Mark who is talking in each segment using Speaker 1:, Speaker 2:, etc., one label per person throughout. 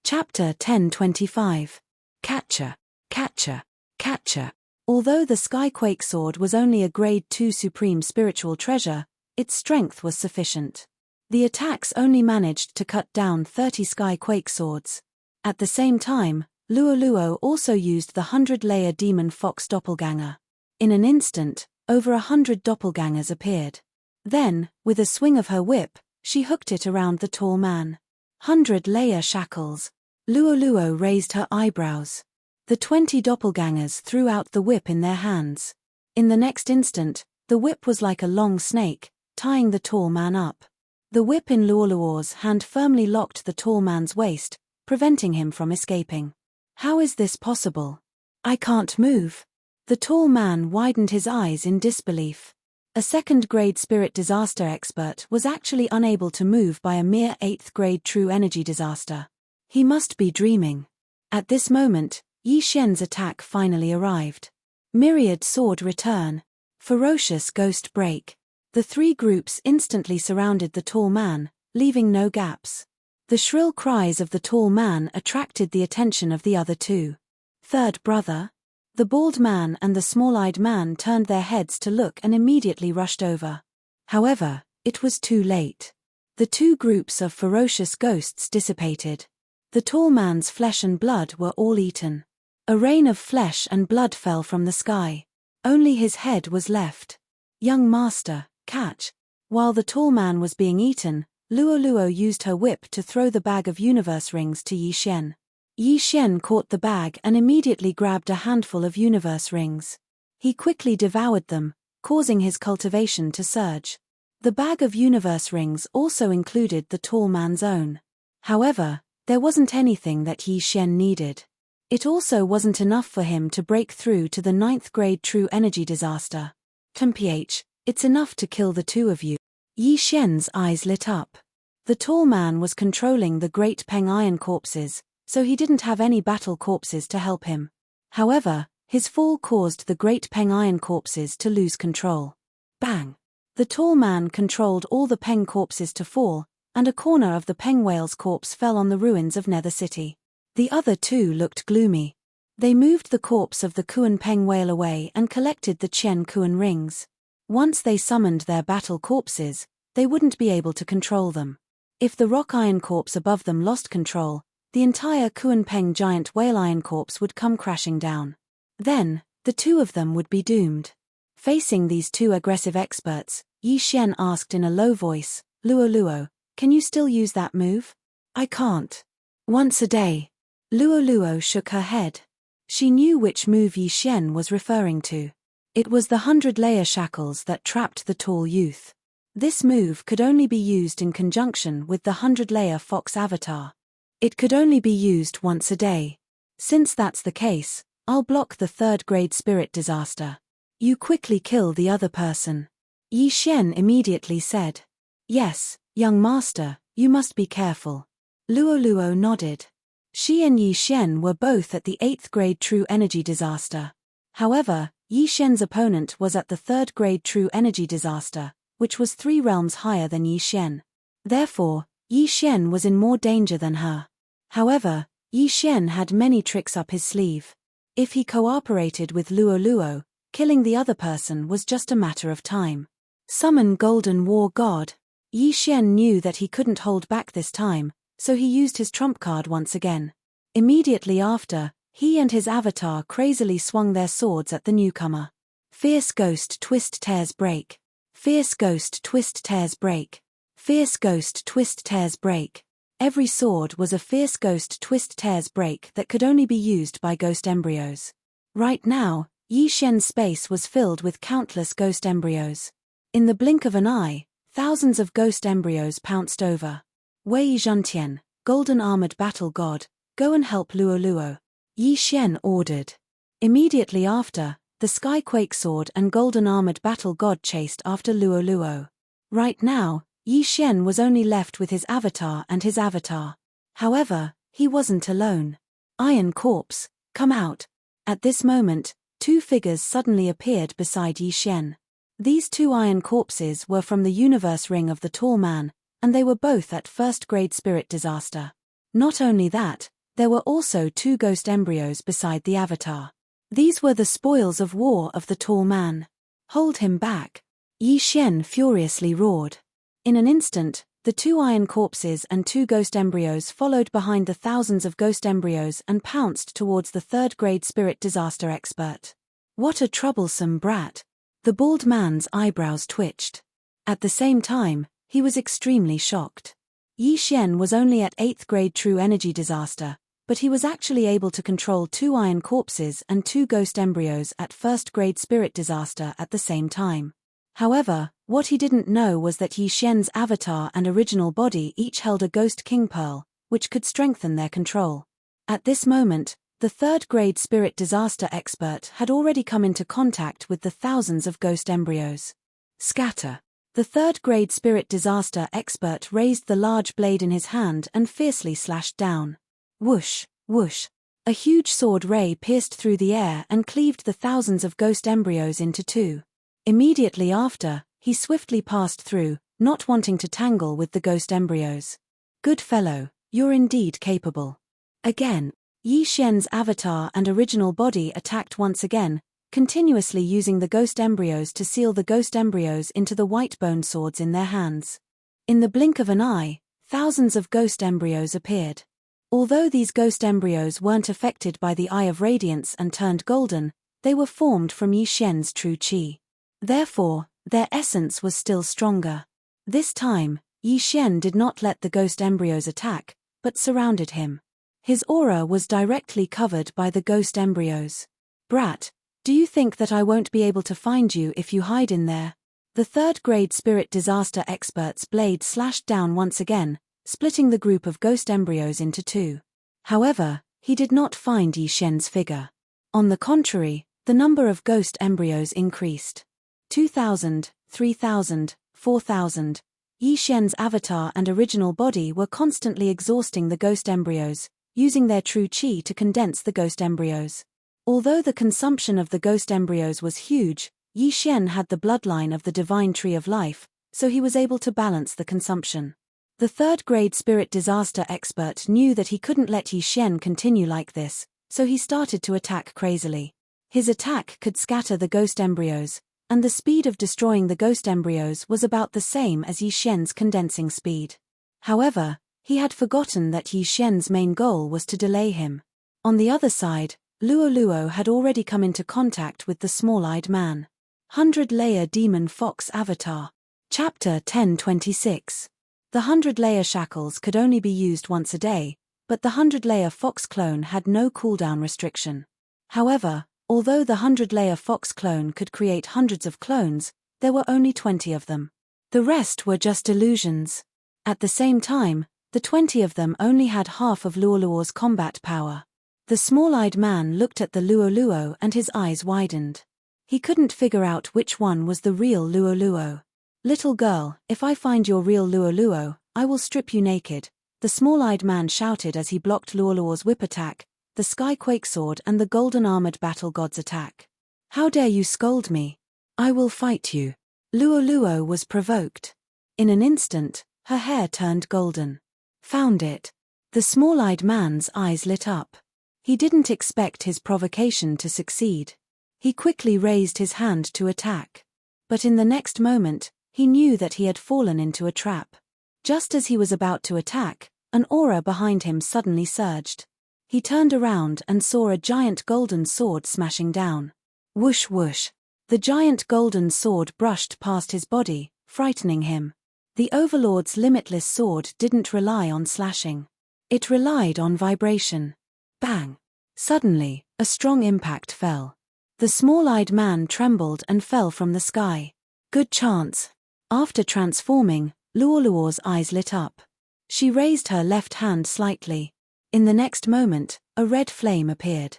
Speaker 1: Chapter 1025. Catcher, Catcher, Catcher. Although the Skyquake Sword was only a Grade 2 supreme spiritual treasure, its strength was sufficient. The attacks only managed to cut down 30 Skyquake Swords. At the same time, Luoluo also used the 100-layer Demon Fox Doppelganger. In an instant, over 100 doppelgangers appeared. Then, with a swing of her whip, she hooked it around the tall man. 100-layer shackles. Luoluo raised her eyebrows. The 20 doppelgangers threw out the whip in their hands. In the next instant, the whip was like a long snake, tying the tall man up. The whip in Luoluo's hand firmly locked the tall man's waist, preventing him from escaping. How is this possible? I can't move. The tall man widened his eyes in disbelief. A second-grade spirit disaster expert was actually unable to move by a mere 8th-grade true energy disaster. He must be dreaming. At this moment, Yi Xian's attack finally arrived. Myriad Sword Return. Ferocious Ghost Break. The three groups instantly surrounded the tall man, leaving no gaps. The shrill cries of the tall man attracted the attention of the other two. Third brother? The bald man and the small-eyed man turned their heads to look and immediately rushed over. However, it was too late. The two groups of ferocious ghosts dissipated. The tall man's flesh and blood were all eaten. A rain of flesh and blood fell from the sky. Only his head was left. Young master, catch. While the tall man was being eaten, Luoluo used her whip to throw the bag of universe rings to Yi Xian. Yi Xian caught the bag and immediately grabbed a handful of universe rings. He quickly devoured them, causing his cultivation to surge. The bag of universe rings also included the tall man's own. However, there wasn't anything that Yi Xian needed. It also wasn't enough for him to break through to the 9th-grade true energy disaster. Comph, it's enough to kill the two of you. Yi Xian's eyes lit up. The tall man was controlling the Great Peng Iron Corpses, so he didn't have any battle corpses to help him. However, his fall caused the Great Peng Iron Corpses to lose control. Bang! The tall man controlled all the Peng corpses to fall, and a corner of the Peng Whale's corpse fell on the ruins of Nether City. The other two looked gloomy. They moved the corpse of the Kuan Peng Whale away and collected the Qian Kuan rings. Once they summoned their battle corpses, they wouldn't be able to control them. If the Rock Iron Corpse above them lost control, the entire Kuan Peng Giant Whale Iron Corpse would come crashing down. Then, the two of them would be doomed. Facing these two aggressive experts, Yi Xian asked in a low voice, Luoluo, can you still use that move? I can't. Once a day. Luoluo shook her head. She knew which move Yi Xian was referring to. It was the 100-layer shackles that trapped the tall youth. This move could only be used in conjunction with the 100-layer fox avatar. It could only be used once a day. Since that's the case, I'll block the 3rd-grade spirit disaster. You quickly kill the other person. Yi Xian immediately said. Yes, young master, you must be careful. Luoluo nodded. She and Yi Xian were both at the 8th-grade true energy disaster. However, Yi Xian's opponent was at the 3rd-grade true energy disaster, which was 3 realms higher than Yi Xian. Therefore, Yi Xian was in more danger than her. However, Yi Xian had many tricks up his sleeve. If he cooperated with Luoluo, killing the other person was just a matter of time. Summon Golden War God. Yi Xian knew that he couldn't hold back this time, so he used his trump card once again. Immediately after, he and his avatar crazily swung their swords at the newcomer. Fierce Ghost Twist Tears Break. Fierce Ghost Twist Tears Break. Fierce Ghost Twist Tears Break. Every sword was a Fierce Ghost Twist Tears Break that could only be used by ghost embryos. Right now, Yi Xian's space was filled with countless ghost embryos. In the blink of an eye, thousands of ghost embryos pounced over. Wei Zhentian, Golden Armored Battle God, go and help Luoluo. Yi Xian ordered. Immediately after, the Skyquake Sword and Golden Armored Battle God chased after Luoluo. Right now, Yi Xian was only left with his avatar and his avatar. However, he wasn't alone. Iron Corpse, come out. At this moment, two figures suddenly appeared beside Yi Xian. These two iron corpses were from the universe ring of the tall man, and they were both at 1st-grade spirit disaster. Not only that, There were also 2 ghost embryos beside the avatar. These were the spoils of war of the tall man. Hold him back! Yi Xian furiously roared. In an instant, the 2 iron corpses and 2 ghost embryos followed behind the thousands of ghost embryos and pounced towards the 3rd-grade spirit disaster expert. What a troublesome brat! The bald man's eyebrows twitched. At the same time, he was extremely shocked. Yi Xian was only at 8th-grade true energy disaster, but he was actually able to control 2 iron corpses and 2 ghost embryos at 1st-grade spirit disaster at the same time. However, what he didn't know was that Yi Xian's avatar and original body each held a ghost king pearl, which could strengthen their control. At this moment, the 3rd-grade spirit disaster expert had already come into contact with the thousands of ghost embryos. Scatter! The 3rd-grade spirit disaster expert raised the large blade in his hand and fiercely slashed down. Whoosh, whoosh. A huge sword ray pierced through the air and cleaved the thousands of ghost embryos into 2. Immediately after, he swiftly passed through, not wanting to tangle with the ghost embryos. Good fellow, you're indeed capable. Again, Yi Xian's avatar and original body attacked once again, continuously using the ghost embryos to seal the ghost embryos into the white bone swords in their hands. In the blink of an eye, thousands of ghost embryos appeared. Although these ghost embryos weren't affected by the Eye of Radiance and turned golden, they were formed from Yi Xian's true qi. Therefore, their essence was still stronger. This time, Yi Xian did not let the ghost embryos attack, but surrounded him. His aura was directly covered by the ghost embryos. Brat, do you think that I won't be able to find you if you hide in there? The 3rd-grade spirit disaster expert's blade slashed down once again, splitting the group of ghost embryos into 2. However, he did not find Yi Xian's figure. On the contrary, the number of ghost embryos increased. 2,000, 3,000, 4,000. Yi Xian's avatar and original body were constantly exhausting the ghost embryos, using their true qi to condense the ghost embryos. Although the consumption of the ghost embryos was huge, Yi Xian had the bloodline of the divine tree of life, so he was able to balance the consumption. The 3rd-grade spirit disaster expert knew that he couldn't let Yi Xian continue like this, so he started to attack crazily. His attack could scatter the ghost embryos, and the speed of destroying the ghost embryos was about the same as Yi Xian's condensing speed. However, he had forgotten that Yi Xian's main goal was to delay him. On the other side, Luo Luo had already come into contact with the small-eyed man. 100-layer demon fox avatar. Chapter 1026. The 100-layer shackles could only be used once a day, but the 100-layer fox clone had no cooldown restriction. However, although the 100-layer fox clone could create hundreds of clones, there were only 20 of them. The rest were just illusions. At the same time, the 20 of them only had half of Luo Luo's combat power. The small-eyed man looked at the Luo Luo and his eyes widened. He couldn't figure out which one was the real Luo Luo. Little girl, if I find your real Luo Luo, I will strip you naked, the small-eyed man shouted as he blocked Luo Luo's whip attack, the Skyquake sword and the golden-armored battle god's attack. How dare you scold me? I will fight you. Luo Luo was provoked. In an instant, her hair turned golden. Found it. The small-eyed man's eyes lit up. He didn't expect his provocation to succeed. He quickly raised his hand to attack. But in the next moment, he knew that he had fallen into a trap. Just as he was about to attack, an aura behind him suddenly surged. He turned around and saw a giant golden sword smashing down. Whoosh whoosh. The giant golden sword brushed past his body, frightening him. The Overlord's Limitless sword didn't rely on slashing. It relied on vibration. Bang! Suddenly, a strong impact fell. The small-eyed man trembled and fell from the sky. Good chance. After transforming, Luo Luo's eyes lit up. She raised her left hand slightly. In the next moment, a red flame appeared.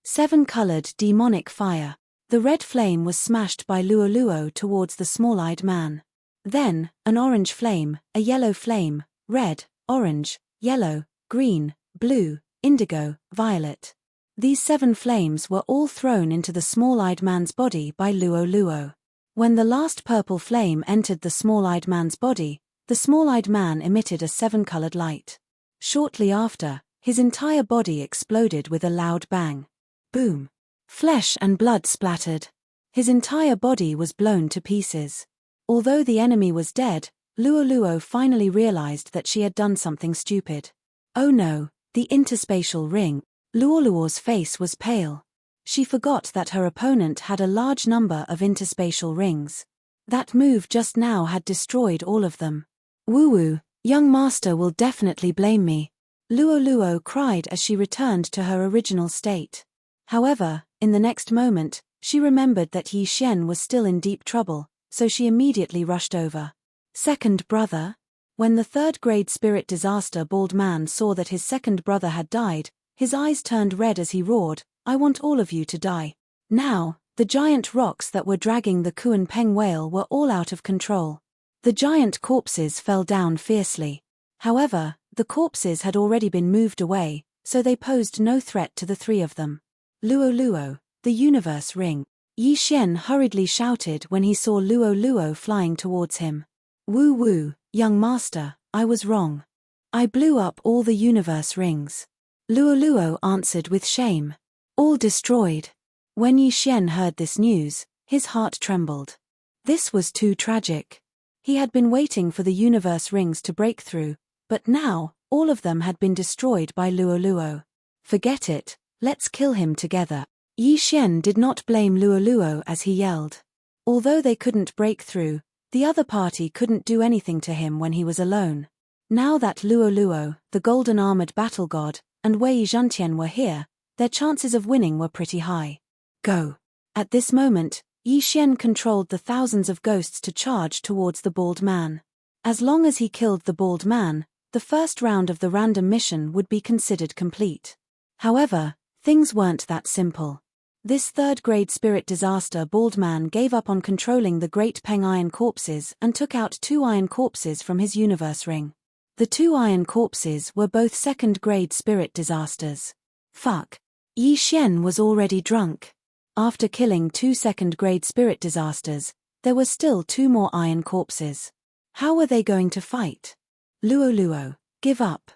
Speaker 1: 7-colored demonic fire. The red flame was smashed by Luo Luo towards the small-eyed man. Then, an orange flame, a yellow flame, red, orange, yellow, green, blue, indigo, violet. These 7 flames were all thrown into the small-eyed man's body by Luo Luo. When the last purple flame entered the small-eyed man's body, the small-eyed man emitted a 7-colored light. Shortly after, His entire body exploded with a loud bang. Boom. Flesh and blood splattered. His entire body was blown to pieces. Although the enemy was dead, Luoluo finally realized that she had done something stupid. Oh no, the interspatial ring. Luoluo's face was pale. She forgot that her opponent had a large number of interspatial rings. That move just now had destroyed all of them. Woo-woo, young master will definitely blame me. Luoluo cried as she returned to her original state. However, in the next moment, she remembered that Yi Xian was still in deep trouble, so she immediately rushed over. Second brother? When the third-grade spirit disaster bald man saw that his second brother had died, his eyes turned red as he roared, "I want all of you to die." Now, the giant rocks that were dragging the Kuan Peng whale were all out of control. The giant corpses fell down fiercely. However, the corpses had already been moved away, so they posed no threat to the three of them. Luoluo, the universe ring. Yi Xian hurriedly shouted when he saw Luoluo flying towards him. Woo-woo, young master, I was wrong. I blew up all the universe rings. Luoluo answered with shame. All destroyed. When Yi Xian heard this news, his heart trembled. This was too tragic. He had been waiting for the universe rings to break through, but now, all of them had been destroyed by Luoluo. Forget it, let's kill him together. Yi Xian did not blame Luoluo as he yelled. Although they couldn't break through, the other party couldn't do anything to him when he was alone. Now that Luoluo, the golden-armored battle god, and Wei Zhantian were here, their chances of winning were pretty high. Go. At this moment, Yi Xian controlled the thousands of ghosts to charge towards the bald man. As long as he killed the bald man, the first round of the random mission would be considered complete. However, things weren't that simple. This third-grade spirit disaster bald man gave up on controlling the Great Peng iron corpses and took out 2 iron corpses from his universe ring. The 2 iron corpses were both second-grade spirit disasters. Fuck. Yi Xian was already drunk. After killing 2 second-grade spirit disasters, there were still 2 more iron corpses. How were they going to fight? Luoluo, give up.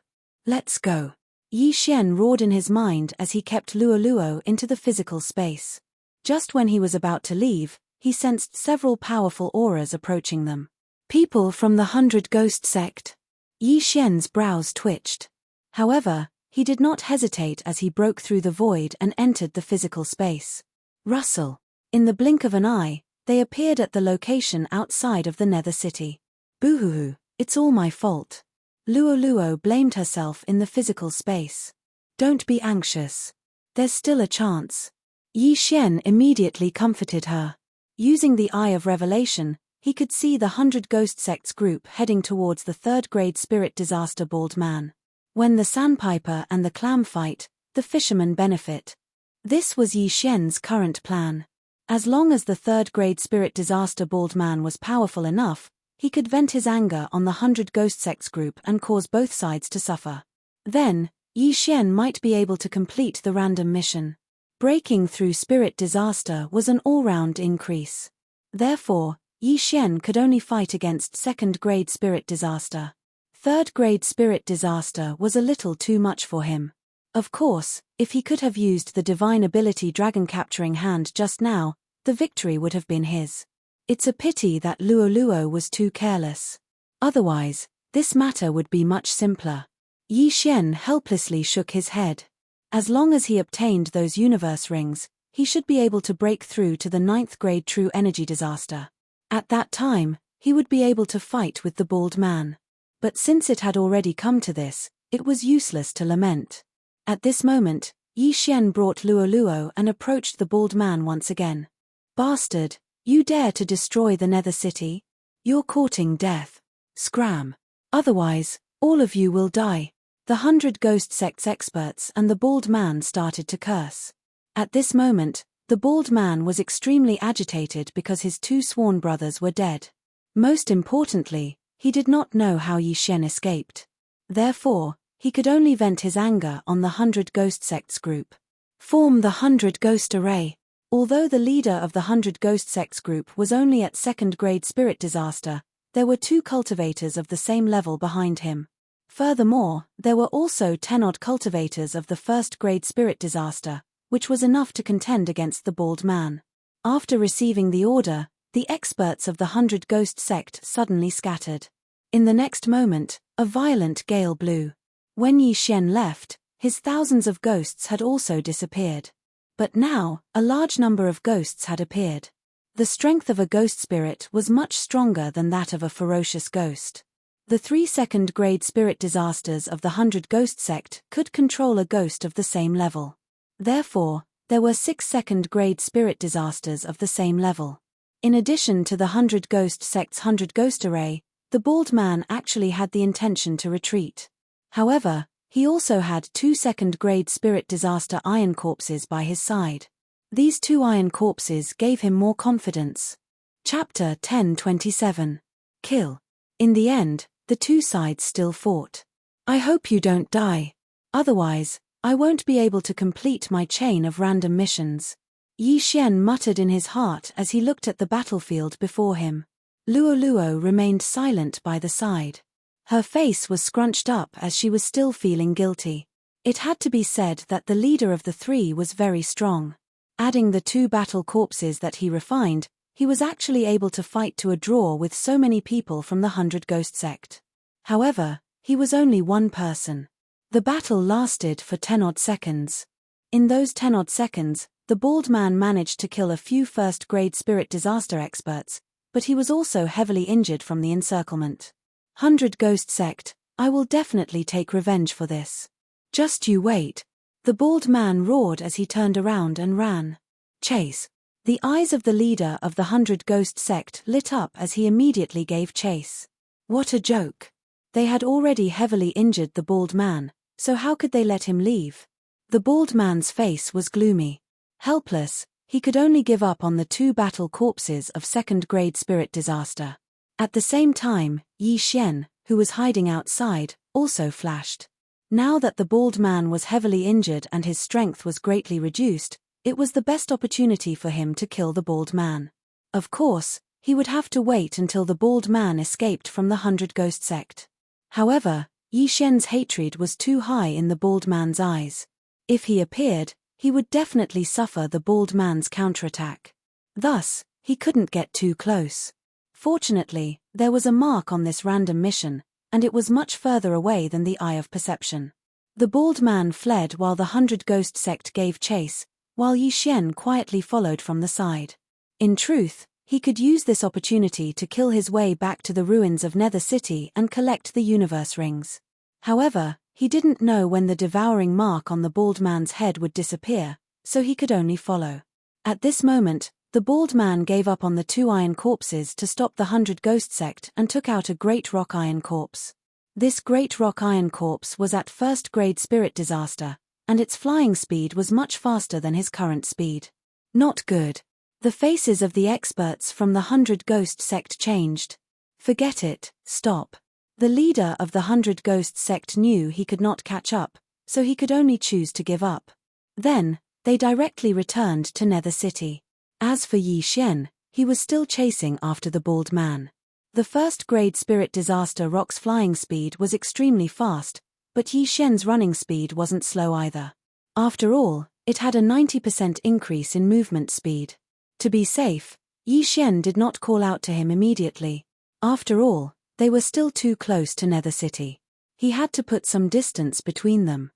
Speaker 1: Let's go. Yi Xian roared in his mind as he kept Luoluo into the physical space. Just when he was about to leave, he sensed several powerful auras approaching them. People from the 100 Ghost Sect. Yi Xian's brows twitched. However, he did not hesitate as he broke through the void and entered the physical space. Rustle. In the blink of an eye, they appeared at the location outside of the Nether City. Boo-hoo-hoo, it's all my fault. Luoluo blamed herself in the physical space. Don't be anxious. There's still a chance. Yi Xian immediately comforted her. Using the Eye of Revelation, he could see the 100 Ghost Sects group heading towards the third-grade spirit disaster bald man. When the sandpiper and the clam fight, the fishermen benefit. This was Yi Xian's current plan. As long as the third-grade spirit disaster bald man was powerful enough, he could vent his anger on the 100 Ghost Sects group and cause both sides to suffer. Then, Yi Xian might be able to complete the random mission. Breaking through spirit disaster was an all-round increase. Therefore, Yi Xian could only fight against second-grade spirit disaster. Third-grade spirit disaster was a little too much for him. Of course, if he could have used the divine ability dragon capturing hand just now, the victory would have been his. It's a pity that Luoluo was too careless. Otherwise, this matter would be much simpler. Yi Xian helplessly shook his head. As long as he obtained those universe rings, he should be able to break through to the 9th grade true energy disaster. At that time, he would be able to fight with the bald man. But since it had already come to this, it was useless to lament. At this moment, Yi Xian brought Luoluo and approached the bald man once again. Bastard, you dare to destroy the Nether City? You're courting death. Scram. Otherwise, all of you will die. The 100 Ghost Sects experts and the bald man started to curse. At this moment, the bald man was extremely agitated because his 2 sworn brothers were dead. Most importantly, he did not know how Yi Xian escaped. Therefore, he could only vent his anger on the 100 Ghost Sects group. Form the 100 Ghost Array. Although the leader of the 100 Ghost Sects group was only at second-grade spirit disaster, there were 2 cultivators of the same level behind him. Furthermore, there were also 10 odd cultivators of the first-grade spirit disaster, which was enough to contend against the bald man. After receiving the order, the experts of the 100 Ghost sect suddenly scattered. In the next moment, a violent gale blew. When Yi Xian left, his thousands of ghosts had also disappeared. But now, a large number of ghosts had appeared. The strength of a ghost spirit was much stronger than that of a ferocious ghost. The 3 second-grade spirit disasters of the 100 Ghost sect could control a ghost of the same level. Therefore, there were 6 second-grade spirit disasters of the same level. In addition to the 100 Ghost sect's 100 Ghost array, the bald man actually had the intention to retreat. However, he also had 2 second-grade spirit disaster iron corpses by his side. These 2 iron corpses gave him more confidence. Chapter 10:27. Kill. In the end, the 2 sides still fought. I hope you don't die. Otherwise, I won't be able to complete my chain of random missions. Yi Xian muttered in his heart as he looked at the battlefield before him. Luo Luo remained silent by the side. Her face was scrunched up as she was still feeling guilty. It had to be said that the leader of the 3 was very strong. Adding the 2 battle corpses that he refined, he was actually able to fight to a draw with so many people from the 100 Ghost sect. However, he was only one person. The battle lasted for 10 odd seconds. In those 10 odd seconds, the bald man managed to kill a few first-grade spirit disaster experts, but he was also heavily injured from the encirclement. 100 Ghost sect, I will definitely take revenge for this. Just you wait. The bald man roared as he turned around and ran. Chase. The eyes of the leader of the 100 Ghost sect lit up as he immediately gave chase. What a joke. They had already heavily injured the bald man, so how could they let him leave? The bald man's face was gloomy. Helpless, he could only give up on the 2 battle corpses of second-grade spirit disaster. At the same time, Yi Xian, who was hiding outside, also flashed. Now that the bald man was heavily injured and his strength was greatly reduced, it was the best opportunity for him to kill the bald man. Of course, he would have to wait until the bald man escaped from the 100 Ghost sect. However, Yi Xian's hatred was too high in the bald man's eyes. If he appeared, he would definitely suffer the bald man's counterattack. Thus, he couldn't get too close. Fortunately, there was a mark on this random mission, and it was much further away than the eye of perception. The bald man fled while the 100 Ghost sect gave chase, while Yi Xian quietly followed from the side. In truth, he could use this opportunity to kill his way back to the ruins of Nether City and collect the universe rings. However, he didn't know when the devouring mark on the bald man's head would disappear, so he could only follow. At this moment, the bald man gave up on the 2 iron corpses to stop the 100 Ghost sect and took out a great rock iron corpse. This great rock iron corpse was at first-grade spirit disaster, and its flying speed was much faster than his current speed. Not good. The faces of the experts from the 100 Ghost sect changed. Forget it, stop. The leader of the 100 Ghost sect knew he could not catch up, so he could only choose to give up. Then, they directly returned to Nether City. As for Yi Xian, he was still chasing after the bald man. The first-grade spirit disaster rock's flying speed was extremely fast, but Yi Xian's running speed wasn't slow either. After all, it had a 90% increase in movement speed. To be safe, Yi Xian did not call out to him immediately. After all, they were still too close to Nether City. He had to put some distance between them.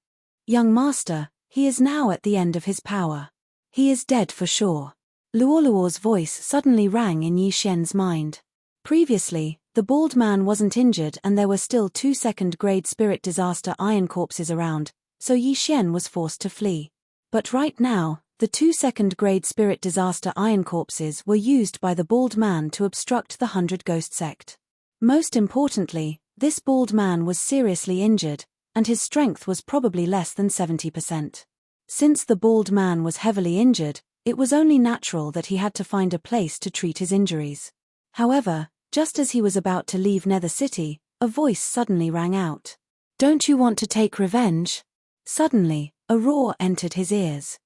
Speaker 1: Young master, he is now at the end of his power. He is dead for sure. Luoluo's voice suddenly rang in Yi Xian's mind. Previously, the bald man wasn't injured and there were still 2 second-grade spirit disaster iron corpses around, so Yi Xian was forced to flee. But right now, the 2 second-grade spirit disaster iron corpses were used by the bald man to obstruct the 100 Ghost sect. Most importantly, this bald man was seriously injured, and his strength was probably less than 70%. Since the bald man was heavily injured, it was only natural that he had to find a place to treat his injuries. However, just as he was about to leave Nether City, a voice suddenly rang out. Don't you want to take revenge? Suddenly, a roar entered his ears.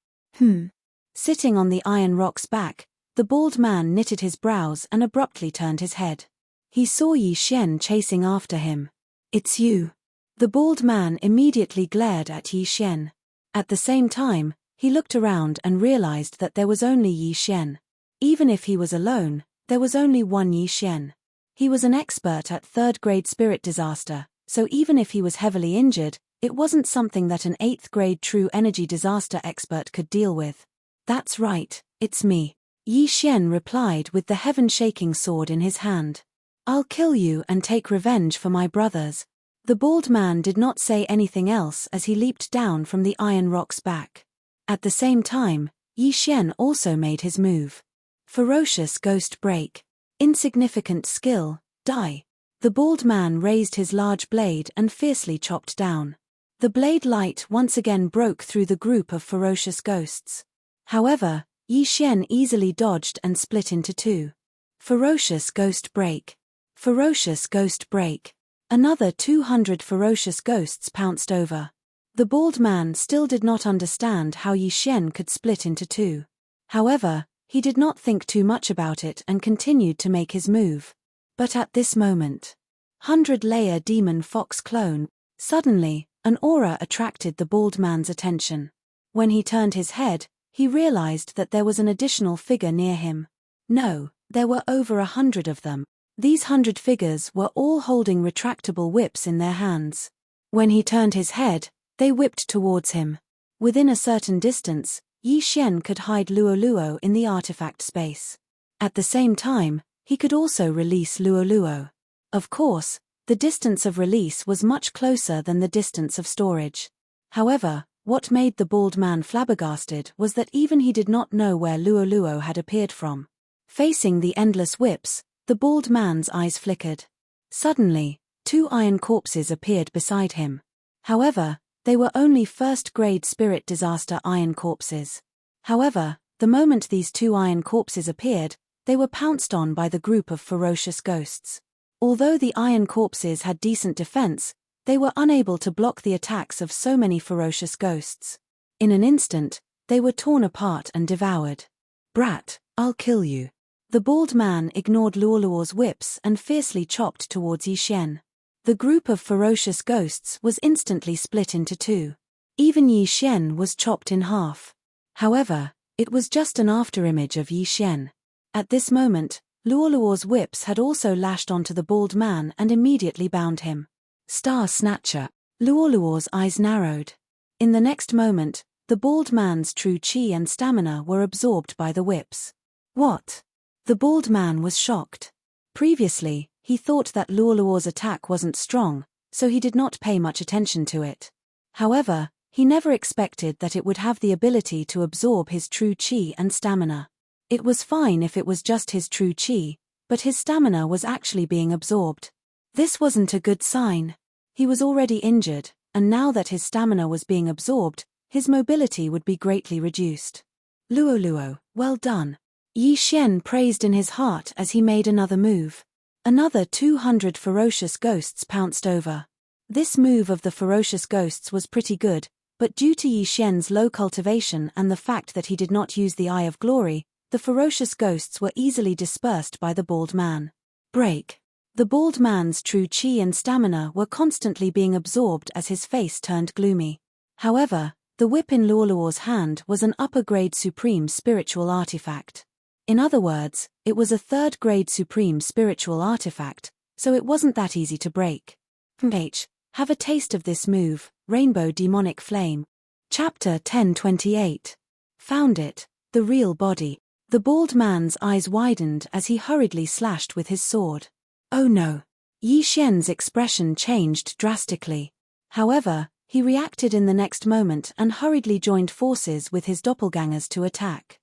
Speaker 1: Sitting on the iron rock's back, the bald man knitted his brows and abruptly turned his head. He saw Yi Xian chasing after him. It's you. The bald man immediately glared at Yi Xian. At the same time, he looked around and realized that there was only Yi Xian. Even if he was alone, there was only one Yi Xian. He was an expert at third-grade spirit disaster, so even if he was heavily injured, it wasn't something that an 8th-grade true energy disaster expert could deal with. "That's right, it's me," Yi Xian replied with the heaven-shaking sword in his hand. "I'll kill you and take revenge for my brothers." The bald man did not say anything else as he leaped down from the iron rock's back. At the same time, Yi Xian also made his move. Ferocious Ghost Break. Insignificant skill, die. The bald man raised his large blade and fiercely chopped down. The blade light once again broke through the group of ferocious ghosts. However, Yi Xian easily dodged and split into two. Ferocious Ghost Break. Ferocious Ghost Break. Another 200 ferocious ghosts pounced over. The bald man still did not understand how Yi Xian could split into two. However, he did not think too much about it and continued to make his move. But at this moment, 100-layer demon fox clone. Suddenly, an aura attracted the bald man's attention. When he turned his head, he realized that there was an additional figure near him. No, there were over 100 of them. These 100 figures were all holding retractable whips in their hands. When he turned his head, they whipped towards him. Within a certain distance, Yi Xian could hide Luo in the artifact space. At the same time, he could also release Luo. Of course, the distance of release was much closer than the distance of storage. However, what made the bald man flabbergasted was that even he did not know where Luo had appeared from. Facing the endless whips, the bald man's eyes flickered. Suddenly, 2 iron corpses appeared beside him. However, they were only first-grade spirit disaster iron corpses. However, the moment these 2 iron corpses appeared, they were pounced on by the group of ferocious ghosts. Although the iron corpses had decent defense, they were unable to block the attacks of so many ferocious ghosts. In an instant, they were torn apart and devoured. "Brat, I'll kill you." The bald man ignored Luo's whips and fiercely chopped towards Yi Xian. The group of ferocious ghosts was instantly split into 2. Even Yi Xian was chopped in half. However, it was just an afterimage of Yi Xian. At this moment, Luo's whips had also lashed onto the bald man and immediately bound him. Star Snatcher. Luo's eyes narrowed. In the next moment, the bald man's true chi and stamina were absorbed by the whips. What? The bald man was shocked. Previously, he thought that Luo's attack wasn't strong, so he did not pay much attention to it. However, he never expected that it would have the ability to absorb his true chi and stamina. It was fine if it was just his true chi, but his stamina was actually being absorbed. This wasn't a good sign. He was already injured, and now that his stamina was being absorbed, his mobility would be greatly reduced. Luo, well done. Yi Xian praised in his heart as he made another move. Another 200 ferocious ghosts pounced over. This move of the ferocious ghosts was pretty good, but due to Yi Xian's low cultivation and the fact that he did not use the Eye of Glory, the ferocious ghosts were easily dispersed by the bald man. Break. The bald man's true chi and stamina were constantly being absorbed as his face turned gloomy. However, the whip in Luo's hand was an upper-grade supreme spiritual artifact. In other words, it was a third-grade supreme spiritual artifact, so it wasn't that easy to break. Have a taste of this move, Rainbow Demonic Flame. Chapter 1028. Found it, the real body. The bald man's eyes widened as he hurriedly slashed with his sword. Oh no! Yi Xian's expression changed drastically. However, he reacted in the next moment and hurriedly joined forces with his doppelgangers to attack.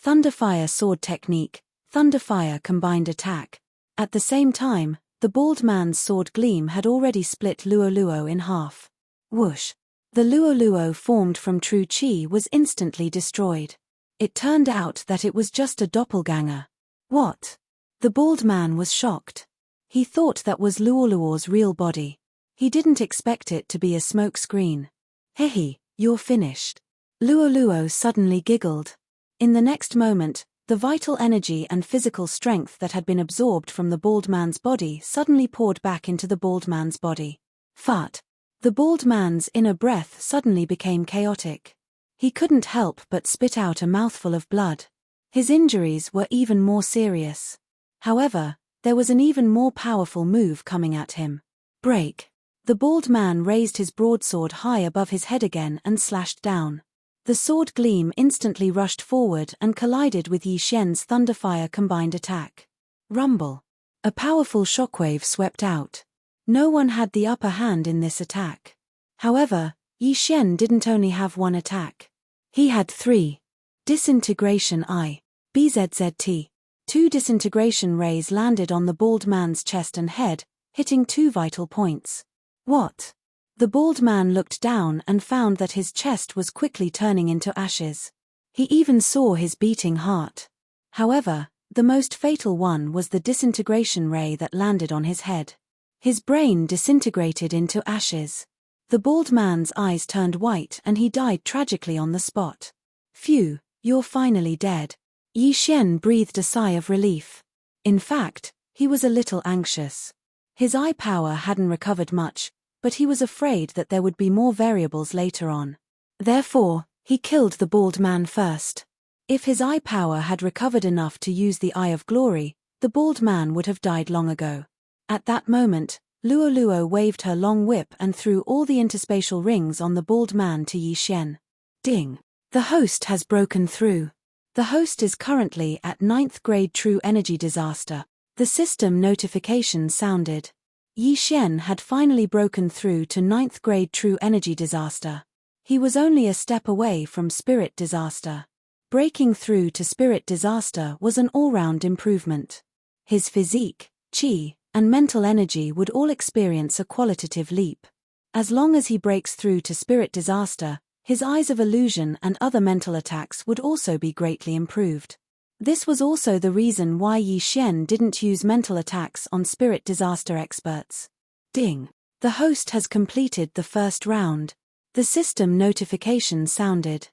Speaker 1: Thunderfire Sword Technique, Thunderfire Combined Attack. At the same time, the bald man's sword gleam had already split Luo in half. Whoosh! The Luo formed from true chi was instantly destroyed. It turned out that it was just a doppelganger. What? The bald man was shocked. He thought that was Luo's real body. He didn't expect it to be a smoke screen. Hehe, you're finished. Luo suddenly giggled. In the next moment, the vital energy and physical strength that had been absorbed from the bald man's body suddenly poured back into the bald man's body. Fart. The bald man's inner breath suddenly became chaotic. He couldn't help but spit out a mouthful of blood. His injuries were even more serious. However, there was an even more powerful move coming at him. Break. The bald man raised his broadsword high above his head again and slashed down. The sword gleam instantly rushed forward and collided with Yi Xian's Thunderfire combined attack. Rumble. A powerful shockwave swept out. No one had the upper hand in this attack. However, Yi Xian didn't only have one attack. He had three. Disintegration I. BZZT. Two disintegration rays landed on the bald man's chest and head, hitting two vital points. What? The bald man looked down and found that his chest was quickly turning into ashes. He even saw his beating heart. However, the most fatal one was the disintegration ray that landed on his head. His brain disintegrated into ashes. The bald man's eyes turned white and he died tragically on the spot. Phew, you're finally dead. Yi Xian breathed a sigh of relief. In fact, he was a little anxious. His eye power hadn't recovered much, but he was afraid that there would be more variables later on. Therefore, he killed the bald man first. If his eye power had recovered enough to use the Eye of Glory, the bald man would have died long ago. At that moment, Luo Luo waved her long whip and threw all the interspatial rings on the bald man to Yi Xian. Ding! The host has broken through. The host is currently at 9th grade True Energy Disaster. The system notification sounded. Yi Xian had finally broken through to 9th grade True Energy Disaster. He was only a step away from Spirit Disaster. Breaking through to Spirit Disaster was an all-round improvement. His physique, qi, and mental energy would all experience a qualitative leap. As long as he breaks through to Spirit Disaster, his Eyes of Illusion and other mental attacks would also be greatly improved. This was also the reason why Yi Xian didn't use mental attacks on Spirit Disaster experts. Ding! The host has completed the first round. The system notification sounded.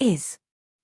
Speaker 1: Is.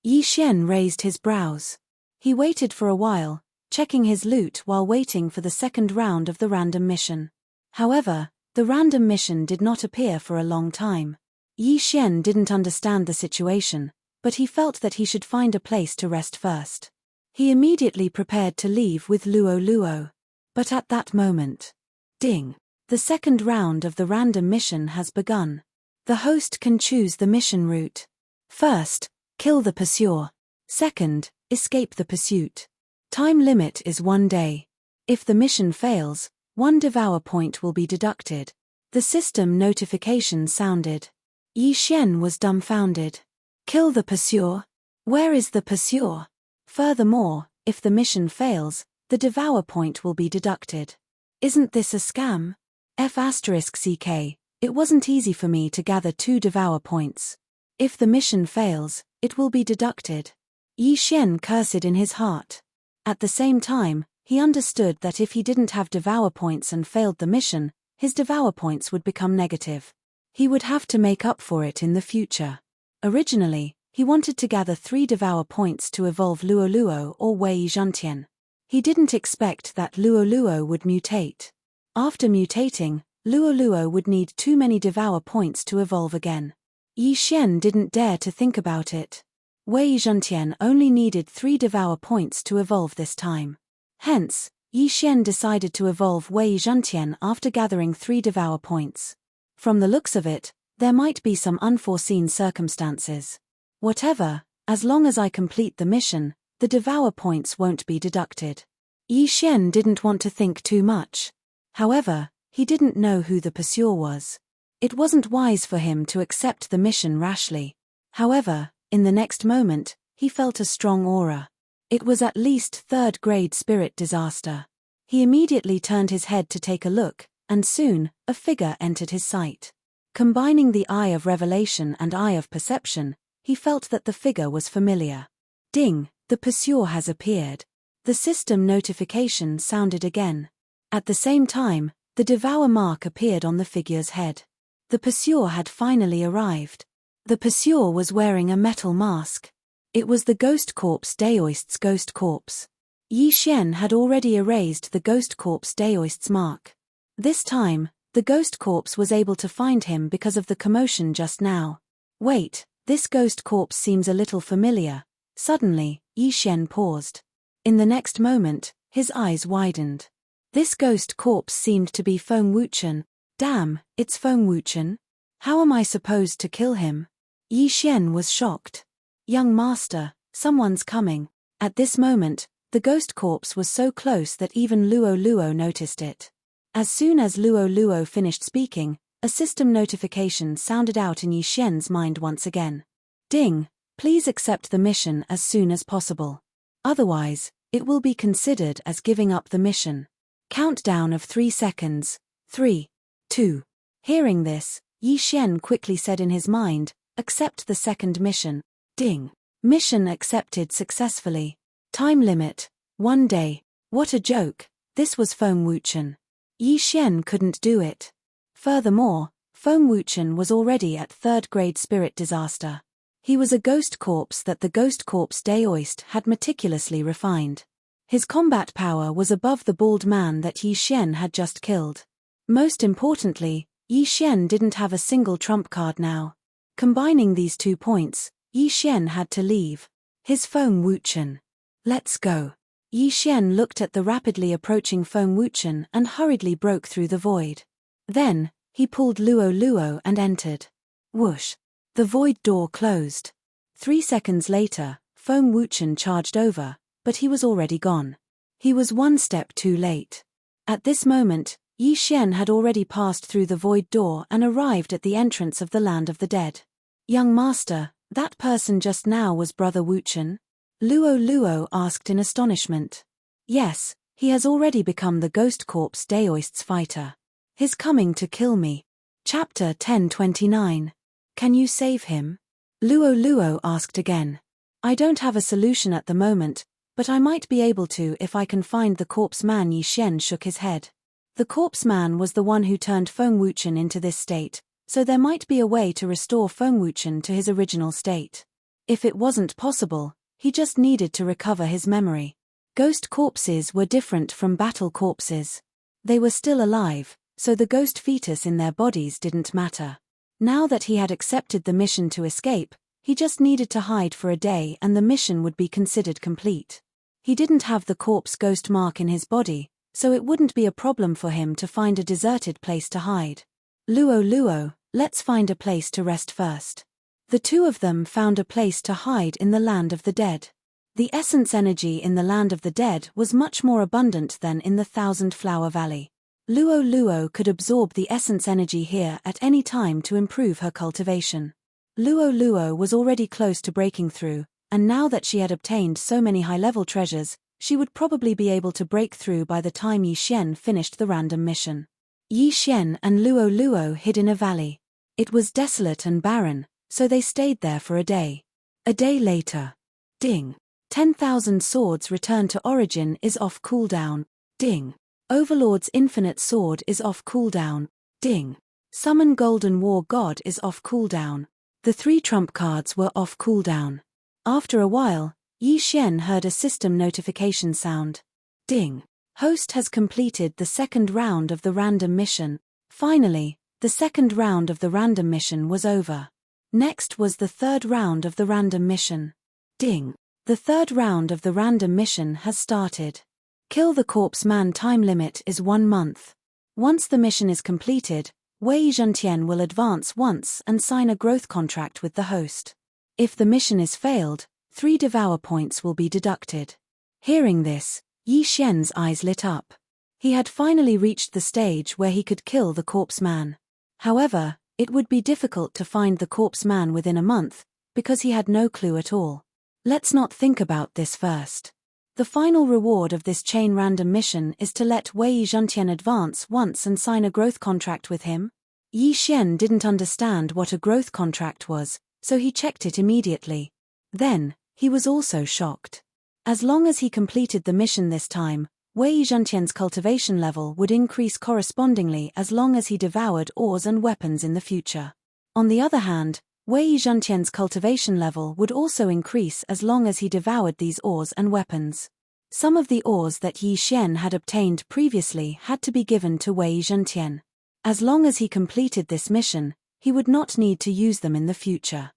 Speaker 1: Yi Xian raised his brows. He waited for a while, checking his loot while waiting for the second round of the random mission. However, the random mission did not appear for a long time. Yi Xian didn't understand the situation, but he felt that he should find a place to rest first. He immediately prepared to leave with Luo Luo. But at that moment, ding! The second round of the random mission has begun. The host can choose the mission route. First, kill the pursuer. Second, escape the pursuit. Time limit is 1 day. If the mission fails, 1 Devour point will be deducted. The system notification sounded. Yi Xian was dumbfounded. Kill the pursuer? Where is the pursuer? Furthermore, if the mission fails, the Devour point will be deducted. Isn't this a scam? F***ck, it wasn't easy for me to gather 2 Devour points. If the mission fails, it will be deducted. Yi Xian cursed in his heart. At the same time, he understood that if he didn't have Devour points and failed the mission, his Devour points would become negative. He would have to make up for it in the future. Originally, he wanted to gather 3 Devour points to evolve Luo Luo or Wei Zhantian. He didn't expect that Luo Luo would mutate. After mutating, Luo Luo would need too many Devour points to evolve again. Yi Xian didn't dare to think about it. Wei Zhantian only needed 3 Devour points to evolve this time. Hence, Yi Xian decided to evolve Wei Zhantian after gathering 3 Devour points. From the looks of it, there might be some unforeseen circumstances. Whatever, as long as I complete the mission, the Devour points won't be deducted. Yi Xian didn't want to think too much. However, he didn't know who the pursuer was. It wasn't wise for him to accept the mission rashly. However, in the next moment, he felt a strong aura. It was at least 3rd grade Spirit Disaster. He immediately turned his head to take a look, and soon, a figure entered his sight. Combining the Eye of Revelation and Eye of Perception, he felt that the figure was familiar. Ding! The pursuer has appeared. The system notification sounded again. At the same time, the Devour mark appeared on the figure's head. The pursuer had finally arrived. The pursuer was wearing a metal mask. It was the Ghost Corpse Daoist's Ghost Corpse. Yi Xian had already erased the Ghost Corpse Daoist's mark. This time, The ghost corpse was able to find him because of the commotion just now. Wait, this ghost corpse seems a little familiar. Suddenly, Yi Xian paused. In the next moment, his eyes widened. This ghost corpse seemed to be Feng Wuchen. Damn, it's Feng Wuchen? How am I supposed to kill him? Yi Xian was shocked. Young master, someone's coming. At this moment, the ghost corpse was so close that even Luo Luo noticed it. As soon as Luo Luo finished speaking, a system notification sounded out in Yi Xian's mind once again. Ding, please accept the mission as soon as possible. Otherwise, it will be considered as giving up the mission. Countdown of 3 seconds. 3, 2. Hearing this, Yi Xian quickly said in his mind, accept the second mission. Ding. Mission accepted successfully. Time limit, 1 day. What a joke, this was Feng Wuchen. Yi Xian couldn't do it. Furthermore, Feng Wuchen was already at 3rd grade spirit disaster. He was a ghost corpse that the ghost corpse Daoist had meticulously refined. His combat power was above the bald man that Yi Xian had just killed. Most importantly, Yi Xian didn't have a single trump card now. Combining these 2 points, Yi Xian had to leave. His Feng Wuchen. Let's go. Yi Xian looked at the rapidly approaching Feng Wuchen and hurriedly broke through the void. Then, he pulled Luo Luo and entered. Whoosh. The void door closed. 3 seconds later, Feng Wuchen charged over, but he was already gone. He was 1 step too late. At this moment, Yi Xian had already passed through the void door and arrived at the entrance of the land of the dead. Young master, that person just now was Brother Wuchen? Luo Luo asked in astonishment. Yes, he has already become the ghost corpse Daoist's fighter. He's coming to kill me. Chapter 1029. Can you save him? Luo Luo asked again. I don't have a solution at the moment, but I might be able to if I can find the corpse man. Yi Xian shook his head. The corpse man was the one who turned Feng Wuchen into this state, so there might be a way to restore Feng Wuchen to his original state. If it wasn't possible, he just needed to recover his memory. Ghost corpses were different from battle corpses. They were still alive, so the ghost fetus in their bodies didn't matter. Now that he had accepted the mission to escape, he just needed to hide for a day and the mission would be considered complete. He didn't have the corpse ghost mark in his body, so it wouldn't be a problem for him to find a deserted place to hide. Luo Luo, let's find a place to rest first. The 2 of them found a place to hide in the land of the dead. The essence energy in the land of the dead was much more abundant than in the 1,000-Flower Valley. Luo Luo could absorb the essence energy here at any time to improve her cultivation. Luo Luo was already close to breaking through, and now that she had obtained so many high-level treasures, she would probably be able to break through by the time Yi Xian finished the random mission. Yi Xian and Luo Luo hid in a valley. It was desolate and barren, so they stayed there for a day. A day later. Ding. 10,000 swords return to origin is off cooldown. Ding. Overlord's infinite sword is off cooldown. Ding. Summon Golden War God is off cooldown. The 3 trump cards were off cooldown. After a while, Yi Xian heard a system notification sound. Ding. Host has completed the 2nd round of the random mission. Finally, the 2nd round of the random mission was over. Next was the 3rd round of the random mission. Ding. The 3rd round of the random mission has started. Kill the corpse man. Time limit is 1 month. Once the mission is completed, Wei Zhentian will advance once and sign a growth contract with the host. If the mission is failed, 3 Devour points will be deducted. Hearing this, Yi Xian's eyes lit up. He had finally reached the stage where he could kill the corpse man. However, it would be difficult to find the corpse man within a month, because he had no clue at all. Let's not think about this first. The final reward of this chain random mission is to let Wei Zhentian advance once and sign a growth contract with him. Yi Xian didn't understand what a growth contract was, so he checked it immediately. Then, he was also shocked. As long as he completed the mission this time, Wei Zhentian's cultivation level would increase correspondingly as long as he devoured ores and weapons in the future. On the other hand, Wei Zhentian's cultivation level would also increase as long as he devoured these ores and weapons. Some of the ores that Yi Xian had obtained previously had to be given to Wei Zhentian. As long as he completed this mission, he would not need to use them in the future.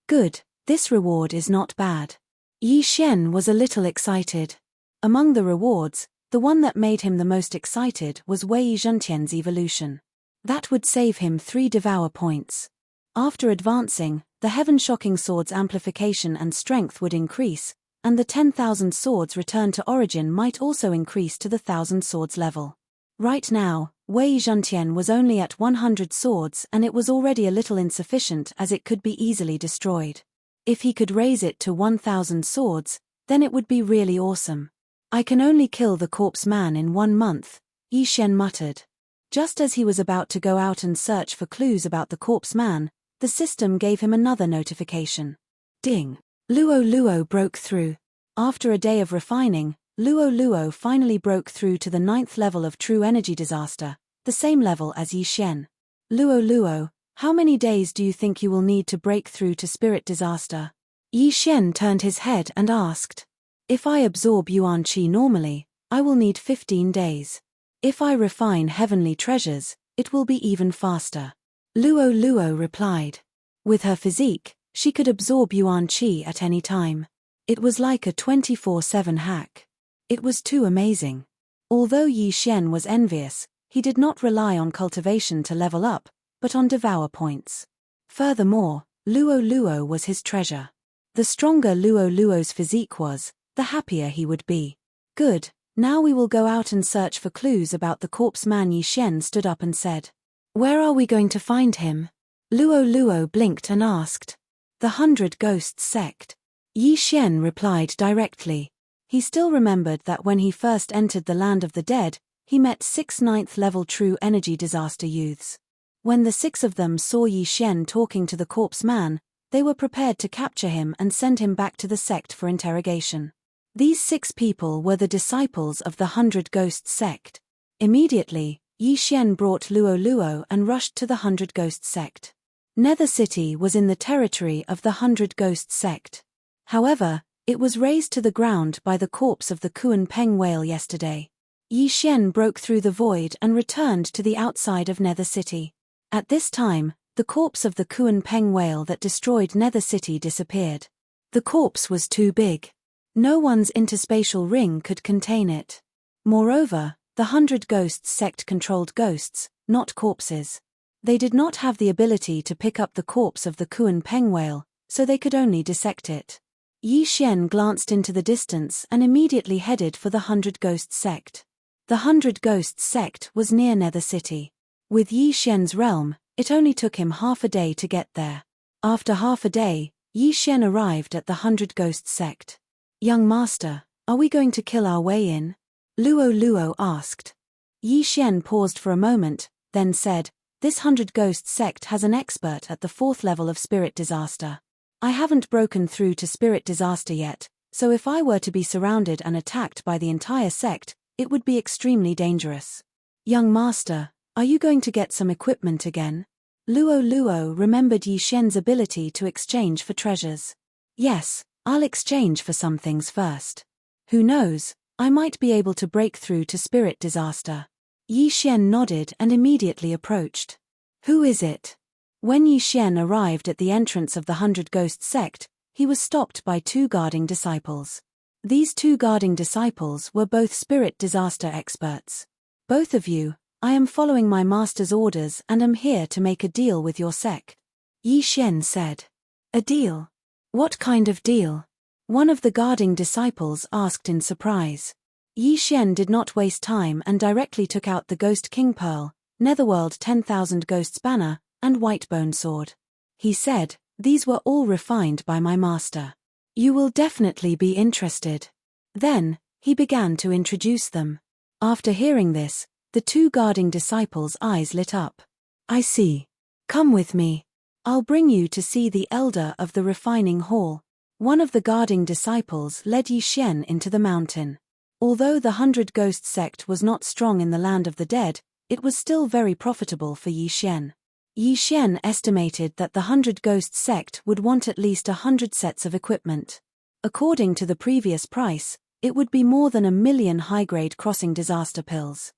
Speaker 1: Good, this reward is not bad. Yi Xian was a little excited. Among the rewards, the one that made him the most excited was Wei Zhentian's evolution. That would save him 3 Devour points. After advancing, the heaven-shocking sword's amplification and strength would increase, and the 10,000 swords returned to origin might also increase to the 1,000 swords level. Right now, Wei Zhentian was only at 100 swords and it was already a little insufficient as it could be easily destroyed. If he could raise it to 1,000 swords, then it would be really awesome. I can only kill the corpse man in 1 month, Yi Xian muttered. Just as he was about to go out and search for clues about the corpse man, the system gave him another notification. Ding! Luo Luo broke through. After a day of refining, Luo Luo finally broke through to the 9th level of True Energy Disaster, the same level as Yi Xian. Luo Luo, how many days do you think you will need to break through to Spirit Disaster? Yi Xian turned his head and asked. If I absorb Yuan Qi normally, I will need 15 days. If I refine heavenly treasures, it will be even faster. Luo Luo replied. With her physique, she could absorb Yuan Qi at any time. It was like a 24/7 hack. It was too amazing. Although Yi Xian was envious, he did not rely on cultivation to level up, but on Devour points. Furthermore, Luo Luo was his treasure. The stronger Luo Luo's physique was, the happier he would be. Good, now we will go out and search for clues about the corpse man. Yi Xian stood up and said. Where are we going to find him? Luo Luo blinked and asked. The 100 Ghosts Sect. Yi Xian replied directly. He still remembered that when he first entered the land of the dead, he met 6 9th level True Energy Disaster youths. When the 6 of them saw Yi Xian talking to the corpse man, they were prepared to capture him and send him back to the sect for interrogation. These 6 people were the disciples of the 100 Ghosts Sect. Immediately, Yi Xian brought Luo Luo and rushed to the 100 Ghosts Sect. Nether City was in the territory of the 100 Ghosts Sect. However, it was razed to the ground by the corpse of the Kuan Peng whale yesterday. Yi Xian broke through the void and returned to the outside of Nether City. At this time, the corpse of the Kuan Peng whale that destroyed Nether City disappeared. The corpse was too big. No one's interspatial ring could contain it. Moreover, the 100 Ghosts Sect controlled ghosts, not corpses. They did not have the ability to pick up the corpse of the Kuan Peng whale, so they could only dissect it. Yi Xian glanced into the distance and immediately headed for the 100 Ghosts Sect. The 100 Ghosts Sect was near Nether City. With Yi Xian's realm, it only took him half a day to get there. After half a day, Yi Xian arrived at the 100 Ghosts Sect. Young master, are we going to kill our way in? Luo Luo asked. Yi Xian paused for a moment, then said, This 100 Ghosts Sect has an expert at the 4th level of Spirit Disaster. I haven't broken through to Spirit Disaster yet, so if I were to be surrounded and attacked by the entire sect, it would be extremely dangerous. Young master, are you going to get some equipment again? Luo Luo remembered Yi Xian's ability to exchange for treasures. Yes, I'll exchange for some things first. Who knows, I might be able to break through to Spirit Disaster. Yi Xian nodded and immediately approached. Who is it? When Yi Xian arrived at the entrance of the 100 Ghosts Sect, he was stopped by 2 guarding disciples. These 2 guarding disciples were both Spirit Disaster experts. Both of you, I am following my master's orders and am here to make a deal with your sect. Yi Xian said. A deal? What kind of deal? One of the guarding disciples asked in surprise. Yi Xian did not waste time and directly took out the Ghost King Pearl, Netherworld 10,000 Ghosts Banner, and Whitebone Sword. He said, these were all refined by my master. You will definitely be interested. Then, he began to introduce them. After hearing this, the 2 guarding disciples' eyes lit up. I see. Come with me. I'll bring you to see the elder of the refining hall. One of the guarding disciples led Yi Xian into the mountain. Although the 100 Ghost Sect was not strong in the land of the dead, it was still very profitable for Yi Xian. Yi Xian estimated that the 100 Ghost Sect would want at least 100 sets of equipment. According to the previous price, it would be more than 1 million high-grade crossing disaster pills.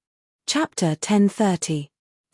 Speaker 1: Chapter 1030.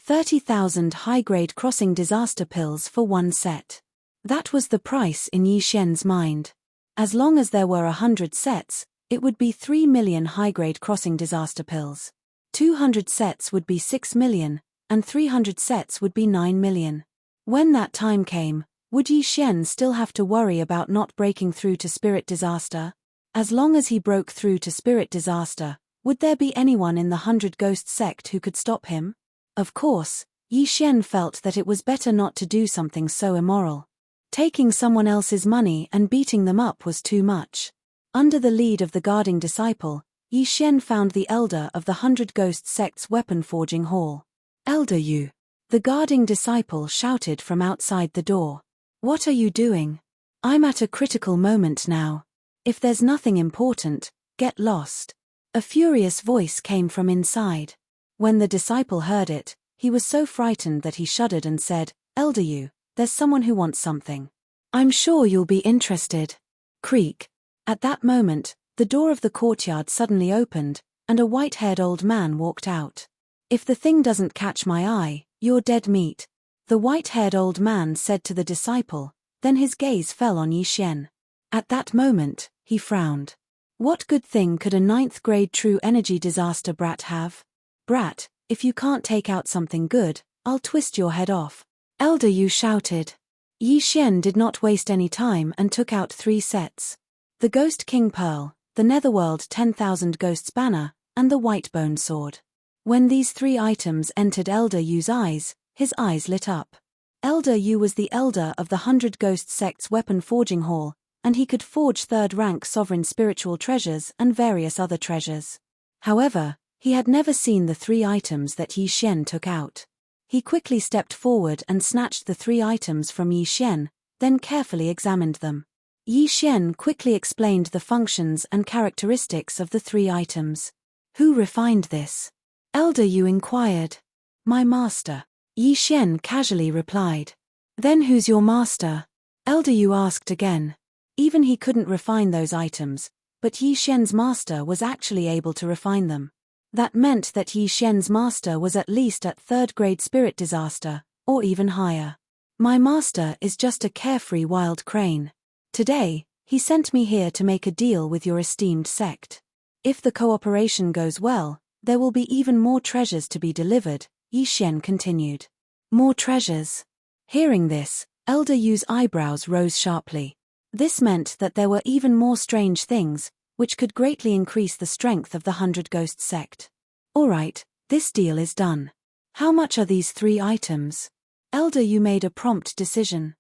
Speaker 1: 30,000 high-grade crossing disaster pills for one set. That was the price in Yi Xian's mind. As long as there were 100 sets, it would be 3 million high-grade crossing disaster pills. 200 sets would be 6 million, and 300 sets would be 9 million. When that time came, would Yi Xian still have to worry about not breaking through to spirit disaster? As long as he broke through to spirit disaster, would there be anyone in the 100 Ghost sect who could stop him? Of course, Yi Xian felt that it was better not to do something so immoral. Taking someone else's money and beating them up was too much. Under the lead of the guarding disciple, Yi Xian found the elder of the 100 Ghost sect's weapon forging hall. "Elder Yu!" The guarding disciple shouted from outside the door. "What are you doing? I'm at a critical moment now. If there's nothing important, get lost." A furious voice came from inside. When the disciple heard it, he was so frightened that he shuddered and said, "Elder Yu, there's someone who wants something. I'm sure you'll be interested." Creak. At that moment, the door of the courtyard suddenly opened, and a white-haired old man walked out. "If the thing doesn't catch my eye, you're dead meat," the white-haired old man said to the disciple, then his gaze fell on Yi Xian. At that moment, he frowned. What good thing could a 9th grade true energy disaster brat have? "Brat, if you can't take out something good, I'll twist your head off," Elder Yu shouted. Yi Xian did not waste any time and took out 3 sets. The Ghost King Pearl, the Netherworld 10,000 Ghosts Banner, and the White-Bone Sword. When these 3 items entered Elder Yu's eyes, his eyes lit up. Elder Yu was the elder of the 100 Ghost sect's weapon forging hall, and he could forge 3rd-rank sovereign spiritual treasures and various other treasures. However, he had never seen the 3 items that Yi Xian took out. He quickly stepped forward and snatched the 3 items from Yi Xian, then carefully examined them. Yi Xian quickly explained the functions and characteristics of the 3 items. "Who refined this?" Elder Yu inquired. "My master," Yi Xian casually replied. "Then who's your master?" Elder Yu asked again. Even he couldn't refine those items, but Yi Xian's master was actually able to refine them. That meant that Yi Xian's master was at least at 3rd grade spirit disaster, or even higher. "My master is just a carefree wild crane. Today, he sent me here to make a deal with your esteemed sect. If the cooperation goes well, there will be even more treasures to be delivered," Yi Xian continued. "More treasures?" Hearing this, Elder Yu's eyebrows rose sharply. This meant that there were even more strange things, which could greatly increase the strength of the 100 Ghost sect. "All right, this deal is done. How much are these 3 items?" Elder Yu made a prompt decision.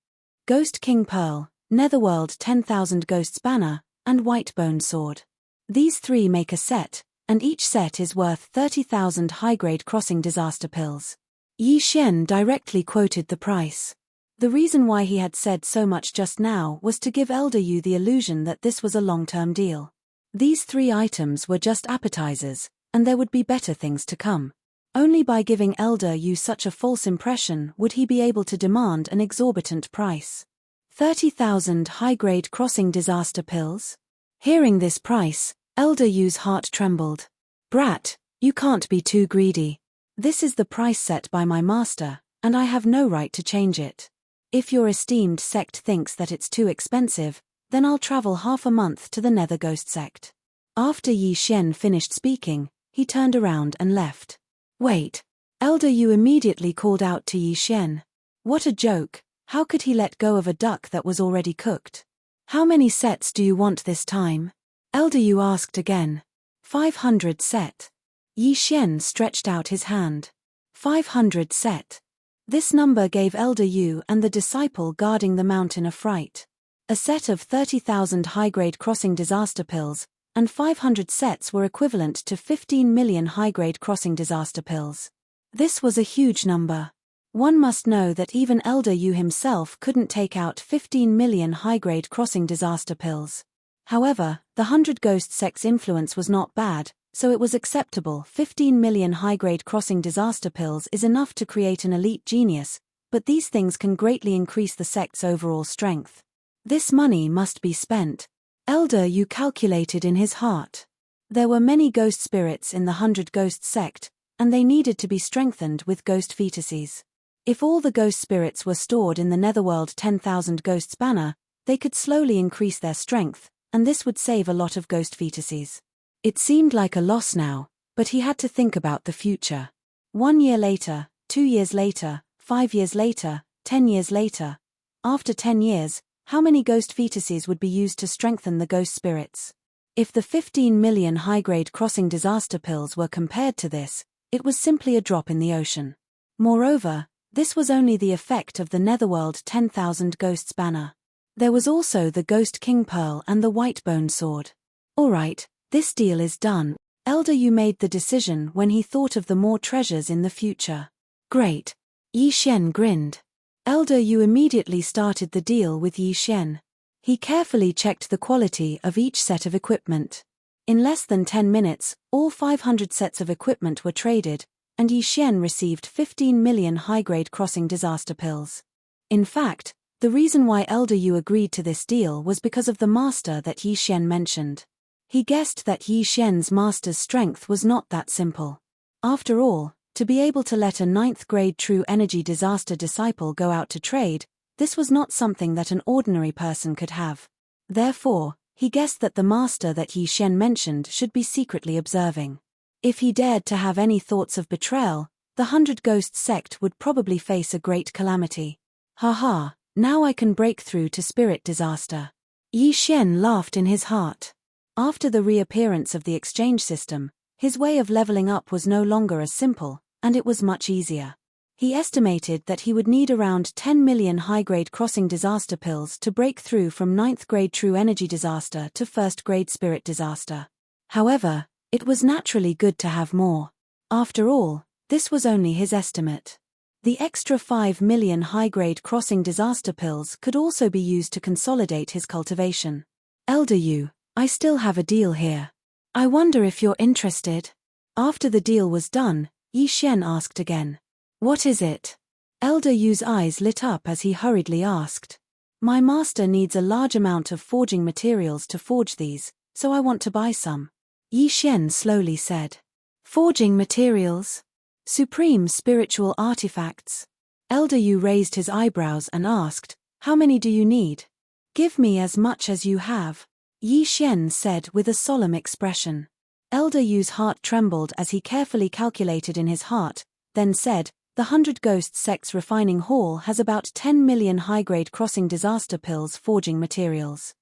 Speaker 1: "Ghost King Pearl, Netherworld 10,000 Ghosts Banner, and White-Bone Sword. These 3 make a set, and each set is worth 30,000 high-grade crossing disaster pills." Yi Xian directly quoted the price. The reason why he had said so much just now was to give Elder Yu the illusion that this was a long-term deal. These 3 items were just appetizers, and there would be better things to come. Only by giving Elder Yu such a false impression would he be able to demand an exorbitant price. 30,000 high-grade crossing disaster pills? Hearing this price, Elder Yu's heart trembled. "Brat, you can't be too greedy. This is the price set by my master, and I have no right to change it. If your esteemed sect thinks that it's too expensive, then I'll travel half a month to the Nether Ghost sect." After Yi Xian finished speaking, he turned around and left. "Wait." Elder Yu immediately called out to Yi Xian. "What a joke, how could he let go of a duck that was already cooked? How many sets do you want this time?" Elder Yu asked again. 500 set. Yi Xian stretched out his hand. 500 set. This number gave Elder Yu and the disciple guarding the mountain a fright. A set of 30,000 high-grade crossing disaster pills, and 500 sets were equivalent to 15 million high-grade crossing disaster pills. This was a huge number. One must know that even Elder Yu himself couldn't take out 15 million high-grade crossing disaster pills. However, the 100 Ghost sect's influence was not bad, so it was acceptable. 15 million high-grade crossing disaster pills is enough to create an elite genius, but these things can greatly increase the sect's overall strength. This money must be spent. Elder Yu calculated in his heart. There were many ghost spirits in the 100 Ghost sect, and they needed to be strengthened with ghost fetuses. If all the ghost spirits were stored in the Netherworld 10,000 Ghosts banner, they could slowly increase their strength, and this would save a lot of ghost fetuses. It seemed like a loss now, but he had to think about the future. 1 year later, 2 years later, 5 years later, 10 years later. After 10 years, how many ghost fetuses would be used to strengthen the ghost spirits? If the 15 million high-grade crossing disaster pills were compared to this, it was simply a drop in the ocean. Moreover, this was only the effect of the Netherworld 10,000 Ghosts banner. There was also the Ghost King Pearl and the Whitebone Sword. Alright, this deal is done. Elder Yu made the decision when he thought of the more treasures in the future. Great. Yi Xian grinned. Elder Yu immediately started the deal with Yi Xian. He carefully checked the quality of each set of equipment. In less than 10 minutes, all 500 sets of equipment were traded, and Yi Xian received 15 million high-grade crossing disaster pills. In fact, the reason why Elder Yu agreed to this deal was because of the master that Yi Xian mentioned. He guessed that Yi Xian's master's strength was not that simple. After all, to be able to let a 9th grade true energy disaster disciple go out to trade, this was not something that an ordinary person could have. Therefore, he guessed that the master that Yi Xian mentioned should be secretly observing. If he dared to have any thoughts of betrayal, the 100 Ghosts sect would probably face a great calamity. Haha, now I can break through to spirit disaster. Yi Xian laughed in his heart. After the reappearance of the exchange system, his way of leveling up was no longer as simple, and it was much easier. He estimated that he would need around 10 million high-grade crossing disaster pills to break through from 9th grade true energy disaster to 1st grade spirit disaster. However, it was naturally good to have more. After all, this was only his estimate. The extra 5 million high-grade crossing disaster pills could also be used to consolidate his cultivation. Elder Yu, I still have a deal here. I wonder if you're interested. After the deal was done, Yi Xian asked again. What is it? Elder Yu's eyes lit up as he hurriedly asked. My master needs a large amount of forging materials to forge these, so I want to buy some. Yi Xian slowly said. Forging materials? Supreme spiritual artifacts? Elder Yu raised his eyebrows and asked, how many do you need? Give me as much as you have, Yi Xian said with a solemn expression. Elder Yu's heart trembled as he carefully calculated in his heart, then said, the 100 Ghosts sect's refining hall has about 10 million high-grade crossing disaster pills forging materials.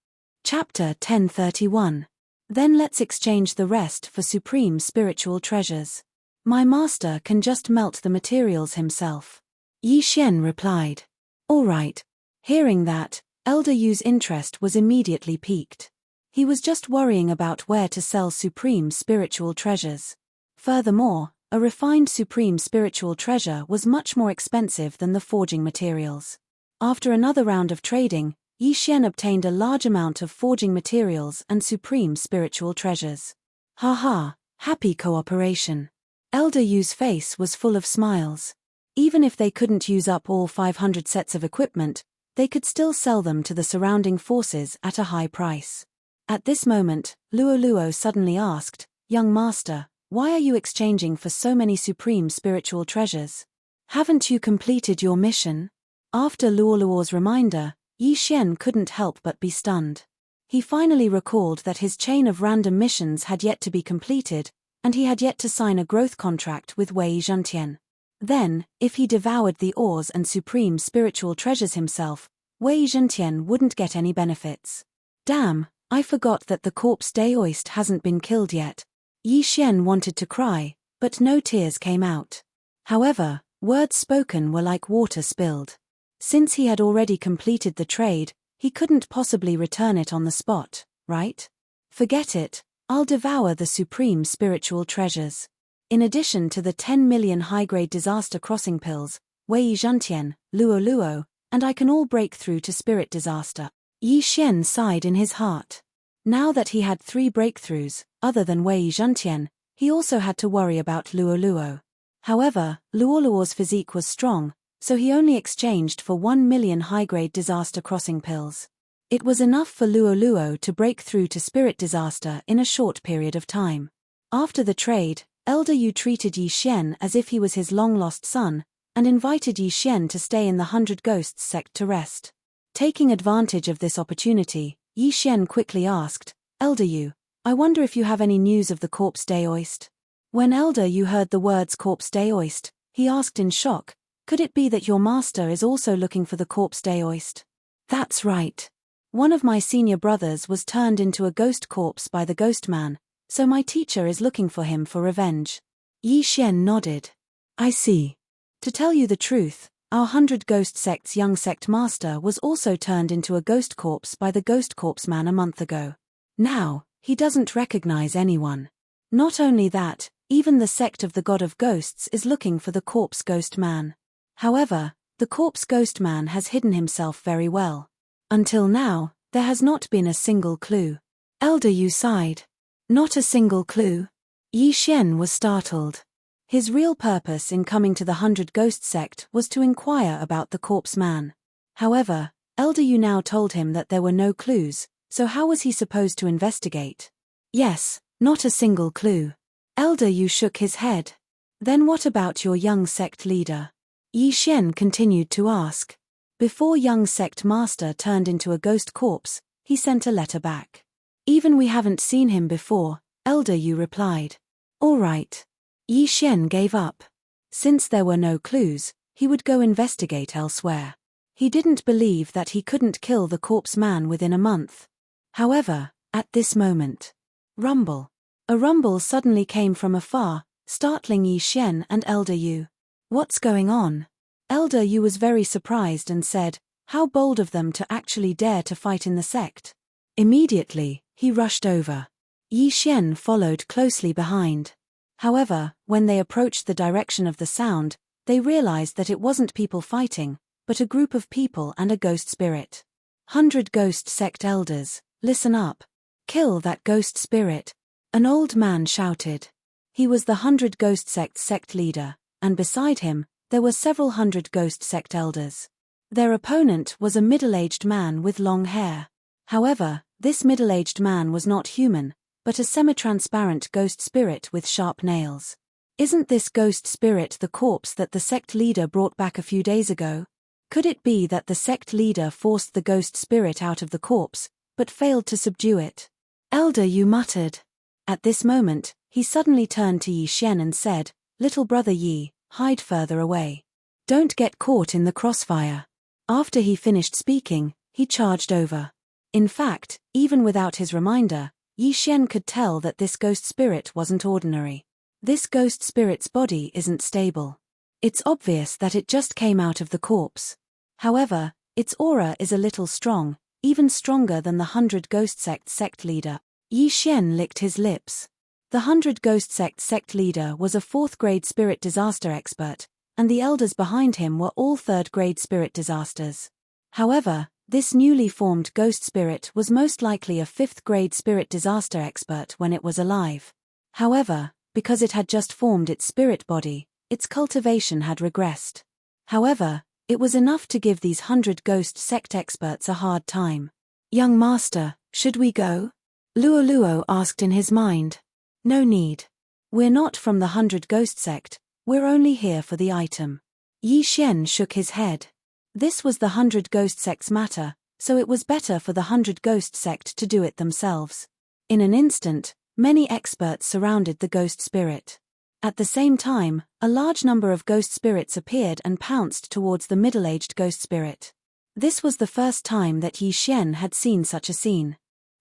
Speaker 1: Chapter 1031. Then let's exchange the rest for supreme spiritual treasures. My master can just melt the materials himself. Yi Xian replied. All right. Hearing that, Elder Yu's interest was immediately piqued. He was just worrying about where to sell supreme spiritual treasures. Furthermore, a refined supreme spiritual treasure was much more expensive than the forging materials. After another round of trading, Yi Xian obtained a large amount of forging materials and supreme spiritual treasures. Haha, happy cooperation. Elder Yu's face was full of smiles. Even if they couldn't use up all 500 sets of equipment, they could still sell them to the surrounding forces at a high price. At this moment, Luo suddenly asked, Young master, why are you exchanging for so many supreme spiritual treasures? Haven't you completed your mission? After Luo's reminder, Yi Xian couldn't help but be stunned. He finally recalled that his chain of random missions had yet to be completed, and he had yet to sign a growth contract with Wei Zhentian. Then, if he devoured the ores and supreme spiritual treasures himself, Wei Zhentian wouldn't get any benefits. Damn, I forgot that the corpse Daoist hasn't been killed yet. Yi Xian wanted to cry, but no tears came out. However, words spoken were like water spilled. Since he had already completed the trade, he couldn't possibly return it on the spot, right? Forget it, I'll devour the supreme spiritual treasures. In addition to the 10 million high-grade disaster crossing pills, Wei Zhentian, Luo, and I can all break through to spirit disaster. Yi Xian sighed in his heart. Now that he had 3 breakthroughs, other than Wei Zhentian, he also had to worry about Luo. However, Luo's physique was strong, so he only exchanged for 1 million high-grade disaster crossing pills. It was enough for Luo to break through to spirit disaster in a short period of time. After the trade, Elder Yu treated Yi Xian as if he was his long-lost son, and invited Yi Xian to stay in the 100 Ghosts sect to rest. Taking advantage of this opportunity, Yi Xian quickly asked, Elder Yu, I wonder if you have any news of the corpse Daoist? When Elder Yu heard the words corpse Daoist, he asked in shock, could it be that your master is also looking for the corpse Daoist? That's right. One of my senior brothers was turned into a ghost corpse by the ghost man, so my teacher is looking for him for revenge. Yi Xian nodded. I see. To tell you the truth, our 100 Ghost Sect's young sect master was also turned into a ghost corpse by the ghost corpse man a month ago. Now, he doesn't recognize anyone. Not only that, even the sect of the God of Ghosts is looking for the corpse ghost man. However, the corpse ghost man has hidden himself very well. Until now, there has not been a single clue. Elder Yu sighed. Not a single clue? Yi Xian was startled. His real purpose in coming to the 100 Ghost sect was to inquire about the corpse man. However, Elder Yu now told him that there were no clues, so how was he supposed to investigate? Yes, not a single clue. Elder Yu shook his head. Then what about your young sect leader? Yi Xian continued to ask. Before young sect master turned into a ghost corpse, he sent a letter back. Even we haven't seen him before, Elder Yu replied. All right. Yi Xian gave up. Since there were no clues, he would go investigate elsewhere. He didn't believe that he couldn't kill the corpse man within a month. However, at this moment, rumble. A rumble suddenly came from afar, startling Yi Xian and Elder Yu. What's going on? Elder Yu was very surprised and said, how bold of them to actually dare to fight in the sect. Immediately, he rushed over. Yi Xian followed closely behind. However, when they approached the direction of the sound, they realized that it wasn't people fighting, but a group of people and a ghost spirit. 100 Ghost Sect Elders, listen up. Kill that ghost spirit. An old man shouted. He was the 100 Ghost sect leader, and beside him, there were several 100 Ghost Sect Elders. Their opponent was a middle-aged man with long hair. However, this middle-aged man was not human, but a semi-transparent ghost spirit with sharp nails. Isn't this ghost spirit the corpse that the sect leader brought back a few days ago? Could it be that the sect leader forced the ghost spirit out of the corpse, but failed to subdue it? Elder Yu muttered. At this moment, he suddenly turned to Yi Xian and said, Little brother Yi, hide further away. Don't get caught in the crossfire. After he finished speaking, he charged over. In fact, even without his reminder, Yi Xian could tell that this ghost spirit wasn't ordinary. This ghost spirit's body isn't stable. It's obvious that it just came out of the corpse. However, its aura is a little strong, even stronger than the 100 Ghost sect leader. Yi Xian licked his lips. The 100 Ghost sect leader was a 4th grade spirit disaster expert, and the elders behind him were all 3rd grade spirit disasters. However, this newly formed ghost spirit was most likely a 5th grade spirit disaster expert when it was alive. However, because it had just formed its spirit body, its cultivation had regressed. However, it was enough to give these 100 Ghost sect experts a hard time. Young master, should we go? Luo asked in his mind. No need. We're not from the 100 Ghost sect, we're only here for the item. Yi Xian shook his head. This was the 100 Ghost sect's matter, so it was better for the 100 Ghost sect to do it themselves. In an instant, many experts surrounded the ghost spirit. At the same time, a large number of ghost spirits appeared and pounced towards the middle-aged ghost spirit. This was the first time that Yi Xian had seen such a scene.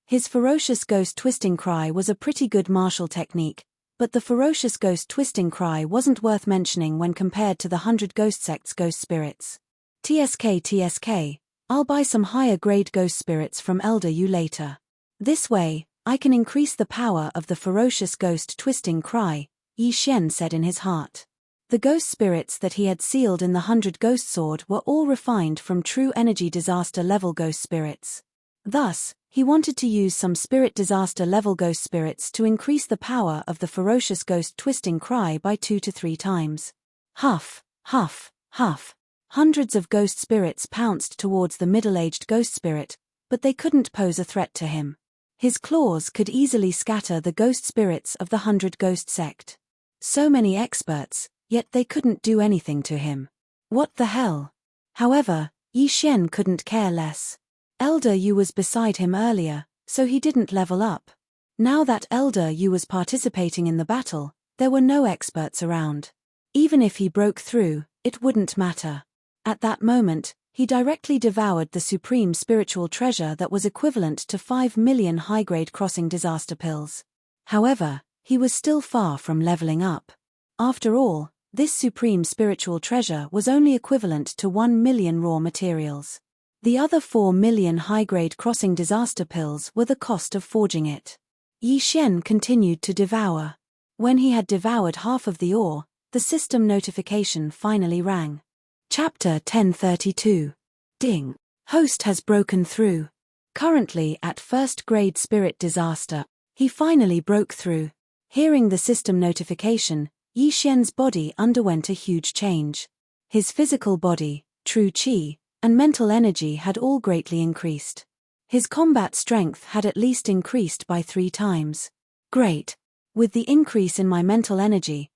Speaker 1: His ferocious ghost twisting cry was a pretty good martial technique, but the ferocious ghost twisting cry wasn't worth mentioning when compared to the 100 Ghost sect's ghost spirits. TSK, I'll buy some higher grade ghost spirits from Elder Yu later. This way, I can increase the power of the ferocious ghost twisting cry, Yi Xian said in his heart. The ghost spirits that he had sealed in the 100 Ghost Sword were all refined from true energy disaster level ghost spirits. Thus, he wanted to use some spirit disaster level ghost spirits to increase the power of the ferocious ghost twisting cry by 2 to 3 times. Huff, huff, huff. Hundreds of ghost spirits pounced towards the middle-aged ghost spirit, but they couldn't pose a threat to him. His claws could easily scatter the ghost spirits of the 100 Ghost sect. So many experts, yet they couldn't do anything to him. What the hell? However, Yi Xian couldn't care less. Elder Yu was beside him earlier, so he didn't level up. Now that Elder Yu was participating in the battle, there were no experts around. Even if he broke through, it wouldn't matter. At that moment, he directly devoured the supreme spiritual treasure that was equivalent to 5 million high-grade crossing disaster pills. However, he was still far from leveling up. After all, this supreme spiritual treasure was only equivalent to 1 million raw materials. The other 4 million high-grade crossing disaster pills were the cost of forging it. Yi Xian continued to devour. When he had devoured half of the ore, the system notification finally rang. Chapter 1032. Ding. Host has broken through. Currently at first grade spirit disaster, he finally broke through. Hearing the system notification, Yi Xian's body underwent a huge change. His physical body, true qi, and mental energy had all greatly increased. His combat strength had at least increased by 3 times. Great. With the increase in my mental energy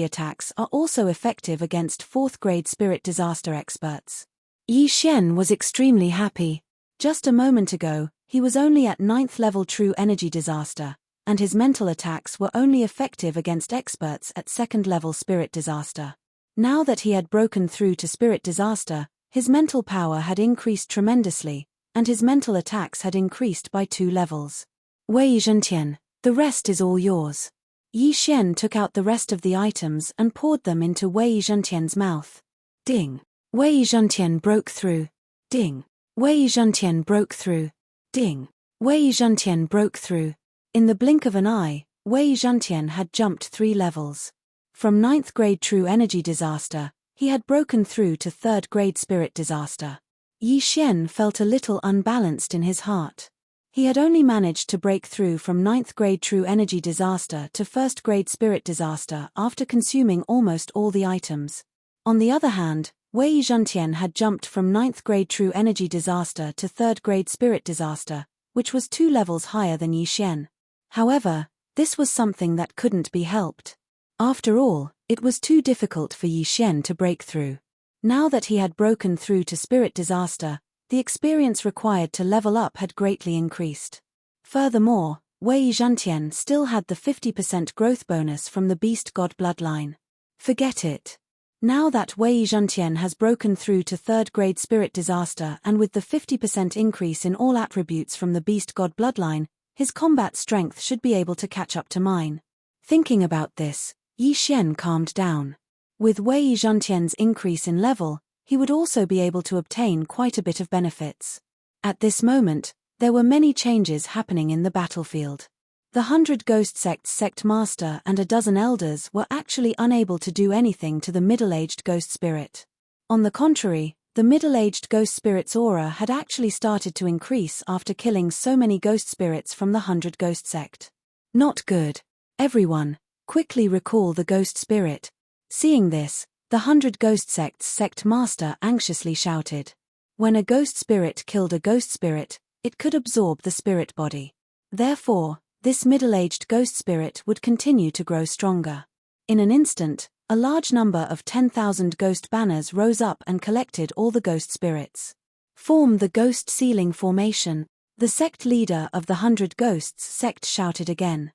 Speaker 1: attacks are also effective against 4th grade spirit disaster experts. Yi Xian was extremely happy. Just a moment ago, he was only at 9th level true energy disaster, and his mental attacks were only effective against experts at 2nd level spirit disaster. Now that he had broken through to spirit disaster, his mental power had increased tremendously, and his mental attacks had increased by 2 levels. Wei Zhentian, the rest is all yours. Yi Xian took out the rest of the items and poured them into Wei Zhentian's mouth. Ding. Wei Zhentian broke through. Ding. Wei Zhentian broke through. Ding. Wei Zhentian broke through. In the blink of an eye, Wei Zhentian had jumped 3 levels. From 9th grade true energy disaster, he had broken through to 3rd grade spirit disaster. Yi Xian felt a little unbalanced in his heart. He had only managed to break through from 9th grade true energy disaster to 1st grade spirit disaster after consuming almost all the items. On the other hand, Wei Zhentian had jumped from 9th grade true energy disaster to 3rd grade spirit disaster, which was 2 levels higher than Yi Xian. However, this was something that couldn't be helped. After all, it was too difficult for Yi Xian to break through. Now that he had broken through to spirit disaster, the experience required to level up had greatly increased. Furthermore, Wei Zhentian still had the 50% growth bonus from the beast god bloodline. Forget it. Now that Wei Zhentian has broken through to 3rd grade spirit disaster and with the 50% increase in all attributes from the beast god bloodline, his combat strength should be able to catch up to mine. Thinking about this, Yi Xian calmed down. With Wei Zhentian's increase in level, he would also be able to obtain quite a bit of benefits. At this moment, there were many changes happening in the battlefield. The 100 Ghost Sect's sect master and a dozen elders were actually unable to do anything to the middle-aged ghost spirit. On the contrary, the middle-aged ghost spirit's aura had actually started to increase after killing so many ghost spirits from the 100 Ghost Sect. Not good. Everyone, quickly recall the ghost spirit. Seeing this, the 100 Ghost Sect's sect master anxiously shouted. When a ghost spirit killed a ghost spirit, it could absorb the spirit body. Therefore, this middle-aged ghost spirit would continue to grow stronger. In an instant, a large number of 10,000 ghost banners rose up and collected all the ghost spirits. Form the ghost ceiling formation, the sect leader of the 100 Ghosts sect shouted again.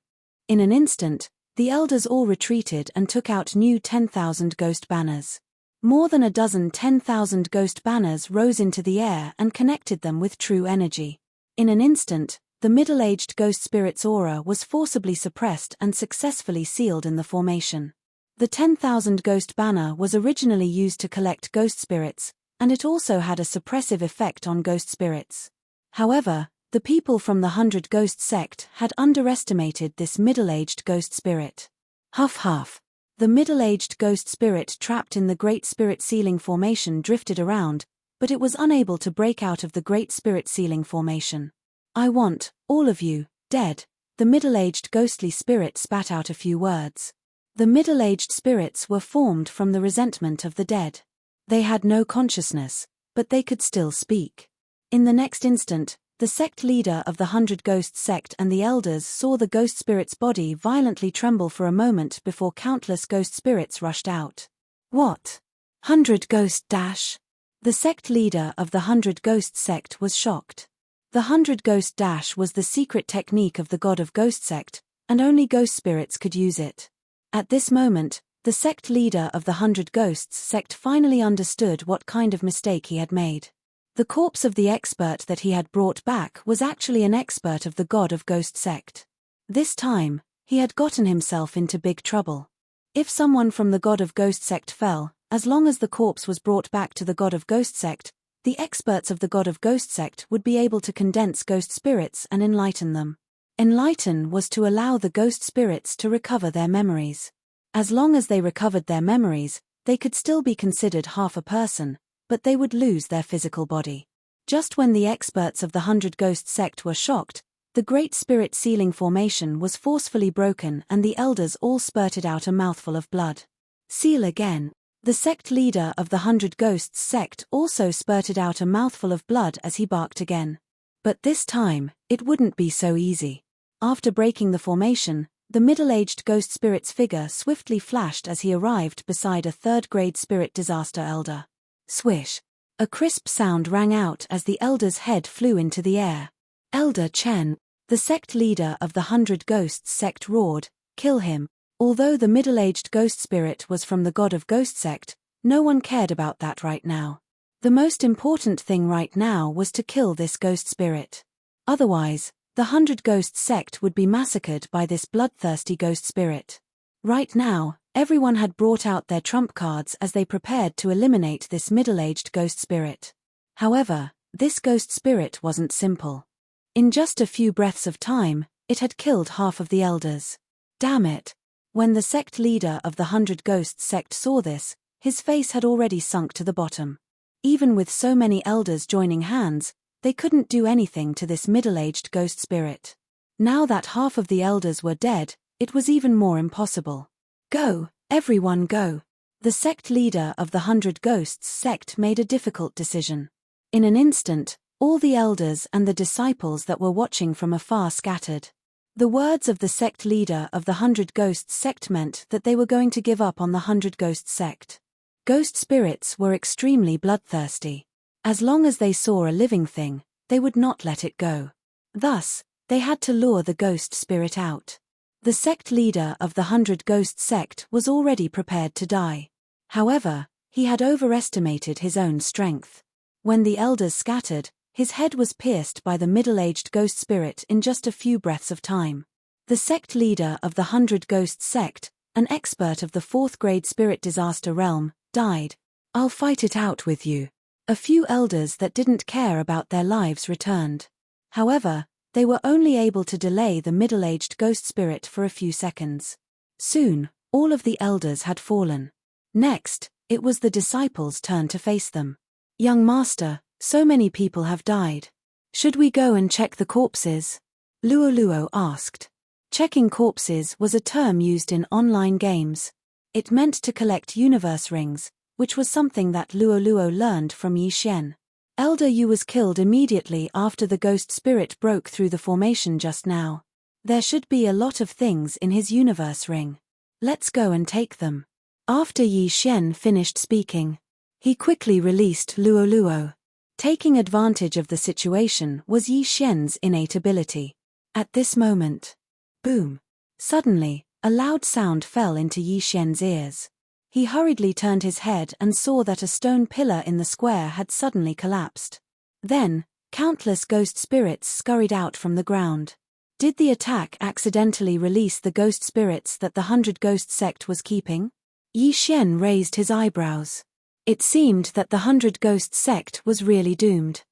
Speaker 1: In an instant, the elders all retreated and took out new 10,000 ghost banners. More than a dozen 10,000 ghost banners rose into the air and connected them with true energy. In an instant, the middle-aged ghost spirit's aura was forcibly suppressed and successfully sealed in the formation. The 10,000 ghost banner was originally used to collect ghost spirits, and it also had a suppressive effect on ghost spirits. However, the people from the 100 Ghost Sect had underestimated this middle-aged ghost spirit. Huff huff. The middle-aged ghost spirit trapped in the Great Spirit Ceiling Formation drifted around, but it was unable to break out of the Great Spirit Ceiling Formation. I want, all of you, dead. The middle-aged ghostly spirit spat out a few words. The middle-aged spirits were formed from the resentment of the dead. They had no consciousness, but they could still speak. In the next instant, The sect leader of the 100 Ghosts sect and the elders saw the ghost spirit's body violently tremble for a moment before countless ghost spirits rushed out. What? 100 Ghost dash? The sect leader of the 100 Ghosts sect was shocked. The 100 Ghost dash was the secret technique of the God of Ghost sect, and only ghost spirits could use it. At this moment, the sect leader of the 100 Ghosts sect finally understood what kind of mistake he had made. The corpse of the expert that he had brought back was actually an expert of the God of Ghost sect. This time, he had gotten himself into big trouble. If someone from the God of Ghost sect fell, as long as the corpse was brought back to the God of Ghost sect, the experts of the God of Ghost sect would be able to condense ghost spirits and enlighten them. Enlighten was to allow the ghost spirits to recover their memories. As long as they recovered their memories, they could still be considered half a person, but they would lose their physical body. Just when the experts of the 100 Ghost sect were shocked, the Great Spirit Sealing formation was forcefully broken and the elders all spurted out a mouthful of blood. Seal again. The sect leader of the 100 Ghosts sect also spurted out a mouthful of blood as he barked again. But this time, it wouldn't be so easy. After breaking the formation, the middle-aged ghost spirit's figure swiftly flashed as he arrived beside a third-grade spirit disaster elder. Swish! A crisp sound rang out as the elder's head flew into the air. Elder Chen, the sect leader of the 100 Ghosts sect roared, "Kill him!" Although the middle-aged ghost spirit was from the God of Ghost sect, no one cared about that right now. The most important thing right now was to kill this ghost spirit. Otherwise, the 100 Ghosts sect would be massacred by this bloodthirsty ghost spirit. Right now, everyone had brought out their trump cards as they prepared to eliminate this middle-aged ghost spirit. However, this ghost spirit wasn't simple. In just a few breaths of time, it had killed half of the elders. Damn it! When the sect leader of the 100 Ghosts sect saw this, his face had already sunk to the bottom. Even with so many elders joining hands, they couldn't do anything to this middle-aged ghost spirit. Now that half of the elders were dead, it was even more impossible. Go, everyone go. The sect leader of the 100 Ghosts sect made a difficult decision. In an instant, all the elders and the disciples that were watching from afar scattered. The words of the sect leader of the 100 Ghosts sect meant that they were going to give up on the 100 Ghosts sect. Ghost spirits were extremely bloodthirsty. As long as they saw a living thing, they would not let it go. Thus, they had to lure the ghost spirit out. The sect leader of the 100 Ghosts sect was already prepared to die. However, he had overestimated his own strength. When the elders scattered, his head was pierced by the middle-aged ghost spirit in just a few breaths of time. The sect leader of the 100 Ghosts sect, an expert of the 4th grade spirit disaster realm, died. "I'll fight it out with you." A few elders that didn't care about their lives returned. However, they were only able to delay the middle-aged ghost spirit for a few seconds. Soon, all of the elders had fallen. Next, it was the disciples' turn to face them. "Young master, so many people have died. Should we go and check the corpses?" Luo asked. Checking corpses was a term used in online games. It meant to collect universe rings, which was something that Luo learned from Yi Xian. Elder Yu was killed immediately after the ghost spirit broke through the formation just now. There should be a lot of things in his universe ring. Let's go and take them. After Yi Xian finished speaking, he quickly released Luo. Taking advantage of the situation was Yi Xian's innate ability. At this moment, boom! Suddenly, a loud sound fell into Yi Xian's ears. He hurriedly turned his head and saw that a stone pillar in the square had suddenly collapsed. Then, countless ghost spirits scurried out from the ground. Did the attack accidentally release the ghost spirits that the 100 Ghost sect was keeping? Yi Xian raised his eyebrows. It seemed that the 100 Ghost sect was really doomed.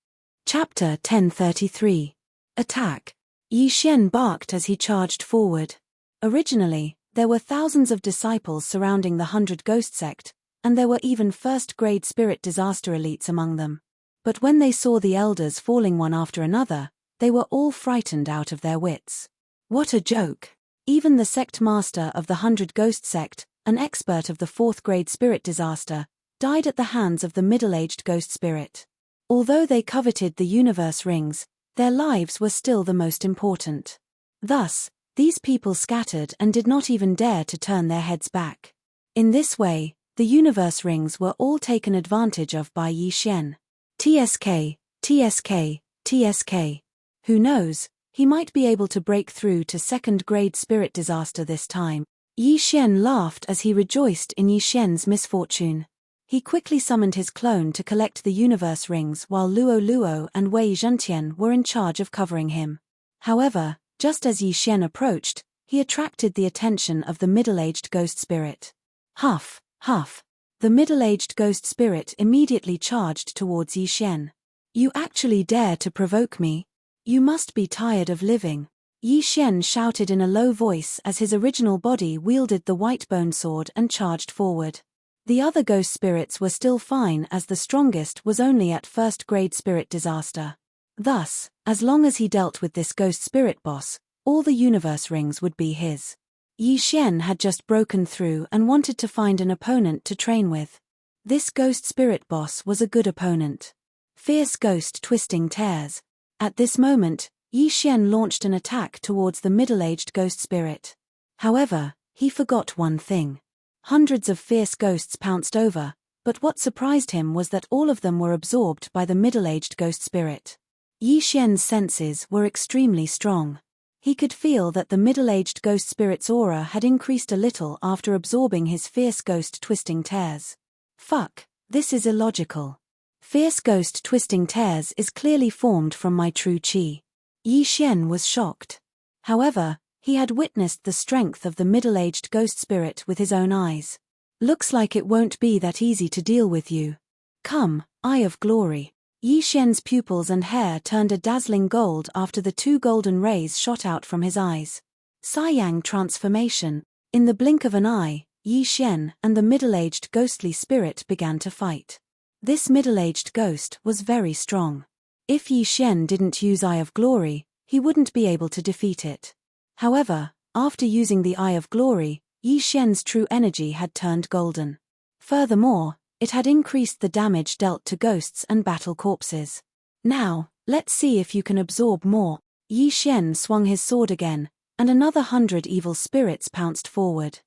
Speaker 1: Chapter 1033. Attack. Yi Xian barked as he charged forward. Originally, there were thousands of disciples surrounding the 100 Ghost sect, and there were even first-grade spirit disaster elites among them. But when they saw the elders falling one after another, they were all frightened out of their wits. What a joke! Even the sect master of the 100 Ghost sect, an expert of the 4th-grade spirit disaster, died at the hands of the middle-aged ghost spirit. Although they coveted the universe rings, Their lives were still the most important. Thus, these people scattered and did not even dare to turn their heads back. In this way, the universe rings were all taken advantage of by Yi Xian. TSK, TSK, TSK. Who knows, he might be able to break through to second-grade spirit disaster this time. Yi Xian laughed as he rejoiced in Yi Xian's misfortune. He quickly summoned his clone to collect the universe rings while Luo Luo and Wei Zhentian were in charge of covering him. However, just as Yi Xian approached, he attracted the attention of the middle-aged ghost spirit. Huff, huff. The middle-aged ghost spirit immediately charged towards Yi Xian. You actually dare to provoke me? You must be tired of living. Yi Xian shouted in a low voice as his original body wielded the white bone sword and charged forward. The other ghost spirits were still fine as the strongest was only at first-grade spirit disaster. Thus, as long as he dealt with this ghost spirit boss, all the universe rings would be his. Yi Xian had just broken through and wanted to find an opponent to train with. This ghost spirit boss was a good opponent. Fierce ghost twisting tears. At this moment, Yi Xian launched an attack towards the middle-aged ghost spirit. However, he forgot one thing. Hundreds of fierce ghosts pounced over, but what surprised him was that all of them were absorbed by the middle-aged ghost spirit. Yi Xian's senses were extremely strong. He could feel that the middle-aged ghost spirit's aura had increased a little after absorbing his fierce ghost twisting tears. Fuck, this is illogical. Fierce ghost twisting tears is clearly formed from my true qi. Yi Xian was shocked. However, he had witnessed the strength of the middle-aged ghost spirit with his own eyes. Looks like it won't be that easy to deal with you. Come, Eye of Glory. Yi Xian's pupils and hair turned a dazzling gold after the two golden rays shot out from his eyes. Saiyang transformation. In the blink of an eye, Yi Xian and the middle-aged ghostly spirit began to fight. This middle-aged ghost was very strong. If Yi Xian didn't use Eye of Glory, he wouldn't be able to defeat it. However, after using the Eye of Glory, Yi Xian's true energy had turned golden. Furthermore, it had increased the damage dealt to ghosts and battle corpses. Now, let's see if you can absorb more. Yi Xian swung his sword again, and another 100 evil spirits pounced forward.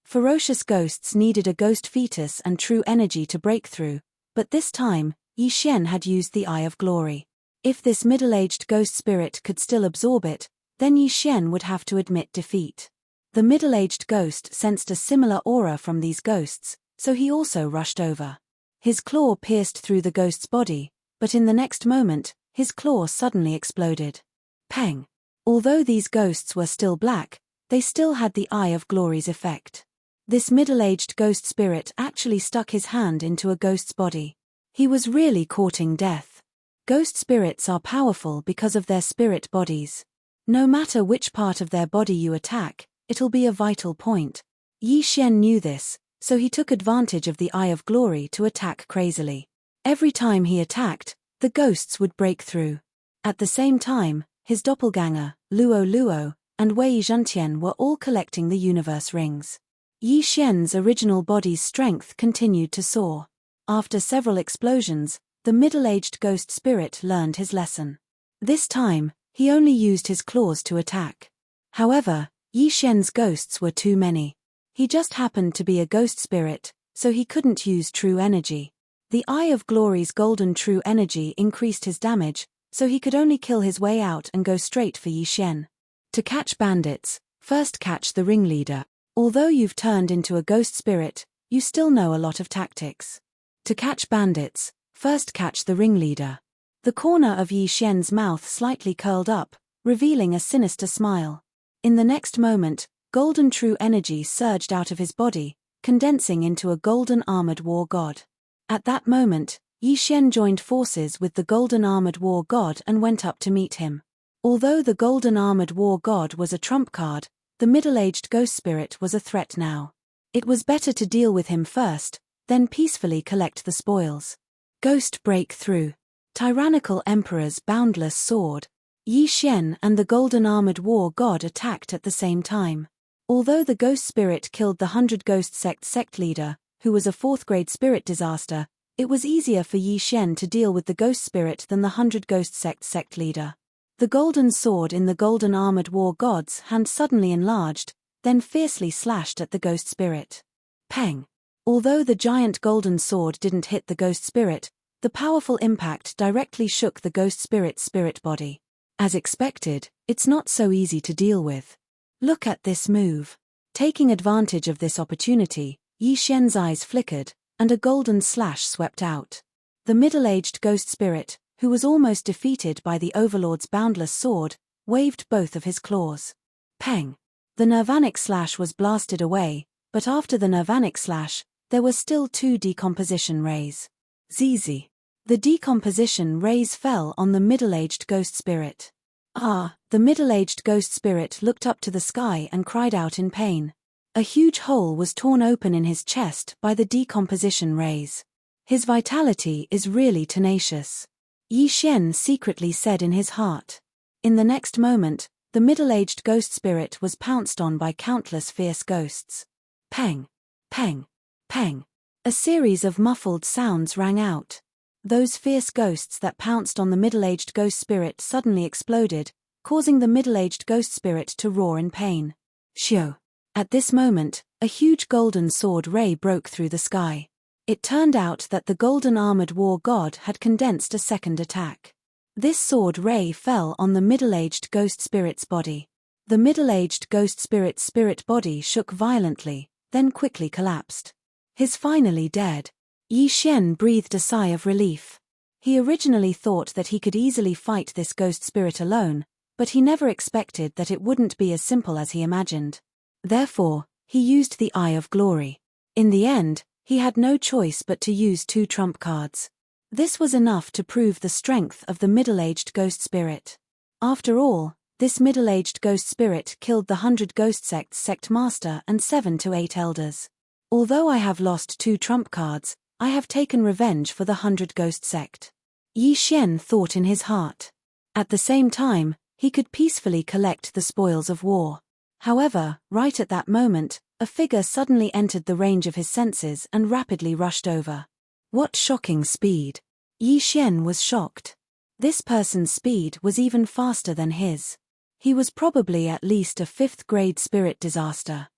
Speaker 1: Ferocious ghosts needed a ghost fetus and true energy to break through, but this time, Yi Xian had used the Eye of Glory. If this middle-aged ghost spirit could still absorb it, then Yi Xian would have to admit defeat. The middle-aged ghost sensed a similar aura from these ghosts, so he also rushed over. His claw pierced through the ghost's body, but in the next moment, his claw suddenly exploded. Peng! Although these ghosts were still black, they still had the Eye of Glory's effect. This middle-aged ghost spirit actually stuck his hand into a ghost's body. He was really courting death. Ghost spirits are powerful because of their spirit bodies. No matter which part of their body you attack, it'll be a vital point. Yi Xian knew this, so he took advantage of the Eye of Glory to attack crazily. Every time he attacked, the ghosts would break through. At the same time, his doppelganger, Luo Luo, and Wei Zhentian were all collecting the universe rings. Yi Xian's original body's strength continued to soar. After several explosions, the middle-aged ghost spirit learned his lesson. This time, he only used his claws to attack. However, Yi Xian's ghosts were too many. He just happened to be a ghost spirit, so he couldn't use true energy. The Eye of Glory's golden true energy increased his damage, so he could only kill his way out and go straight for Yi Xian. To catch bandits, first catch the ringleader. Although you've turned into a ghost spirit, you still know a lot of tactics. To catch bandits, first catch the ringleader. The corner of Yi Xian's mouth slightly curled up, revealing a sinister smile. In the next moment, golden true energy surged out of his body, condensing into a golden armored war god. At that moment, Yi Xian joined forces with the golden armored war god and went up to meet him. Although the golden armored war god was a trump card, the middle-aged ghost spirit was a threat now. It was better to deal with him first, then peacefully collect the spoils. Ghost breakthrough. Tyrannical Emperor's boundless sword. Yi Xian and the golden armored war god attacked at the same time. Although the ghost spirit killed the 100 Ghost sect leader, who was a 4th-grade spirit disaster, it was easier for Yi Xian to deal with the ghost spirit than the 100 Ghost sect leader. The golden sword in the golden armored war god's hand suddenly enlarged, then fiercely slashed at the ghost spirit. Peng! Although the giant golden sword didn't hit the ghost spirit, the powerful impact directly shook the ghost spirit's spirit body. As expected, it's not so easy to deal with. Look at this move. Taking advantage of this opportunity, Yi Xian's eyes flickered, and a golden slash swept out. The middle-aged ghost spirit, who was almost defeated by the Overlord's boundless sword, waved both of his claws. Peng! The Nirvanic slash was blasted away, but after the Nirvanic slash, there were still 2 decomposition rays. Zizi. The decomposition rays fell on the middle-aged ghost spirit. Ah! The middle-aged ghost spirit looked up to the sky and cried out in pain. A huge hole was torn open in his chest by the decomposition rays. His vitality is really tenacious. Yi Xian secretly said in his heart. In the next moment, the middle-aged ghost spirit was pounced on by countless fierce ghosts. Peng! Peng! Peng! A series of muffled sounds rang out. Those fierce ghosts that pounced on the middle-aged ghost spirit suddenly exploded, causing the middle-aged ghost spirit to roar in pain. Shio! At this moment, a huge golden sword ray broke through the sky. It turned out that the golden armored war god had condensed a second attack. This sword ray fell on the middle-aged ghost spirit's body. The middle-aged ghost spirit's spirit body shook violently, then quickly collapsed. He's finally dead. Yi Xian breathed a sigh of relief. He originally thought that he could easily fight this ghost spirit alone, but he never expected that it wouldn't be as simple as he imagined. Therefore, he used the Eye of Glory. In the end, he had no choice but to use 2 trump cards. This was enough to prove the strength of the middle-aged ghost spirit. After all, this middle-aged ghost spirit killed the 100 Ghost Sect's sect master and 7 to 8 elders. Although I have lost 2 trump cards, I have taken revenge for the 100 Ghost Sect. Yi Xian thought in his heart. At the same time, he could peacefully collect the spoils of war. However, right at that moment, a figure suddenly entered the range of his senses and rapidly rushed over. What shocking speed! Yi Xian was shocked. This person's speed was even faster than his. He was probably at least a 5th-grade spirit disaster.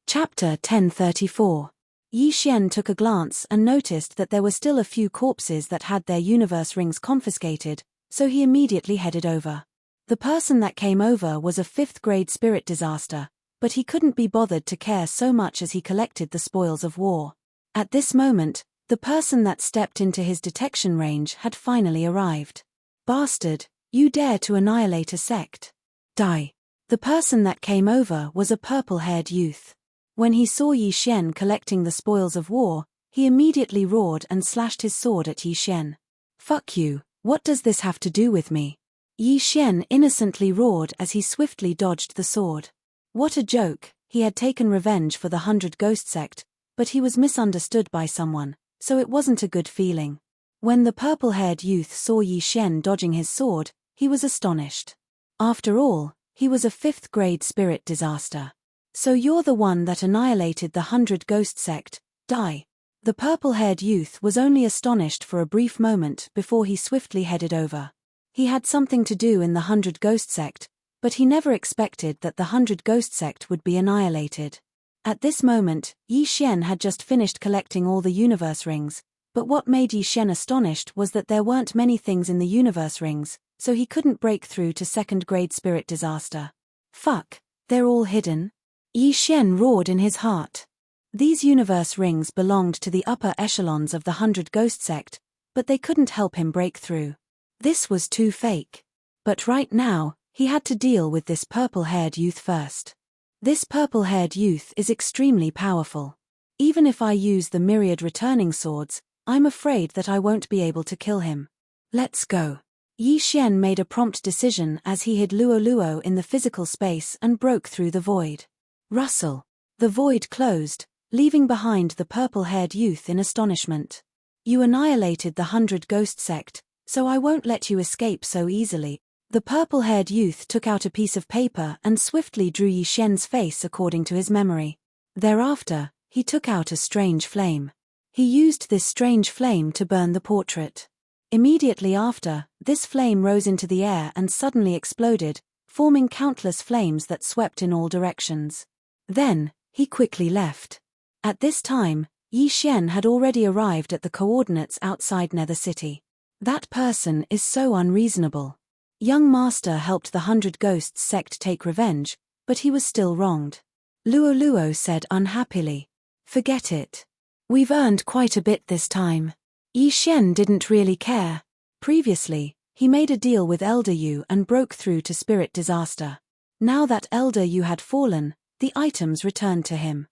Speaker 1: Chapter 1034. Yi Xian took a glance and noticed that there were still a few corpses that had their universe rings confiscated, so he immediately headed over. The person that came over was a 5th-grade spirit disaster, but he couldn't be bothered to care so much as he collected the spoils of war. At this moment, the person that stepped into his detection range had finally arrived. Bastard, you dare to annihilate a sect. Die. The person that came over was a purple-haired youth. When he saw Yi Xian collecting the spoils of war, he immediately roared and slashed his sword at Yi Xian. Fuck you, what does this have to do with me? Yi Xian innocently roared as he swiftly dodged the sword. What a joke, he had taken revenge for the 100 Ghost Sect, but he was misunderstood by someone, so it wasn't a good feeling. When the purple-haired youth saw Yi Xian dodging his sword, he was astonished. After all, he was a 5th-grade spirit disaster. So you're the one that annihilated the 100 Ghost Sect, die. The purple-haired youth was only astonished for a brief moment before he swiftly headed over. He had something to do in the 100 Ghost Sect, but he never expected that the 100 Ghost Sect would be annihilated. At this moment, Yi Xian had just finished collecting all the universe rings, but what made Yi Xian astonished was that there weren't many things in the universe rings, so he couldn't break through to 2nd-grade spirit disaster. Fuck, they're all hidden? Yi Xian roared in his heart. These universe rings belonged to the upper echelons of the 100 Ghost Sect, but they couldn't help him break through. This was too fake. But right now, he had to deal with this purple-haired youth first. This purple-haired youth is extremely powerful. Even if I use the myriad returning swords, I'm afraid that I won't be able to kill him. Let's go. Yi Xian made a prompt decision as he hid Luo Luo in the physical space and broke through the void. Rustle. The void closed, leaving behind the purple-haired youth in astonishment. You annihilated the 100 Ghost Sect, so I won't let you escape so easily. The purple-haired youth took out a piece of paper and swiftly drew Yi Xian's face according to his memory. Thereafter, he took out a strange flame. He used this strange flame to burn the portrait. Immediately after, this flame rose into the air and suddenly exploded, forming countless flames that swept in all directions. Then, he quickly left. At this time, Yi Xian had already arrived at the coordinates outside Nether City. That person is so unreasonable. Young Master helped the 100 Ghosts sect take revenge, but he was still wronged. Luo Luo said unhappily. Forget it. We've earned quite a bit this time. Yi Xian didn't really care. Previously, he made a deal with Elder Yu and broke through to Spirit Disaster. Now that Elder Yu had fallen, the items returned to him.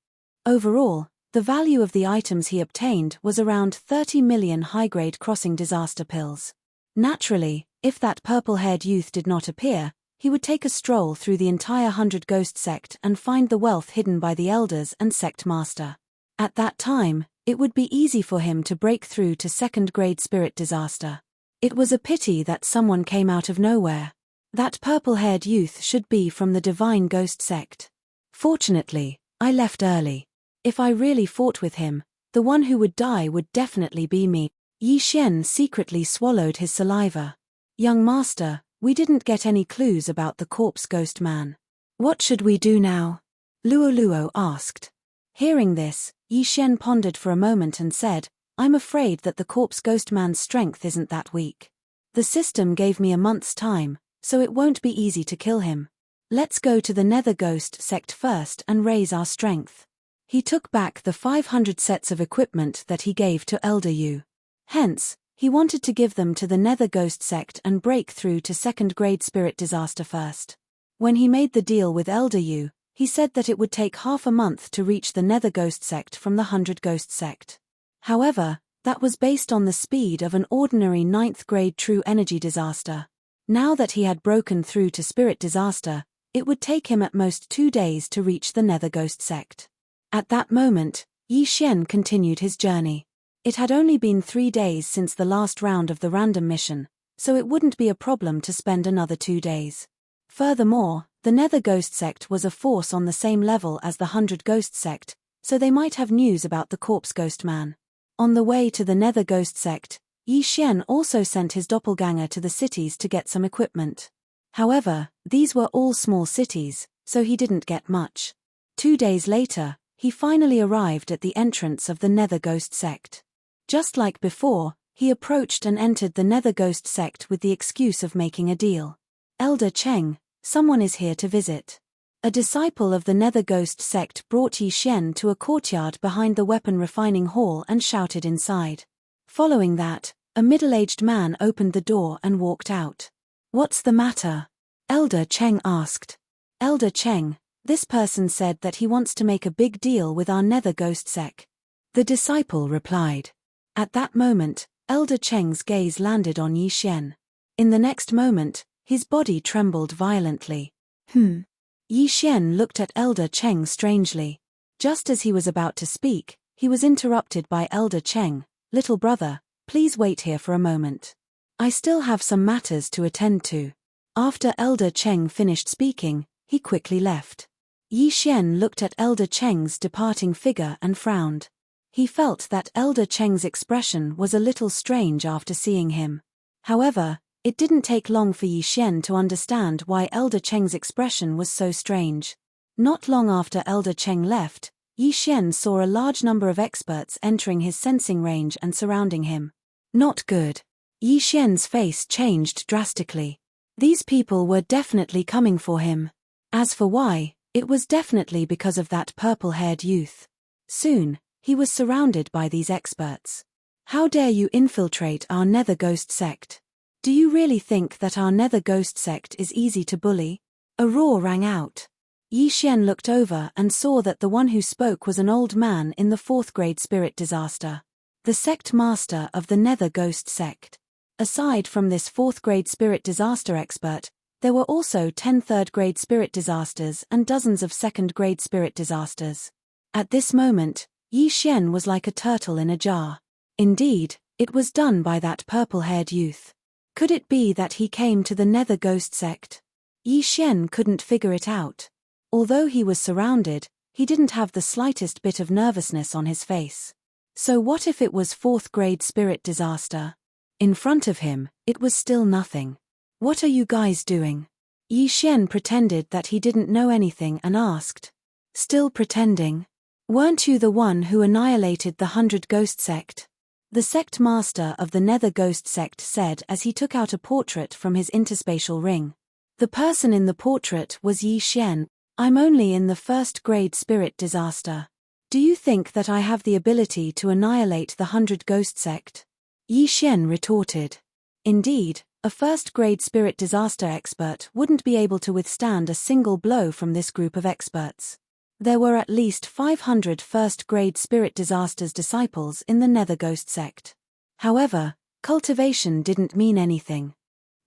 Speaker 1: Overall, the value of the items he obtained was around 30 million high-grade crossing disaster pills. Naturally, if that purple-haired youth did not appear, he would take a stroll through the entire 100 Ghost sect and find the wealth hidden by the elders and sect master. At that time, it would be easy for him to break through to second-grade spirit disaster. It was a pity that someone came out of nowhere. That purple-haired youth should be from the Divine Ghost sect. Fortunately, I left early. If I really fought with him, the one who would die would definitely be me. Yi Xian secretly swallowed his saliva. Young Master, we didn't get any clues about the corpse ghost man. What should we do now? Luo Luo asked. Hearing this, Yi Xian pondered for a moment and said, I'm afraid that the corpse ghost man's strength isn't that weak. The system gave me a month's time, so it won't be easy to kill him. Let's go to the Nether Ghost sect first and raise our strength. He took back the 500 sets of equipment that he gave to Elder Yu. Hence, he wanted to give them to the Nether Ghost sect and break through to second-grade spirit disaster first. When he made the deal with Elder Yu, he said that it would take half a month to reach the Nether Ghost sect from the 100 Ghost sect. However, that was based on the speed of an ordinary 9th-grade true energy disaster. Now that he had broken through to spirit disaster, it would take him at most 2 days to reach the Nether Ghost sect. At that moment, Yi Xian continued his journey. It had only been 3 days since the last round of the random mission, so it wouldn't be a problem to spend another 2 days. Furthermore, the Nether Ghost sect was a force on the same level as the 100 Ghost sect, so they might have news about the corpse ghost man. On the way to the Nether Ghost sect, Yi Xian also sent his doppelganger to the cities to get some equipment. However, these were all small cities, so he didn't get much. 2 days later, he finally arrived at the entrance of the Nether Ghost sect. Just like before, he approached and entered the Nether Ghost sect with the excuse of making a deal. Elder Cheng, someone is here to visit. A disciple of the Nether Ghost sect brought Yi Xian to a courtyard behind the weapon refining hall and shouted inside. Following that, a middle-aged man opened the door and walked out. What's the matter? Elder Cheng asked. Elder Cheng, this person said that he wants to make a big deal with our Nether Ghost sect. The disciple replied. At that moment, Elder Cheng's gaze landed on Yi Xian. In the next moment, his body trembled violently. Yi Xian looked at Elder Cheng strangely. Just as he was about to speak, he was interrupted by Elder Cheng. Little brother, please wait here for a moment. I still have some matters to attend to. After Elder Cheng finished speaking, he quickly left. Yi Xian looked at Elder Cheng's departing figure and frowned. He felt that Elder Cheng's expression was a little strange after seeing him. However, it didn't take long for Yi Xian to understand why Elder Cheng's expression was so strange. Not long after Elder Cheng left, Yi Xian saw a large number of experts entering his sensing range and surrounding him. Not good. Yi Xian's face changed drastically. These people were definitely coming for him. As for why, it was definitely because of that purple-haired youth. Soon, he was surrounded by these experts. How dare you infiltrate our Nether Ghost sect? Do you really think that our Nether Ghost sect is easy to bully? A roar rang out. Yi Xian looked over and saw that the one who spoke was an old man in the 4th grade spirit disaster. The sect master of the Nether Ghost sect. Aside from this 4th grade spirit disaster expert, there were also 10 3rd grade spirit disasters and dozens of 2nd grade spirit disasters. At this moment, Yi Xian was like a turtle in a jar. Indeed, it was done by that purple-haired youth. Could it be that he came to the Nether Ghost sect? Yi Xian couldn't figure it out. Although he was surrounded, he didn't have the slightest bit of nervousness on his face. So what if it was 4th grade spirit disaster? In front of him, it was still nothing. "What are you guys doing?" Yi Xian pretended that he didn't know anything and asked. "Still pretending? Weren't you the one who annihilated the 100 Ghost Sect?" The sect master of the Nether Ghost Sect said as he took out a portrait from his interspatial ring. The person in the portrait was Yi Xian. "I'm only in the first-grade spirit disaster. Do you think that I have the ability to annihilate the 100 Ghost Sect?" Yi Xian retorted. Indeed, a first-grade spirit disaster expert wouldn't be able to withstand a single blow from this group of experts. There were at least 500 first-grade spirit disasters disciples in the Nether Ghost Sect. However, cultivation didn't mean anything.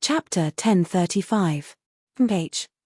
Speaker 1: Chapter 1035.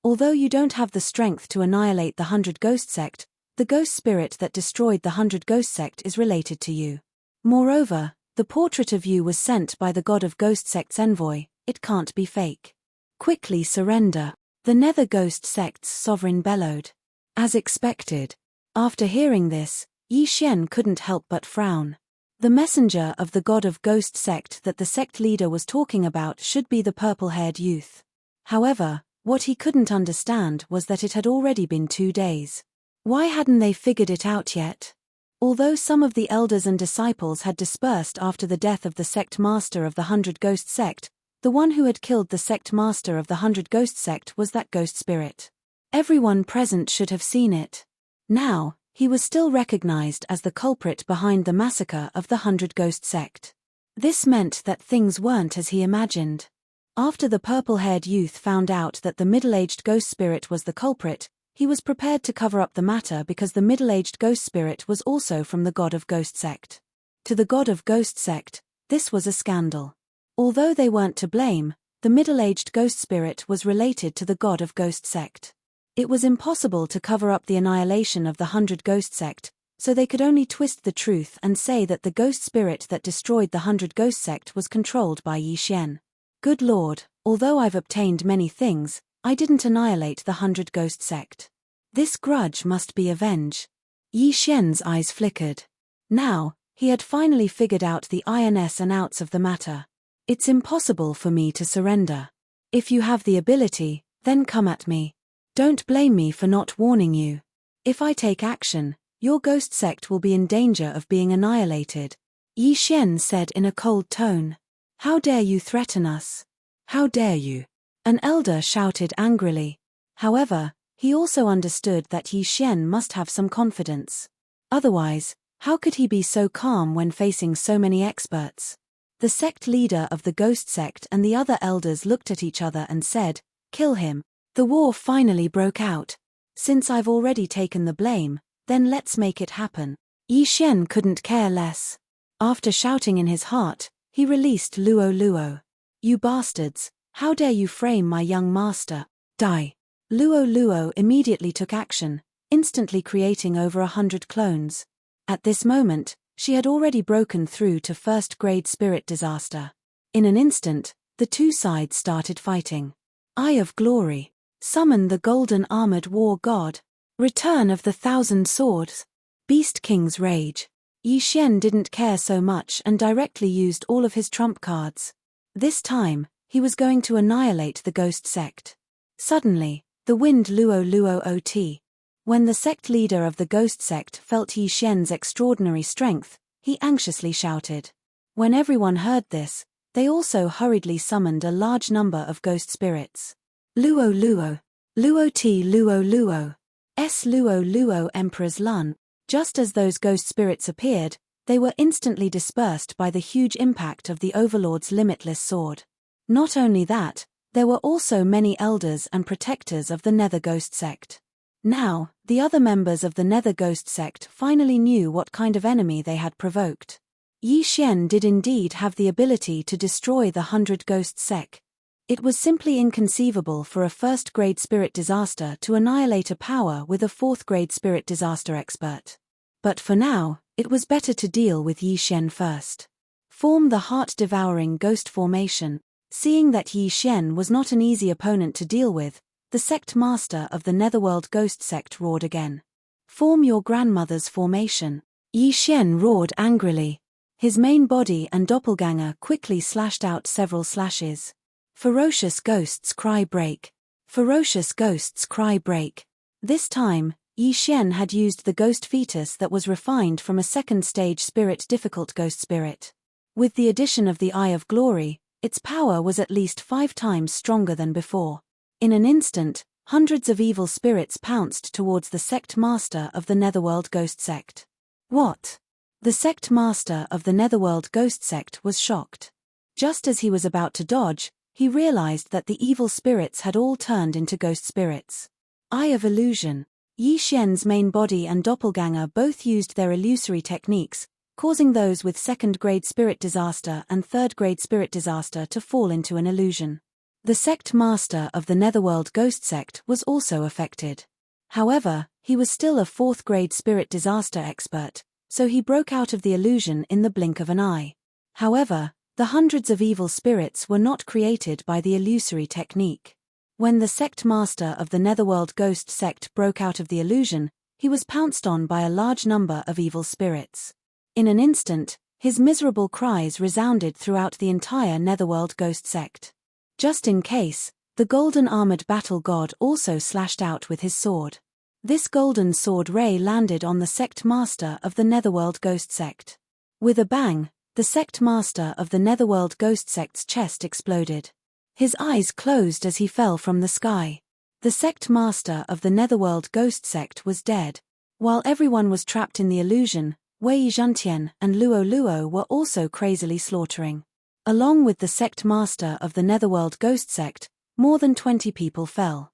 Speaker 1: Although you don't have the strength to annihilate the 100 Ghost Sect, the ghost spirit that destroyed the 100 Ghost Sect is related to you. Moreover, the portrait of you was sent by the God of Ghost Sect's envoy. It can't be fake. Quickly surrender. The Nether Ghost Sect's sovereign bellowed. As expected. After hearing this, Yi Xian couldn't help but frown. The messenger of the God of Ghost Sect that the sect leader was talking about should be the purple-haired youth. However, what he couldn't understand was that it had already been 2 days. Why hadn't they figured it out yet? Although some of the elders and disciples had dispersed after the death of the sect master of the 100 Ghost Sect, the one who had killed the sect master of the 100 Ghost Sect was that ghost spirit. Everyone present should have seen it. Now, he was still recognized as the culprit behind the massacre of the 100 Ghost Sect. This meant that things weren't as he imagined. After the purple-haired youth found out that the middle-aged ghost spirit was the culprit, he was prepared to cover up the matter because the middle-aged ghost spirit was also from the God of Ghost Sect. To the God of Ghost Sect, this was a scandal. Although they weren't to blame, the middle-aged ghost spirit was related to the God of Ghost Sect. It was impossible to cover up the annihilation of the 100 Ghost Sect, so they could only twist the truth and say that the ghost spirit that destroyed the 100 Ghost Sect was controlled by Yi Xian. Good Lord, although I've obtained many things, I didn't annihilate the 100 Ghost Sect. This grudge must be avenged. Yi Xian's eyes flickered. Now, he had finally figured out the ins and outs of the matter. It's impossible for me to surrender. If you have the ability, then come at me. Don't blame me for not warning you. If I take action, your ghost sect will be in danger of being annihilated. Yi Xian said in a cold tone. How dare you threaten us? How dare you? An elder shouted angrily. However, he also understood that Yi Xian must have some confidence. Otherwise, how could he be so calm when facing so many experts? The sect leader of the ghost sect and the other elders looked at each other and said, "Kill him." The war finally broke out. Since I've already taken the blame, then let's make it happen. Yi Xian couldn't care less. After shouting in his heart, he released Luo Luo. You bastards, how dare you frame my young master? Die. Luo Luo immediately took action, instantly creating over 100 clones. At this moment, she had already broken through to first-grade spirit disaster. In an instant, the two sides started fighting. Eye of Glory. Summon the golden armored war god. Return of the 1,000 swords. Beast King's rage. Yi Xian didn't care so much and directly used all of his trump cards. This time, he was going to annihilate the ghost sect. Suddenly, the wind Luo Luo Ot. When the sect leader of the ghost sect felt Yi Xian's extraordinary strength, he anxiously shouted. When everyone heard this, they also hurriedly summoned a large number of ghost spirits. Luo Luo. Luo T Luo Luo. S Luo Luo Emperor's Lun. Just as those ghost spirits appeared, they were instantly dispersed by the huge impact of the Overlord's limitless sword. Not only that, there were also many elders and protectors of the Nether Ghost Sect. Now, the other members of the Nether Ghost Sect finally knew what kind of enemy they had provoked. Yi Xian did indeed have the ability to destroy the 100 Ghost Sect. It was simply inconceivable for a first-grade spirit disaster to annihilate a power with a fourth-grade spirit disaster expert. But for now, it was better to deal with Yi Xian first. Form the heart-devouring ghost formation. Seeing that Yi Xian was not an easy opponent to deal with, the sect master of the Netherworld Ghost Sect roared again. Form your grandmother's formation. Yi Xian roared angrily. His main body and doppelganger quickly slashed out several slashes. Ferocious ghosts cry break. Ferocious ghosts cry break. This time, Yi Xian had used the ghost fetus that was refined from a second-stage spirit difficult ghost spirit. With the addition of the Eye of Glory, its power was at least 5 times stronger than before. In an instant, hundreds of evil spirits pounced towards the sect master of the Netherworld Ghost Sect. What? The sect master of the Netherworld Ghost Sect was shocked. Just as he was about to dodge, he realized that the evil spirits had all turned into ghost spirits. Eye of Illusion. Yi Xian's main body and doppelganger both used their illusory techniques, causing those with second-grade spirit disaster and third-grade spirit disaster to fall into an illusion. The sect master of the Netherworld Ghost Sect was also affected. However, he was still a 4th-grade spirit disaster expert, so he broke out of the illusion in the blink of an eye. However, the hundreds of evil spirits were not created by the illusory technique. When the sect master of the Netherworld Ghost Sect broke out of the illusion, he was pounced on by a large number of evil spirits. In an instant, his miserable cries resounded throughout the entire Netherworld Ghost Sect. Just in case, the golden armored battle god also slashed out with his sword. This golden sword ray landed on the sect master of the Netherworld Ghost Sect. With a bang, the sect master of the Netherworld Ghost Sect's chest exploded. His eyes closed as he fell from the sky. The sect master of the Netherworld Ghost Sect was dead. While everyone was trapped in the illusion, Wei Zhantian and Luo Luo were also crazily slaughtering. Along with the sect master of the Netherworld Ghost Sect, more than 20 people fell.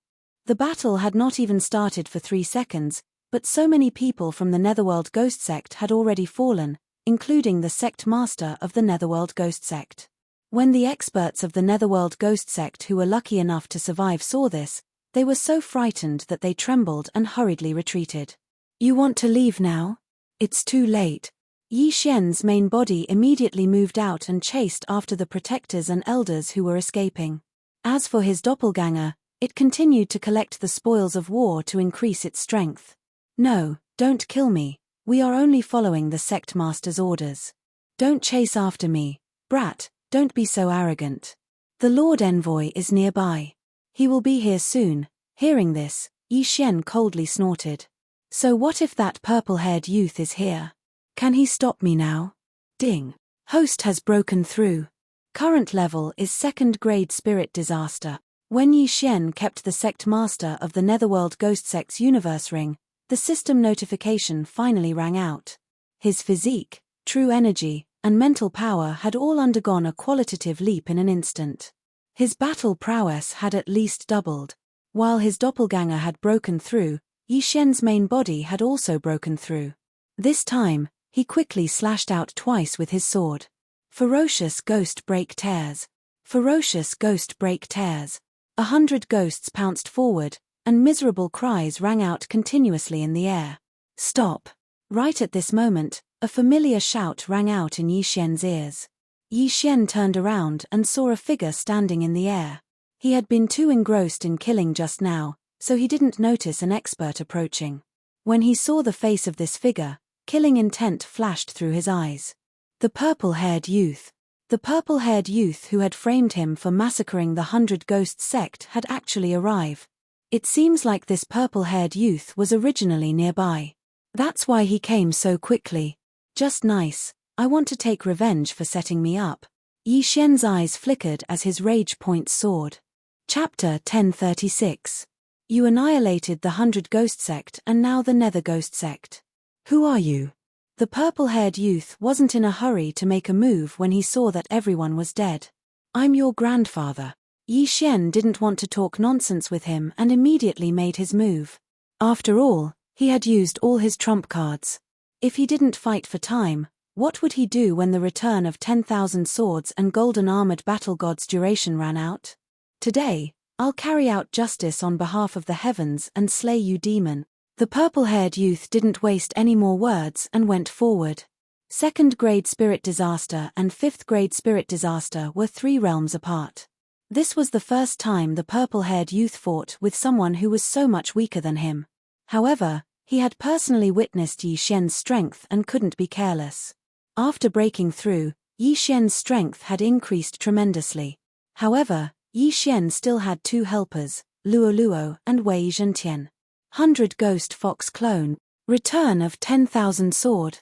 Speaker 1: The battle had not even started for 3 seconds, but so many people from the Netherworld Ghost Sect had already fallen, including the sect master of the Netherworld Ghost Sect. When the experts of the Netherworld Ghost Sect who were lucky enough to survive saw this, they were so frightened that they trembled and hurriedly retreated. You want to leave now? It's too late. Yi Xian's main body immediately moved out and chased after the protectors and elders who were escaping. As for his doppelganger, it continued to collect the spoils of war to increase its strength. No, don't kill me. We are only following the sect master's orders. Don't chase after me, brat, don't be so arrogant. The Lord Envoy is nearby. He will be here soon. Hearing this, Yi Xian coldly snorted. So what if that purple-haired youth is here? Can he stop me now? Ding. Host has broken through. Current level is 2nd grade spirit disaster. When Yi Xian kept the sect master of the Netherworld Ghost Sect's universe ring, the system notification finally rang out. His physique, true energy, and mental power had all undergone a qualitative leap in an instant. His battle prowess had at least doubled. While his doppelganger had broken through, Yi Xian's main body had also broken through. This time, he quickly slashed out twice with his sword. Ferocious ghost break tears. Ferocious ghost break tears. 100 ghosts pounced forward, and miserable cries rang out continuously in the air. Stop! Right at this moment, a familiar shout rang out in Yi Xian's ears. Yi Xian turned around and saw a figure standing in the air. He had been too engrossed in killing just now, so he didn't notice an expert approaching. When he saw the face of this figure, killing intent flashed through his eyes. The purple-haired youth. The purple-haired youth who had framed him for massacring the 100 Ghosts sect had actually arrived. It seems like this purple-haired youth was originally nearby. That's why he came so quickly. Just nice. I want to take revenge for setting me up. Yi Xian's eyes flickered as his rage point soared. Chapter 1036. You annihilated the 100 Ghost sect and now the Nether Ghost sect. Who are you? The purple-haired youth wasn't in a hurry to make a move when he saw that everyone was dead. I'm your grandfather. Yi Xian didn't want to talk nonsense with him and immediately made his move. After all, he had used all his trump cards. If he didn't fight for time, what would he do when the return of 10,000 swords and golden armored battle gods' duration ran out? Today, I'll carry out justice on behalf of the heavens and slay you, demon. The purple-haired youth didn't waste any more words and went forward. 2nd grade spirit disaster and 5th grade spirit disaster were 3 realms apart. This was the first time the purple-haired youth fought with someone who was so much weaker than him. However, he had personally witnessed Yi Xian's strength and couldn't be careless. After breaking through, Yi Xian's strength had increased tremendously. However, Yi Xian still had two helpers, Luo Luo and Wei Zhentian. 100 Ghost Fox Clone. Return of 10,000 Sword.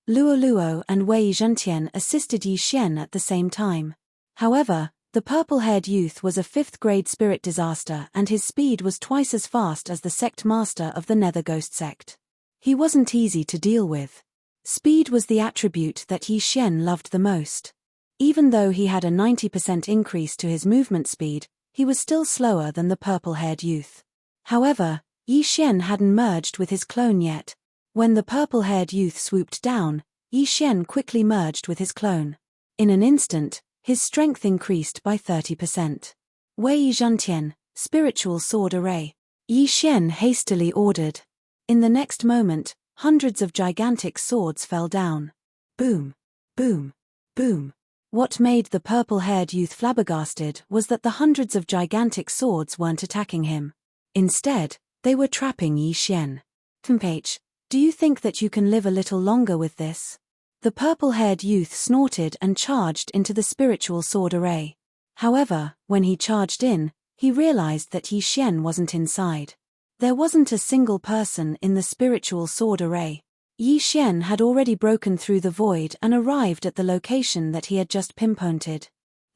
Speaker 1: Luo Luo and Wei Zhentian assisted Yi Xian at the same time. However, the purple-haired youth was a 5th-grade spirit disaster and his speed was twice as fast as the sect master of the Nether Ghost sect. He wasn't easy to deal with. Speed was the attribute that Yi Xian loved the most. Even though he had a 90% increase to his movement speed, he was still slower than the purple-haired youth. However, Yi Xian hadn't merged with his clone yet. When the purple-haired youth swooped down, Yi Xian quickly merged with his clone. In an instant, his strength increased by 30%. Wei Zhentian, Spiritual Sword Array. Yi Xian hastily ordered. In the next moment, hundreds of gigantic swords fell down. Boom, boom, boom. What made the purple-haired youth flabbergasted was that the hundreds of gigantic swords weren't attacking him. Instead, they were trapping Yi Xian. H, do you think that you can live a little longer with this? The purple-haired youth snorted and charged into the spiritual sword array. However, when he charged in, he realized that Yi Xian wasn't inside. There wasn't a single person in the spiritual sword array. Yi Xian had already broken through the void and arrived at the location that he had just pinpointed.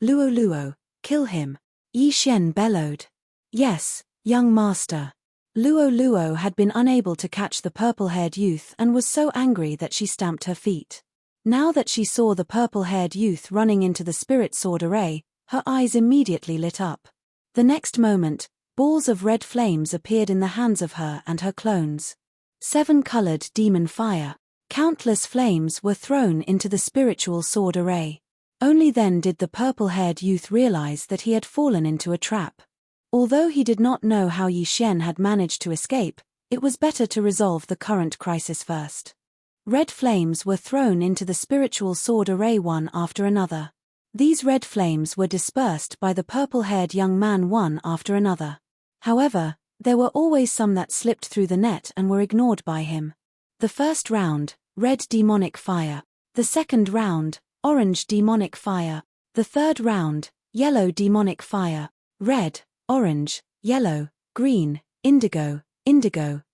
Speaker 1: Luo Luo, kill him. Yi Xian bellowed. Yes, young master. Luo Luo had been unable to catch the purple-haired youth and was so angry that she stamped her feet. Now that she saw the purple-haired youth running into the spirit sword array, her eyes immediately lit up. The next moment, balls of red flames appeared in the hands of her and her clones. 7-colored demon fire. Countless flames were thrown into the spiritual sword array. Only then did the purple-haired youth realize that he had fallen into a trap. Although he did not know how Yi Xian had managed to escape, it was better to resolve the current crisis first. Red flames were thrown into the spiritual sword array one after another. These red flames were dispersed by the purple-haired young man one after another. However, there were always some that slipped through the net and were ignored by him. The first round, red demonic fire. The second round, orange demonic fire. The third round, yellow demonic fire. Red, orange, yellow, green, indigo,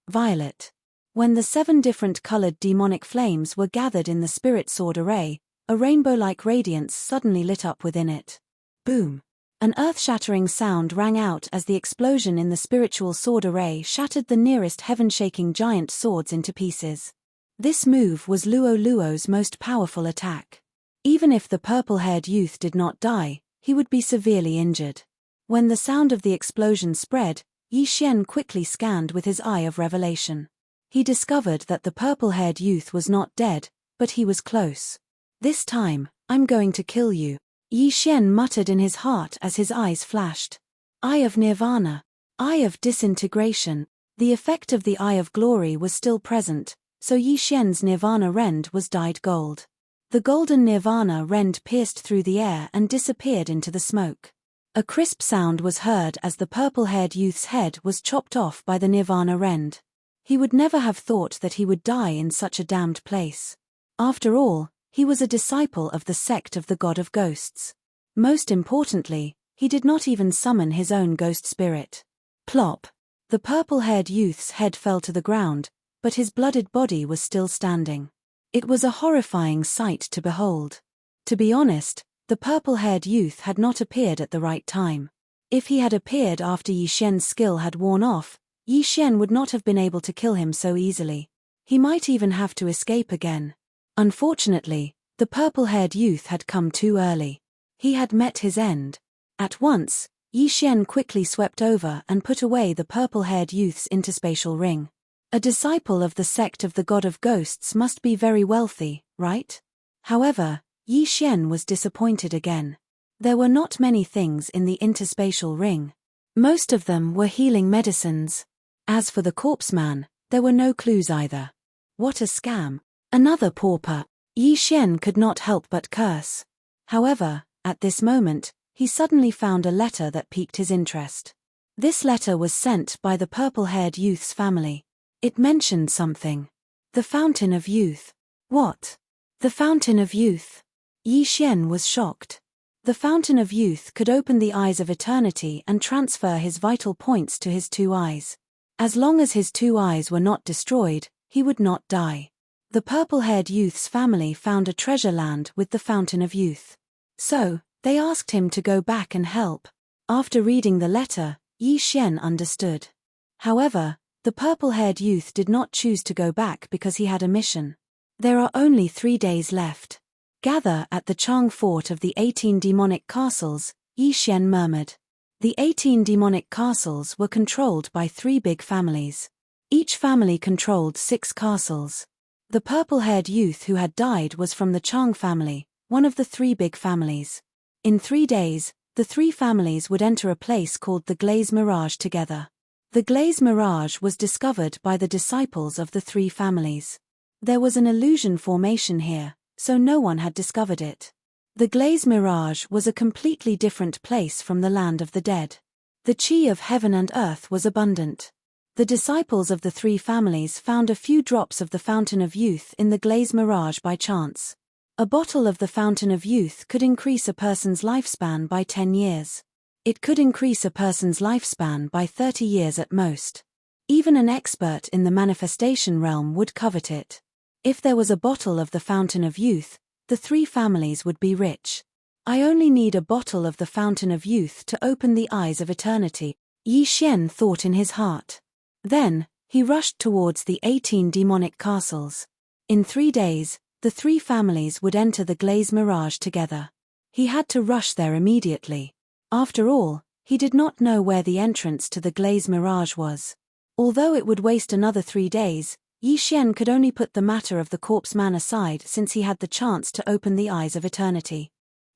Speaker 1: violet. When the 7 different colored demonic flames were gathered in the spirit sword array, a rainbow-like radiance suddenly lit up within it. Boom! An earth-shattering sound rang out as the explosion in the spiritual sword array shattered the nearest heaven-shaking giant swords into pieces. This move was Luo Luo's most powerful attack. Even if the purple-haired youth did not die, he would be severely injured. When the sound of the explosion spread, Yi Xian quickly scanned with his eye of revelation. He discovered that the purple-haired youth was not dead, but he was close. This time, I'm going to kill you. Yi Xian muttered in his heart as his eyes flashed. Eye of Nirvana. Eye of Disintegration. The effect of the Eye of Glory was still present, so Yi Xian's Nirvana rend was dyed gold. The golden Nirvana rend pierced through the air and disappeared into the smoke. A crisp sound was heard as the purple-haired youth's head was chopped off by the Nirvana rend. He would never have thought that he would die in such a damned place. After all, he was a disciple of the sect of the God of Ghosts. Most importantly, he did not even summon his own ghost spirit. Plop! The purple-haired youth's head fell to the ground, but his blooded body was still standing. It was a horrifying sight to behold. To be honest, the purple-haired youth had not appeared at the right time. If he had appeared after Yi Xian's skill had worn off, Yi Xian would not have been able to kill him so easily. He might even have to escape again. Unfortunately, the purple-haired youth had come too early. He had met his end. At once, Yi Xian quickly swept over and put away the purple-haired youth's interspatial ring. A disciple of the sect of the God of Ghosts must be very wealthy, right? However, Yi Xian was disappointed again. There were not many things in the interspatial ring. Most of them were healing medicines. As for the corpse man, there were no clues either. What a scam. Another pauper. Yi Xian could not help but curse. However, at this moment, he suddenly found a letter that piqued his interest. This letter was sent by the purple-haired youth's family. It mentioned something. The Fountain of Youth. What? The Fountain of Youth. Yi Xian was shocked. The Fountain of Youth could open the eyes of eternity and transfer his vital points to his two eyes. As long as his two eyes were not destroyed, he would not die. The purple-haired youth's family found a treasure land with the Fountain of Youth. So, they asked him to go back and help. After reading the letter, Yi Xian understood. However, the purple-haired youth did not choose to go back because he had a mission. There are only 3 days left. Gather at the Chang fort of the 18 demonic castles, Yi Xian murmured. The 18 demonic castles were controlled by 3 big families. Each family controlled 6 castles. The purple-haired youth who had died was from the Chang family, one of the 3 big families. In 3 days, the 3 families would enter a place called the Glaze Mirage together. The Glaze Mirage was discovered by the disciples of the 3 families. There was an illusion formation here, so no one had discovered it. The Glaze Mirage was a completely different place from the land of the dead. The chi of heaven and earth was abundant. The disciples of the 3 families found a few drops of the Fountain of Youth in the Glaze Mirage by chance. A bottle of the Fountain of Youth could increase a person's lifespan by 10 years. It could increase a person's lifespan by 30 years at most. Even an expert in the manifestation realm would covet it. If there was a bottle of the Fountain of Youth, the 3 families would be rich. I only need a bottle of the Fountain of Youth to open the eyes of eternity, Yi Xian thought in his heart. Then, he rushed towards the 18 demonic castles. In 3 days, the 3 families would enter the Glaze Mirage together. He had to rush there immediately. After all, he did not know where the entrance to the Glaze Mirage was. Although it would waste another 3 days, Yi Xian could only put the matter of the corpse man aside since he had the chance to open the eyes of eternity.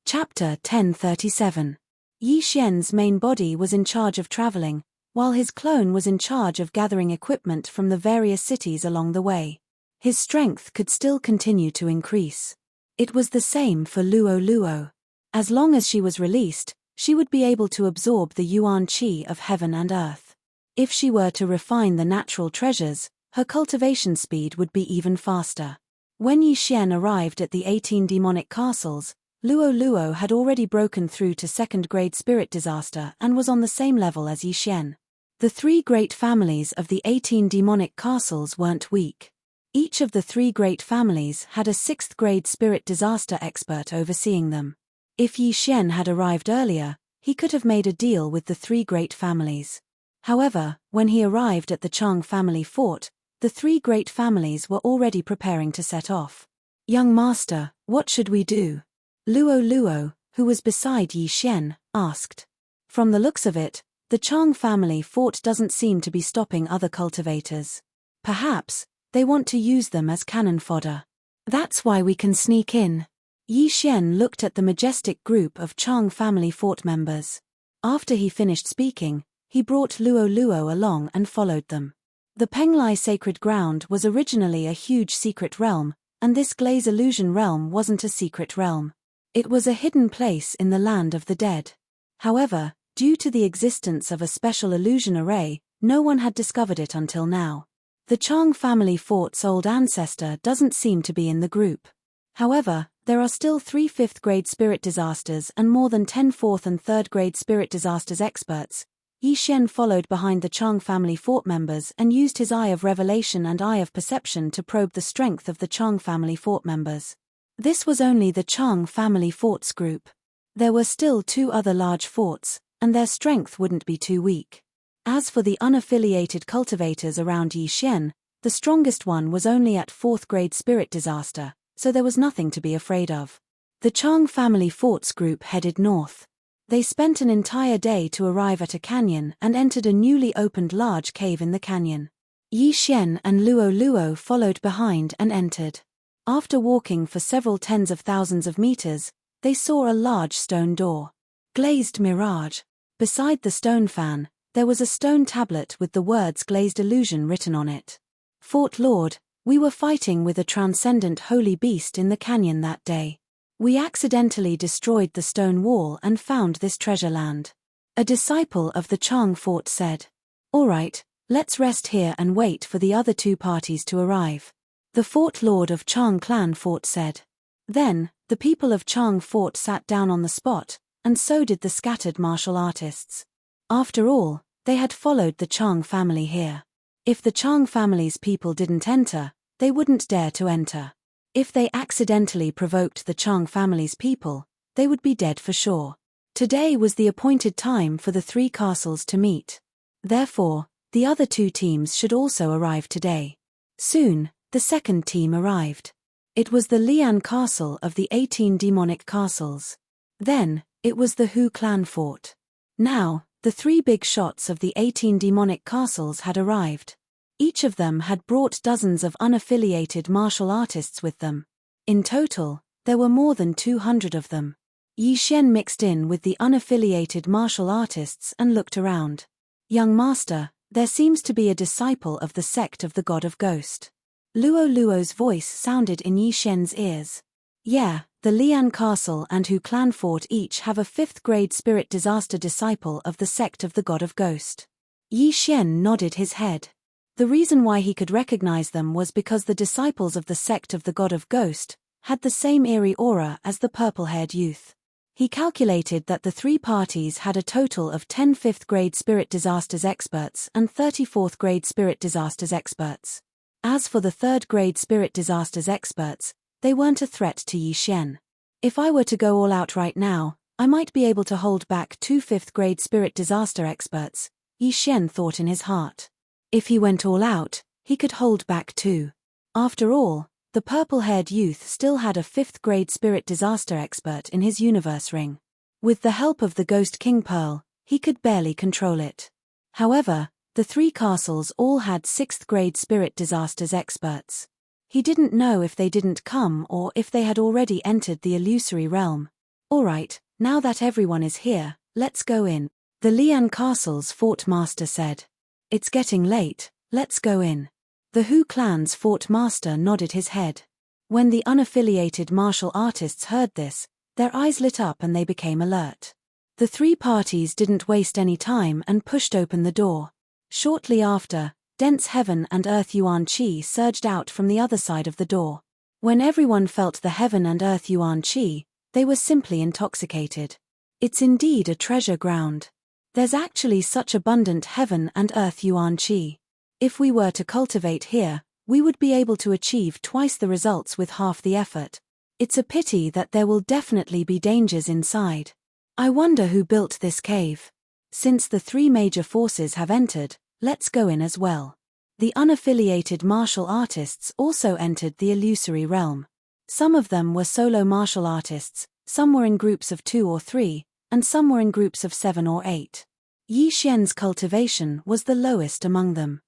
Speaker 1: Chapter 1037. Yi Xian's main body was in charge of traveling, while his clone was in charge of gathering equipment from the various cities along the way. His strength could still continue to increase. It was the same for Luo Luo. As long as she was released, she would be able to absorb the yuan qi of heaven and earth. If she were to refine the natural treasures, her cultivation speed would be even faster. When Yi Xian arrived at the 18 demonic castles, Luo Luo had already broken through to 2nd grade spirit disaster and was on the same level as Yi Xian. The 3 great families of the 18 demonic castles weren't weak. Each of the 3 great families had a 6th grade spirit disaster expert overseeing them. If Yi Xian had arrived earlier, he could have made a deal with the 3 great families. However, when he arrived at the Chang family fort, the 3 great families were already preparing to set off. Young master, what should we do? Luo Luo, who was beside Yi Xian, asked. From the looks of it, the Chang family fort doesn't seem to be stopping other cultivators. Perhaps, they want to use them as cannon fodder. That's why we can sneak in. Yi Xian looked at the majestic group of Chang family fort members. After he finished speaking, he brought Luo Luo along and followed them. The Penglai sacred ground was originally a huge secret realm, and this Glaze illusion realm wasn't a secret realm. It was a hidden place in the land of the dead. However, due to the existence of a special illusion array, no one had discovered it until now. The Chang family fort's old ancestor doesn't seem to be in the group. However, there are still 3 5th grade spirit disasters and more than 10 4th and 3rd grade spirit disasters experts. Yi Xian followed behind the Chang family fort members and used his Eye of Revelation and Eye of Perception to probe the strength of the Chang family fort members. This was only the Chang family forts group. There were still 2 other large forts, and their strength wouldn't be too weak. As for the unaffiliated cultivators around Yi Xian, the strongest one was only at 4th grade spirit disaster, so there was nothing to be afraid of. The Chang family forts group headed north. They spent an entire day to arrive at a canyon and entered a newly opened large cave in the canyon. Yi Xian and Luo Luo followed behind and entered. After walking for several tens of thousands of meters, they saw a large stone door. Glazed Mirage. Beside the stone fan, there was a stone tablet with the words Glazed Illusion written on it. Fort Lord, we were fighting with a transcendent holy beast in the canyon that day. We accidentally destroyed the stone wall and found this treasure land. A disciple of the Chang fort said. Alright, let's rest here and wait for the other 2 parties to arrive. The fort lord of Chang clan fort said. Then, the people of Chang Fort sat down on the spot, and so did the scattered martial artists. After all, they had followed the Chang family here. If the Chang family's people didn't enter, they wouldn't dare to enter. If they accidentally provoked the Chang family's people, they would be dead for sure. Today was the appointed time for the three castles to meet. Therefore, the other two teams should also arrive today. Soon, the second team arrived. It was the Lian Castle of the 18 demonic castles. Then, it was the Hu clan fort. Now, the three big shots of the 18 demonic castles had arrived. Each of them had brought dozens of unaffiliated martial artists with them. In total, there were more than 200 of them. Yi Xian mixed in with the unaffiliated martial artists and looked around. Young master, there seems to be a disciple of the sect of the God of Ghost. Luo Luo's voice sounded in Yi Xian's ears. Yeah, the Lian Castle and Hu clan fort each have a 5th grade spirit disaster disciple of the sect of the God of Ghost. Yi Xian nodded his head. The reason why he could recognize them was because the disciples of the sect of the God of Ghost had the same eerie aura as the purple-haired youth. He calculated that the three parties had a total of 10 5th grade spirit disasters experts and 30 4th grade spirit disasters experts. As for the 3rd grade spirit disasters experts, they weren't a threat to Yi Xian. If I were to go all out right now, I might be able to hold back 2 5th grade spirit disaster experts, Yi Xian thought in his heart. If he went all out, he could hold back 2. After all, the purple-haired youth still had a 5th grade spirit disaster expert in his universe ring. With the help of the Ghost King Pearl, he could barely control it. However, the three castles all had 6th grade spirit disasters experts. He didn't know if they didn't come or if they had already entered the illusory realm. Alright, now that everyone is here, let's go in. The Lian Castle's fort master said. It's getting late, let's go in. The Hu clan's fort master nodded his head. When the unaffiliated martial artists heard this, their eyes lit up and they became alert. The three parties didn't waste any time and pushed open the door. Shortly after, dense heaven and earth yuan qi surged out from the other side of the door. When everyone felt the heaven and earth yuan qi, they were simply intoxicated. It's indeed a treasure ground. There's actually such abundant heaven and earth yuan qi. If we were to cultivate here, we would be able to achieve twice the results with half the effort. It's a pity that there will definitely be dangers inside. I wonder who built this cave. Since the three major forces have entered, let's go in as well. The unaffiliated martial artists also entered the illusory realm. Some of them were solo martial artists, some were in groups of 2 or 3, and some were in groups of 7 or 8. Yi Xian's cultivation was the lowest among them.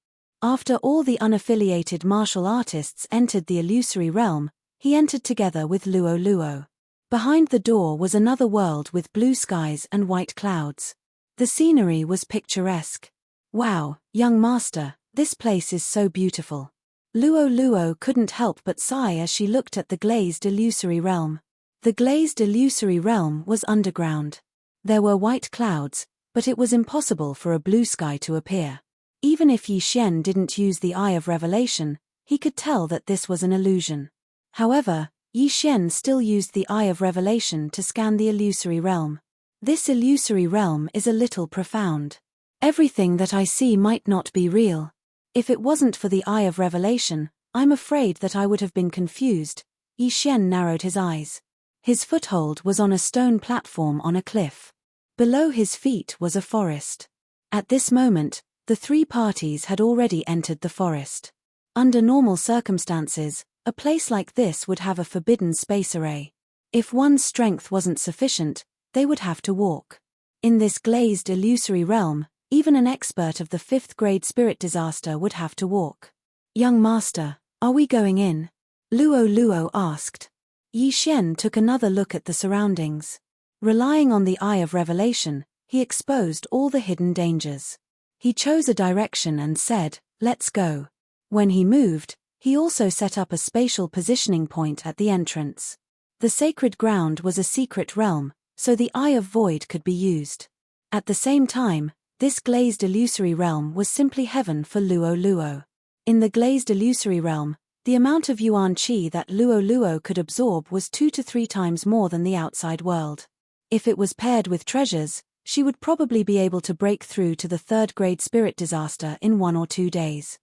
Speaker 1: After all the unaffiliated martial artists entered the illusory realm, he entered together with Luo Luo. Behind the door was another world with blue skies and white clouds. The scenery was picturesque. Wow, young master, this place is so beautiful. Luo Luo couldn't help but sigh as she looked at the glazed illusory realm. The glazed illusory realm was underground. There were white clouds, but it was impossible for a blue sky to appear. Even if Yi Xian didn't use the Eye of Revelation, he could tell that this was an illusion. However, Yi Xian still used the Eye of Revelation to scan the illusory realm. This illusory realm is a little profound. Everything that I see might not be real. If it wasn't for the Eye of Revelation, I'm afraid that I would have been confused. Yi Xian narrowed his eyes. His foothold was on a stone platform on a cliff. Below his feet was a forest. At this moment, the three parties had already entered the forest. Under normal circumstances, a place like this would have a forbidden space array. If one's strength wasn't sufficient, they would have to walk. In this glazed illusory realm, even an expert of the 5th grade spirit disaster would have to walk. Young master, are we going in? Luo Luo asked. Yi Xian took another look at the surroundings. Relying on the Eye of Revelation, he exposed all the hidden dangers. He chose a direction and said, "Let's go." When he moved, he also set up a spatial positioning point at the entrance. The sacred ground was a secret realm, so the Eye of Void could be used. At the same time, this glazed illusory realm was simply heaven for Luo Luo. In the glazed illusory realm, The amount of yuan qi that Luo Luo could absorb was 2 to 3 times more than the outside world. If it was paired with treasures, she would probably be able to break through to the 3rd grade spirit disaster in 1 or 2 days.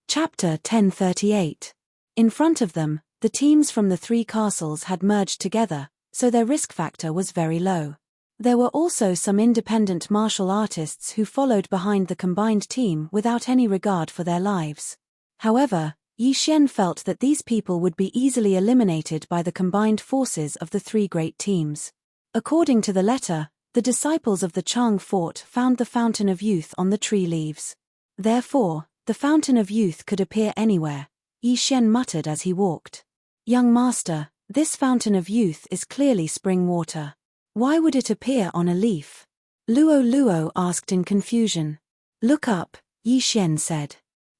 Speaker 1: Chapter 1038. In front of them, the teams from the 3 castles had merged together, so their risk factor was very low. There were also some independent martial artists who followed behind the combined team without any regard for their lives. However, Yi Xian felt that these people would be easily eliminated by the combined forces of the 3 great teams. According to the letter, the disciples of the Chang fort found the Fountain of Youth on the tree leaves. Therefore, the Fountain of Youth could appear anywhere, Yi Xian muttered as he walked. Young master, this Fountain of Youth is clearly spring water. Why would it appear on a leaf? Luo Luo asked in confusion. Look up, Yi Xian said.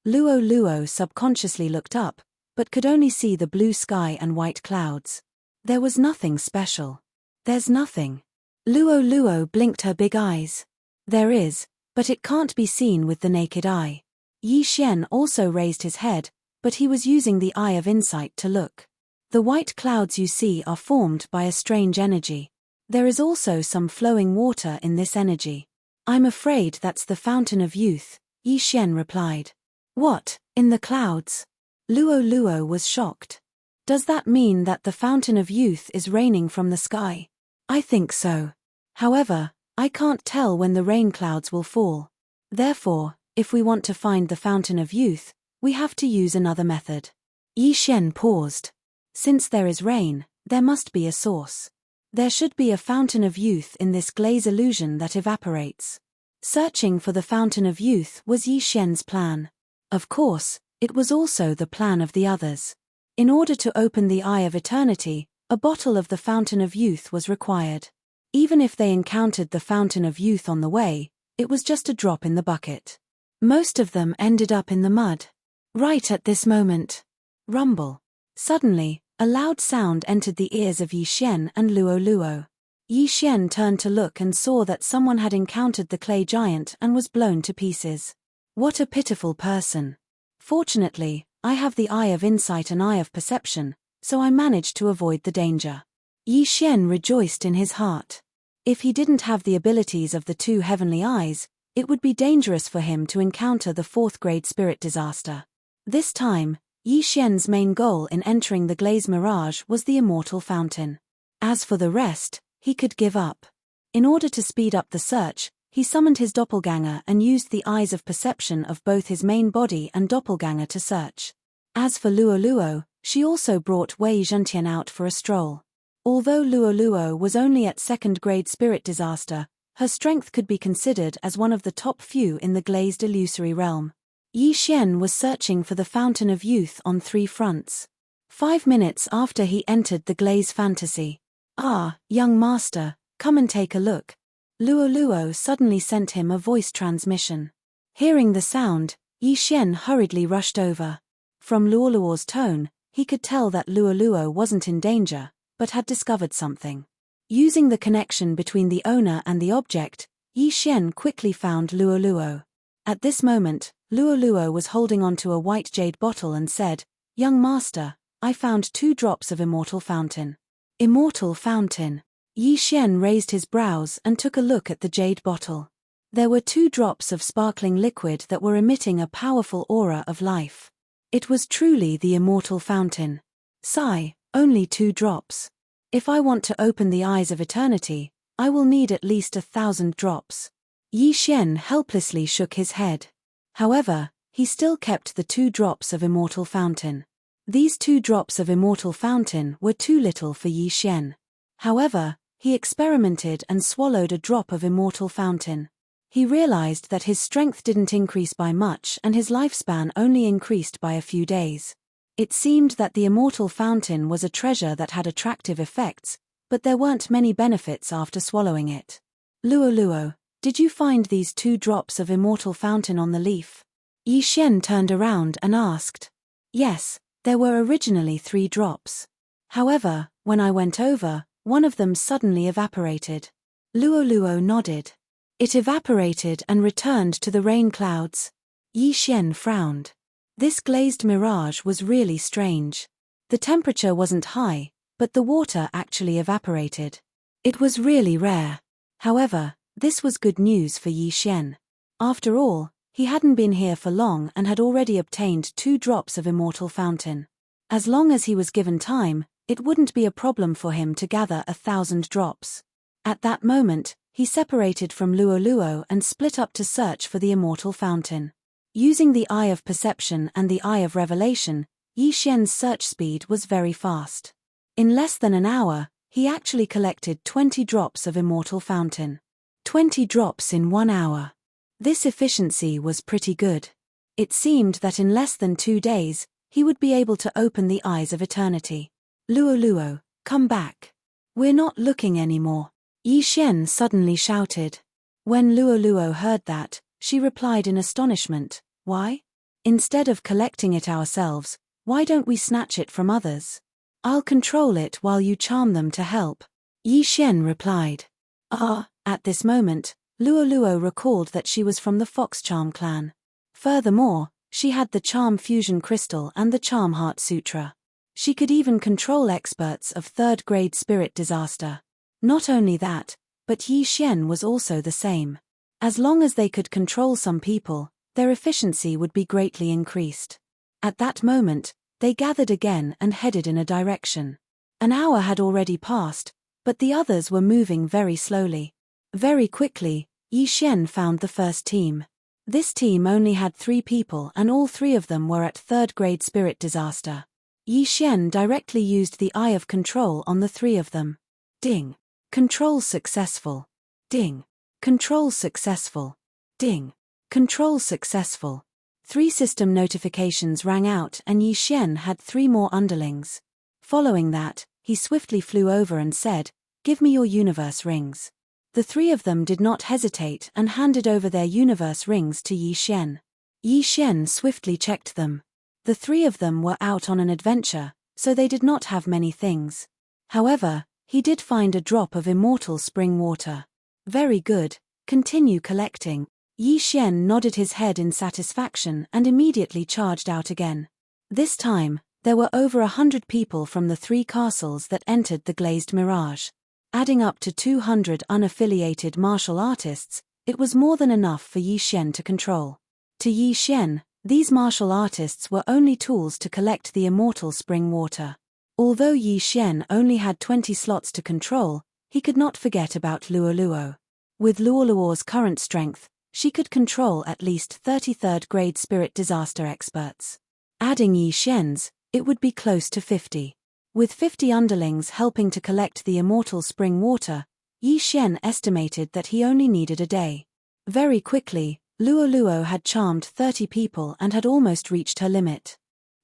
Speaker 1: Luo Luo subconsciously looked up, but could only see the blue sky and white clouds. There was nothing special. There's nothing. Luo Luo blinked her big eyes. There is, but it can't be seen with the naked eye. Yi Xian also raised his head, but he was using the eye of insight to look. The white clouds you see are formed by a strange energy. There is also some flowing water in this energy. I'm afraid that's the Fountain of Youth, Yi Xian replied. What, in the clouds? Luo Luo was shocked. Does that mean that the Fountain of Youth is raining from the sky? I think so. However, I can't tell when the rain clouds will fall. Therefore, if we want to find the Fountain of Youth, we have to use another method. Yi Xian paused. Since there is rain, there must be a source. There should be a Fountain of Youth in this glaze illusion that evaporates. Searching for the Fountain of Youth was Yi Xian's plan. Of course, it was also the plan of the others. In order to open the Eye of Eternity, a bottle of the Fountain of Youth was required. Even if they encountered the Fountain of Youth on the way, it was just a drop in the bucket. Most of them ended up in the mud. Right at this moment. Rumble. Suddenly, a loud sound entered the ears of Yi Xian and Luo Luo. Yi Xian turned to look and saw that someone had encountered the clay giant and was blown to pieces. What a pitiful person. Fortunately, I have the eye of insight and eye of perception, so I managed to avoid the danger. Yi Xian rejoiced in his heart. If he didn't have the abilities of the 2 heavenly eyes, it would be dangerous for him to encounter the 4th grade spirit disaster. This time, Yi Xian's main goal in entering the glaze mirage was the immortal fountain. As for the rest, he could give up. In order to speed up the search, he summoned his doppelganger and used the eyes of perception of both his main body and doppelganger to search. As for Luo Luo, she also brought Wei Zhentian out for a stroll. Although Luo Luo was only at 2nd grade spirit disaster, her strength could be considered as one of the top few in the glazed illusory realm. Yi Xian was searching for the Fountain of Youth on 3 fronts. 5 minutes after he entered the glaze fantasy. Ah, young master, come and take a look. Luo Luo suddenly sent him a voice transmission. Hearing the sound, Yi Xian hurriedly rushed over. From Luo Luo's tone, he could tell that Luo Luo wasn't in danger, but had discovered something. Using the connection between the owner and the object, Yi Xian quickly found Luo Luo. At this moment, Luo Luo was holding onto a white jade bottle and said, Young master, I found 2 drops of immortal fountain. Immortal fountain. Yi Xian raised his brows and took a look at the jade bottle. There were 2 drops of sparkling liquid that were emitting a powerful aura of life. It was truly the immortal fountain. Sigh, only 2 drops. If I want to open the eyes of eternity, I will need at least 1,000 drops. Yi Xian helplessly shook his head. However, he still kept the 2 drops of immortal fountain. These 2 drops of immortal fountain were too little for Yi Xian. However, he experimented and swallowed a drop of immortal fountain. He realized that his strength didn't increase by much and his lifespan only increased by a few days. It seemed that the immortal fountain was a treasure that had attractive effects, but there weren't many benefits after swallowing it. Luo Luo, did you find these 2 drops of immortal fountain on the leaf? Yi Xian turned around and asked. Yes, there were originally 3 drops. However, when I went over, one of them suddenly evaporated. Luo Luo nodded. It evaporated and returned to the rain clouds. Yi Xian frowned. This glazed mirage was really strange. The temperature wasn't high, but the water actually evaporated. It was really rare. However, this was good news for Yi Xian. After all, he hadn't been here for long and had already obtained 2 drops of immortal fountain. As long as he was given time, it wouldn't be a problem for him to gather 1,000 drops. At that moment, he separated from Luo Luo and split up to search for the immortal fountain. Using the Eye of Perception and the Eye of Revelation, Yi Xian's search speed was very fast. In less than an hour, he actually collected 20 drops of immortal fountain. 20 drops in 1 hour. This efficiency was pretty good. It seemed that in less than 2 days, he would be able to open the Eyes of Eternity. Luo Luo, come back. We're not looking anymore. Yi Xian suddenly shouted. When Luo Luo heard that, she replied in astonishment, why? Instead of collecting it ourselves, why don't we snatch it from others? I'll control it while you charm them to help. Yi Xian replied. At this moment, Luo Luo recalled that she was from the Fox Charm clan. Furthermore, she had the Charm Fusion Crystal and the Charm Heart Sutra. She could even control experts of 3rd grade spirit disaster. Not only that, but Yi Xian was also the same. As long as they could control some people, their efficiency would be greatly increased. At that moment, they gathered again and headed in a direction. An hour had already passed, but the others were moving very slowly. Very quickly, Yi Xian found the first team. This team only had 3 people and all 3 of them were at 3rd grade spirit disaster. Yi Xian directly used the Eye of Control on the 3 of them. Ding. Control successful. Ding. Control successful. Ding. Control successful. 3 system notifications rang out and Yi Xian had 3 more underlings. Following that, he swiftly flew over and said, "Give me your universe rings." The 3 of them did not hesitate and handed over their universe rings to Yi Xian. Yi Xian swiftly checked them. The 3 of them were out on an adventure, so they did not have many things. However, he did find a drop of immortal spring water. Very good, continue collecting. Yi Xian nodded his head in satisfaction and immediately charged out again. This time, there were over 100 people from the 3 castles that entered the glazed mirage. Adding up to 200 unaffiliated martial artists, it was more than enough for Yi Xian to control. To Yi Xian, these martial artists were only tools to collect the immortal spring water. Although Yi Xian only had 20 slots to control, he could not forget about Luo Luo. With Luo Luo's current strength, she could control at least 33rd grade spirit disaster experts. Adding Yi Xian's, it would be close to 50. With 50 underlings helping to collect the immortal spring water, Yi Xian estimated that he only needed a day. Very quickly, Luo Luo had charmed 30 people and had almost reached her limit.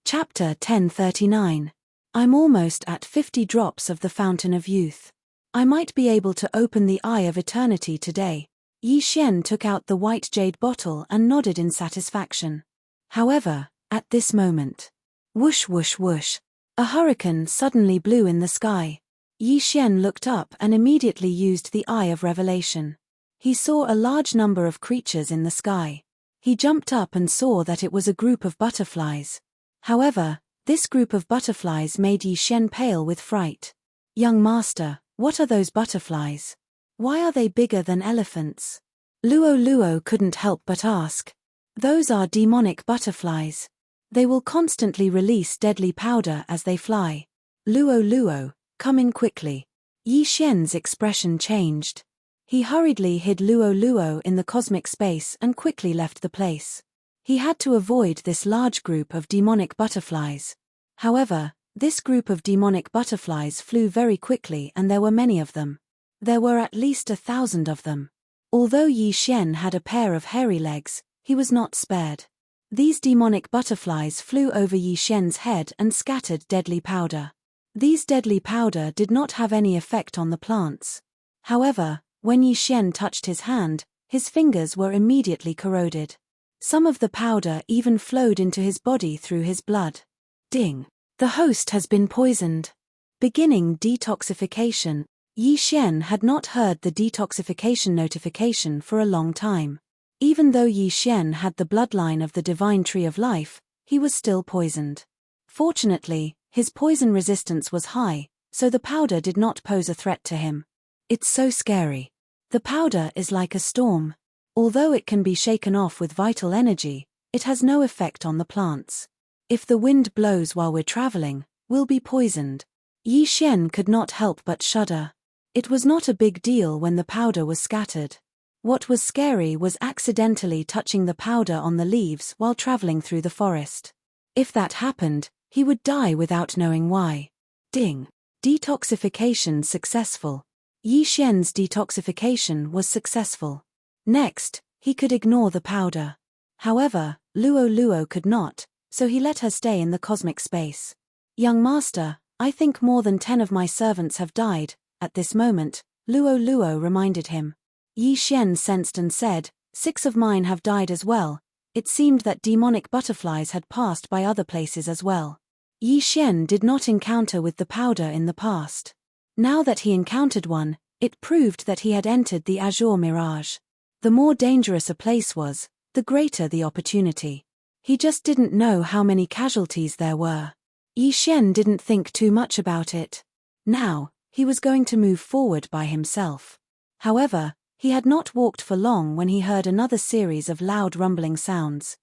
Speaker 1: Chapter 1039. I'm almost at 50 drops of the Fountain of Youth. I might be able to open the Eye of Eternity today. Yi Xian took out the white jade bottle and nodded in satisfaction. However, at this moment, whoosh whoosh whoosh, a hurricane suddenly blew in the sky. Yi Xian looked up and immediately used the Eye of Revelation. He saw a large number of creatures in the sky. He jumped up and saw that it was a group of butterflies. However, this group of butterflies made Yi Xian pale with fright. Young master, what are those butterflies? Why are they bigger than elephants? Luo Luo couldn't help but ask. Those are demonic butterflies. They will constantly release deadly powder as they fly. Luo Luo, come in quickly. Yi Xian's expression changed. He hurriedly hid Luo Luo in the cosmic space and quickly left the place. He had to avoid this large group of demonic butterflies. However, this group of demonic butterflies flew very quickly and there were many of them. There were at least 1,000 of them. Although Yi Xian had a pair of hairy legs, he was not spared. These demonic butterflies flew over Yi Xian's head and scattered deadly powder. These deadly powder did not have any effect on the plants. However, when Yi Xian touched his hand, his fingers were immediately corroded. Some of the powder even flowed into his body through his blood. Ding! The host has been poisoned. Beginning detoxification. Yi Xian had not heard the detoxification notification for a long time. Even though Yi Xian had the bloodline of the divine tree of life, he was still poisoned. Fortunately, his poison resistance was high, so the powder did not pose a threat to him. It's so scary. The powder is like a storm. Although it can be shaken off with vital energy, it has no effect on the plants. If the wind blows while we're traveling, we'll be poisoned. Yi Xian could not help but shudder. It was not a big deal when the powder was scattered. What was scary was accidentally touching the powder on the leaves while traveling through the forest. If that happened, he would die without knowing why. Ding! Detoxification successful. Yi Xian's detoxification was successful. Next, he could ignore the powder. However, Luo Luo could not, so he let her stay in the cosmic space. Young master, I think more than 10 of my servants have died. At this moment, Luo Luo reminded him. Yi Xian sensed and said, 6 of mine have died as well. It seemed that demonic butterflies had passed by other places as well. Yi Xian did not encounter with the powder in the past. Now that he encountered one, it proved that he had entered the azure mirage. The more dangerous a place was, the greater the opportunity. He just didn't know how many casualties there were. Yi Xian didn't think too much about it. Now, he was going to move forward by himself. However, he had not walked for long when he heard another series of loud rumbling sounds.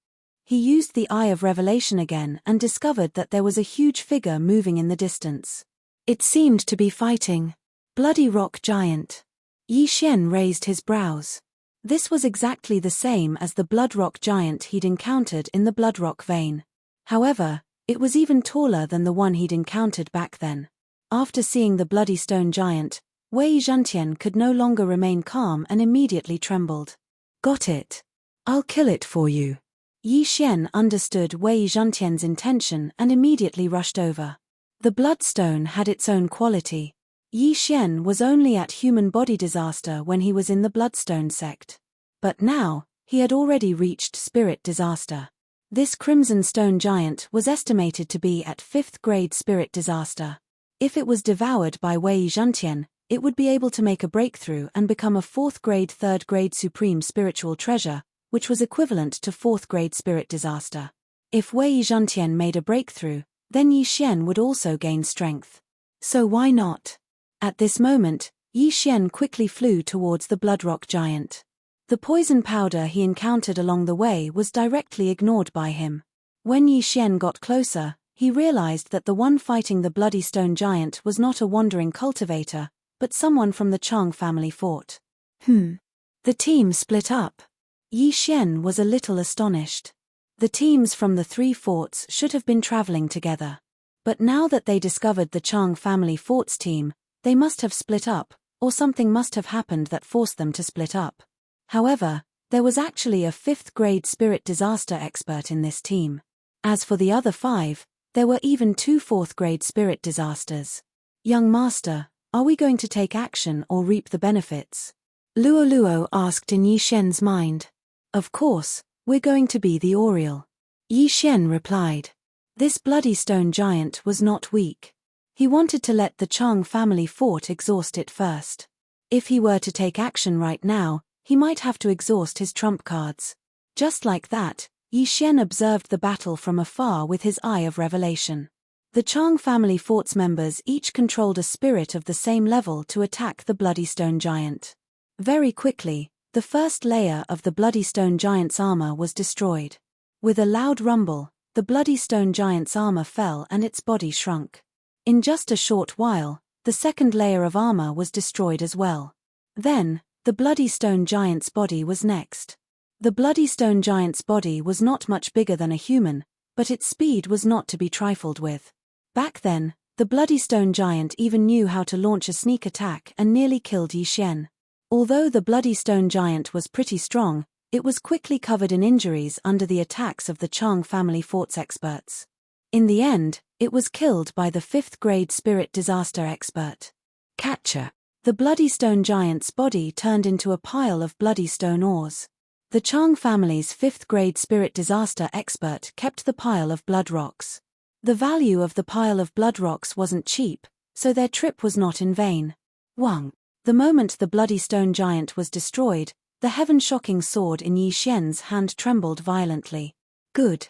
Speaker 1: He used the Eye of Revelation again and discovered that there was a huge figure moving in the distance. It seemed to be fighting. Bloody rock giant. Yi Xian raised his brows. This was exactly the same as the blood rock giant he'd encountered in the blood rock vein. However, it was even taller than the one he'd encountered back then. After seeing the bloody stone giant, Wei Zhantian could no longer remain calm and immediately trembled. Got it. I'll kill it for you. Yi Xian understood Wei Zhantian's intention and immediately rushed over. The bloodstone had its own quality. Yi Xian was only at human body disaster when he was in the bloodstone sect. But now, he had already reached spirit disaster. This crimson stone giant was estimated to be at 5th grade spirit disaster. If it was devoured by Wei Zhantian, it would be able to make a breakthrough and become a 4th grade 3rd grade supreme spiritual treasure, which was equivalent to 4th grade spirit disaster. If Wei Zhantian made a breakthrough, then Yi Xian would also gain strength. So why not? At this moment, Yi Xian quickly flew towards the bloodrock giant. The poison powder he encountered along the way was directly ignored by him. When Yi Xian got closer, he realized that the one fighting the bloody stone giant was not a wandering cultivator, but someone from the Chang family fort. The team split up. Yi Xian was a little astonished. The teams from the 3 forts should have been traveling together. But now that they discovered the Chang family fort's team, they must have split up, or something must have happened that forced them to split up. However, there was actually a 5th grade spirit disaster expert in this team. As for the other 5, there were even 2 4th grade spirit disasters. Young master, are we going to take action or reap the benefits? Luo Luo asked in Yi Xian's mind. Of course, we're going to be the Oriole. Yi Xian replied. This bloody stone giant was not weak. He wanted to let the Chang family fort exhaust it first. If he were to take action right now, he might have to exhaust his trump cards. Just like that, Yi Xian observed the battle from afar with his Eye of Revelation. The Chang family fort's members each controlled a spirit of the same level to attack the bloody stone giant. Very quickly, the first layer of the bloody stone giant's armor was destroyed. With a loud rumble, the bloody stone giant's armor fell and its body shrunk. In just a short while, the second layer of armor was destroyed as well. Then, the bloody stone giant's body was next. The bloody stone giant's body was not much bigger than a human, but its speed was not to be trifled with. Back then, the bloody stone giant even knew how to launch a sneak attack and nearly killed Yi Xian. Although the bloody stone giant was pretty strong, it was quickly covered in injuries under the attacks of the Chang family fort's experts. In the end, it was killed by the 5th grade spirit disaster expert. Catcher. The bloody stone giant's body turned into a pile of bloody stone ores. The Chang family's 5th grade spirit disaster expert kept the pile of blood rocks. The value of the pile of blood rocks wasn't cheap, so their trip was not in vain. Wang. The moment the bloody stone giant was destroyed, the heaven-shocking sword in Yi Xian's hand trembled violently. Good,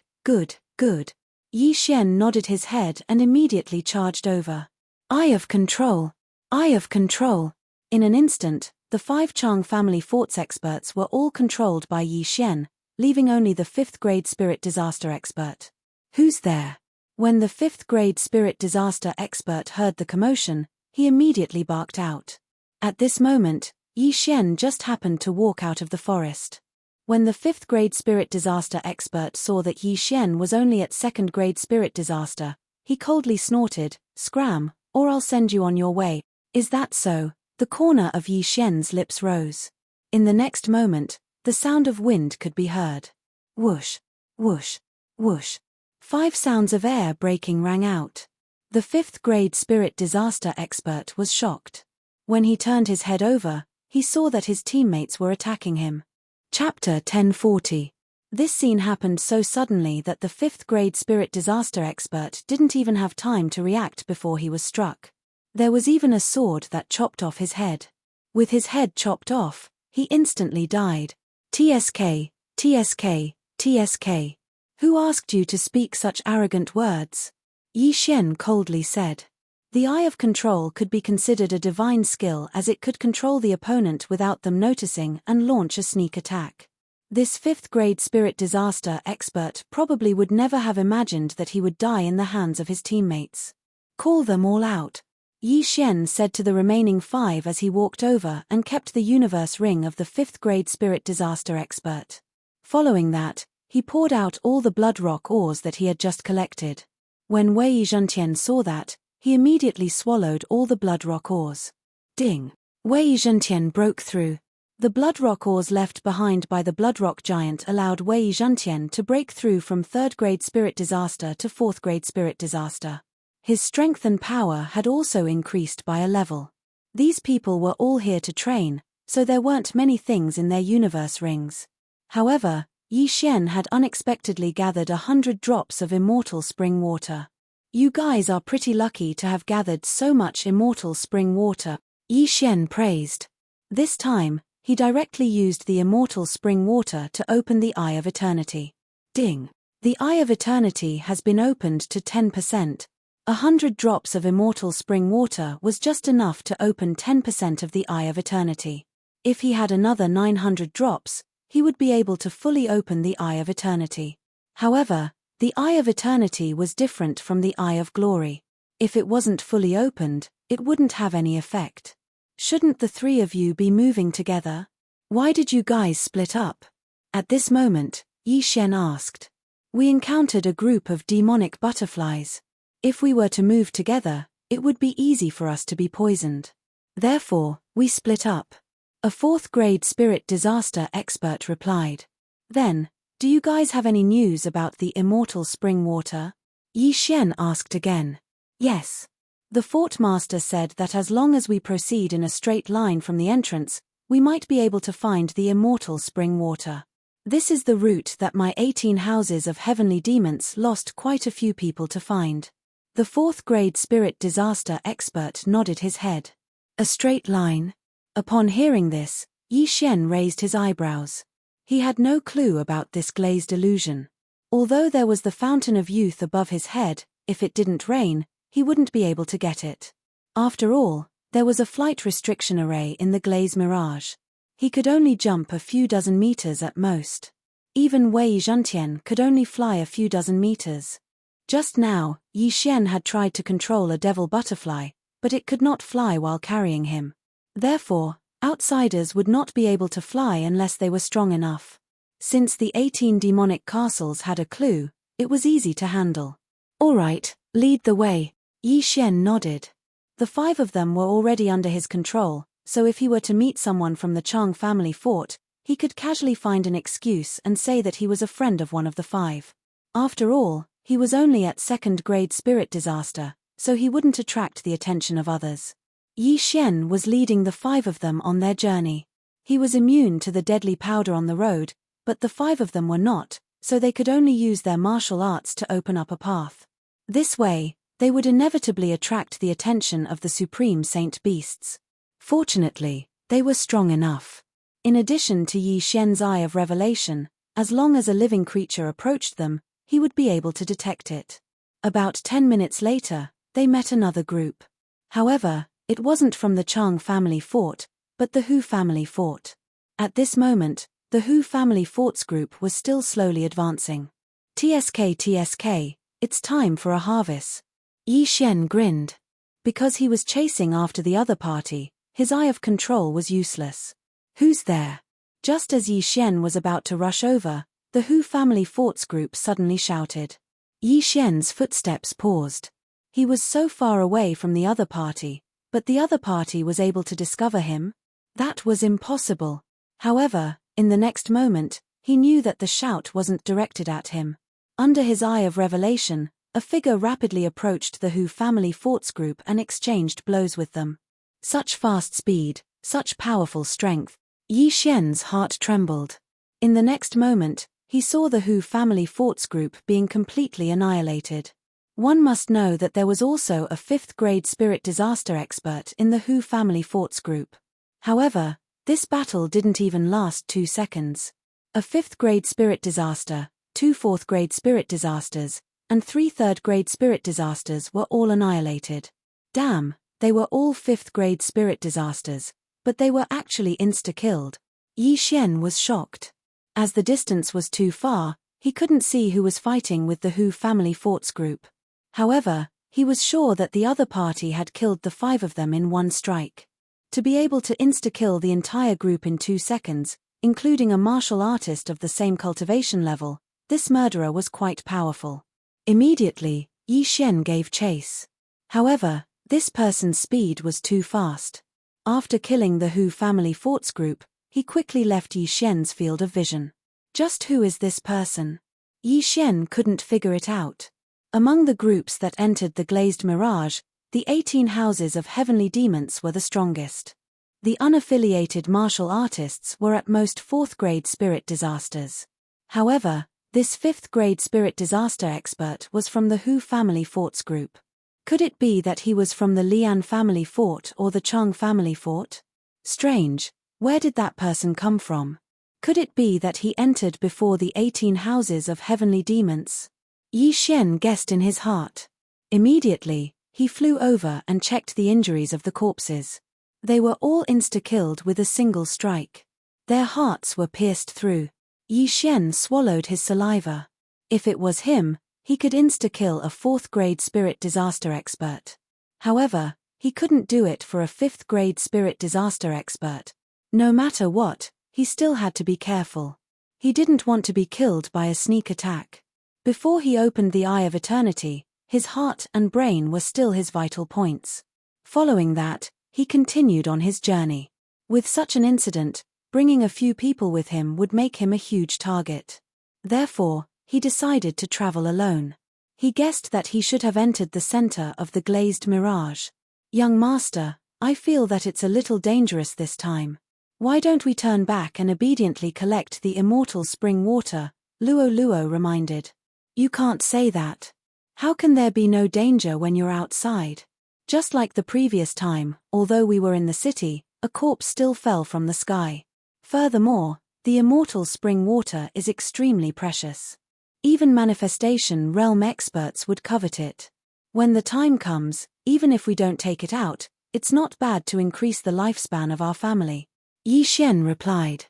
Speaker 1: Good. Yi Xian nodded his head and immediately charged over. Eye of control! Eye of control! In an instant, the 5 Chang family forts experts were all controlled by Yi Xian, leaving only the 5th grade spirit disaster expert. Who's there? When the 5th grade spirit disaster expert heard the commotion, he immediately barked out. At this moment, Yi Xian just happened to walk out of the forest. When the 5th grade spirit disaster expert saw that Yi Xian was only at 2nd grade spirit disaster, he coldly snorted, "Scram, or I'll send you on your way." Is that so? The corner of Yi Xian's lips rose. In the next moment, the sound of wind could be heard. Whoosh, whoosh, whoosh. 5 sounds of air breaking rang out. The 5th grade spirit disaster expert was shocked. When he turned his head over, he saw that his teammates were attacking him. Chapter 1040. This scene happened so suddenly that the 5th grade spirit disaster expert didn't even have time to react before he was struck. There was even a sword that chopped off his head. With his head chopped off, he instantly died. TSK, TSK, TSK. Who asked you to speak such arrogant words? Yi Xian coldly said. The Eye of Control could be considered a divine skill as it could control the opponent without them noticing and launch a sneak attack. This 5th grade spirit disaster expert probably would never have imagined that he would die in the hands of his teammates. Call them all out, Yi Xian said to the remaining 5 as he walked over and kept the universe ring of the 5th grade spirit disaster expert. Following that, he poured out all the blood rock ores that he had just collected. When Wei Zhentian saw that, he immediately swallowed all the blood rock ores. Ding! Wei Zhentian broke through. The blood rock ores left behind by the blood rock giant allowed Wei Zhentian to break through from 3rd grade spirit disaster to 4th grade spirit disaster. His strength and power had also increased by a level. These people were all here to train, so there weren't many things in their universe rings. However, Yi Xian had unexpectedly gathered 100 drops of immortal spring water. You guys are pretty lucky to have gathered so much immortal spring water, Yi Xian praised. This time, he directly used the immortal spring water to open the Eye of Eternity. Ding! The Eye of Eternity has been opened to 10%. 100 drops of immortal spring water was just enough to open 10% of the Eye of Eternity. If he had another 900 drops, he would be able to fully open the Eye of Eternity. However, the Eye of Eternity was different from the Eye of Glory. If it wasn't fully opened, it wouldn't have any effect. Shouldn't the 3 of you be moving together? Why did you guys split up? At this moment, Yi Xian asked. We encountered a group of demonic butterflies. If we were to move together, it would be easy for us to be poisoned. Therefore, we split up. A 4th grade spirit disaster expert replied. Then, do you guys have any news about the immortal spring water? Yi Xian asked again. Yes. The fort master said that as long as we proceed in a straight line from the entrance, we might be able to find the immortal spring water. This is the route that my 18 houses of heavenly demons lost quite a few people to find. The 4th grade spirit disaster expert nodded his head. A straight line? Upon hearing this, Yi Xian raised his eyebrows. He had no clue about this glazed illusion. Although there was the fountain of youth above his head, if it didn't rain, he wouldn't be able to get it. After all, there was a flight restriction array in the glaze mirage. He could only jump a few dozen meters at most. Even Wei Zhentian could only fly a few dozen meters. Just now, Yi Xian had tried to control a devil butterfly, but it could not fly while carrying him. Therefore, outsiders would not be able to fly unless they were strong enough. Since the 18 demonic castles had a clue, it was easy to handle. All right, lead the way, Yi Xian nodded. The 5 of them were already under his control, so if he were to meet someone from the Chang family fort, he could casually find an excuse and say that he was a friend of one of the 5. After all, he was only at 2nd grade spirit disaster, so he wouldn't attract the attention of others. Yi Xian was leading the 5 of them on their journey. He was immune to the deadly powder on the road, but the 5 of them were not, so they could only use their martial arts to open up a path. This way, they would inevitably attract the attention of the supreme saint beasts. Fortunately, they were strong enough. In addition to Yi Xian's Eye of Revelation, as long as a living creature approached them, he would be able to detect it. About 10 minutes later, they met another group. However, it wasn't from the Chang family fort, but the Hu family fort. At this moment, the Hu family fort's group was still slowly advancing. TSK, it's time for a harvest. Yi Xian grinned. Because he was chasing after the other party, his eye of control was useless. Who's there? Just as Yi Xian was about to rush over, the Hu family fort's group suddenly shouted. Yi Xian's footsteps paused. He was so far away from the other party, but the other party was able to discover him? That was impossible. However, in the next moment, he knew that the shout wasn't directed at him. Under his eye of revelation, a figure rapidly approached the Hu family fort's group and exchanged blows with them. Such fast speed, such powerful strength. Yi Xian's heart trembled. In the next moment, he saw the Hu family fort's group being completely annihilated. One must know that there was also a 5th-grade spirit disaster expert in the Hu family fort's group. However, this battle didn't even last 2 seconds. A 5th-grade spirit disaster, 2 4th-grade spirit disasters, and 3 3rd-grade spirit disasters were all annihilated. Damn, they were all 5th-grade spirit disasters, but they were actually insta-killed. Yi Xian was shocked. As the distance was too far, he couldn't see who was fighting with the Hu family fort's group. However, he was sure that the other party had killed the 5 of them in one strike. To be able to insta-kill the entire group in 2 seconds, including a martial artist of the same cultivation level, this murderer was quite powerful. Immediately, Yi Xian gave chase. However, this person's speed was too fast. After killing the Hu family fort's group, he quickly left Yi Xian's field of vision. Just who is this person? Yi Xian couldn't figure it out. Among the groups that entered the glazed mirage, the 18 houses of heavenly demons were the strongest. The unaffiliated martial artists were at most 4th-grade spirit disasters. However, this 5th-grade spirit disaster expert was from the Hu family fort's group. Could it be that he was from the Lian family fort or the Chang family fort? Strange, where did that person come from? Could it be that he entered before the 18 houses of heavenly demons? Yi Xian guessed in his heart. Immediately, he flew over and checked the injuries of the corpses. They were all insta-killed with a single strike. Their hearts were pierced through. Yi Xian swallowed his saliva. If it was him, he could insta-kill a 4th-grade spirit disaster expert. However, he couldn't do it for a 5th-grade spirit disaster expert. No matter what, he still had to be careful. He didn't want to be killed by a sneak attack. Before he opened the Eye of Eternity, his heart and brain were still his vital points. Following that, he continued on his journey. With such an incident, bringing a few people with him would make him a huge target. Therefore, he decided to travel alone. He guessed that he should have entered the center of the glazed mirage. Young master, I feel that it's a little dangerous this time. Why don't we turn back and obediently collect the immortal spring water? Luo reminded. You can't say that. How can there be no danger when you're outside? Just like the previous time, although we were in the city, a corpse still fell from the sky. Furthermore, the immortal spring water is extremely precious. Even manifestation realm experts would covet it. When the time comes, even if we don't take it out, it's not bad to increase the lifespan of our family. Yi Xian replied.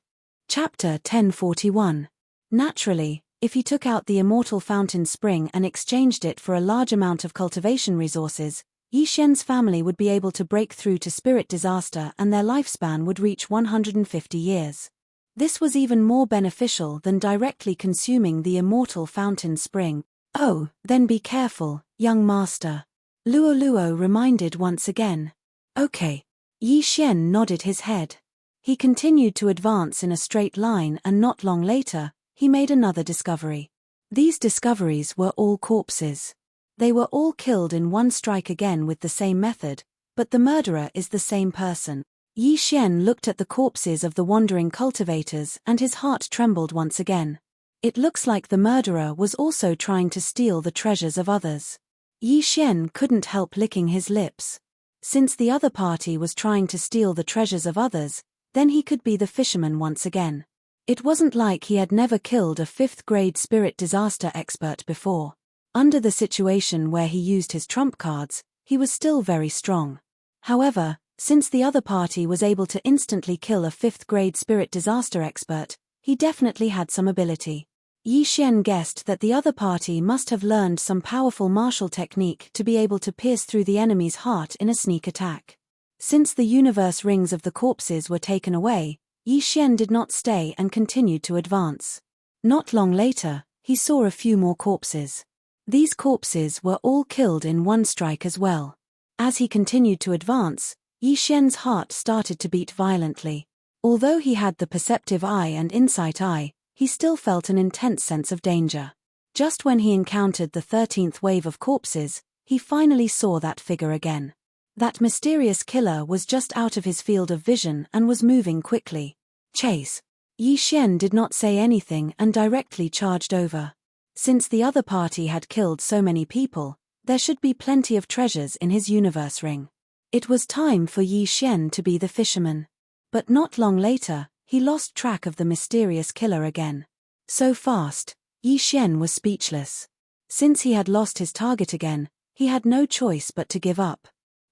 Speaker 1: Chapter 1041. Naturally, if he took out the immortal fountain spring and exchanged it for a large amount of cultivation resources, Yi Xian's family would be able to break through to spirit disaster and their lifespan would reach 150 years. This was even more beneficial than directly consuming the immortal fountain spring. Oh, then be careful, young master. Luo reminded once again. Okay. Yi Xian nodded his head. He continued to advance in a straight line and not long later, he made another discovery. These discoveries were all corpses. They were all killed in one strike again with the same method, but the murderer is the same person. Yi Xian looked at the corpses of the wandering cultivators and his heart trembled once again. It looks like the murderer was also trying to steal the treasures of others. Yi Xian couldn't help licking his lips. Since the other party was trying to steal the treasures of others, then he could be the fisherman once again. It wasn't like he had never killed a 5th-grade spirit disaster expert before. Under the situation where he used his trump cards, he was still very strong. However, since the other party was able to instantly kill a 5th-grade spirit disaster expert, he definitely had some ability. Yi Xian guessed that the other party must have learned some powerful martial technique to be able to pierce through the enemy's heart in a sneak attack. Since the universe rings of the corpses were taken away, Yi Xian did not stay and continued to advance. Not long later, he saw a few more corpses. These corpses were all killed in one strike as well. As he continued to advance, Yi Xian's heart started to beat violently. Although he had the perceptive eye and insight eye, he still felt an intense sense of danger. Just when he encountered the 13th wave of corpses, he finally saw that figure again. That mysterious killer was just out of his field of vision and was moving quickly. Chase. Yi Xian did not say anything and directly charged over. Since the other party had killed so many people, there should be plenty of treasures in his universe ring. It was time for Yi Xian to be the fisherman. But not long later, he lost track of the mysterious killer again. So fast, Yi Xian was speechless. Since he had lost his target again, he had no choice but to give up.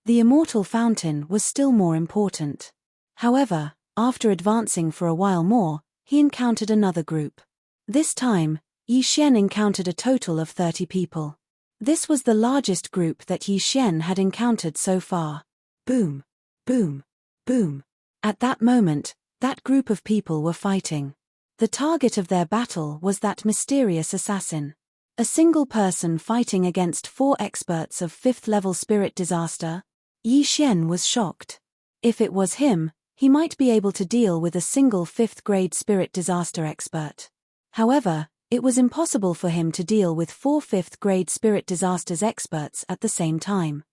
Speaker 1: The immortal fountain was still more important. However, after advancing for a while more, he encountered another group. This time, Yi Xian encountered a total of 30 people. This was the largest group that Yi Xian had encountered so far. Boom, boom, boom. At that moment, that group of people were fighting. The target of their battle was that mysterious assassin. A single person fighting against 4 experts of 5th-level spirit disaster? Yi Xian was shocked. If it was him, he might be able to deal with a single 5th-grade spirit disaster expert. However, it was impossible for him to deal with 4 5th-grade spirit disasters experts at the same time.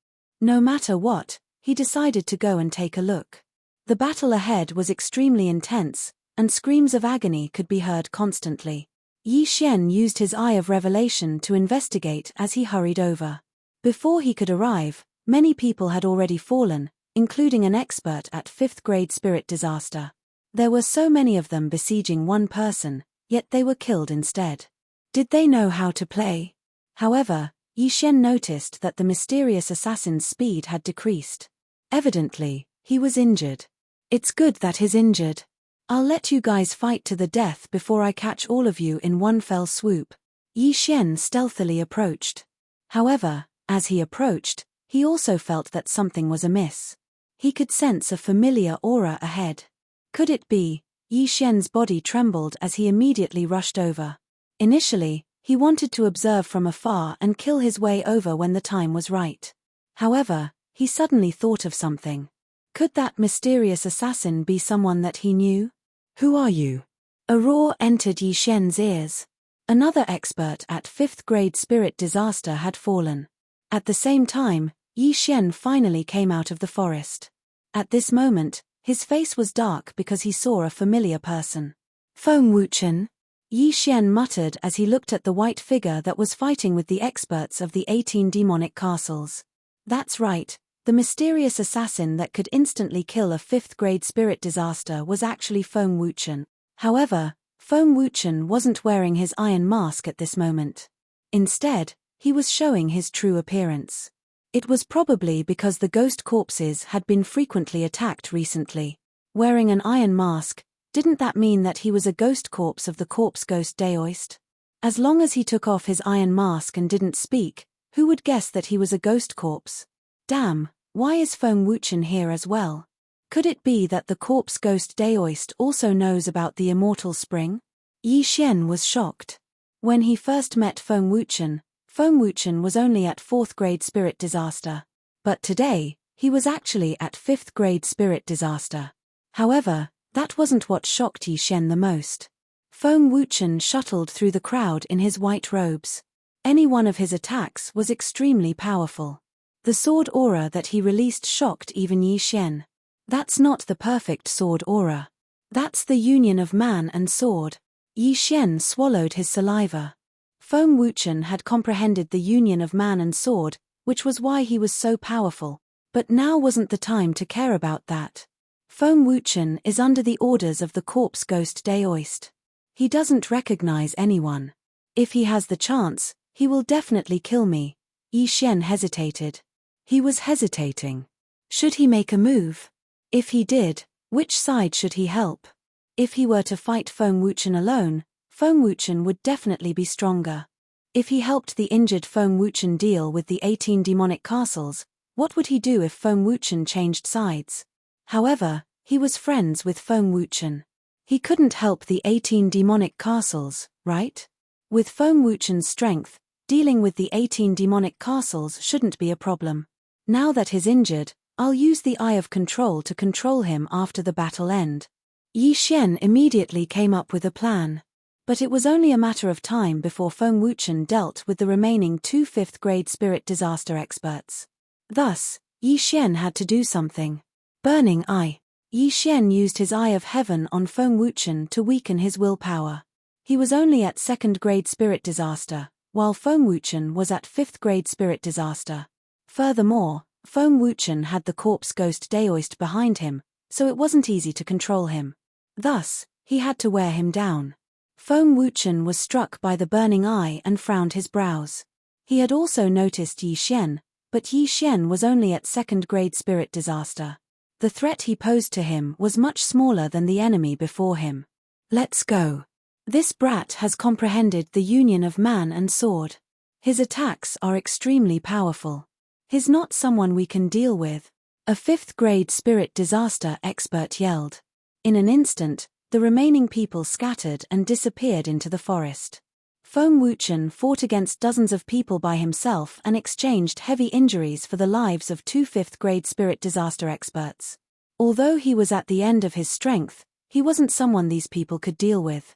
Speaker 1: No matter what, he decided to go and take a look. The battle ahead was extremely intense, and screams of agony could be heard constantly. Yi Xian used his eye of revelation to investigate as he hurried over. Before he could arrive, many people had already fallen, including an expert at 5th-grade spirit disaster. There were so many of them besieging one person, yet they were killed instead. Did they know how to play? However, Yi Xian noticed that the mysterious assassin's speed had decreased. Evidently, he was injured. It's good that he's injured. I'll let you guys fight to the death before I catch all of you in one fell swoop. Yi Xian stealthily approached. However, as he approached, he also felt that something was amiss. He could sense a familiar aura ahead. Could it be? Yi Xian's body trembled as he immediately rushed over. Initially, he wanted to observe from afar and kill his way over when the time was right. However, he suddenly thought of something. Could that mysterious assassin be someone that he knew? Who are you? A roar entered Yi Xian's ears. Another expert at 5th-grade spirit disaster had fallen. At the same time, Yi Xian finally came out of the forest. At this moment, his face was dark because he saw a familiar person. Feng Wuchen? Yi Xian muttered as he looked at the white figure that was fighting with the experts of the 18 demonic castles. That's right, the mysterious assassin that could instantly kill a 5th-grade spirit disaster was actually Feng Wuchen. However, Feng Wuchen wasn't wearing his iron mask at this moment. Instead, he was showing his true appearance. It was probably because the ghost corpses had been frequently attacked recently. Wearing an iron mask, didn't that mean that he was a ghost corpse of the corpse ghost Daoist? As long as he took off his iron mask and didn't speak, who would guess that he was a ghost corpse? Damn, why is Feng Wuchen here as well? Could it be that the corpse ghost Daoist also knows about the immortal spring? Yi Xian was shocked. When he first met Feng Wuchen was only at 4th-grade spirit disaster. But today, he was actually at 5th-grade spirit disaster. However, that wasn't what shocked Yi Xian the most. Feng Wuchen shuttled through the crowd in his white robes. Any one of his attacks was extremely powerful. The sword aura that he released shocked even Yi Xian. That's not the perfect sword aura. That's the union of man and sword. Yi Xian swallowed his saliva. Feng Wuchen had comprehended the union of man and sword, which was why he was so powerful. But now wasn't the time to care about that. Feng Wuchen is under the orders of the corpse ghost Daoist. He doesn't recognize anyone. If he has the chance, he will definitely kill me. Yi Xian hesitated. He was hesitating. Should he make a move? If he did, which side should he help? If he were to fight Feng Wuchen alone, Feng Wuchen would definitely be stronger. If he helped the injured Feng Wuchen deal with the 18 demonic castles, what would he do if Feng Wuchen changed sides? However, he was friends with Feng Wuchen. He couldn't help the 18 demonic castles, right? With Feng Wuchen's strength, dealing with the 18 demonic castles shouldn't be a problem. Now that he's injured, I'll use the Eye of Control to control him after the battle end. Yi Xian immediately came up with a plan. But it was only a matter of time before Feng Wuchen dealt with the remaining 2 5th-grade spirit disaster experts. Thus, Yi Xian had to do something. Burning Eye. Yi Xian used his Eye of Heaven on Feng Wuchen to weaken his willpower. He was only at 2nd-grade spirit disaster, while Feng Wuchen was at 5th-grade spirit disaster. Furthermore, Feng Wuchen had the corpse ghost Daoist behind him, so it wasn't easy to control him. Thus, he had to wear him down. Feng Wuchen was struck by the burning eye and frowned his brows. He had also noticed Yi Xian, but Yi Xian was only at 2nd-grade spirit disaster. The threat he posed to him was much smaller than the enemy before him. Let's go. This brat has comprehended the union of man and sword. His attacks are extremely powerful. He's not someone we can deal with. A 5th-grade spirit disaster expert yelled. In an instant, the remaining people scattered and disappeared into the forest. Feng Wuchen fought against dozens of people by himself and exchanged heavy injuries for the lives of 2 5th-grade spirit disaster experts. Although he was at the end of his strength, he wasn't someone these people could deal with.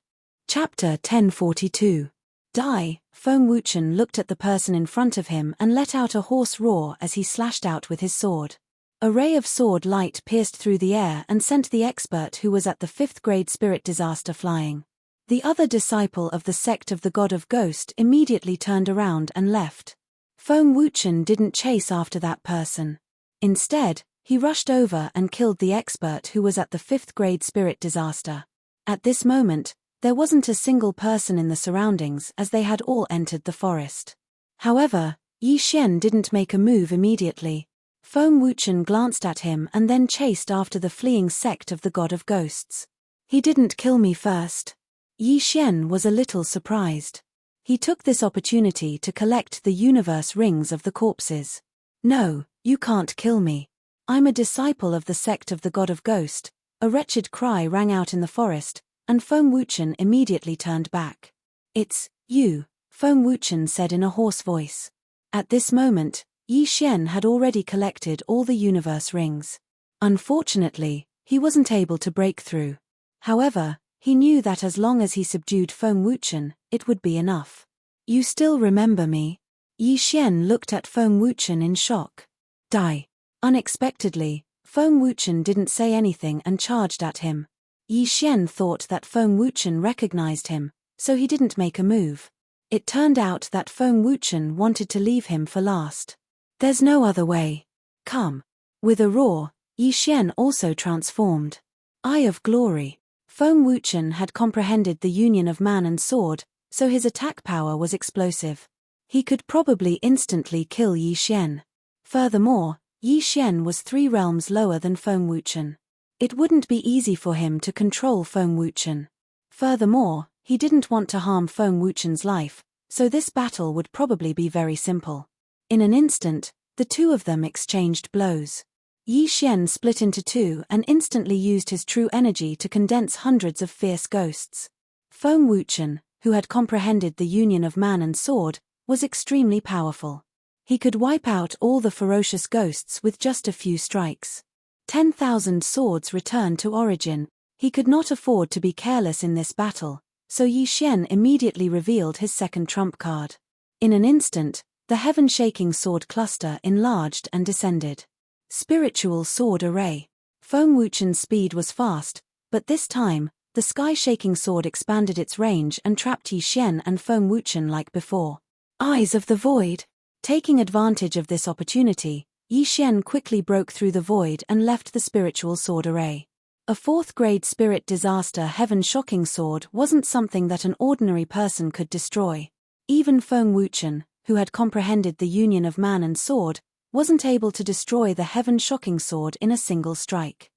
Speaker 1: Chapter 1042. Die. Feng Wuchen looked at the person in front of him and let out a hoarse roar as he slashed out with his sword. A ray of sword light pierced through the air and sent the expert who was at the 5th-grade spirit disaster flying. The other disciple of the sect of the God of Ghost immediately turned around and left. Feng Wuchen didn't chase after that person. Instead, he rushed over and killed the expert who was at the 5th-grade spirit disaster. At this moment, there wasn't a single person in the surroundings as they had all entered the forest. However, Yi Xian didn't make a move immediately. Feng Wuchen glanced at him and then chased after the fleeing sect of the God of Ghosts. He didn't kill me first. Yi Xian was a little surprised. He took this opportunity to collect the universe rings of the corpses. No, you can't kill me. I'm a disciple of the sect of the God of Ghost. A wretched cry rang out in the forest, and Feng Wuchen immediately turned back. It's you, Feng Wuchen said in a hoarse voice. At this moment, Yi Xian had already collected all the universe rings. Unfortunately, he wasn't able to break through. However, he knew that as long as he subdued Feng Wuchen, it would be enough. You still remember me? Yi Xian looked at Feng Wuchen in shock. Die. Unexpectedly, Feng Wuchen didn't say anything and charged at him. Yi Xian thought that Feng Wuchen recognized him, so he didn't make a move. It turned out that Feng Wuchen wanted to leave him for last. There's no other way. Come. With a roar, Yi Xian also transformed. Eye of Glory. Feng Wuchen had comprehended the union of man and sword, so his attack power was explosive. He could probably instantly kill Yi Xian. Furthermore, Yi Xian was 3 realms lower than Feng Wuchen. It wouldn't be easy for him to control Feng Wuchen. Furthermore, he didn't want to harm Feng Wuchen's life, so this battle would probably be very simple. In an instant, the two of them exchanged blows. Yi Xian split into 2 and instantly used his true energy to condense hundreds of fierce ghosts. Feng Wuchen, who had comprehended the union of man and sword, was extremely powerful. He could wipe out all the ferocious ghosts with just a few strikes. 10,000 swords returned to origin. He could not afford to be careless in this battle, so Yi Xian immediately revealed his second trump card. In an instant, the heaven-shaking sword cluster enlarged and descended. Spiritual sword array. Feng Wuchen's speed was fast, but this time, the sky-shaking sword expanded its range and trapped Yi Xian and Feng Wuchen like before. Eyes of the Void. Taking advantage of this opportunity, Yi Xian quickly broke through the void and left the spiritual sword array. A 4th grade spirit disaster heaven-shocking sword wasn't something that an ordinary person could destroy. Even Feng Wuchen, who had comprehended the union of man and sword, wasn't able to destroy the heaven-shocking sword in a single strike.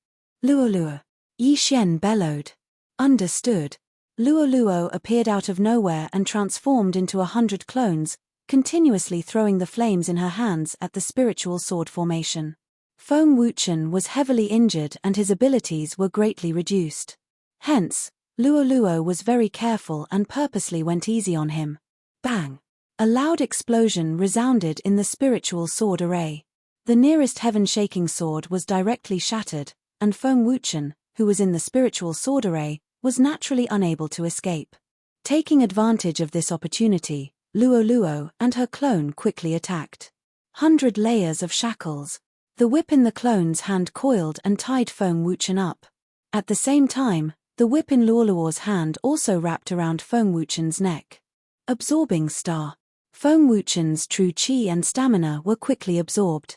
Speaker 1: Luo. Yi Xian bellowed. Understood. Luo appeared out of nowhere and transformed into 100 clones, continuously throwing the flames in her hands at the spiritual sword formation. Feng Wuchen was heavily injured and his abilities were greatly reduced. Hence, Luo was very careful and purposely went easy on him. Bang! A loud explosion resounded in the spiritual sword array. The nearest heaven-shaking sword was directly shattered, and Feng Wuchen, who was in the spiritual sword array, was naturally unable to escape. Taking advantage of this opportunity, Luo and her clone quickly attacked. 100 layers of shackles. The whip in the clone's hand coiled and tied Feng Wuchen up. At the same time, the whip in Luo's hand also wrapped around Feng Wuchen's neck. Absorbing star. Feng Wuchen's true qi and stamina were quickly absorbed.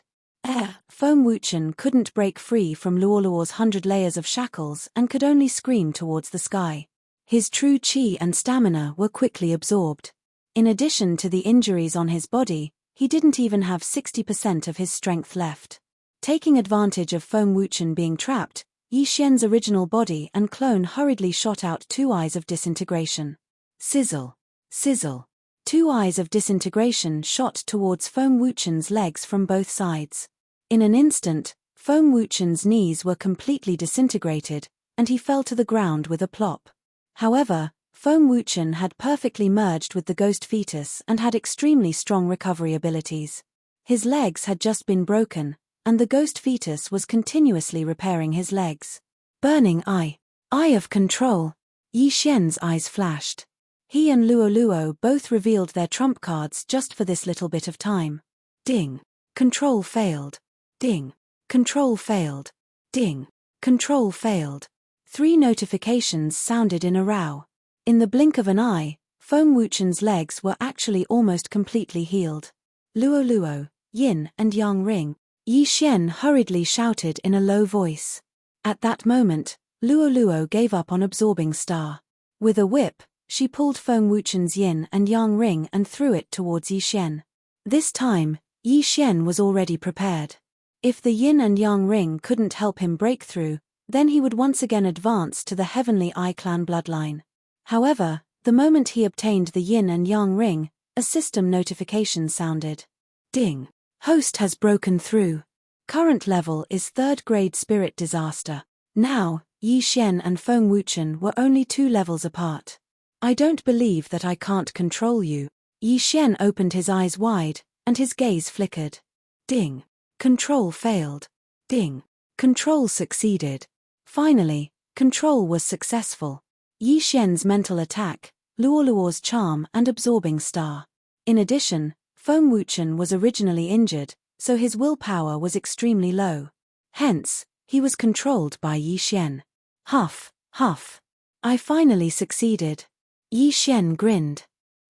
Speaker 1: Feng Wuchen couldn't break free from Luo's 100 layers of shackles and could only scream towards the sky. His true qi and stamina were quickly absorbed. In addition to the injuries on his body, he didn't even have 60% of his strength left. Taking advantage of Feng Wuchen being trapped, Yi Xian's original body and clone hurriedly shot out 2 eyes of disintegration. Sizzle. Sizzle. 2 eyes of disintegration shot towards Feng Wuchen's legs from both sides. In an instant, Feng Wuchen's knees were completely disintegrated, and he fell to the ground with a plop. However, Feng Wuchen had perfectly merged with the ghost fetus and had extremely strong recovery abilities. His legs had just been broken, and the ghost fetus was continuously repairing his legs. Burning Eye. Eye of Control. Yi Xian's eyes flashed. He and Luo both revealed their trump cards just for this little bit of time. Ding. Control failed. Ding. Control failed. Ding. Control failed. 3 notifications sounded in a row. In the blink of an eye, Feng Wuchen's legs were actually almost completely healed. Luo, yin and yang ring. Yi Xian hurriedly shouted in a low voice. At that moment, Luo gave up on absorbing star. With a whip, she pulled Feng Wuchen's yin and yang ring and threw it towards Yi Xian. This time, Yi Xian was already prepared. If the yin and yang ring couldn't help him break through, then he would once again advance to the Heavenly Eye clan bloodline. However, the moment he obtained the yin and yang ring, a system notification sounded. Ding. Host has broken through. Current level is 3rd grade spirit disaster. Now, Yi Xian and Feng Wuchen were only 2 levels apart. I don't believe that I can't control you. Yi Xian opened his eyes wide, and his gaze flickered. Ding. Control failed. Ding. Control succeeded. Finally, control was successful. Yi Xian's mental attack, Luo's charm and absorbing star. In addition, Feng Wuchen was originally injured, so his willpower was extremely low. Hence, he was controlled by Yi Xian. Huff, huff. I finally succeeded. Yi Xian grinned.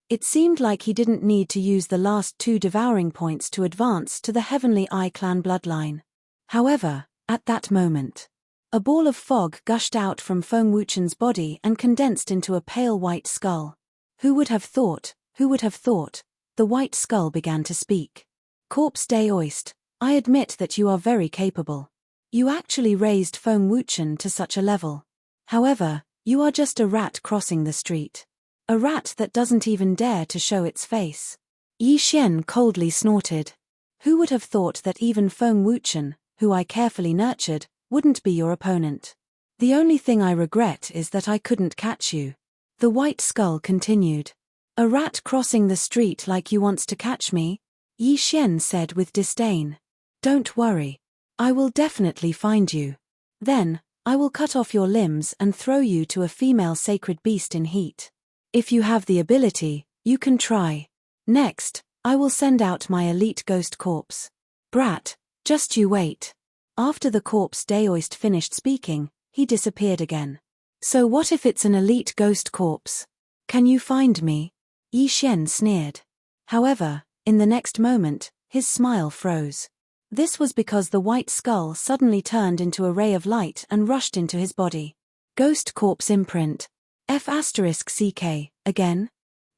Speaker 1: It seemed like he didn't need to use the last 2 devouring points to advance to the Heavenly Eye clan bloodline. However, at that moment, a ball of fog gushed out from Feng Wuchen's body and condensed into a pale white skull. Who would have thought, the white skull began to speak. Corpse Day Oist, I admit that you are very capable. You actually raised Feng Wuchen to such a level. However, you are just a rat crossing the street. A rat that doesn't even dare to show its face. Yi Xian coldly snorted. Who would have thought that even Feng Wuchen, who I carefully nurtured, wouldn't be your opponent? The only thing I regret is that I couldn't catch you. The white skull continued. A rat crossing the street like you wants to catch me? Yi Xian said with disdain. Don't worry. I will definitely find you. Then, I will cut off your limbs and throw you to a female sacred beast in heat. If you have the ability, you can try. Next, I will send out my elite ghost corpse. Brat, just you wait. After the corpse Daoist finished speaking, he disappeared again. So what if it's an elite ghost corpse? Can you find me? Yi Xian sneered. However, in the next moment, his smile froze. This was because the white skull suddenly turned into a ray of light and rushed into his body. Ghost Corpse Imprint. F***CK, again?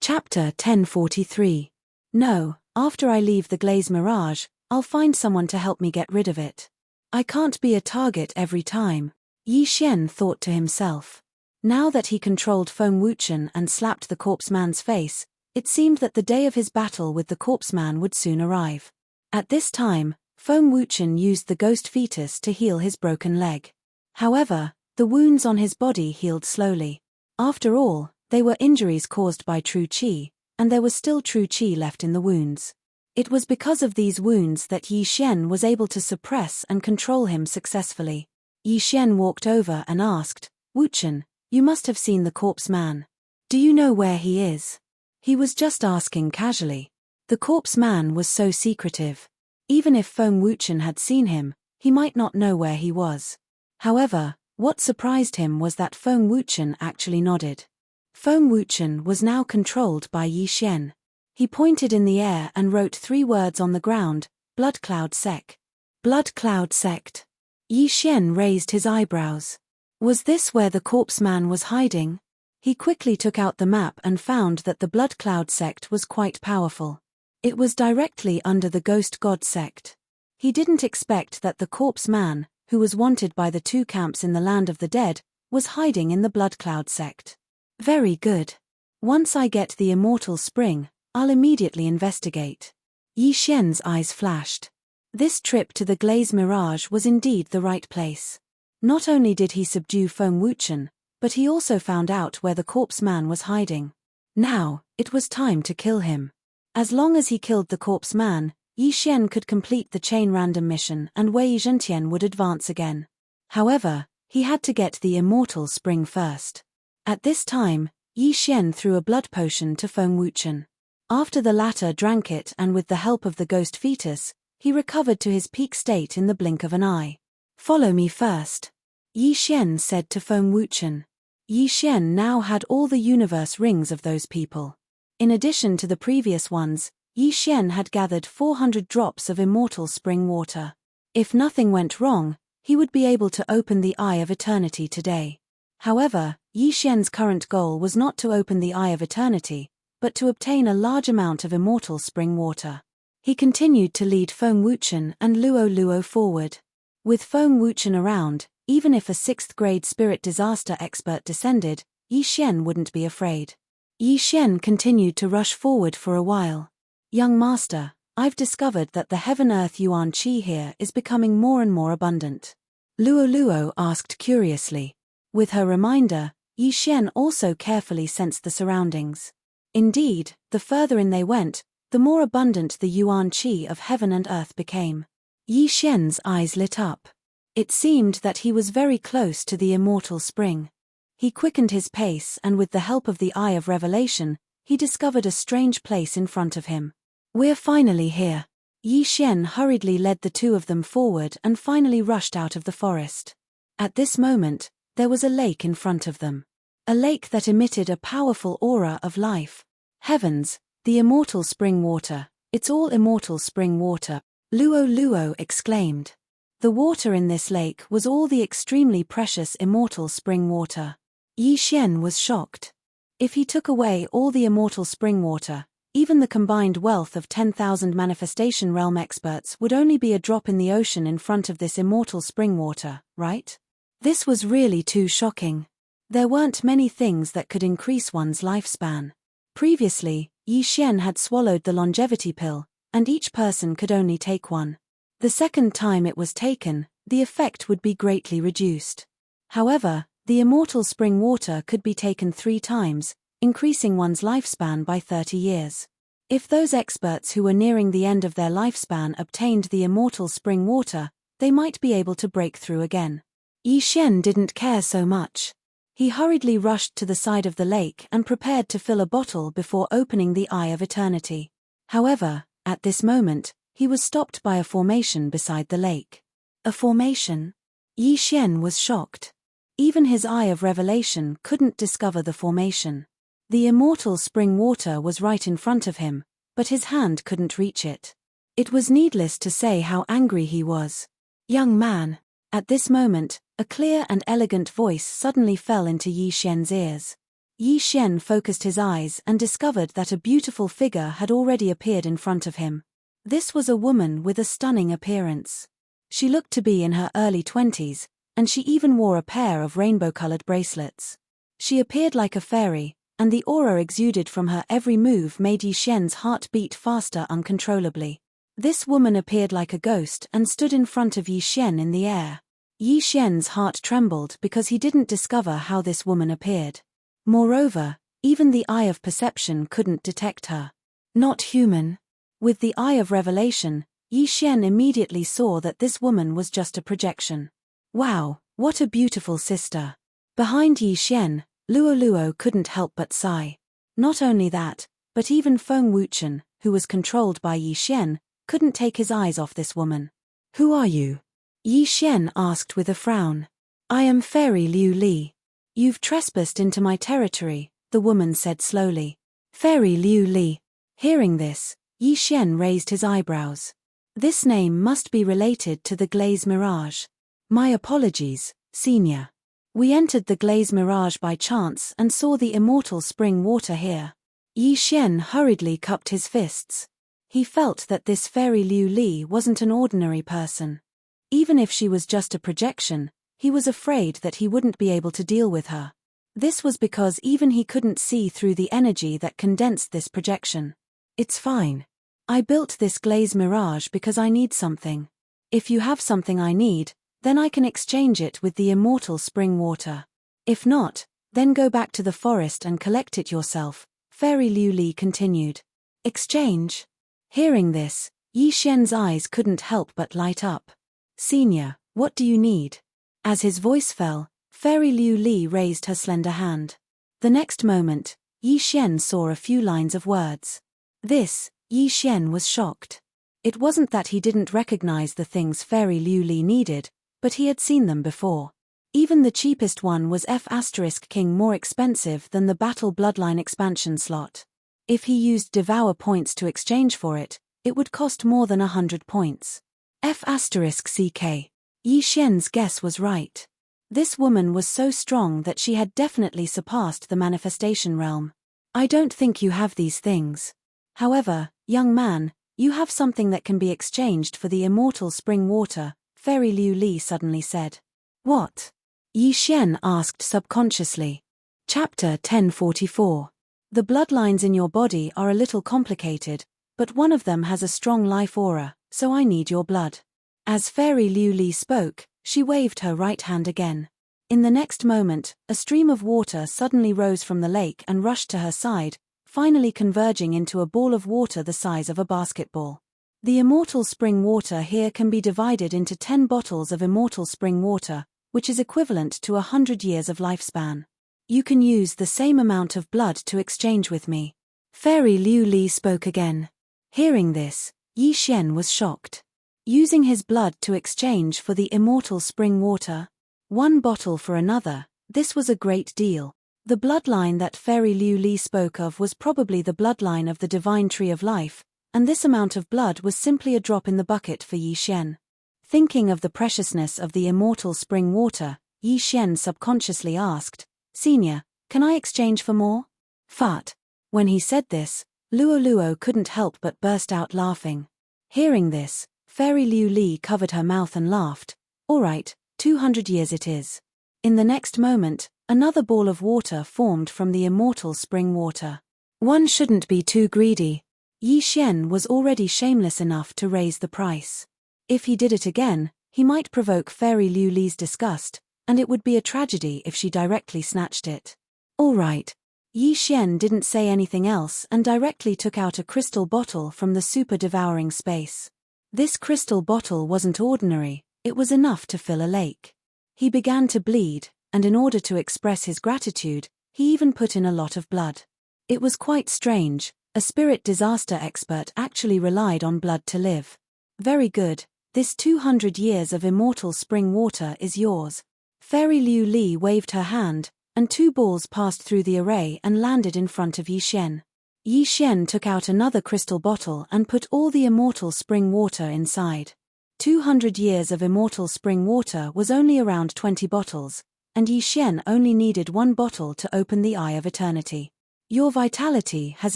Speaker 1: Chapter 1043. No, after I leave the Glaze Mirage, I'll find someone to help me get rid of it. I can't be a target every time, Yi Xian thought to himself. Now that he controlled Feng Wuchen and slapped the corpse man's face, it seemed that the day of his battle with the corpse man would soon arrive. At this time, Feng Wuchen used the ghost fetus to heal his broken leg. However, the wounds on his body healed slowly. After all, they were injuries caused by true qi, and there was still true qi left in the wounds. It was because of these wounds that Yi Xian was able to suppress and control him successfully. Yi Xian walked over and asked, "Wuchen, you must have seen the corpse man. Do you know where he is?" He was just asking casually. The corpse man was so secretive. Even if Feng Wuchen had seen him, he might not know where he was. However, what surprised him was that Feng Wuchen actually nodded. Feng Wuchen was now controlled by Yi Xian. He pointed in the air and wrote 3 words on the ground: Blood Cloud Sect. Blood Cloud Sect. Yi Xian raised his eyebrows. Was this where the corpse man was hiding? He quickly took out the map and found that the Blood Cloud Sect was quite powerful. It was directly under the Ghost God Sect. He didn't expect that the corpse man, who was wanted by the 2 camps in the land of the dead, was hiding in the Blood Cloud Sect. Very good. Once I get the Immortal Spring, I'll immediately investigate. Yi Xian's eyes flashed. This trip to the Glaze Mirage was indeed the right place. Not only did he subdue Feng Wuchen, but he also found out where the corpse man was hiding. Now, it was time to kill him. As long as he killed the corpse man, Yi Xian could complete the chain random mission and Wei Zhentian would advance again. However, he had to get the Immortal Spring first. At this time, Yi Xian threw a blood potion to Feng Wuchen. After the latter drank it and with the help of the ghost fetus, he recovered to his peak state in the blink of an eye. "Follow me first," Yi Xian said to Feng Wuchen. Yi Xian now had all the universe rings of those people. In addition to the previous ones, Yi Xian had gathered 400 drops of immortal spring water. If nothing went wrong, he would be able to open the Eye of Eternity today. However, Yi Xian's current goal was not to open the Eye of Eternity, but to obtain a large amount of immortal spring water. He continued to lead Feng Wuchen and Luo Luo forward. With Feng Wuchen around, even if a 6th grade spirit disaster expert descended, Yi Xian wouldn't be afraid. Yi Xian continued to rush forward for a while. "Young master, I've discovered that the Heaven-Earth Yuan Qi here is becoming more and more abundant," Luo Luo asked curiously. With her reminder, Yi Xian also carefully sensed the surroundings. Indeed, the further in they went, the more abundant the Yuan Qi of heaven and earth became. Yi Xian's eyes lit up. It seemed that he was very close to the immortal spring. He quickened his pace and with the help of the Eye of Revelation, he discovered a strange place in front of him. "We're finally here." Yi Xian hurriedly led the 2 of them forward and finally rushed out of the forest. At this moment, there was a lake in front of them. A lake that emitted a powerful aura of life. "Heavens, the immortal spring water, it's all immortal spring water," Luo Luo exclaimed. The water in this lake was all the extremely precious immortal spring water. Yi Xian was shocked. If he took away all the immortal spring water, even the combined wealth of 10,000 manifestation realm experts would only be a drop in the ocean in front of this immortal spring water, right? This was really too shocking. There weren't many things that could increase one's lifespan. Previously, Yi Xian had swallowed the longevity pill, and each person could only take one. The second time it was taken, the effect would be greatly reduced. However, the immortal spring water could be taken 3 times, increasing one's lifespan by 30 years. If those experts who were nearing the end of their lifespan obtained the immortal spring water, they might be able to break through again. Yi Xian didn't care so much. He hurriedly rushed to the side of the lake and prepared to fill a bottle before opening the Eye of Eternity. However, at this moment, he was stopped by a formation beside the lake. A formation? Yi Xian was shocked. Even his Eye of Revelation couldn't discover the formation. The immortal spring water was right in front of him, but his hand couldn't reach it. It was needless to say how angry he was. Young man. At this moment, a clear and elegant voice suddenly fell into Yi Xian's ears. Yi Xian focused his eyes and discovered that a beautiful figure had already appeared in front of him. This was a woman with a stunning appearance. She looked to be in her early 20s, and she even wore a pair of rainbow-colored bracelets. She appeared like a fairy, and the aura exuded from her every move made Yi Xian's heart beat faster uncontrollably. This woman appeared like a ghost and stood in front of Yi Xian in the air. Yi Xian's heart trembled because he didn't discover how this woman appeared. Moreover, even the eye of perception couldn't detect her. Not human. With the eye of revelation, Yi Xian immediately saw that this woman was just a projection. Wow, what a beautiful sister. Behind Yi Xian, Luo Luo couldn't help but sigh. Not only that, but even Feng Wuchen, who was controlled by Yi Xian, couldn't take his eyes off this woman. Who are you? Yi Xian asked with a frown. I am Fairy Liu Li. You've trespassed into my territory, the woman said slowly. Fairy Liu Li. Hearing this, Yi Xian raised his eyebrows. This name must be related to the Glaze Mirage. My apologies, Senior. We entered the Glaze Mirage by chance and saw the immortal spring water here. Yi Xian hurriedly cupped his fists. He felt that this Fairy Liu Li wasn't an ordinary person. Even if she was just a projection, he was afraid that he wouldn't be able to deal with her. This was because even he couldn't see through the energy that condensed this projection. It's fine. I built this Glaze Mirage because I need something. If you have something I need, then I can exchange it with the immortal spring water. If not, then go back to the forest and collect it yourself, Fairy Liu Li continued. Exchange? Hearing this, Yi Xian's eyes couldn't help but light up. Senior, what do you need? As his voice fell, Fairy Liu Li raised her slender hand. The next moment, Yi Xian saw a few lines of words. This, Yi Xian was shocked. It wasn't that he didn't recognize the things Fairy Liu Li needed, but he had seen them before. Even the cheapest one was F*King more expensive than the Battle Bloodline expansion slot. If he used Devour points to exchange for it, it would cost more than 100 points. F*CK. Yi Xian's guess was right. This woman was so strong that she had definitely surpassed the manifestation realm. I don't think you have these things. However, young man, you have something that can be exchanged for the immortal spring water, Fairy Liu Li suddenly said. What? Yi Xian asked subconsciously. Chapter 1044. The bloodlines in your body are a little complicated, but one of them has a strong life aura, so I need your blood. As Fairy Liu Li spoke, she waved her right hand again. In the next moment, a stream of water suddenly rose from the lake and rushed to her side, finally converging into a ball of water the size of a basketball. The immortal spring water here can be divided into 10 bottles of immortal spring water, which is equivalent to 100 years of lifespan. You can use the same amount of blood to exchange with me. Fairy Liu Li spoke again. Hearing this, Yi Xian was shocked. Using his blood to exchange for the immortal spring water? One bottle for another, this was a great deal. The bloodline that Fairy Liu Li spoke of was probably the bloodline of the divine tree of life, and this amount of blood was simply a drop in the bucket for Yi Xian. Thinking of the preciousness of the immortal spring water, Yi Xian subconsciously asked, Senior, can I exchange for more? Fart. When he said this, Luo Luo couldn't help but burst out laughing. Hearing this, Fairy Liu Li covered her mouth and laughed. All right, 200 years it is. In the next moment, another ball of water formed from the immortal spring water. One shouldn't be too greedy. Yi Xian was already shameless enough to raise the price. If he did it again, he might provoke Fairy Liu Li's disgust, and it would be a tragedy if she directly snatched it. All right. Yi Xian didn't say anything else and directly took out a crystal bottle from the super devouring space. This crystal bottle wasn't ordinary, it was enough to fill a lake. He began to bleed, and in order to express his gratitude, he even put in a lot of blood. It was quite strange, a spirit disaster expert actually relied on blood to live. Very good, this 200 years of immortal spring water is yours. Fairy Liu Li waved her hand, and 2 balls passed through the array and landed in front of Yi Xian. Yi Xian took out another crystal bottle and put all the immortal spring water inside. 200 years of immortal spring water was only around 20 bottles, and Yi Xian only needed one bottle to open the Eye of Eternity. Your vitality has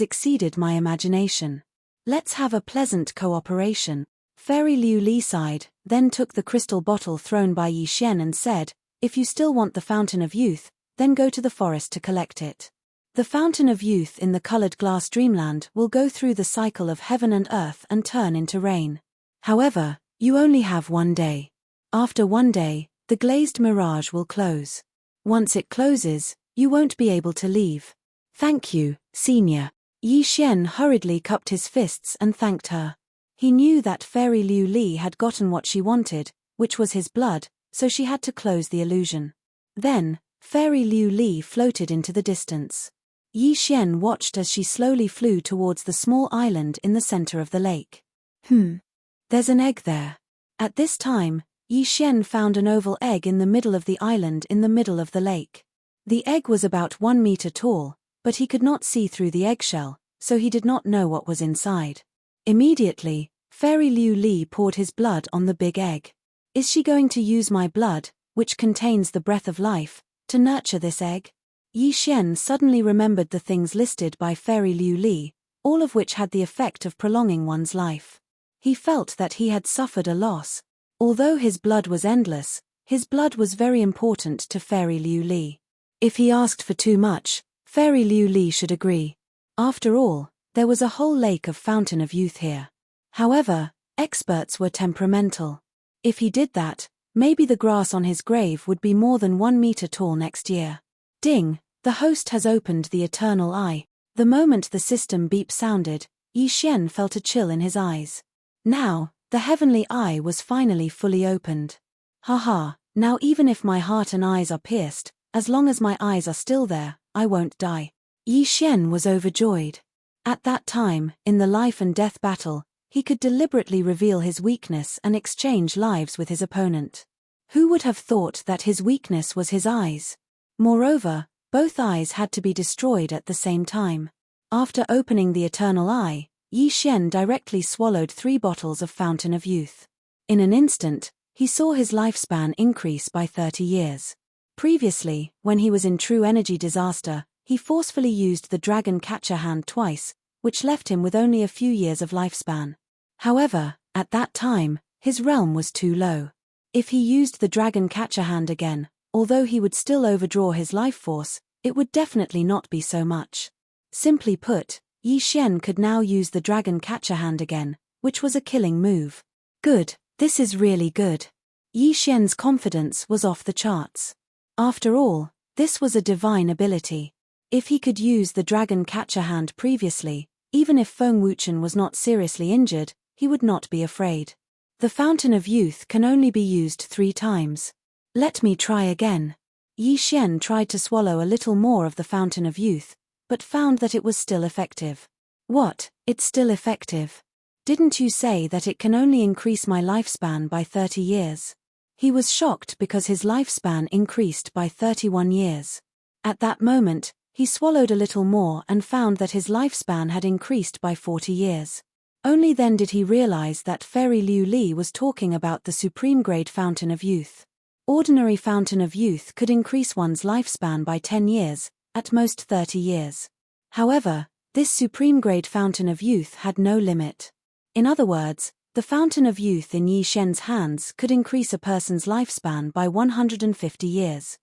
Speaker 1: exceeded my imagination. Let's have a pleasant cooperation. Fairy Liu Li sighed, then took the crystal bottle thrown by Yi Xian and said, if you still want the Fountain of Youth, then go to the forest to collect it. The Fountain of Youth in the colored glass dreamland will go through the cycle of heaven and earth and turn into rain. However, you only have one day. After one day, the glazed mirage will close. Once it closes, you won't be able to leave. Thank you, Senior. Yi Xian hurriedly cupped his fists and thanked her. He knew that Fairy Liu Li had gotten what she wanted, which was his blood, so she had to close the illusion. Then, Fairy Liu Li floated into the distance. Yi Xian watched as she slowly flew towards the small island in the center of the lake. There's an egg there. At this time, Yi Xian found an oval egg in the middle of the island in the middle of the lake. The egg was about 1 meter tall, but he could not see through the eggshell, so he did not know what was inside. Immediately, Fairy Liu Li poured his blood on the big egg. Is she going to use my blood, which contains the breath of life, to nurture this egg? Yi Xian suddenly remembered the things listed by Fairy Liu Li, all of which had the effect of prolonging one's life. He felt that he had suffered a loss. Although his blood was endless, his blood was very important to Fairy Liu Li. If he asked for too much, Fairy Liu Li should agree. After all, there was a whole lake of Fountain of Youth here. However, experts were temperamental. If he did that, maybe the grass on his grave would be more than 1 meter tall next year. Ding, the host has opened the Eternal Eye. The moment the system beep sounded, Yi Xian felt a chill in his eyes. Now, the heavenly eye was finally fully opened. Haha, now even if my heart and eyes are pierced, as long as my eyes are still there, I won't die. Yi Xian was overjoyed. At that time, in the life and death battle, he could deliberately reveal his weakness and exchange lives with his opponent. Who would have thought that his weakness was his eyes? Moreover, both eyes had to be destroyed at the same time. After opening the Eternal Eye, Yi Xian directly swallowed 3 bottles of Fountain of Youth. In an instant, he saw his lifespan increase by 30 years. Previously, when he was in true energy disaster, he forcefully used the Dragon Catcher Hand twice, which left him with only a few years of lifespan. However, at that time, his realm was too low. If he used the Dragon Catcher Hand again, although he would still overdraw his life force, it would definitely not be so much. Simply put, Yi Xian could now use the Dragon Catcher Hand again, which was a killing move. Good, this is really good. Yi Xian's confidence was off the charts. After all, this was a divine ability. If he could use the Dragon Catcher Hand previously, even if Feng Wuchen was not seriously injured, he would not be afraid. The Fountain of Youth can only be used 3 times. Let me try again. Yi Xian tried to swallow a little more of the Fountain of Youth, but found that it was still effective. What, it's still effective? Didn't you say that it can only increase my lifespan by 30 years? He was shocked because his lifespan increased by 31 years. At that moment, he swallowed a little more and found that his lifespan had increased by 40 years. Only then did he realize that Fairy Liu Li was talking about the supreme grade Fountain of Youth. Ordinary Fountain of Youth could increase one's lifespan by 10 years, at most 30 years. However, this supreme grade Fountain of Youth had no limit. In other words, the Fountain of Youth in Yi Xian's hands could increase a person's lifespan by 150 years.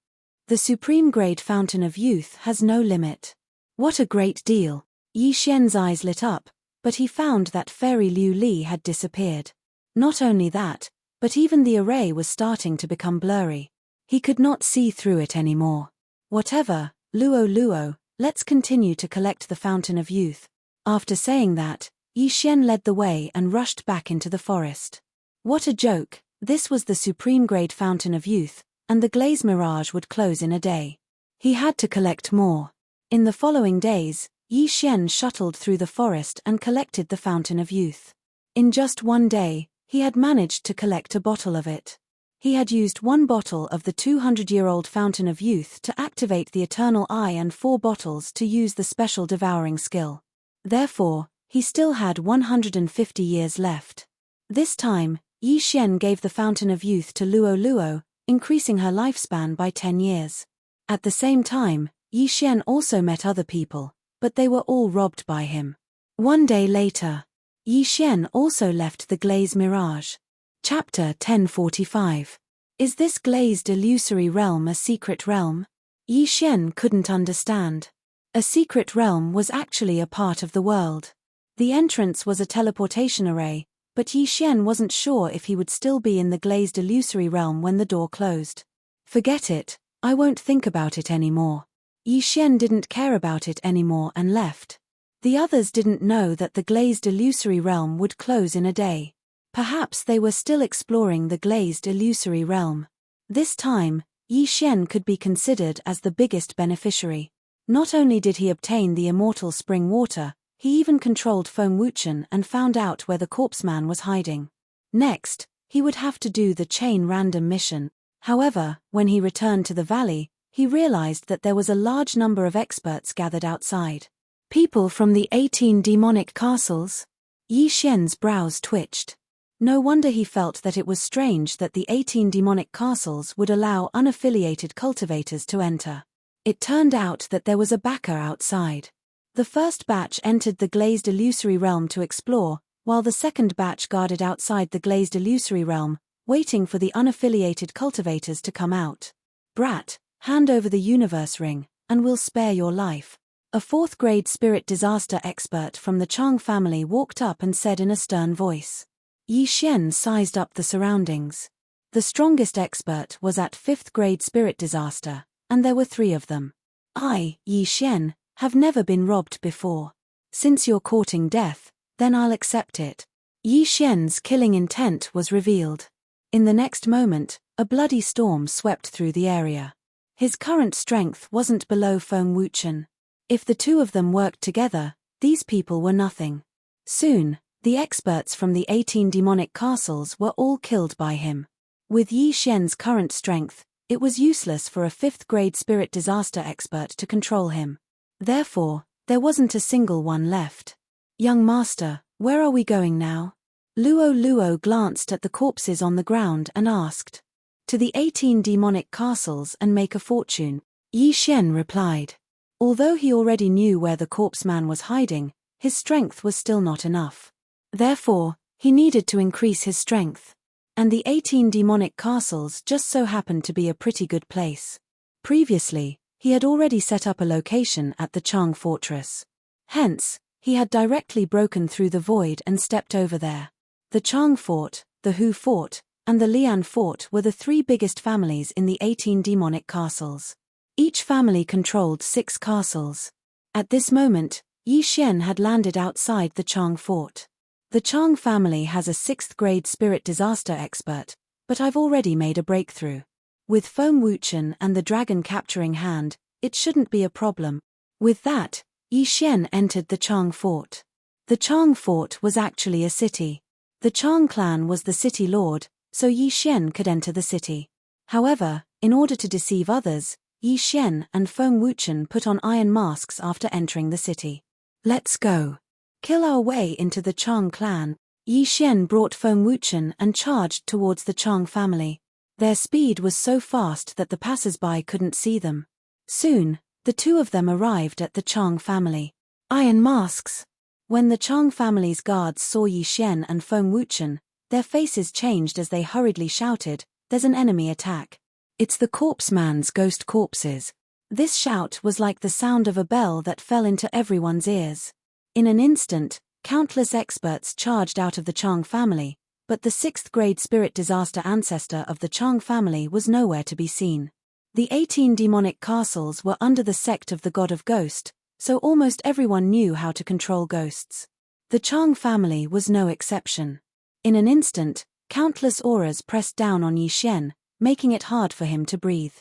Speaker 1: The supreme grade Fountain of Youth has no limit. What a great deal! Yi Xian's eyes lit up, but he found that Fairy Liu Li had disappeared. Not only that, but even the array was starting to become blurry. He could not see through it anymore. Whatever, Luo Luo, let's continue to collect the Fountain of Youth. After saying that, Yi Xian led the way and rushed back into the forest. What a joke, this was the supreme grade Fountain of Youth, and the glaze mirage would close in a day. He had to collect more. In the following days, Yi Xian shuttled through the forest and collected the Fountain of Youth. In just one day, he had managed to collect a bottle of it. He had used 1 bottle of the 200-year-old Fountain of Youth to activate the Eternal Eye and 4 bottles to use the special devouring skill. Therefore, he still had 150 years left. This time, Yi Xian gave the Fountain of Youth to Luo Luo, increasing her lifespan by 10 years. At the same time, Yi Xian also met other people, but they were all robbed by him. One day later, Yi Xian also left the Glaze Mirage. Chapter 1045. Is this glazed illusory realm a secret realm? Yi Xian couldn't understand. A secret realm was actually a part of the world. The entrance was a teleportation array, but Yi Xian wasn't sure if he would still be in the glazed illusory realm when the door closed. Forget it, I won't think about it anymore. Yi Xian didn't care about it anymore and left. The others didn't know that the glazed illusory realm would close in a day. Perhaps they were still exploring the glazed illusory realm. This time, Yi Xian could be considered as the biggest beneficiary. Not only did he obtain the immortal spring water, he even controlled Feng Wuchen and found out where the corpse man was hiding. Next, he would have to do the chain random mission. However, when he returned to the valley, he realized that there was a large number of experts gathered outside. People from the 18 demonic castles? Yi Xian's brows twitched. No wonder he felt that it was strange that the 18 demonic castles would allow unaffiliated cultivators to enter. It turned out that there was a backer outside. The first batch entered the glazed illusory realm to explore, while the second batch guarded outside the glazed illusory realm, waiting for the unaffiliated cultivators to come out. Brat, hand over the universe ring, and we'll spare your life. A fourth-grade spirit disaster expert from the Chang family walked up and said in a stern voice. Yi Xian sized up the surroundings. The strongest expert was at 5th grade spirit disaster, and there were 3 of them. I, Yi Xian, have never been robbed before. Since you're courting death, then I'll accept it. Yi Xian's killing intent was revealed. In the next moment, a bloody storm swept through the area. His current strength wasn't below Feng Wuchen. If the 2 of them worked together, these people were nothing. Soon, the experts from the 18 demonic castles were all killed by him. With Yi Xian's current strength, it was useless for a 5th grade spirit disaster expert to control him. Therefore, there wasn't a single one left. Young master, where are we going now? Luo Luo glanced at the corpses on the ground and asked. To the 18 demonic castles and make a fortune, Yi Xian replied. Although he already knew where the corpse man was hiding, his strength was still not enough. Therefore, he needed to increase his strength. And the 18 demonic castles just so happened to be a pretty good place. Previously, he had already set up a location at the Chang fortress. Hence, he had directly broken through the void and stepped over there. The Chang fort, the Hu fort, and the Lian fort were the 3 biggest families in the 18 demonic castles. Each family controlled 6 castles. At this moment, Yi Xian had landed outside the Chang fort. The Chang family has a 6th grade spirit disaster expert, but I've already made a breakthrough. With Feng Wuchen and the dragon capturing hand, it shouldn't be a problem. With that, Yi Xian entered the Chang fort. The Chang fort was actually a city. The Chang clan was the city lord, so Yi Xian could enter the city. However, in order to deceive others, Yi Xian and Feng Wuchen put on iron masks after entering the city. Let's go. Kill our way into the Chang clan. Yi Xian brought Feng Wuchen and charged towards the Chang family. Their speed was so fast that the passers-by couldn't see them. Soon, the 2 of them arrived at the Chang family. Iron masks. When the Chang family's guards saw Yi Xian and Feng Wuchen, their faces changed as they hurriedly shouted, "There's an enemy attack. It's the corpse man's ghost corpses." This shout was like the sound of a bell that fell into everyone's ears. In an instant, countless experts charged out of the Chang family, but the 6th grade spirit disaster ancestor of the Chang family was nowhere to be seen. The 18 demonic castles were under the sect of the god of ghost, so almost everyone knew how to control ghosts. The Chang family was no exception. In an instant, countless auras pressed down on Yi Xian, making it hard for him to breathe.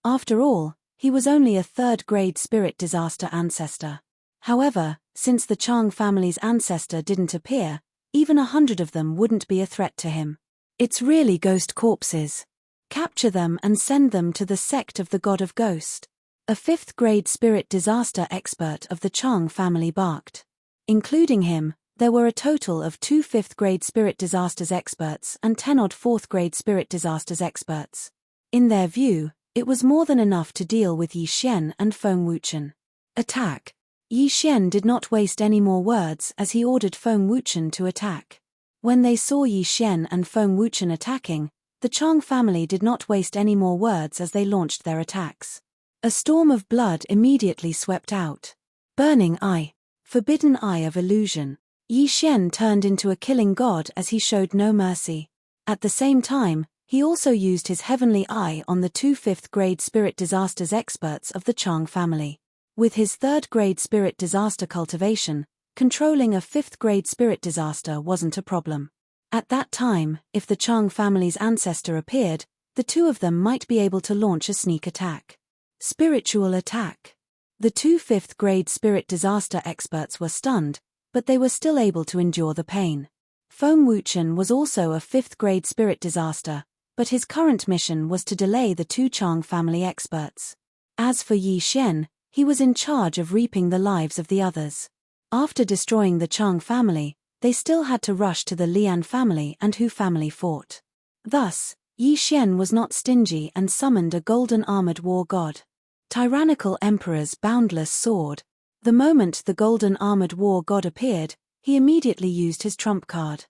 Speaker 1: After all, he was only a 3rd grade spirit disaster ancestor. However, since the Chang family's ancestor didn't appear, even 100 of them wouldn't be a threat to him. It's really ghost corpses. Capture them and send them to the sect of the god of ghost. A 5th grade spirit disaster expert of the Chang family barked. Including him, there were a total of 2 5th-grade spirit disasters experts and 10-odd 4th-grade spirit disasters experts. In their view, it was more than enough to deal with Yi Xian and Feng Wuchen. Attack. Yi Xian did not waste any more words as he ordered Feng Wuchen to attack. When they saw Yi Xian and Feng Wuchen attacking, the Chang family did not waste any more words as they launched their attacks. A storm of blood immediately swept out. Burning Eye. Forbidden Eye of Illusion. Yi Xian turned into a killing god as he showed no mercy. At the same time, he also used his heavenly eye on the 2 5th-grade spirit disasters experts of the Chang family. With his 3rd-grade spirit disaster cultivation, controlling a 5th-grade spirit disaster wasn't a problem. At that time, if the Chang family's ancestor appeared, the two of them might be able to launch a sneak attack. Spiritual attack. The 2 5th-grade spirit disaster experts were stunned, but they were still able to endure the pain. Feng Wuchen was also a 5th-grade spirit disaster, but his current mission was to delay the 2 Chang family experts. As for Yi Xian, he was in charge of reaping the lives of the others. After destroying the Chang family, they still had to rush to the Lian family and Hu family fort. Thus, Yi Xian was not stingy and summoned a golden armored war god. Tyrannical Emperor's boundless sword. The moment the golden armored war god appeared, he immediately used his trump card.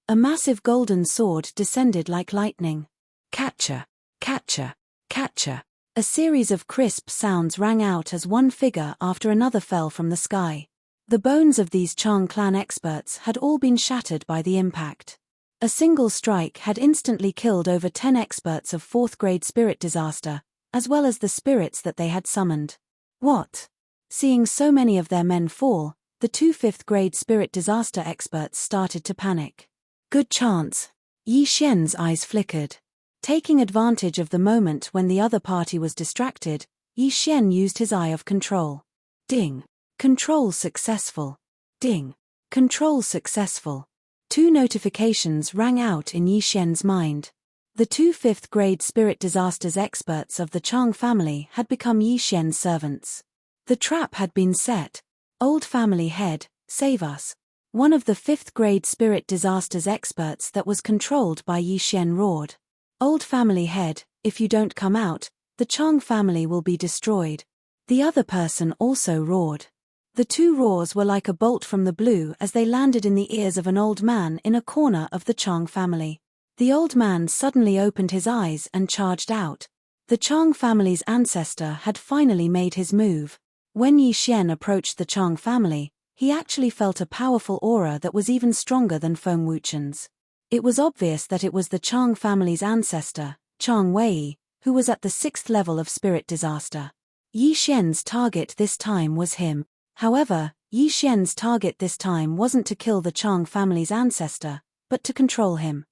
Speaker 1: A massive golden sword descended like lightning. Catcher, catcher, catcher. A series of crisp sounds rang out as one figure after another fell from the sky. The bones of these Chang clan experts had all been shattered by the impact. A single strike had instantly killed over 10 experts of 4th-grade spirit disaster, as well as the spirits that they had summoned. What? Seeing so many of their men fall, the 2 5th-grade spirit disaster experts started to panic. Good chance. Yi Xian's eyes flickered. Taking advantage of the moment when the other party was distracted, Yi Xian used his eye of control. Ding. Control successful. Ding. Control successful. 2 notifications rang out in Yi Xian's mind. The 2 5th-grade spirit disasters experts of the Chang family had become Yi Xian's servants. The trap had been set. Old family head, save us. One of the 5th-grade spirit disasters experts that was controlled by Yi Xian roared. Old family head, if you don't come out, the Chang family will be destroyed. The other person also roared. The 2 roars were like a bolt from the blue as they landed in the ears of an old man in a corner of the Chang family. The old man suddenly opened his eyes and charged out. The Chang family's ancestor had finally made his move. When Yi Xian approached the Chang family, he actually felt a powerful aura that was even stronger than Feng Wuchen's. It was obvious that it was the Chang family's ancestor, Chang Wei, who was at the 6th level of spirit disaster. Yi Xian's target this time was him. However, Yi Xian's target this time wasn't to kill the Chang family's ancestor, but to control him.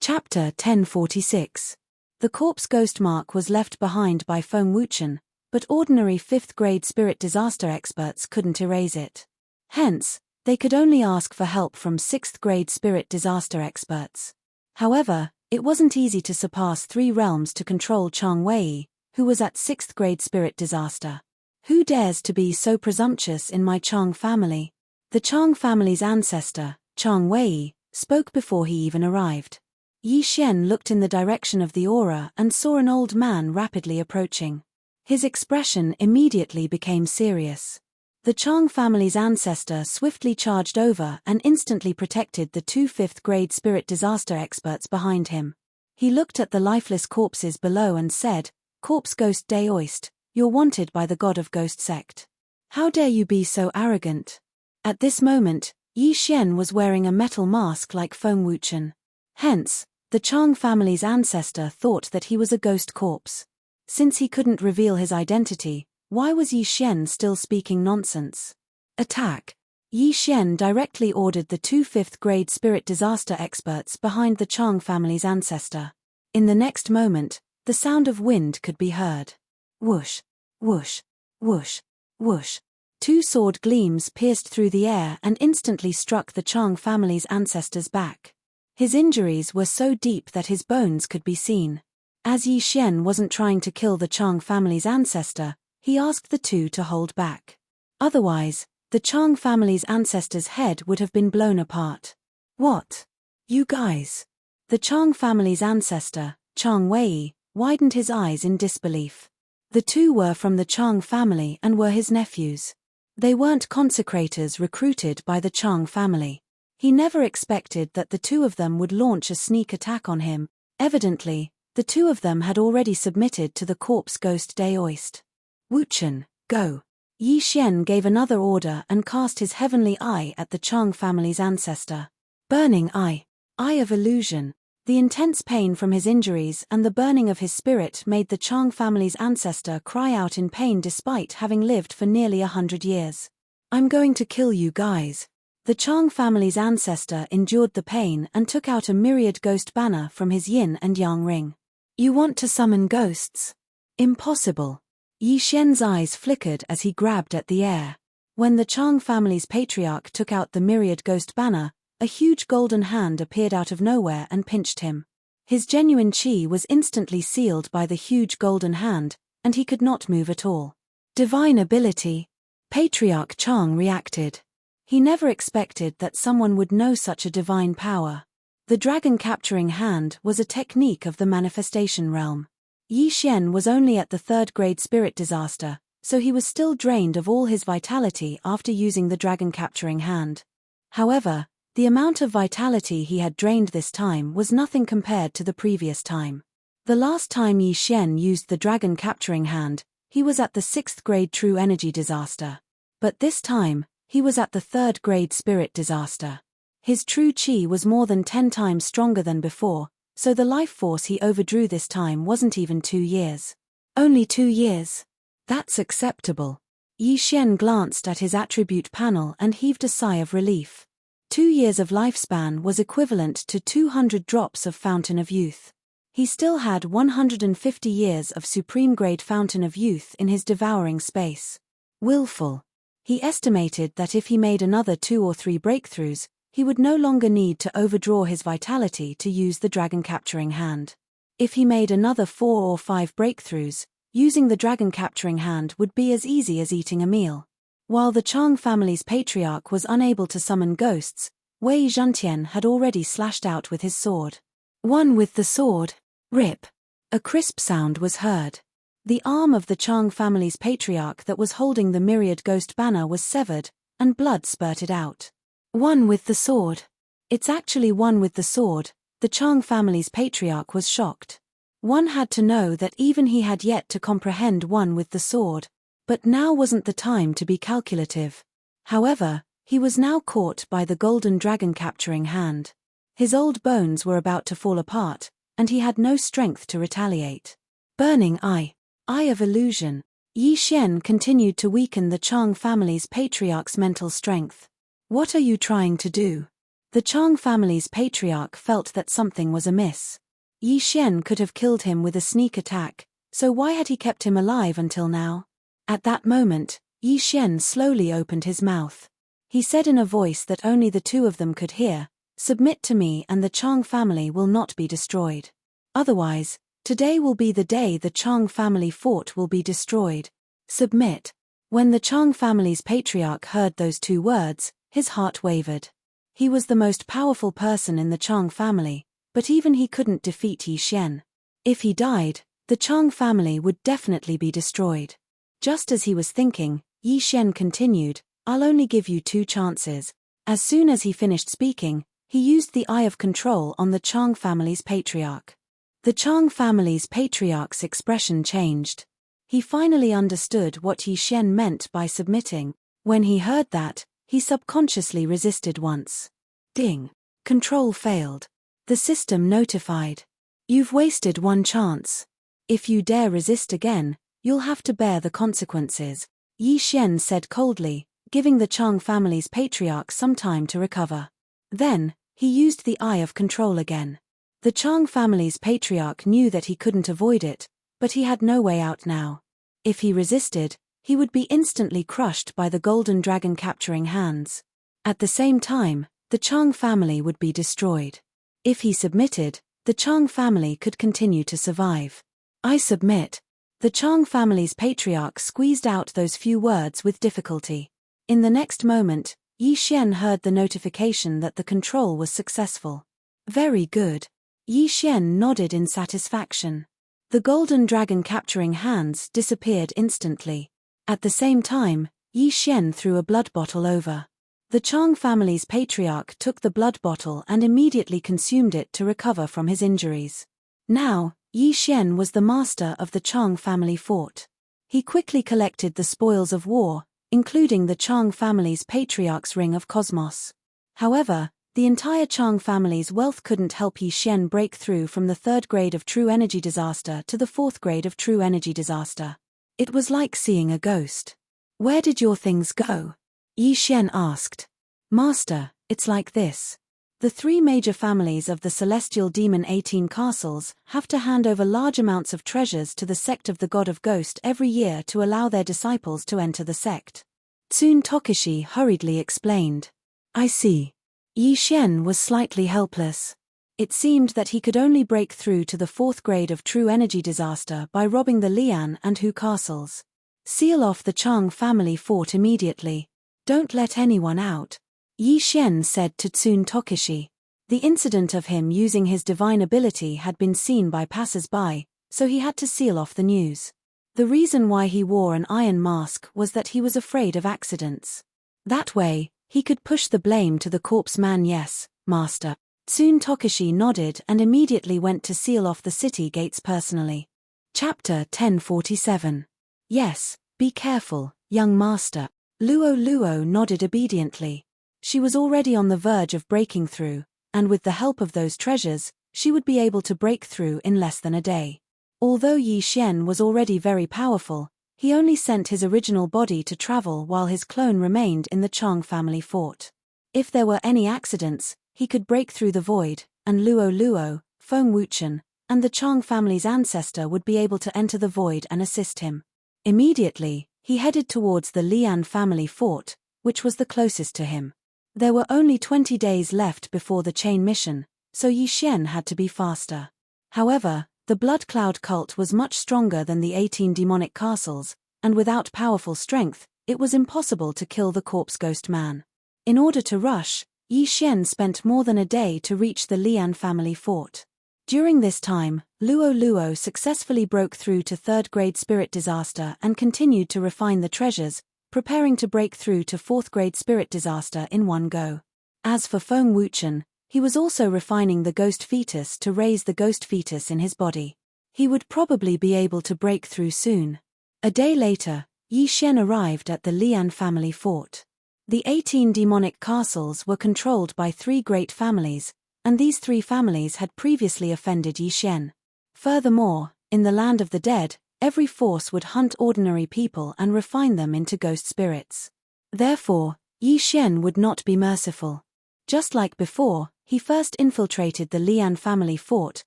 Speaker 1: Chapter 1046. The corpse ghost mark was left behind by Feng Wuchen, but ordinary 5th-grade spirit disaster experts couldn't erase it. Hence, they could only ask for help from 6th-grade spirit disaster experts. However, it wasn't easy to surpass 3 realms to control Chang Wei, who was at 6th-grade spirit disaster. Who dares to be so presumptuous in my Chang family? The Chang family's ancestor, Chang Wei, spoke before he even arrived. Yi Xian looked in the direction of the aura and saw an old man rapidly approaching. His expression immediately became serious. The Chang family's ancestor swiftly charged over and instantly protected the 2 5th-grade spirit disaster experts behind him. He looked at the lifeless corpses below and said, "Corpse Ghost Daoist, you're wanted by the God of Ghost sect. How dare you be so arrogant?" At this moment, Yi Xian was wearing a metal mask like Feng Wuchen. Hence, the Chang family's ancestor thought that he was a ghost corpse. Since he couldn't reveal his identity, why was Yi Xian still speaking nonsense? Attack. Yi Xian directly ordered the 2 5th-grade spirit disaster experts behind the Chang family's ancestor. In the next moment, the sound of wind could be heard. Whoosh, whoosh, whoosh, whoosh. 2 sword gleams pierced through the air and instantly struck the Chang family's ancestor's back. His injuries were so deep that his bones could be seen. As Yi Xian wasn't trying to kill the Chang family's ancestor, he asked the 2 to hold back. Otherwise, the Chang family's ancestor's head would have been blown apart. What? You guys? The Chang family's ancestor, Chang Wei, widened his eyes in disbelief. The two were from the Chang family and were his nephews. They weren't consecrators recruited by the Chang family. He never expected that the two of them would launch a sneak attack on him. Evidently, the two of them had already submitted to the corpse ghost Daoist. Wuchen, go. Yi Xian gave another order and cast his heavenly eye at the Chang family's ancestor. Burning eye. Eye of illusion. The intense pain from his injuries and the burning of his spirit made the Chang family's ancestor cry out in pain despite having lived for nearly 100 years. I'm going to kill you guys. The Chang family's ancestor endured the pain and took out a myriad ghost banner from his yin and yang ring. You want to summon ghosts? Impossible. Yi Xian's eyes flickered as he grabbed at the air. When the Chang family's patriarch took out the myriad ghost banner, a huge golden hand appeared out of nowhere and pinched him. His genuine chi was instantly sealed by the huge golden hand, and he could not move at all. Divine ability. Patriarch Chang reacted. He never expected that someone would know such a divine power. The dragon capturing hand was a technique of the manifestation realm. Yi Xian was only at the 3rd grade spirit disaster, so he was still drained of all his vitality after using the dragon capturing hand. However, the amount of vitality he had drained this time was nothing compared to the previous time. The last time Yi Xian used the dragon capturing hand, he was at the 6th grade true energy disaster. But this time, he was at the 3rd grade spirit disaster. His true chi was more than 10 times stronger than before, so the life force he overdrew this time wasn't even 2 years. Only 2 years? That's acceptable. Yi Xian glanced at his attribute panel and heaved a sigh of relief. 2 years of lifespan was equivalent to 200 drops of Fountain of Youth. He still had 150 years of supreme-grade Fountain of Youth in his devouring space. Willful. He estimated that if he made another 2 or 3 breakthroughs, he would no longer need to overdraw his vitality to use the dragon capturing hand. If he made another 4 or 5 breakthroughs, using the dragon capturing hand would be as easy as eating a meal. While the Chang family's patriarch was unable to summon ghosts, Wei Zhentian had already slashed out with his sword. One with the sword. Rip. A crisp sound was heard. The arm of the Chang family's patriarch that was holding the myriad ghost banner was severed, and blood spurted out. One with the sword. It's actually one with the sword. The Chang family's patriarch was shocked. One had to know that even he had yet to comprehend one with the sword. But now wasn't the time to be calculative. However, he was now caught by the golden dragon capturing hand. His old bones were about to fall apart, and he had no strength to retaliate. Burning eye. Eye of illusion. Yi Xian continued to weaken the Chang family's patriarch's mental strength. What are you trying to do? The Chang family's patriarch felt that something was amiss. Yi Xian could have killed him with a sneak attack, so why had he kept him alive until now? At that moment, Yi Xian slowly opened his mouth. He said in a voice that only the two of them could hear, "Submit to me and the Chang family will not be destroyed. Otherwise, today will be the day the Chang family fort will be destroyed. Submit." When the Chang family's patriarch heard those 2 words, his heart wavered. He was the most powerful person in the Chang family, but even he couldn't defeat Yi Xian. If he died, the Chang family would definitely be destroyed. Just as he was thinking, Yi Xian continued, "I'll only give you 2 chances." As soon as he finished speaking, he used the Eye of Control on the Chang family's patriarch. The Chang family's patriarch's expression changed. He finally understood what Yi Xian meant by submitting. When he heard that, he subconsciously resisted once. Ding. Control failed. The system notified. You've wasted 1 chance. If you dare resist again, you'll have to bear the consequences, Yi Xian said coldly, giving the Chang family's patriarch some time to recover. Then, he used the Eye of Control again. The Chang family's patriarch knew that he couldn't avoid it, but he had no way out now. If he resisted, he would be instantly crushed by the golden dragon capturing hands. At the same time, the Chang family would be destroyed. If he submitted, the Chang family could continue to survive. I submit. The Chang family's patriarch squeezed out those few words with difficulty. In the next moment, Yi Xian heard the notification that the control was successful. Very good. Yi Xian nodded in satisfaction. The golden dragon capturing hands disappeared instantly. At the same time, Yi Xian threw a blood bottle over. The Chang family's patriarch took the blood bottle and immediately consumed it to recover from his injuries. Now, Yi Xian was the master of the Chang family fort. He quickly collected the spoils of war, including the Chang family's patriarch's ring of cosmos. However, the entire Chang family's wealth couldn't help Yi Xian break through from the 3rd grade of true energy disaster to the 4th grade of true energy disaster. It was like seeing a ghost. Where did your things go? Yi Xian asked. Master, it's like this. The 3 major families of the celestial demon 18 castles have to hand over large amounts of treasures to the sect of the God of Ghost every year to allow their disciples to enter the sect. Tsun Tokishi hurriedly explained. I see. Yi Xian was slightly helpless. It seemed that he could only break through to the 4th grade of true energy disaster by robbing the Lian and Hu castles. Seal off the Chang family fort immediately. Don't let anyone out, Yi Xian said to Tsun Tokishi. The incident of him using his divine ability had been seen by passers-by, so he had to seal off the news. The reason why he wore an iron mask was that he was afraid of accidents. That way, he could push the blame to the corpse man. Yes, master. Tsun Tokishi nodded and immediately went to seal off the city gates personally. Chapter 1047. Yes, be careful, young master. Luo nodded obediently. She was already on the verge of breaking through, and with the help of those treasures, she would be able to break through in less than a day. Although Yi Xian was already very powerful, he only sent his original body to travel while his clone remained in the Chang family fort. If there were any accidents, he could break through the void, and Luo, Feng Wuchen, and the Chang family's ancestor would be able to enter the void and assist him. Immediately, he headed towards the Lian family fort, which was the closest to him. There were only 20 days left before the chain mission, so Yi Xian had to be faster. However, the Blood Cloud cult was much stronger than the 18 demonic castles, and without powerful strength, it was impossible to kill the corpse ghost man. In order to rush, Yi Xian spent more than a day to reach the Lian family fort. During this time, Luo successfully broke through to 3rd grade spirit disaster and continued to refine the treasures, preparing to break through to 4th grade spirit disaster in one go. As for Feng Wuchen, he was also refining the ghost fetus to raise the ghost fetus in his body. He would probably be able to break through soon. A day later, Yi Xian arrived at the Lian family fort. The 18 demonic castles were controlled by 3 great families, and these 3 families had previously offended Yi Xian. Furthermore, in the land of the dead, every force would hunt ordinary people and refine them into ghost spirits. Therefore, Yi Xian would not be merciful. Just like before, he first infiltrated the Lian family fort,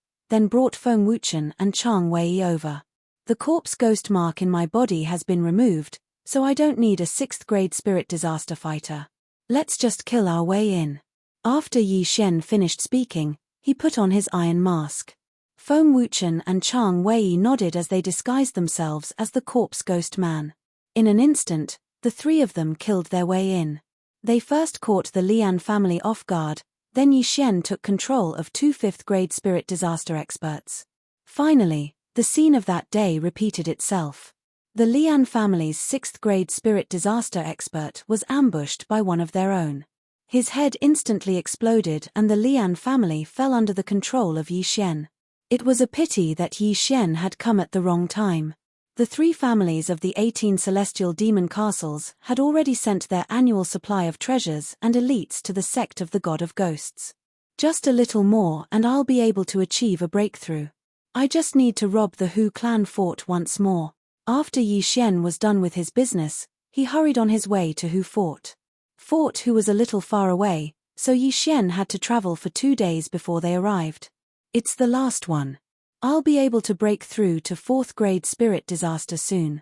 Speaker 1: then brought Feng Wuchen and Chang Wei over. The corpse ghost mark in my body has been removed, so I don't need a 6th grade spirit disaster fighter. Let's just kill our way in. After Yi Xian finished speaking, he put on his iron mask. Feng Wuchen and Chang Wei nodded as they disguised themselves as the corpse ghost man. In an instant, the 3 of them killed their way in. They first caught the Lian family off guard, then Yi Xian took control of 2 5th grade spirit disaster experts. Finally, the scene of that day repeated itself. The Lian family's 6th grade spirit disaster expert was ambushed by one of their own. His head instantly exploded and the Lian family fell under the control of Yi Xian. It was a pity that Yi Xian had come at the wrong time. The 3 families of the 18 celestial demon castles had already sent their annual supply of treasures and elites to the sect of the God of Ghosts. Just a little more and I'll be able to achieve a breakthrough. I just need to rob the Hu clan fort once more. After Yi Xian was done with his business, he hurried on his way to Hu Fort. Fort Hu was a little far away, so Yi Xian had to travel for 2 days before they arrived. It's the last one. I'll be able to break through to 4th grade spirit disaster soon.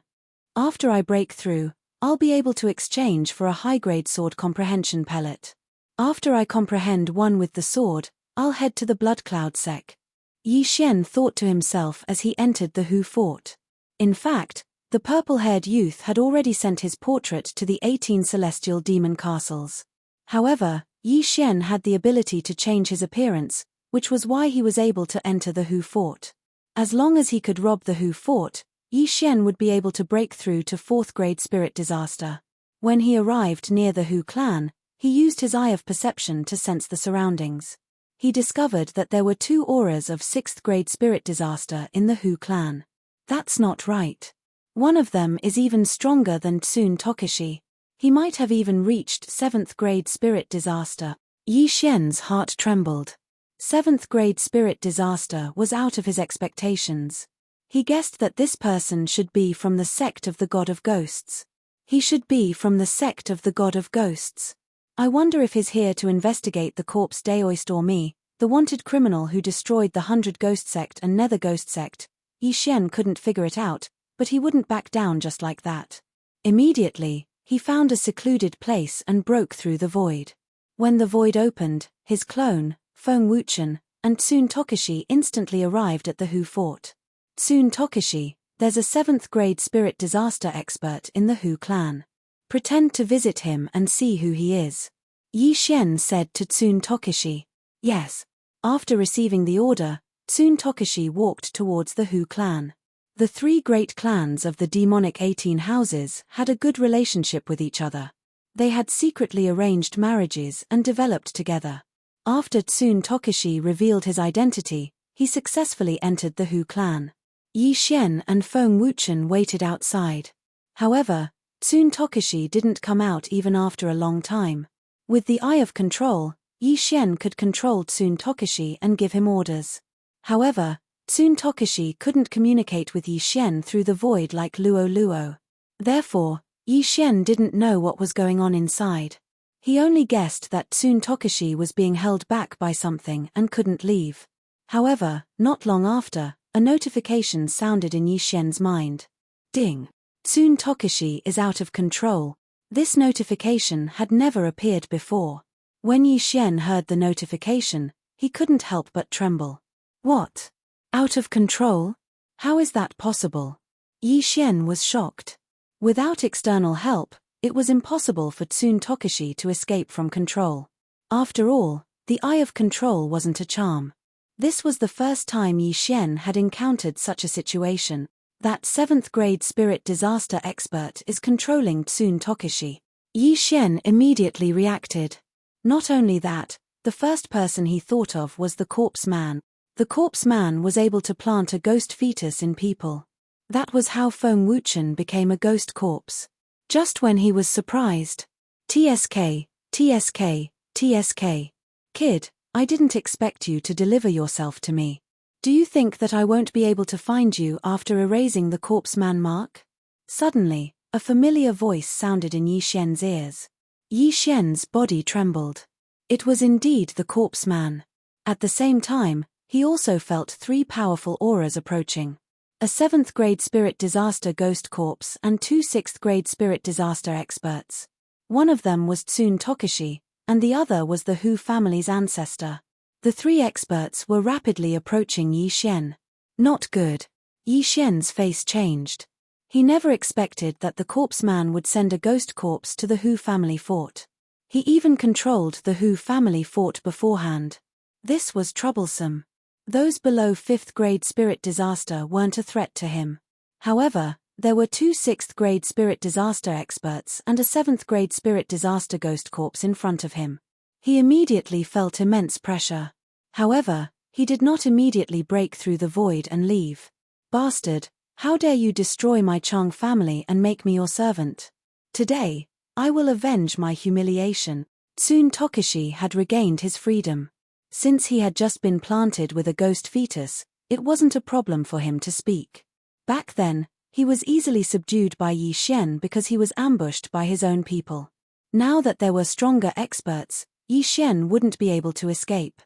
Speaker 1: After I break through, I'll be able to exchange for a high-grade sword comprehension pellet. After I comprehend one with the sword, I'll head to the Blood Cloud sec. Yi Xian thought to himself as he entered the Hu Fort. In fact, the The purple-haired youth had already sent his portrait to the 18 celestial demon castles. However, Yi Xian had the ability to change his appearance, which was why he was able to enter the Hu fort. As long as he could rob the Hu fort, Yi Xian would be able to break through to 4th grade spirit disaster. When he arrived near the Hu clan, he used his eye of perception to sense the surroundings. He discovered that there were 2 auras of 6th grade spirit disaster in the Hu clan. That's not right. One of them is even stronger than Tsun Tokishi. He might have even reached 7th grade spirit disaster. Yi Xian's heart trembled. 7th grade spirit disaster was out of his expectations. He guessed that this person should be from the sect of the God of Ghosts. He should be from the sect of the God of Ghosts. I wonder if he's here to investigate the corpse Daoist or me, the wanted criminal who destroyed the 100 Ghost sect and Nether Ghost sect. Yi Xian couldn't figure it out, but he wouldn't back down just like that. Immediately, he found a secluded place and broke through the void. When the void opened, his clone, Feng Wuchen, and Tsun Tokishi instantly arrived at the Hu fort. Tsun Tokishi, there's a 7th grade spirit disaster expert in the Hu clan. Pretend to visit him and see who he is. Yi Xian said to Tsun Tokishi. Yes. After receiving the order, Tsun Tokishi walked towards the Hu clan. The 3 great clans of the demonic 18 houses had a good relationship with each other. They had secretly arranged marriages and developed together. After Tsun Tokishi revealed his identity, he successfully entered the Hu clan. Yi Xian and Feng Wuchen waited outside. However, Tsun Tokishi didn't come out even after a long time. With the Eye of Control, Yi Xian could control Tsun Tokishi and give him orders. However, Tsun Tokishi couldn't communicate with Yi Xian through the void like Luo Luo. Therefore, Yi Xian didn't know what was going on inside. He only guessed that Tsun Tokishi was being held back by something and couldn't leave. However, not long after, a notification sounded in Yi Xian's mind. Ding! Tsun Tokishi is out of control. This notification had never appeared before. When Yi Xian heard the notification, he couldn't help but tremble. What? Out of control? How is that possible? Yi Xian was shocked. Without external help, it was impossible for Tsun Tokishi to escape from control. After all, the Eye of Control wasn't a charm. This was the first time Yi Xian had encountered such a situation. That 7th grade spirit disaster expert is controlling Tsun Tokishi. Yi Xian immediately reacted. Not only that, the first person he thought of was the corpse man. The corpse man was able to plant a ghost fetus in people. That was how Feng Wuchen became a ghost corpse. Just when he was surprised. TSK, TSK, TSK. Kid, I didn't expect you to deliver yourself to me. Do you think that I won't be able to find you after erasing the corpse man mark? Suddenly, a familiar voice sounded in Yi Xian's ears. Yi Xian's body trembled. It was indeed the corpse man. At the same time, he also felt 3 powerful auras approaching. A 7th grade spirit disaster ghost corpse and 2 6th grade spirit disaster experts. One of them was Tsun Tokishi, and the other was the Hu family's ancestor. The 3 experts were rapidly approaching Yi Xian. Not good. Yi Xian's face changed. He never expected that the corpse man would send a ghost corpse to the Hu family fort. He even controlled the Hu family fort beforehand. This was troublesome. Those below 5th grade spirit disaster weren't a threat to him. However, there were 2 6th grade spirit disaster experts and a 7th grade spirit disaster ghost corpse in front of him. He immediately felt immense pressure. However, he did not immediately break through the void and leave. Bastard, how dare you destroy my Chang family and make me your servant? Today, I will avenge my humiliation. Tsun Tokishi had regained his freedom. Since he had just been planted with a ghost fetus, it wasn't a problem for him to speak. Back then, he was easily subdued by Yi Xian because he was ambushed by his own people. Now that there were stronger experts, Yi Xian wouldn't be able to escape.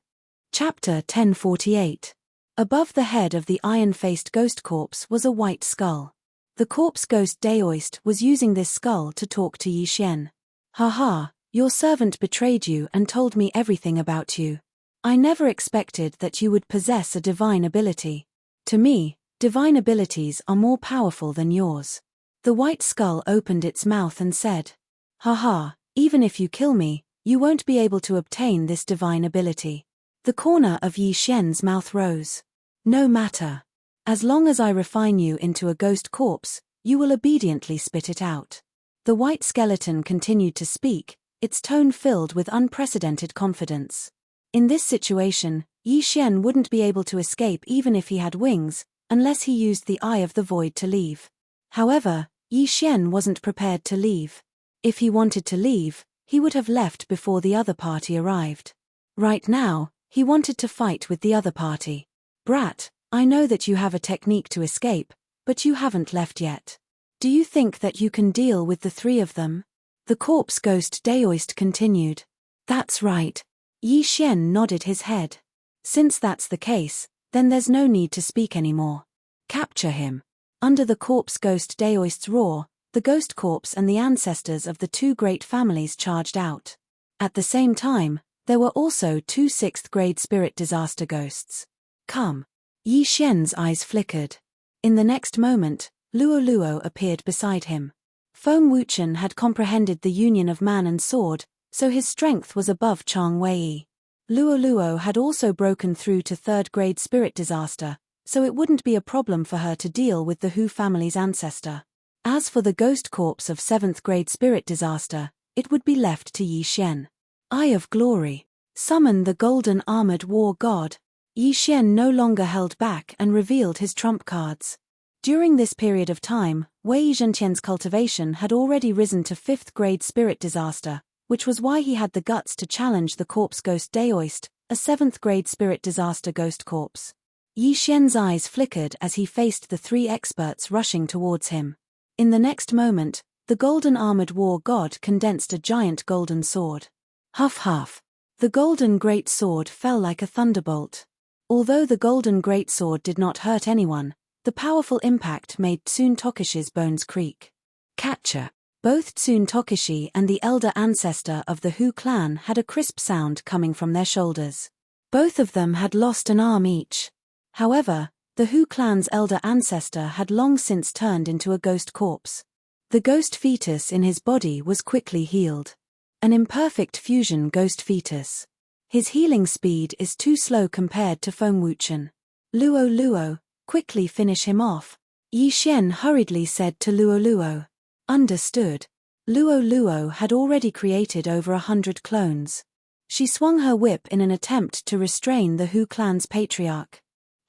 Speaker 1: Chapter 1048. Above the head of the iron-faced ghost corpse was a white skull. The corpse ghost Daoist was using this skull to talk to Yi Xian. Haha, your servant betrayed you and told me everything about you. I never expected that you would possess a divine ability. To me, divine abilities are more powerful than yours. The white skull opened its mouth and said, "Ha, even if you kill me, you won't be able to obtain this divine ability." The corner of Yi Xian's mouth rose. "No matter. As long as I refine you into a ghost corpse, you will obediently spit it out." The white skeleton continued to speak, its tone filled with unprecedented confidence. In this situation, Yi Xian wouldn't be able to escape even if he had wings, unless he used the Eye of the Void to leave. However, Yi Xian wasn't prepared to leave. If he wanted to leave, he would have left before the other party arrived. Right now, he wanted to fight with the other party. "Brat, I know that you have a technique to escape, but you haven't left yet. Do you think that you can deal with the three of them?" The corpse ghost Daoist continued. "That's right." Yi Xian nodded his head. "Since that's the case, then there's no need to speak anymore. Capture him." Under the corpse ghost Daoist's roar, the ghost corpse and the ancestors of the two great families charged out. At the same time, there were also two 6th grade spirit disaster ghosts. "Come." Yi Xian's eyes flickered. In the next moment, Luo appeared beside him. Feng Wuchen had comprehended the union of man and sword, so his strength was above Chang Wei. Luo had also broken through to 3rd grade spirit disaster, so it wouldn't be a problem for her to deal with the Hu family's ancestor. As for the ghost corpse of 7th grade spirit disaster, it would be left to Yi Xian. Eye of Glory. Summon the golden armored war god. Yi Xian no longer held back and revealed his trump cards. During this period of time, Wei Zhentian's cultivation had already risen to 5th grade spirit disaster, which was why he had the guts to challenge the corpse ghost Daoist, a 7th grade spirit disaster ghost corpse. Yi Xian's eyes flickered as he faced the three experts rushing towards him. In the next moment, the golden armored war god condensed a giant golden sword. Huff. The golden great sword fell like a thunderbolt. Although the golden great sword did not hurt anyone, the powerful impact made Tsun Tokishi's bones creak. Catcher. Both Tsun Tokishi and the elder ancestor of the Hu clan had a crisp sound coming from their shoulders. Both of them had lost an arm each. However, the Hu clan's elder ancestor had long since turned into a ghost corpse. The ghost fetus in his body was quickly healed. An imperfect fusion ghost fetus. His healing speed is too slow compared to Feng Wuchen. Luo, quickly finish him off. Yi Xian hurriedly said to Luo. Understood. Luo had already created over 100 clones. She swung her whip in an attempt to restrain the Hu clan's patriarch.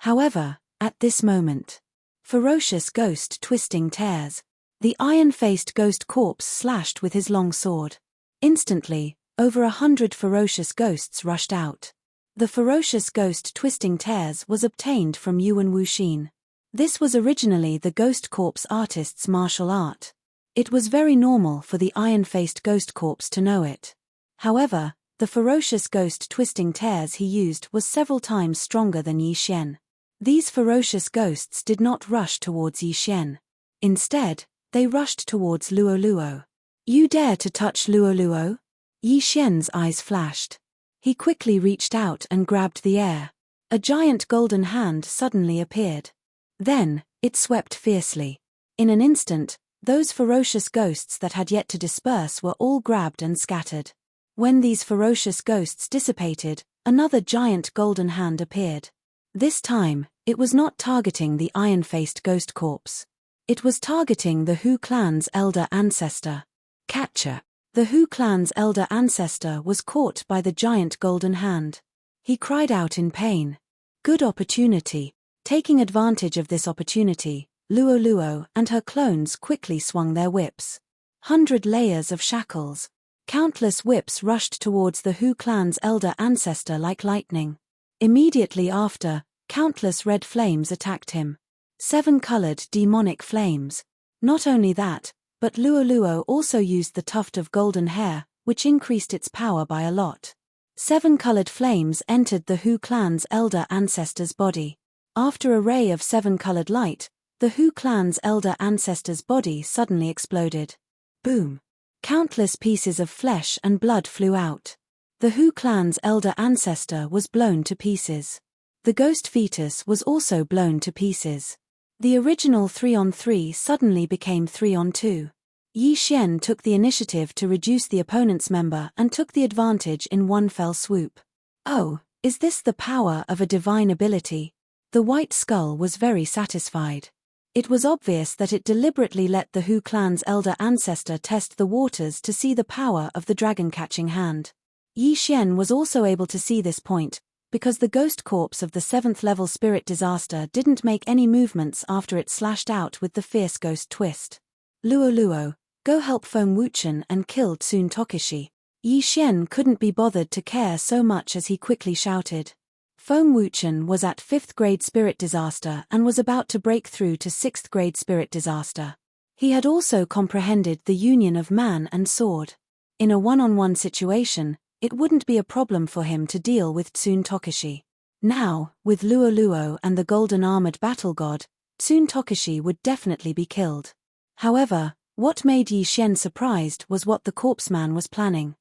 Speaker 1: However, at this moment, ferocious ghost twisting tears. The iron-faced ghost corpse slashed with his long sword. Instantly, over 100 ferocious ghosts rushed out. The ferocious ghost twisting tears was obtained from Yuan Wuxin. This was originally the ghost corpse artist's martial art. It was very normal for the iron-faced ghost corpse to know it. However, the ferocious ghost twisting tears he used was several times stronger than Yi Xian. These ferocious ghosts did not rush towards Yi Xian. Instead, they rushed towards Luo. You dare to touch Luo? Yi Xian's eyes flashed. He quickly reached out and grabbed the air. A giant golden hand suddenly appeared. Then, it swept fiercely. In an instant, those ferocious ghosts that had yet to disperse were all grabbed and scattered. When these ferocious ghosts dissipated, another giant golden hand appeared. This time, it was not targeting the iron-faced ghost corpse. It was targeting the Hu clan's elder ancestor. Catcher. The Hu clan's elder ancestor was caught by the giant golden hand. He cried out in pain. Good opportunity. Taking advantage of this opportunity, Luo and her clones quickly swung their whips. 100 layers of shackles. Countless whips rushed towards the Hu clan's elder ancestor like lightning. Immediately after, countless red flames attacked him. 7-colored demonic flames. Not only that, but Luo also used the tuft of golden hair, which increased its power by a lot. 7-colored flames entered the Hu clan's elder ancestor's body. After a ray of 7-colored light, the Hu clan's elder ancestor's body suddenly exploded. Boom! Countless pieces of flesh and blood flew out. The Hu clan's elder ancestor was blown to pieces. The ghost fetus was also blown to pieces. The original 3-on-3 suddenly became 3-on-2. Yi Xian took the initiative to reduce the opponent's member and took the advantage in one fell swoop. Oh, is this the power of a divine ability? The White Skull was very satisfied. It was obvious that it deliberately let the Hu clan's elder ancestor test the waters to see the power of the dragon-catching hand. Yi Xian was also able to see this point, because the ghost corpse of the 7th-level spirit disaster didn't make any movements after it slashed out with the fierce ghost twist. Luo Luo, go help Feng Wuchen and kill Tsun Tokishi. Yi Xian couldn't be bothered to care so much as he quickly shouted. Feng Wuchen was at 5th grade spirit disaster and was about to break through to 6th grade spirit disaster. He had also comprehended the union of man and sword. In a one-on-one situation, it wouldn't be a problem for him to deal with Tsun Tokishi. Now, with Luo Luo and the golden armored battle god, Tsun Tokishi would definitely be killed. However, what made Yi Xian surprised was what the corpse man was planning.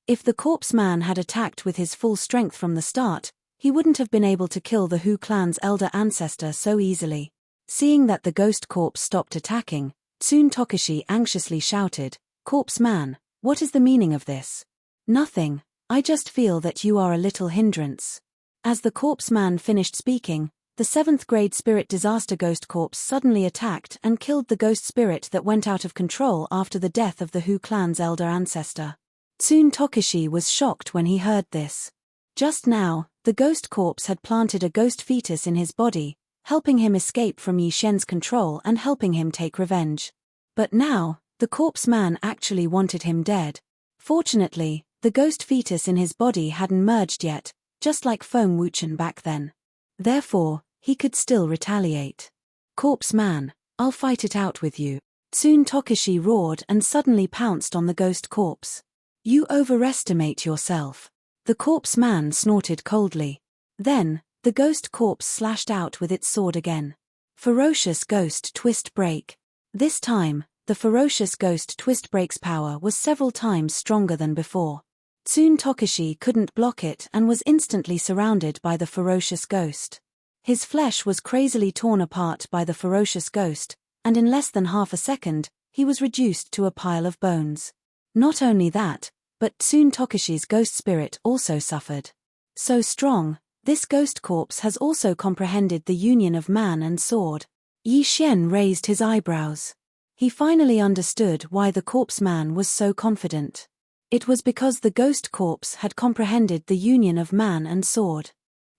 Speaker 1: If the corpse man had attacked with his full strength from the start, he wouldn't have been able to kill the Hu clan's elder ancestor so easily. Seeing that the ghost corpse stopped attacking, Tsun Tokishi anxiously shouted, "Corpse man, what is the meaning of this?" "Nothing, I just feel that you are a little hindrance." As the corpse man finished speaking, the 7th grade spirit disaster ghost corpse suddenly attacked and killed the ghost spirit that went out of control after the death of the Hu clan's elder ancestor. Tsun Tokishi was shocked when he heard this. Just now, the ghost corpse had planted a ghost fetus in his body, helping him escape from Yi Xian's control and helping him take revenge. But now, the corpse man actually wanted him dead. Fortunately, the ghost fetus in his body hadn't merged yet, just like Feng Wuchen back then. Therefore, he could still retaliate. "Corpse man, I'll fight it out with you." Tsun Tokishi roared and suddenly pounced on the ghost corpse. "You overestimate yourself." The corpse man snorted coldly. Then, the ghost corpse slashed out with its sword again. Ferocious Ghost Twist Break. This time, the Ferocious Ghost Twist Break's power was several times stronger than before. Tsun Tokishi couldn't block it and was instantly surrounded by the Ferocious Ghost. His flesh was crazily torn apart by the Ferocious Ghost, and in less than half a second, he was reduced to a pile of bones. Not only that, but Tsun Tokishi's ghost spirit also suffered. So strong, this ghost corpse has also comprehended the union of man and sword. Yi Xian raised his eyebrows. He finally understood why the corpse man was so confident. It was because the ghost corpse had comprehended the union of man and sword.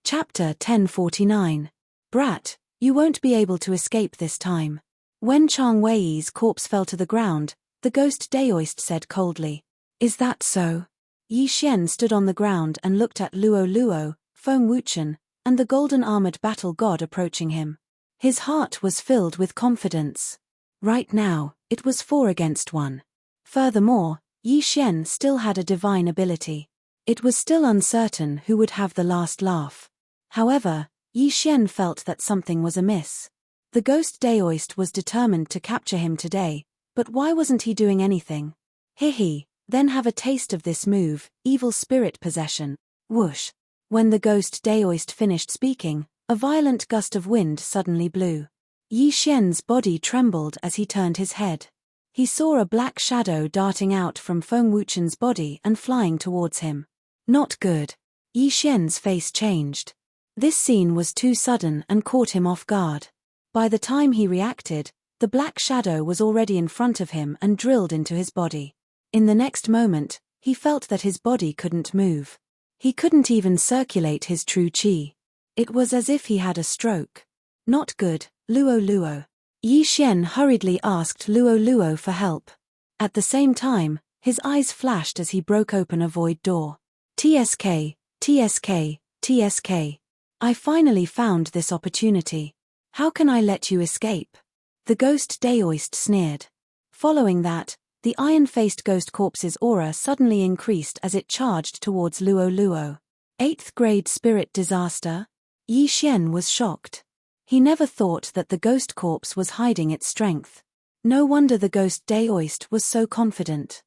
Speaker 1: Chapter 1049. Brat, you won't be able to escape this time. When Chang Wei's corpse fell to the ground, the ghost Daoist said coldly. Is that so? Yi Xian stood on the ground and looked at Luo Luo, Feng Wuchen, and the golden armored battle god approaching him. His heart was filled with confidence. Right now, it was 4 against 1. Furthermore, Yi Xian still had a divine ability. It was still uncertain who would have the last laugh. However, Yi Xian felt that something was amiss. The ghost Daoist was determined to capture him today, but why wasn't he doing anything? Hihi, then have a taste of this move, evil spirit possession. Whoosh. When the ghost Daoist finished speaking, a violent gust of wind suddenly blew. Yi Xian's body trembled as he turned his head. He saw a black shadow darting out from Feng Wuchen's body and flying towards him. Not good. Yi Xian's face changed. This scene was too sudden and caught him off guard. By the time he reacted, the black shadow was already in front of him and drilled into his body. In the next moment, he felt that his body couldn't move. He couldn't even circulate his true qi. It was as if he had a stroke. Not good, Luo Luo. Yi Xian hurriedly asked Luo Luo for help. At the same time, his eyes flashed as he broke open a void door. TSK, TSK, TSK. I finally found this opportunity. How can I let you escape? The ghost Daoist sneered. Following that, the iron-faced ghost corpse's aura suddenly increased as it charged towards Luo Luo. 8th grade spirit disaster? Yi Xian was shocked. He never thought that the ghost corpse was hiding its strength. No wonder the ghost Daoist was so confident.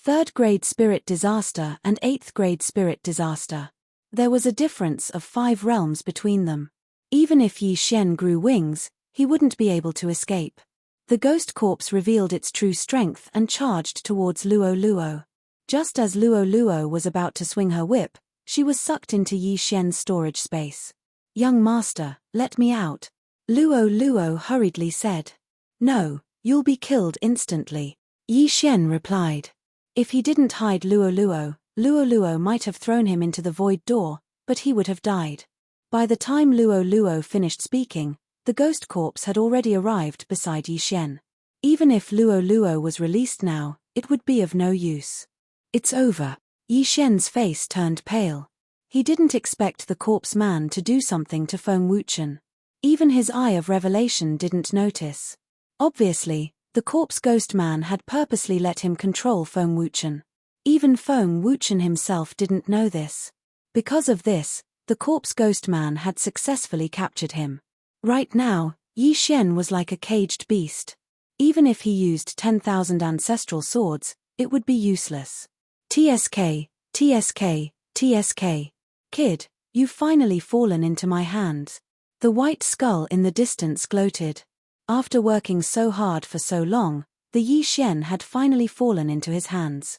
Speaker 1: 3rd grade spirit disaster and 8th grade spirit disaster. There was a difference of 5 realms between them. Even if Yi Xian grew wings, he wouldn't be able to escape. The ghost corpse revealed its true strength and charged towards Luo Luo. Just as Luo Luo was about to swing her whip, she was sucked into Yi Xian's storage space. "Young master, let me out," Luo Luo hurriedly said. "No, you'll be killed instantly," Yi Xian replied. If he didn't hide Luo Luo, Luo Luo might have thrown him into the void door, but he would have died. By the time Luo Luo finished speaking, the ghost corpse had already arrived beside Yi Xian. Even if Luo Luo was released now, it would be of no use. "It's over." Yi Xian's face turned pale. He didn't expect the corpse man to do something to Feng Wuchen. Even his eye of revelation didn't notice. Obviously, the corpse ghost man had purposely let him control Feng Wuchen. Even Feng Wuchen himself didn't know this. Because of this, the corpse ghost man had successfully captured him. Right now, Yi Xian was like a caged beast. Even if he used 10,000 ancestral swords, it would be useless. "TSK, TSK, TSK. Kid, you've finally fallen into my hands." The white skull in the distance gloated. After working so hard for so long, the Yi Xian had finally fallen into his hands.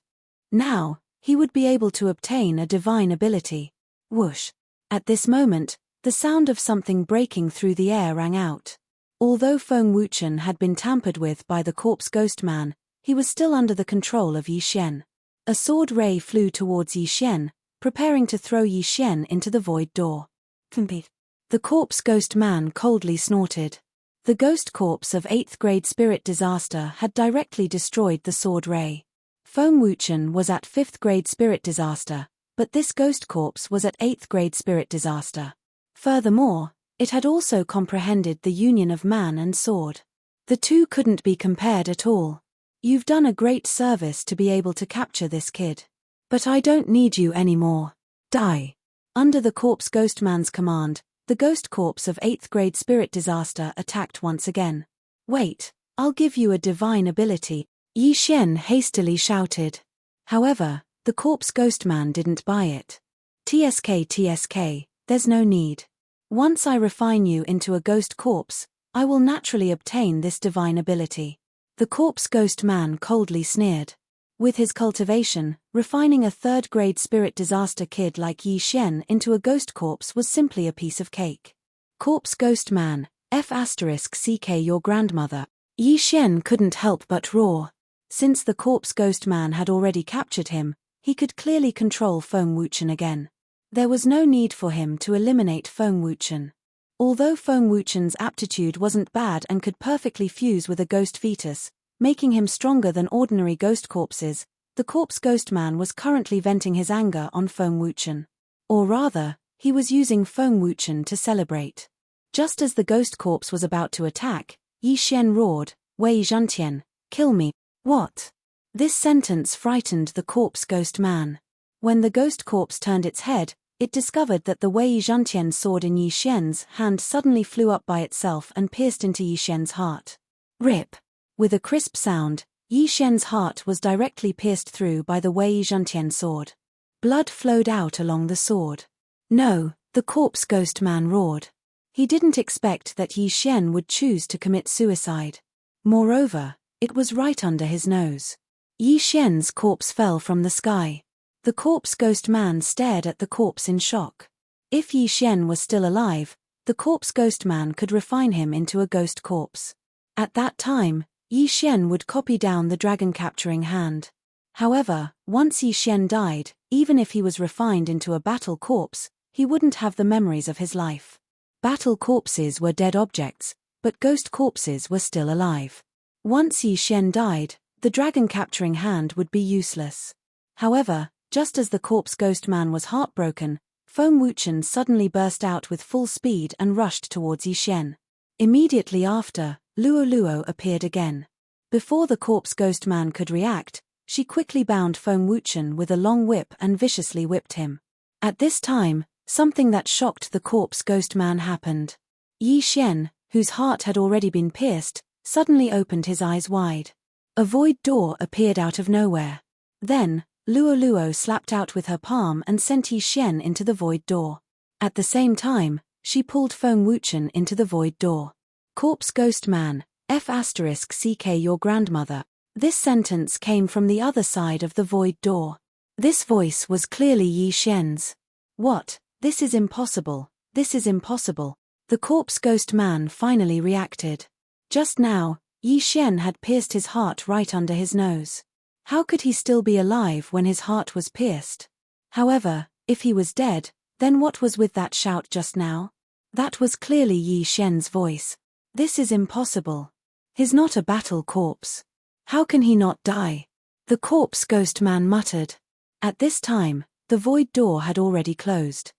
Speaker 1: Now, he would be able to obtain a divine ability. Whoosh. At this moment, the sound of something breaking through the air rang out. Although Feng Wuchen had been tampered with by the corpse ghost man, he was still under the control of Yi Xian. A sword ray flew towards Yi Xian, preparing to throw Yi Xian into the void door. The corpse ghost man coldly snorted. The ghost corpse of 8th grade spirit disaster had directly destroyed the sword ray. Feng Wuchen was at 5th grade spirit disaster, but this ghost corpse was at 8th grade spirit disaster. Furthermore, it had also comprehended the union of man and sword. The two couldn't be compared at all. "You've done a great service to be able to capture this kid. But I don't need you anymore. Die." Under the corpse ghost man's command, the ghost corpse of 8th grade spirit disaster attacked once again. "Wait, I'll give you a divine ability," Yi Xian hastily shouted. However, the corpse ghost man didn't buy it. "TSK, TSK, there's no need. Once I refine you into a ghost corpse, I will naturally obtain this divine ability." The corpse ghost man coldly sneered. With his cultivation, refining a 3rd grade spirit disaster kid like Yi Xian into a ghost corpse was simply a piece of cake. "Corpse ghost man, F***CK your grandmother." Yi Xian couldn't help but roar. Since the corpse ghost man had already captured him, he could clearly control Feng Wuchen again. There was no need for him to eliminate Feng Wuchen. Although Feng Wuchen's aptitude wasn't bad and could perfectly fuse with a ghost fetus, making him stronger than ordinary ghost corpses, the corpse ghost man was currently venting his anger on Feng Wuchen. Or rather, he was using Feng Wuchen to celebrate. Just as the ghost corpse was about to attack, Yi Xian roared, "Wei Zhantian, kill me." "What?" This sentence frightened the corpse ghost man. When the ghost corpse turned its head, it discovered that the Wei Zhantian sword in Yi Xian's hand suddenly flew up by itself and pierced into Yi Xian's heart. Rip! With a crisp sound, Yi Xian's heart was directly pierced through by the Wei Zhantian sword. Blood flowed out along the sword. "No," the corpse ghost man roared. He didn't expect that Yi Xian would choose to commit suicide. Moreover, it was right under his nose. Yi Xian's corpse fell from the sky. The corpse ghost man stared at the corpse in shock. If Yi Xian was still alive, the corpse ghost man could refine him into a ghost corpse. At that time, Yi Xian would copy down the dragon capturing hand. However, once Yi Xian died, even if he was refined into a battle corpse, he wouldn't have the memories of his life. Battle corpses were dead objects, but ghost corpses were still alive. Once Yi Xian died, the dragon capturing hand would be useless. However, just as the corpse ghost man was heartbroken, Feng Wuchen suddenly burst out with full speed and rushed towards Yi Xian. Immediately after, Luo Luo appeared again. Before the corpse ghost man could react, she quickly bound Feng Wuchen with a long whip and viciously whipped him. At this time, something that shocked the corpse ghost man happened. Yi Xian, whose heart had already been pierced, suddenly opened his eyes wide. A void door appeared out of nowhere. Then, Luo Luo slapped out with her palm and sent Yi Xian into the void door. At the same time, she pulled Feng Wuchen into the void door. corpse ghost man, F***ck your grandmother. This sentence came from the other side of the void door. This voice was clearly Yi Xian's. What? This is impossible. This is impossible. The corpse ghost man finally reacted. Just now, Yi Xian had pierced his heart right under his nose. How could he still be alive when his heart was pierced? However, if he was dead, then what was with that shout just now? That was clearly Yi Xian's voice. This is impossible. He's not a battle corpse. How can he not die? The corpse ghost man muttered. At this time, the void door had already closed.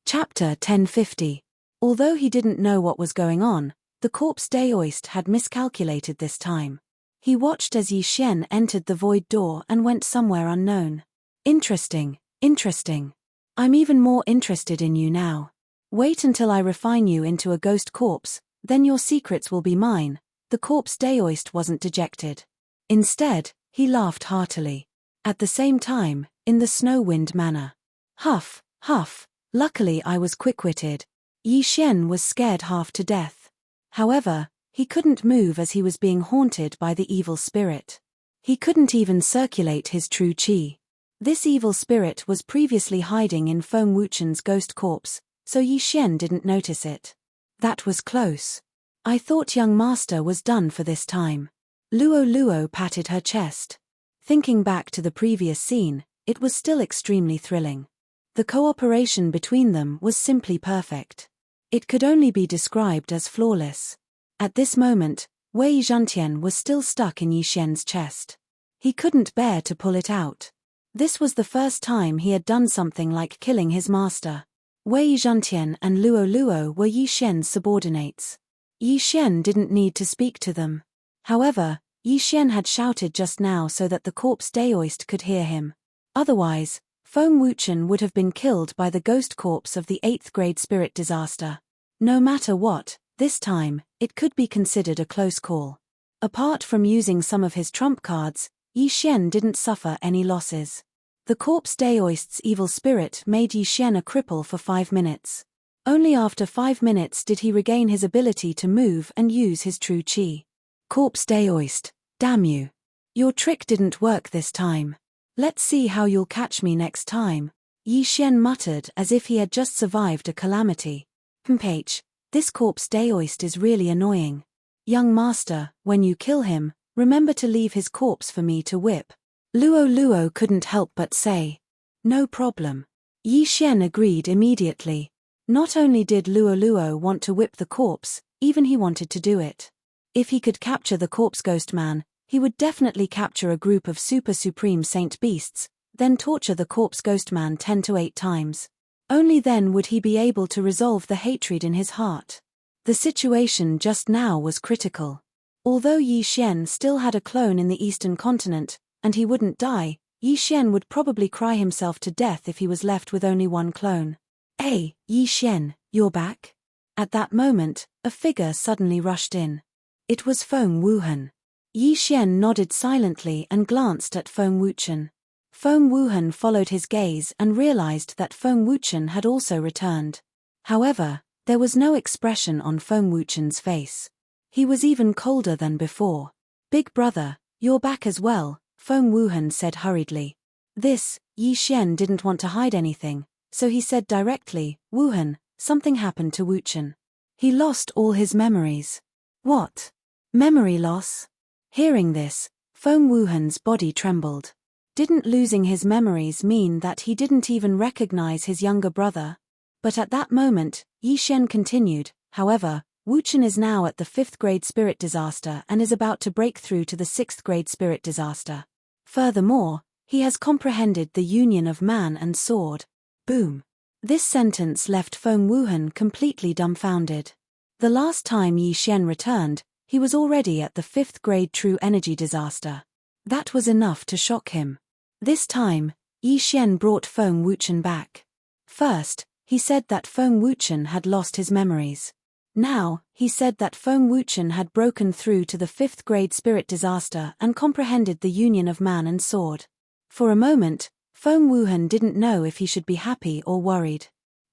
Speaker 1: Chapter 1050. Although he didn't know what was going on, the corpse daoist had miscalculated this time. He watched as Yi Xian entered the void door and went somewhere unknown. Interesting, interesting. I'm even more interested in you now. Wait until I refine you into a ghost corpse, then your secrets will be mine. The corpse daoist wasn't dejected. Instead, he laughed heartily. At the same time, in the snow-wind manner. Huff, huff, luckily I was quick-witted. Yi Xian was scared half to death. However, he couldn't move as he was being haunted by the evil spirit. He couldn't even circulate his true qi. This evil spirit was previously hiding in Feng Wuchen's ghost corpse, so Yi Xian didn't notice it. That was close. I thought young master was done for this time. Luo Luo patted her chest. Thinking back to the previous scene, it was still extremely thrilling. The cooperation between them was simply perfect. It could only be described as flawless. At this moment, Wei Zhantian was still stuck in Yi Xian's chest. He couldn't bear to pull it out. This was the first time he had done something like killing his master. Wei Zhantian and Luo Luo were Yi Xian's subordinates. Yi Xian didn't need to speak to them. However, Yi Xian had shouted just now so that the corpse daoist could hear him. Otherwise, Feng Wuchen would have been killed by the ghost corpse of the 8th grade spirit disaster. No matter what, this time, it could be considered a close call. Apart from using some of his trump cards, Yi Xian didn't suffer any losses. The corpse daoist's evil spirit made Yi Xian a cripple for 5 minutes. Only after 5 minutes did he regain his ability to move and use his true qi. Corpse daoist, damn you. Your trick didn't work this time. Let's see how you'll catch me next time. Yi Xian muttered as if he had just survived a calamity. H, this corpse daoist is really annoying. Young master, when you kill him, remember to leave his corpse for me to whip. Luo Luo couldn't help but say. No problem. Yi Xian agreed immediately. Not only did Luo Luo want to whip the corpse, even he wanted to do it. If he could capture the corpse ghost man, he would definitely capture a group of super supreme saint beasts, then torture the corpse ghost man 10 to 8 times. Only then would he be able to resolve the hatred in his heart. The situation just now was critical. Although Yi Xian still had a clone in the eastern continent, and he wouldn't die, Yi Xian would probably cry himself to death if he was left with only one clone. Hey, Yi Xian, you're back? At that moment, a figure suddenly rushed in. It was Feng Wuhan. Yi Xian nodded silently and glanced at Feng Wuchen. Feng Wuhan followed his gaze and realized that Feng Wuchen had also returned. However, there was no expression on Feng Wuchen's face. He was even colder than before. Big brother, you're back as well, Feng Wuhan said hurriedly. Yi Xian didn't want to hide anything, so he said directly, Wuhan, something happened to Wuchen. He lost all his memories. What? Memory loss? Hearing this, Feng Wuhan's body trembled. Didn't losing his memories mean that he didn't even recognize his younger brother? But at that moment, Yi Xian continued, however, Wuchen is now at the 5th grade spirit disaster and is about to break through to the 6th grade spirit disaster. Furthermore, he has comprehended the union of man and sword. Boom. This sentence left Feng Wuhan completely dumbfounded. The last time Yi Xian returned, he was already at the 5th grade true energy disaster. That was enough to shock him. This time, Yi Xian brought Feng Wuchen back. First, he said that Feng Wuchen had lost his memories. Now, he said that Feng Wuchen had broken through to the 5th grade spirit disaster and comprehended the union of man and sword. For a moment, Feng Wuhan didn't know if he should be happy or worried.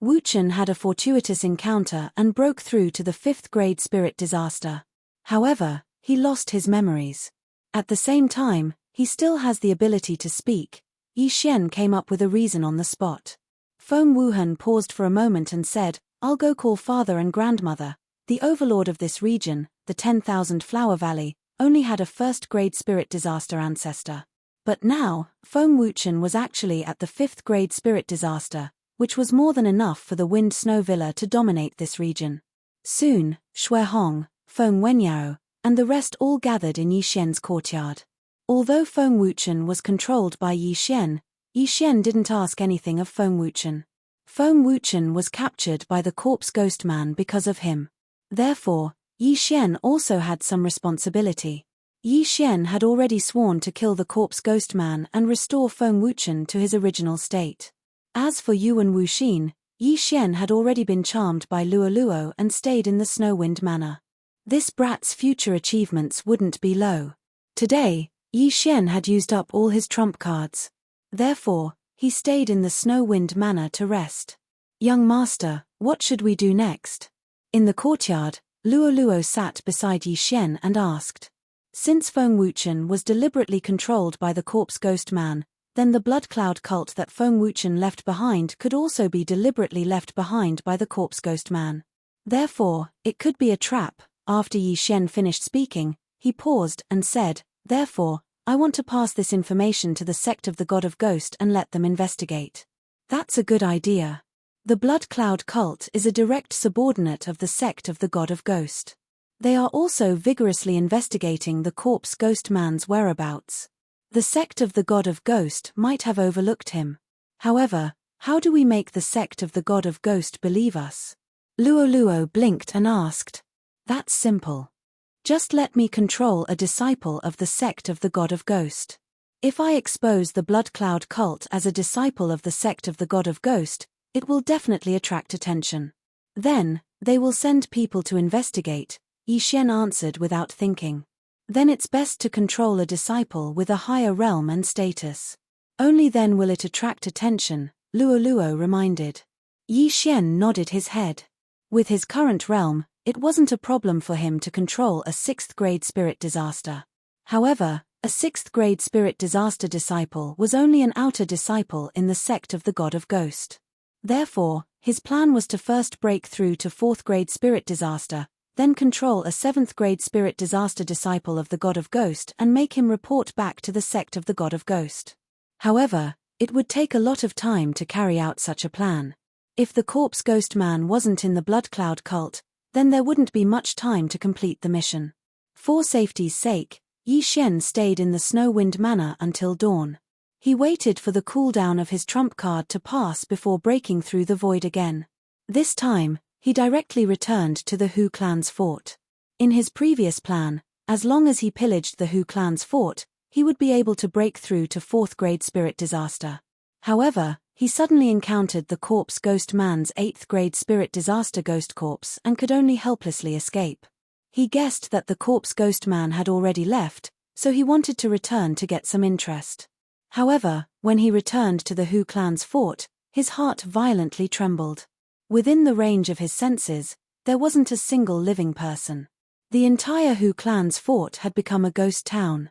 Speaker 1: Wuchen had a fortuitous encounter and broke through to the 5th grade spirit disaster. However, he lost his memories. At the same time, he still has the ability to speak. Yi Xian came up with a reason on the spot. Feng Wuhan paused for a moment and said, "I'll go call father and grandmother." The overlord of this region, the 10,000 Flower Valley, only had a 1st grade spirit disaster ancestor. But now, Feng Wuchen was actually at the 5th grade spirit disaster, which was more than enough for the Wind Snow Villa to dominate this region. Soon, Shui Hong, Feng Wenyao, and the rest all gathered in Yi Xian's courtyard. Although Feng Wuchen was controlled by Yi Xian didn't ask anything of Feng Wuchen. Feng Wuchen was captured by the corpse ghost man because of him. Therefore, Yi Xian also had some responsibility. Yi Xian had already sworn to kill the corpse ghost man and restore Feng Wuchen to his original state. As for Yuan Wuxin, Yi Xian had already been charmed by Luo Luo and stayed in the Snowwind Manor. This brat's future achievements wouldn't be low. Today, Yi Xian had used up all his trump cards. Therefore, he stayed in the Snowwind Manor to rest. "Young master, what should we do next?" In the courtyard, Luo Luo sat beside Yi Xian and asked. Since Feng Wuchen was deliberately controlled by the corpse ghost man, then the blood cloud cult that Feng Wuchen left behind could also be deliberately left behind by the corpse ghost man. Therefore, it could be a trap. After Yi Xian finished speaking, he paused and said, "Therefore, I want to pass this information to the sect of the God of Ghost and let them investigate." That's a good idea. The blood cloud cult is a direct subordinate of the sect of the God of Ghost. They are also vigorously investigating the corpse ghost man's whereabouts. The sect of the God of Ghost might have overlooked him. However, how do we make the sect of the God of Ghost believe us? Luo Luo blinked and asked. That's simple. Just let me control a disciple of the sect of the God of Ghost. If I expose the blood cloud cult as a disciple of the sect of the God of Ghost, it will definitely attract attention. Then, they will send people to investigate, Yi Xian answered without thinking. Then it's best to control a disciple with a higher realm and status. Only then will it attract attention, Luo Luo reminded. Yi Xian nodded his head. With his current realm, it wasn't a problem for him to control a 6th grade spirit disaster. However, a 6th grade spirit disaster disciple was only an outer disciple in the sect of the God of Ghost. Therefore, his plan was to first break through to 4th grade spirit disaster, then control a 7th grade spirit disaster disciple of the God of Ghost and make him report back to the sect of the God of Ghost. However, it would take a lot of time to carry out such a plan. If the corpse ghost man wasn't in the blood cloud cult, then there wouldn't be much time to complete the mission. For safety's sake, Yi Xian stayed in the Snowwind Manor until dawn. He waited for the cooldown of his trump card to pass before breaking through the void again. This time, he directly returned to the Hu clan's fort. In his previous plan, as long as he pillaged the Hu clan's fort, he would be able to break through to 4th grade spirit disaster. However, he suddenly encountered the corpse ghost man's 8th grade spirit disaster ghost corpse and could only helplessly escape. He guessed that the corpse ghost man had already left, so he wanted to return to get some interest. However, when he returned to the Hu clan's fort, his heart violently trembled. Within the range of his senses, there wasn't a single living person. The entire Hu clan's fort had become a ghost town.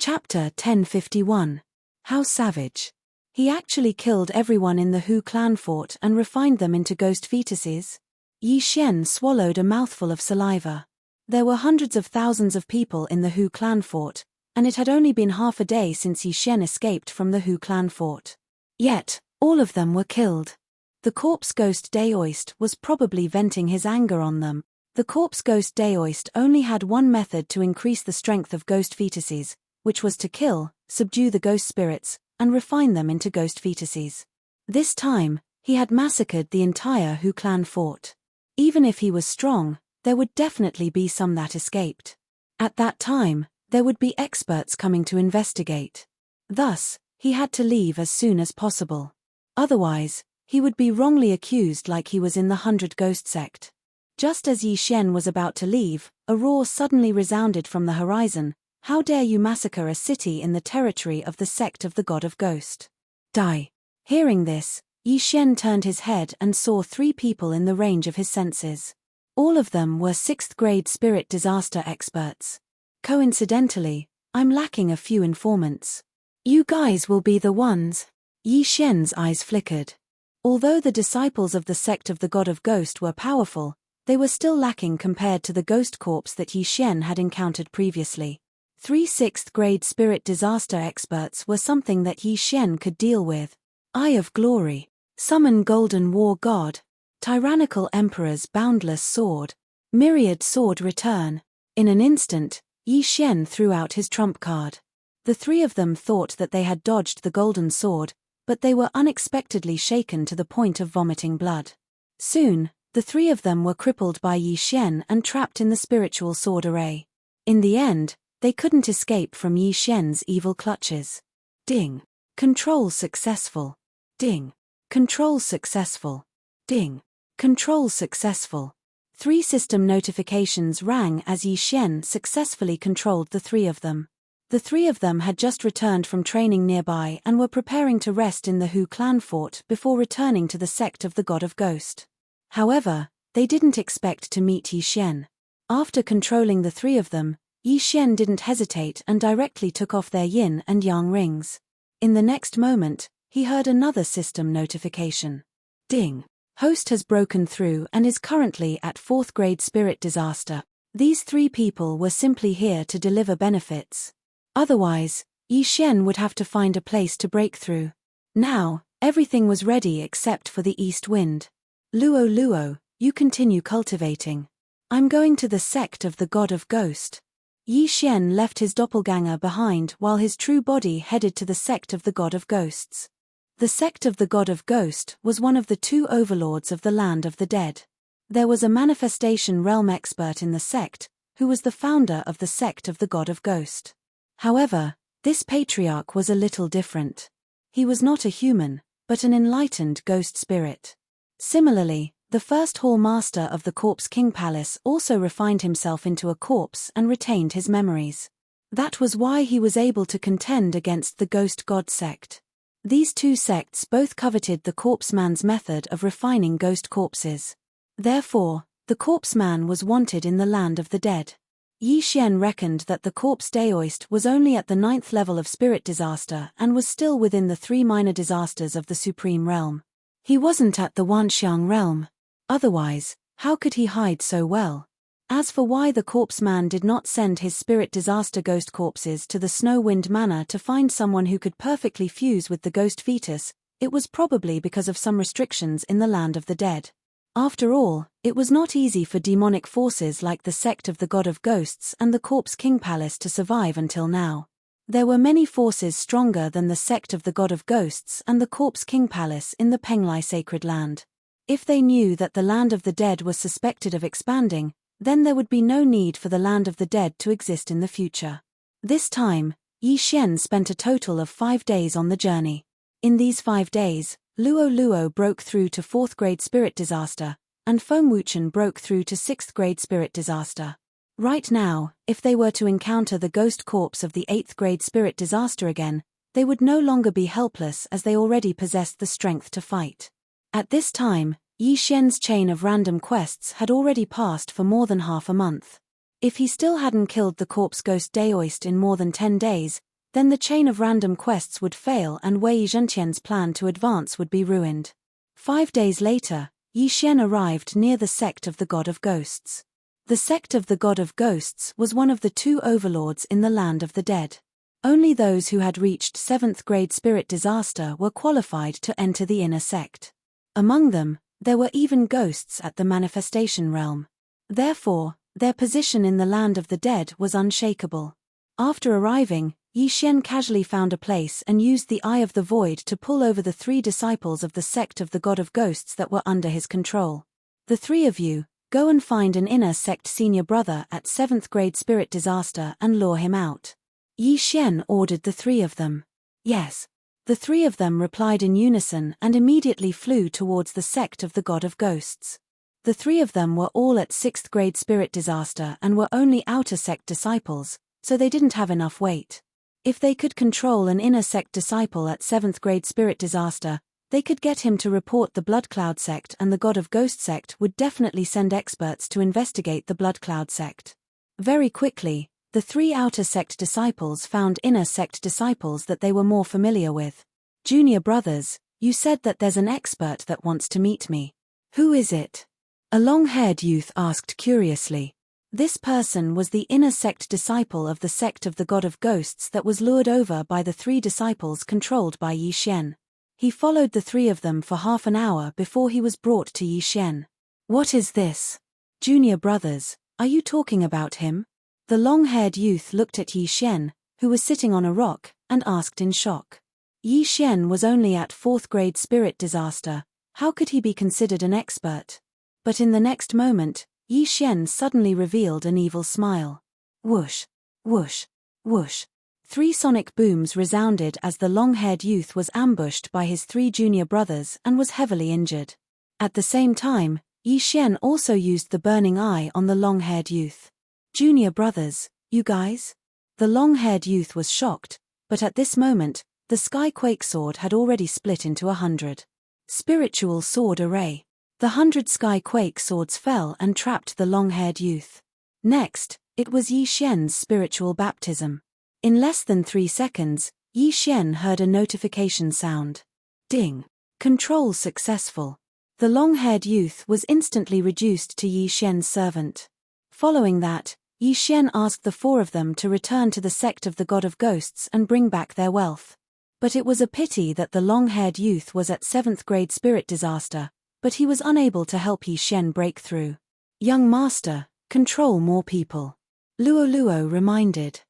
Speaker 1: Chapter 1051. How savage. He actually killed everyone in the Hu clan fort and refined them into ghost fetuses? Yi Xian swallowed a mouthful of saliva. There were hundreds of thousands of people in the Hu clan fort, and it had only been half a day since Yi Xian escaped from the Hu clan fort. Yet, all of them were killed. The corpse ghost Daoist was probably venting his anger on them. The corpse ghost Daoist only had one method to increase the strength of ghost fetuses, which was to kill, subdue the ghost spirits, and refine them into ghost fetuses. This time, he had massacred the entire Hu clan fort. Even if he was strong, there would definitely be some that escaped. At that time, there would be experts coming to investigate. Thus, he had to leave as soon as possible. Otherwise, he would be wrongly accused like he was in the 100 Ghost sect. Just as Yi Xian was about to leave, a roar suddenly resounded from the horizon. How dare you massacre a city in the territory of the sect of the God of Ghost? Die. Hearing this, Yi Xian turned his head and saw 3 people in the range of his senses. All of them were 6th grade spirit disaster experts. Coincidentally, I'm lacking a few informants. You guys will be the ones. Yi Xian's eyes flickered. Although the disciples of the sect of the God of Ghost were powerful, they were still lacking compared to the ghost corps that Yi Xian had encountered previously. 3 6th grade spirit disaster experts were something that Yi Xian could deal with. Eye of Glory. Summon Golden War God. Tyrannical Emperor's Boundless Sword. Myriad Sword Return. In an instant, Yi Xian threw out his trump card. The 3 of them thought that they had dodged the golden sword, but they were unexpectedly shaken to the point of vomiting blood. Soon, the 3 of them were crippled by Yi Xian and trapped in the spiritual sword array. In the end, they couldn't escape from Yi Xian's evil clutches. Ding. Control successful. Ding. Control successful. Ding. Control successful. 3 system notifications rang as Yi Xian successfully controlled the 3 of them. The 3 of them had just returned from training nearby and were preparing to rest in the Hu clan fort before returning to the sect of the God of Ghost. However, they didn't expect to meet Yi Xian. After controlling the 3 of them, Yi Xian didn't hesitate and directly took off their yin and yang rings. In the next moment, he heard another system notification. Ding. Host has broken through and is currently at 4th grade spirit disaster. These 3 people were simply here to deliver benefits. Otherwise, Yi Xian would have to find a place to break through. Now, everything was ready except for the east wind. Luo Luo, you continue cultivating. I'm going to the sect of the God of Ghost. Yi Xian left his doppelganger behind while his true body headed to the sect of the God of Ghosts. The sect of the God of Ghost was one of the 2 overlords of the land of the dead. There was a manifestation realm expert in the sect, who was the founder of the sect of the God of Ghost. However, this patriarch was a little different. He was not a human, but an enlightened ghost spirit. Similarly, the first hall master of the Corpse King Palace also refined himself into a corpse and retained his memories. That was why he was able to contend against the Ghost God sect. These 2 sects both coveted the corpse man's method of refining ghost corpses. Therefore, the corpse man was wanted in the land of the dead. Yi Xian reckoned that the corpse daoist was only at the 9th level of spirit disaster and was still within the 3 minor disasters of the supreme realm. He wasn't at the Wanxiang realm. Otherwise, how could he hide so well? As for why the corpse man did not send his spirit disaster ghost corpses to the Snow Wind Manor to find someone who could perfectly fuse with the ghost fetus, it was probably because of some restrictions in the land of the dead. After all, it was not easy for demonic forces like the sect of the God of Ghosts and the Corpse King Palace to survive until now. There were many forces stronger than the sect of the God of Ghosts and the Corpse King Palace in the Penglai Sacred Land. If they knew that the land of the dead was suspected of expanding, then there would be no need for the land of the dead to exist in the future. This time, Yi Xian spent a total of 5 days on the journey. In these 5 days, Luo Luo broke through to 4th grade spirit disaster, and Feng Wuchen broke through to 6th grade spirit disaster. Right now, if they were to encounter the ghost corpse of the 8th grade spirit disaster again, they would no longer be helpless as they already possessed the strength to fight. At this time, Yi Xian's chain of random quests had already passed for more than half a month. If he still hadn't killed the corpse ghost daoist in more than 10 days, then the chain of random quests would fail and Wei Zhentian's plan to advance would be ruined. 5 days later, Yi Xian arrived near the sect of the God of Ghosts. The sect of the God of Ghosts was one of the 2 overlords in the land of the dead. Only those who had reached 7th grade spirit disaster were qualified to enter the inner sect. Among them, there were even ghosts at the manifestation realm. Therefore, their position in the land of the dead was unshakable. After arriving, Yi Xian casually found a place and used the Eye of the Void to pull over the 3 disciples of the sect of the God of Ghosts that were under his control. The 3 of you, go and find an inner sect senior brother at 7th grade spirit disaster and lure him out. Yi Xian ordered the 3 of them. Yes. The 3 of them replied in unison and immediately flew towards the sect of the God of Ghosts. The 3 of them were all at 6th grade spirit disaster and were only outer sect disciples, so they didn't have enough weight. If they could control an inner sect disciple at 7th grade spirit disaster, They could get him to report the Blood Cloud sect, and the God of Ghost sect would definitely send experts to investigate the Blood Cloud sect. Very quickly, the 3 outer sect disciples found inner sect disciples that they were more familiar with. Junior brothers, you said that there's an expert that wants to meet me. Who is it? A long-haired youth asked curiously. This person was the inner sect disciple of the sect of the God of Ghosts that was lured over by the 3 disciples controlled by Yi Xian. He followed the 3 of them for half an hour before he was brought to Yi Xian. What is this? Junior brothers, are you talking about him? The long-haired youth looked at Yi Xian, who was sitting on a rock, and asked in shock. Yi Xian was only at 4th grade spirit disaster. How could he be considered an expert? But in the next moment, Yi Xian suddenly revealed an evil smile. Whoosh, whoosh, whoosh. 3 sonic booms resounded as the long-haired youth was ambushed by his 3 junior brothers and was heavily injured. At the same time, Yi Xian also used the burning eye on the long-haired youth. Junior brothers, you guys? The long-haired youth was shocked, but at this moment, the Sky Quake sword had already split into 100. Spiritual sword array. The 100 Sky Quake swords fell and trapped the long-haired youth. Next, it was Yi Xian's spiritual baptism. In less than 3 seconds, Yi Xian heard a notification sound. Ding. Control successful. The long-haired youth was instantly reduced to Yi Xian's servant. Following that, Yi Xian asked the 4 of them to return to the sect of the God of Ghosts and bring back their wealth. But it was a pity that the long-haired youth was at 7th grade spirit disaster, but he was unable to help Yi Xian break through. Young master, control more people. Luo Luo reminded.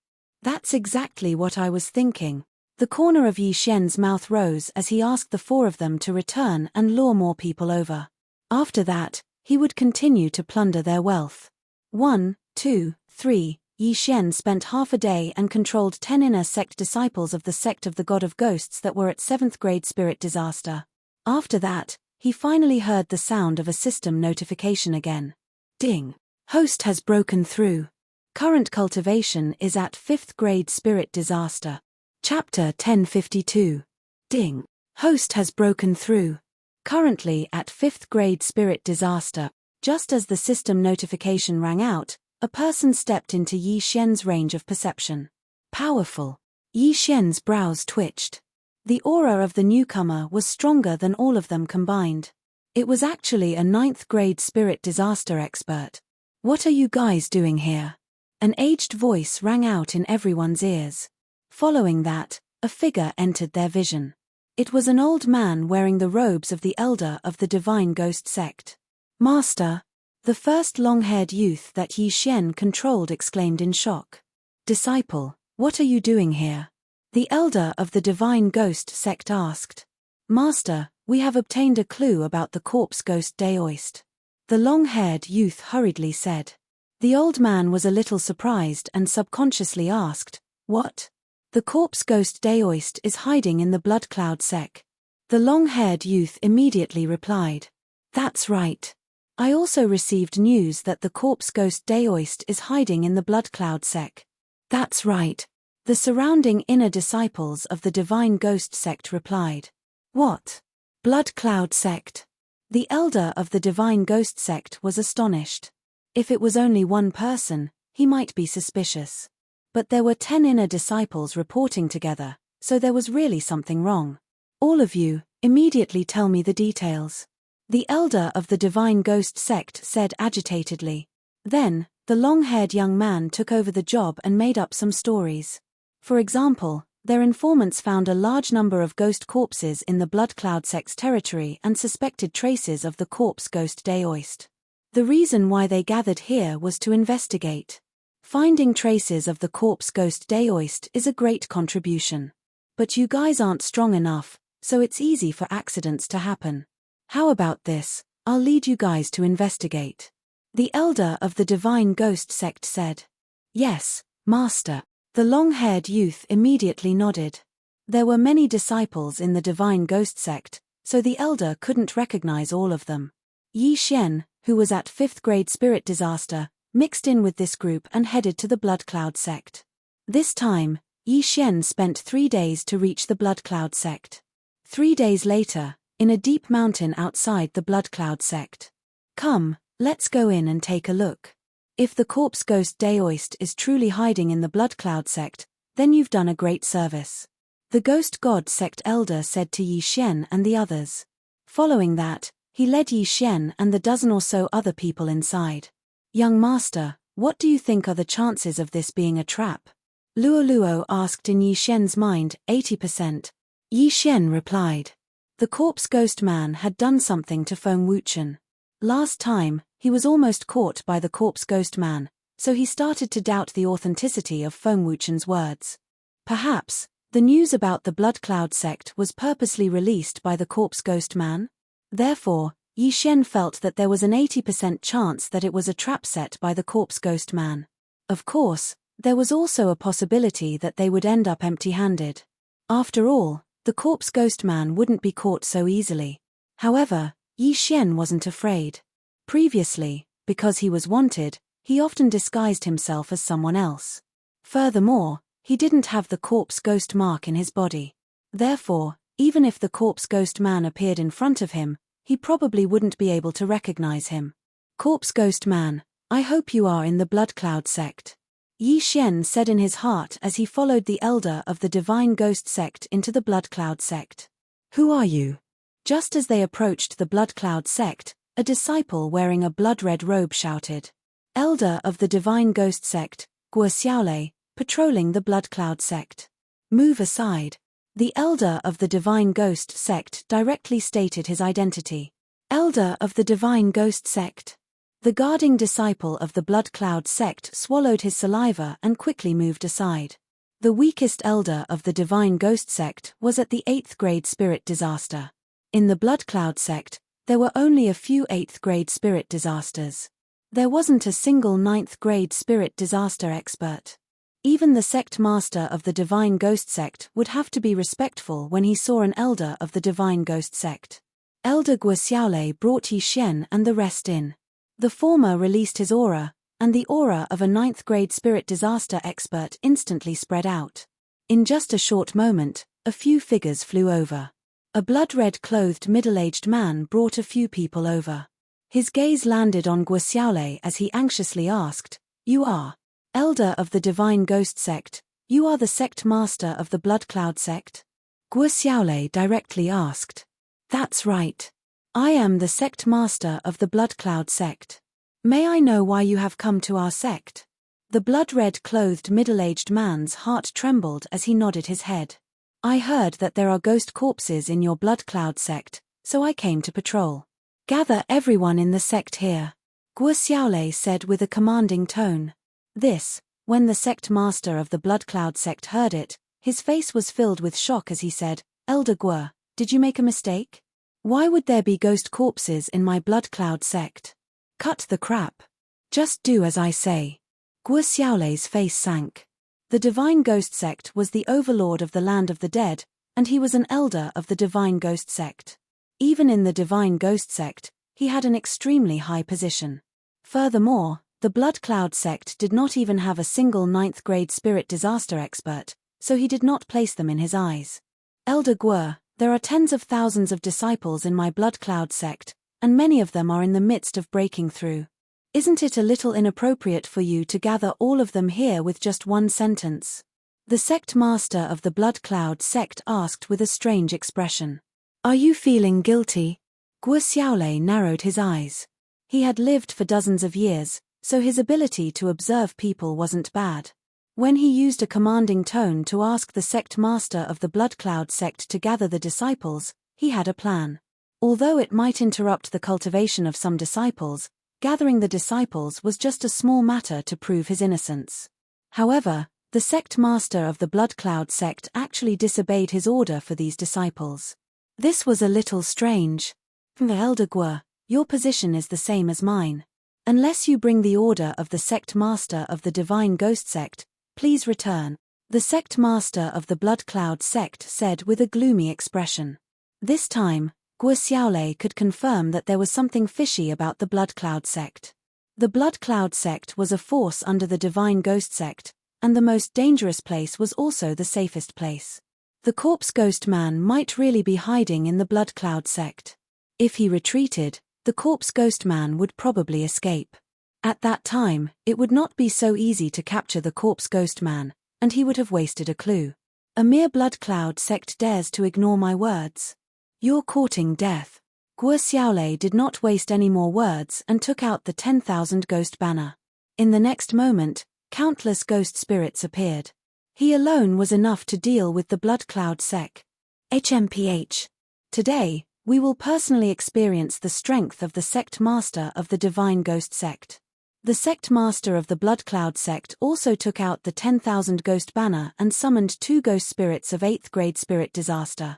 Speaker 1: That's exactly what I was thinking. The corner of Yi Xian's mouth rose as he asked the 4 of them to return and lure more people over. After that, he would continue to plunder their wealth. 1, 2, 3, Yi Xian spent half a day and controlled 10 inner sect disciples of the sect of the God of Ghosts that were at 7th grade spirit disaster. After that, he finally heard the sound of a system notification again. Ding. Host has broken through. Current cultivation is at 5th grade spirit disaster. Chapter 1052. Ding. Host has broken through. Currently at 5th grade spirit disaster. Just as the system notification rang out, a person stepped into Yi Xian's range of perception. Powerful. Yi Xian's brows twitched. The aura of the newcomer was stronger than all of them combined. It was actually a 9th grade spirit disaster expert. What are you guys doing here? An aged voice rang out in everyone's ears. Following that, a figure entered their vision. It was an old man wearing the robes of the elder of the Divine Ghost sect. Master! The first long-haired youth that Yi Xian controlled exclaimed in shock. Disciple, what are you doing here? The elder of the Divine Ghost sect asked. Master, we have obtained a clue about the corpse ghost Daoist. The long-haired youth hurriedly said. The old man was a little surprised and subconsciously asked, What? The corpse ghost Daoist is hiding in the Blood Cloud sect. The long-haired youth immediately replied. That's right. I also received news that the corpse ghost Daoist is hiding in the Blood Cloud sect. That's right. The surrounding inner disciples of the Divine Ghost sect replied. What? Blood Cloud sect? The elder of the Divine Ghost sect was astonished. If it was only one person, he might be suspicious. But there were 10 inner disciples reporting together, so there was really something wrong. All of you, immediately tell me the details. The elder of the Divine Ghost sect said agitatedly. Then, the long-haired young man took over the job and made up some stories. For example, their informants found a large number of ghost corpses in the Blood Cloud sect's territory and suspected traces of the corpse ghost Daoist. The reason why they gathered here was to investigate. Finding traces of the corpse ghost Daoist is a great contribution. But you guys aren't strong enough, so it's easy for accidents to happen. How about this? I'll lead you guys to investigate. The elder of the Divine Ghost sect said. Yes, Master. The long-haired youth immediately nodded. There were many disciples in the Divine Ghost sect, so the elder couldn't recognize all of them. Yi Xian, who was at 5th grade spirit disaster, mixed in with this group and headed to the Blood Cloud sect. This time, Yi Xian spent 3 days to reach the Blood Cloud sect. 3 days later, in a deep mountain outside the Blood Cloud sect. Come, let's go in and take a look. If the corpse ghost Daoist is truly hiding in the Blood Cloud sect, then you've done a great service. The Ghost God sect elder said to Yi Xian and the others. Following that, he led Yi Xian and the dozen or so other people inside. Young master, what do you think are the chances of this being a trap? Luo Luo asked. In Yi Xian's mind, 80%. Yi Xian replied. The corpse ghost man had done something to Feng Wuchen. Last time, he was almost caught by the corpse ghost man, so he started to doubt the authenticity of Feng Wuchen's words. Perhaps, the news about the Blood Cloud sect was purposely released by the corpse ghost man? Therefore, Yi Xian felt that there was an 80% chance that it was a trap set by the corpse ghost man. Of course, there was also a possibility that they would end up empty-handed. After all, the corpse ghost man wouldn't be caught so easily. However, Yi Xian wasn't afraid. Previously, because he was wanted, he often disguised himself as someone else. Furthermore, he didn't have the corpse ghost mark in his body. Therefore, even if the corpse ghost man appeared in front of him, he probably wouldn't be able to recognize him. Corpse ghost man, I hope you are in the Blood Cloud sect. Yi Xian said in his heart as he followed the elder of the Divine Ghost sect into the Blood Cloud sect. Who are you? Just as they approached the Blood Cloud sect, a disciple wearing a blood-red robe shouted. Elder of the Divine Ghost sect, Guo Xiaolei, patrolling the Blood Cloud sect. Move aside. The elder of the Divine Ghost sect directly stated his identity. Elder of the Divine Ghost sect. The guarding disciple of the Blood Cloud sect swallowed his saliva and quickly moved aside. The weakest elder of the Divine Ghost sect was at the 8th grade spirit disaster. In the Blood Cloud sect, there were only a few 8th grade spirit disasters. There wasn't a single 9th grade spirit disaster expert. Even the sect master of the Divine Ghost sect would have to be respectful when he saw an elder of the Divine Ghost sect. Elder Guo Xiaolei brought Yi Xian and the rest in. The former released his aura, and the aura of a 9th grade spirit disaster expert instantly spread out. In just a short moment, a few figures flew over. A blood-red clothed middle-aged man brought a few people over. His gaze landed on Guo Xiaolei as he anxiously asked, You are Elder of the Divine Ghost sect, you are the sect master of the Blood Cloud sect? Guo Xiaolei directly asked. That's right. I am the sect master of the Blood Cloud sect. May I know why you have come to our sect? The blood-red clothed middle-aged man's heart trembled as he nodded his head. I heard that there are ghost corpses in your Blood Cloud sect, so I came to patrol. Gather everyone in the sect here, Guo Xiaolei said with a commanding tone. This, when the sect master of the Blood Cloud sect heard it, his face was filled with shock as he said, Elder Guo, did you make a mistake? Why would there be ghost corpses in my Blood Cloud sect? Cut the crap. Just do as I say. Guo Xiaolei's face sank. The Divine Ghost sect was the overlord of the land of the dead, and he was an elder of the Divine Ghost sect. Even in the Divine Ghost sect, he had an extremely high position. Furthermore, the Blood Cloud sect did not even have a single 9th grade spirit disaster expert, so he did not place them in his eyes. Elder Guo, there are tens of thousands of disciples in my Blood Cloud sect, and many of them are in the midst of breaking through. Isn't it a little inappropriate for you to gather all of them here with just one sentence? The sect master of the Blood Cloud sect asked with a strange expression. Are you feeling guilty? Guo Xiaolei narrowed his eyes. He had lived for dozens of years, so his ability to observe people wasn't bad. When he used a commanding tone to ask the sect master of the Blood Cloud sect to gather the disciples, he had a plan. Although it might interrupt the cultivation of some disciples, gathering the disciples was just a small matter to prove his innocence. However, the sect master of the Blood Cloud sect actually disobeyed his order for these disciples. This was a little strange. Elder Guo, your position is the same as mine. Unless you bring the order of the sect master of the Divine Ghost sect, please return. The sect master of the Blood Cloud sect said with a gloomy expression. This time, Guo Xiaolei could confirm that there was something fishy about the Blood Cloud sect. The Blood Cloud sect was a force under the Divine Ghost sect, and the most dangerous place was also the safest place. The corpse ghost man might really be hiding in the Blood Cloud sect. If he retreated, the corpse ghost man would probably escape. At that time, it would not be so easy to capture the corpse ghost man, and he would have wasted a clue. A mere Blood Cloud sect dares to ignore my words. You're courting death. Guo Xiaolei did not waste any more words and took out the 10,000 ghost banner. In the next moment, countless ghost spirits appeared. He alone was enough to deal with the Blood Cloud sect. HMPH. Today, we will personally experience the strength of the sect master of the Divine Ghost sect. The sect master of the Blood Cloud sect also took out the 10,000 ghost banner and summoned 2 ghost spirits of 8th grade spirit disaster.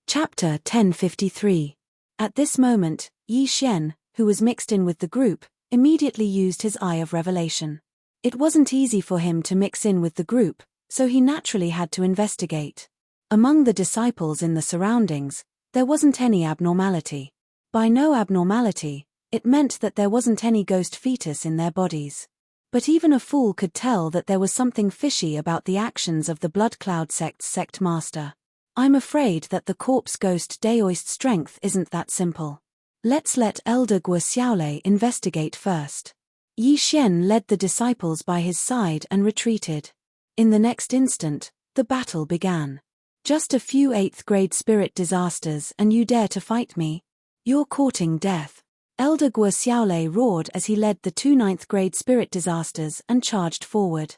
Speaker 1: Chapter 1053. At this moment, Yi Xian, who was mixed in with the group, immediately used his Eye of Revelation. It wasn't easy for him to mix in with the group, so he naturally had to investigate. Among the disciples in the surroundings, there wasn't any abnormality. By no abnormality, it meant that there wasn't any ghost fetus in their bodies. But even a fool could tell that there was something fishy about the actions of the Blood Cloud sect's sect master. I'm afraid that the corpse ghost Daoist strength isn't that simple. Let's let Elder Guo Xiaolei investigate first. Yi Xian led the disciples by his side and retreated. In the next instant, the battle began. Just a few 8th grade spirit disasters and you dare to fight me? You're courting death. Elder Guo Xiaolei roared as he led the 2 9th grade spirit disasters and charged forward.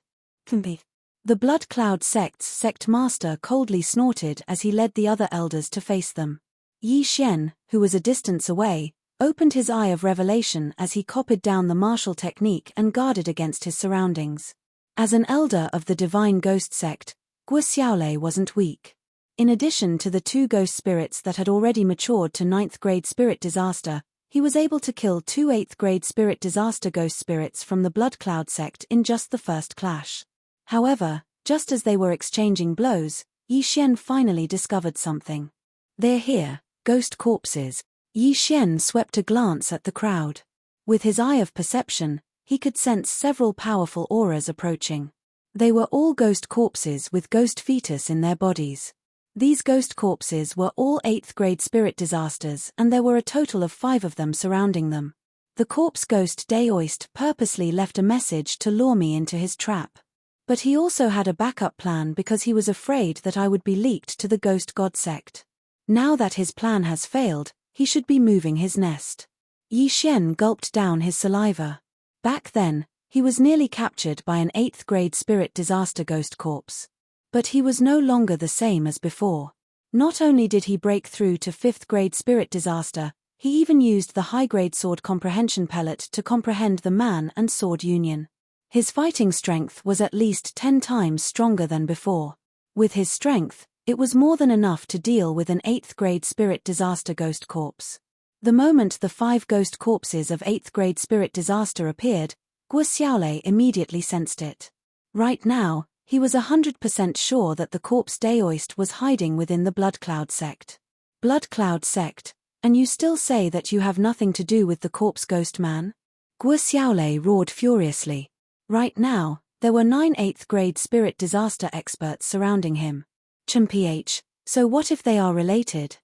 Speaker 1: The Blood Cloud sect's sect master coldly snorted as he led the other elders to face them. Yi Xian, who was a distance away, opened his Eye of Revelation as he copied down the martial technique and guarded against his surroundings. As an elder of the Divine Ghost sect, Guo Xiaolei wasn't weak. In addition to the 2 ghost spirits that had already matured to 9th grade spirit disaster, he was able to kill 2 8th grade spirit disaster ghost spirits from the Blood Cloud sect in just the first clash. However, just as they were exchanging blows, Yi Xian finally discovered something. They're here, ghost corpses. Yi Xian swept a glance at the crowd. With his eye of perception, he could sense several powerful auras approaching. They were all ghost corpses with ghost fetus in their bodies. These ghost corpses were all 8th grade spirit disasters and there were a total of 5 of them surrounding them. The corpse ghost Daoist purposely left a message to lure me into his trap. But he also had a backup plan because he was afraid that I would be leaked to the ghost god sect. Now that his plan has failed, he should be moving his nest. Yi Xian gulped down his saliva. Back then, he was nearly captured by an 8th grade spirit disaster ghost corpse. But he was no longer the same as before. Not only did he break through to 5th grade spirit disaster, he even used the high-grade sword comprehension pellet to comprehend the man and sword union. His fighting strength was at least 10 times stronger than before. With his strength, it was more than enough to deal with an 8th grade spirit disaster ghost corpse. The moment the 5 ghost corpses of 8th grade spirit disaster appeared, Guo Xiaolei immediately sensed it. Right now, he was 100% sure that the corpse Daoist was hiding within the Blood Cloud sect. Blood Cloud sect, and you still say that you have nothing to do with the corpse ghost man? Guo Xiaolei roared furiously. Right now, there were 9 8th grade spirit disaster experts surrounding him. ChMPH, so what if they are related?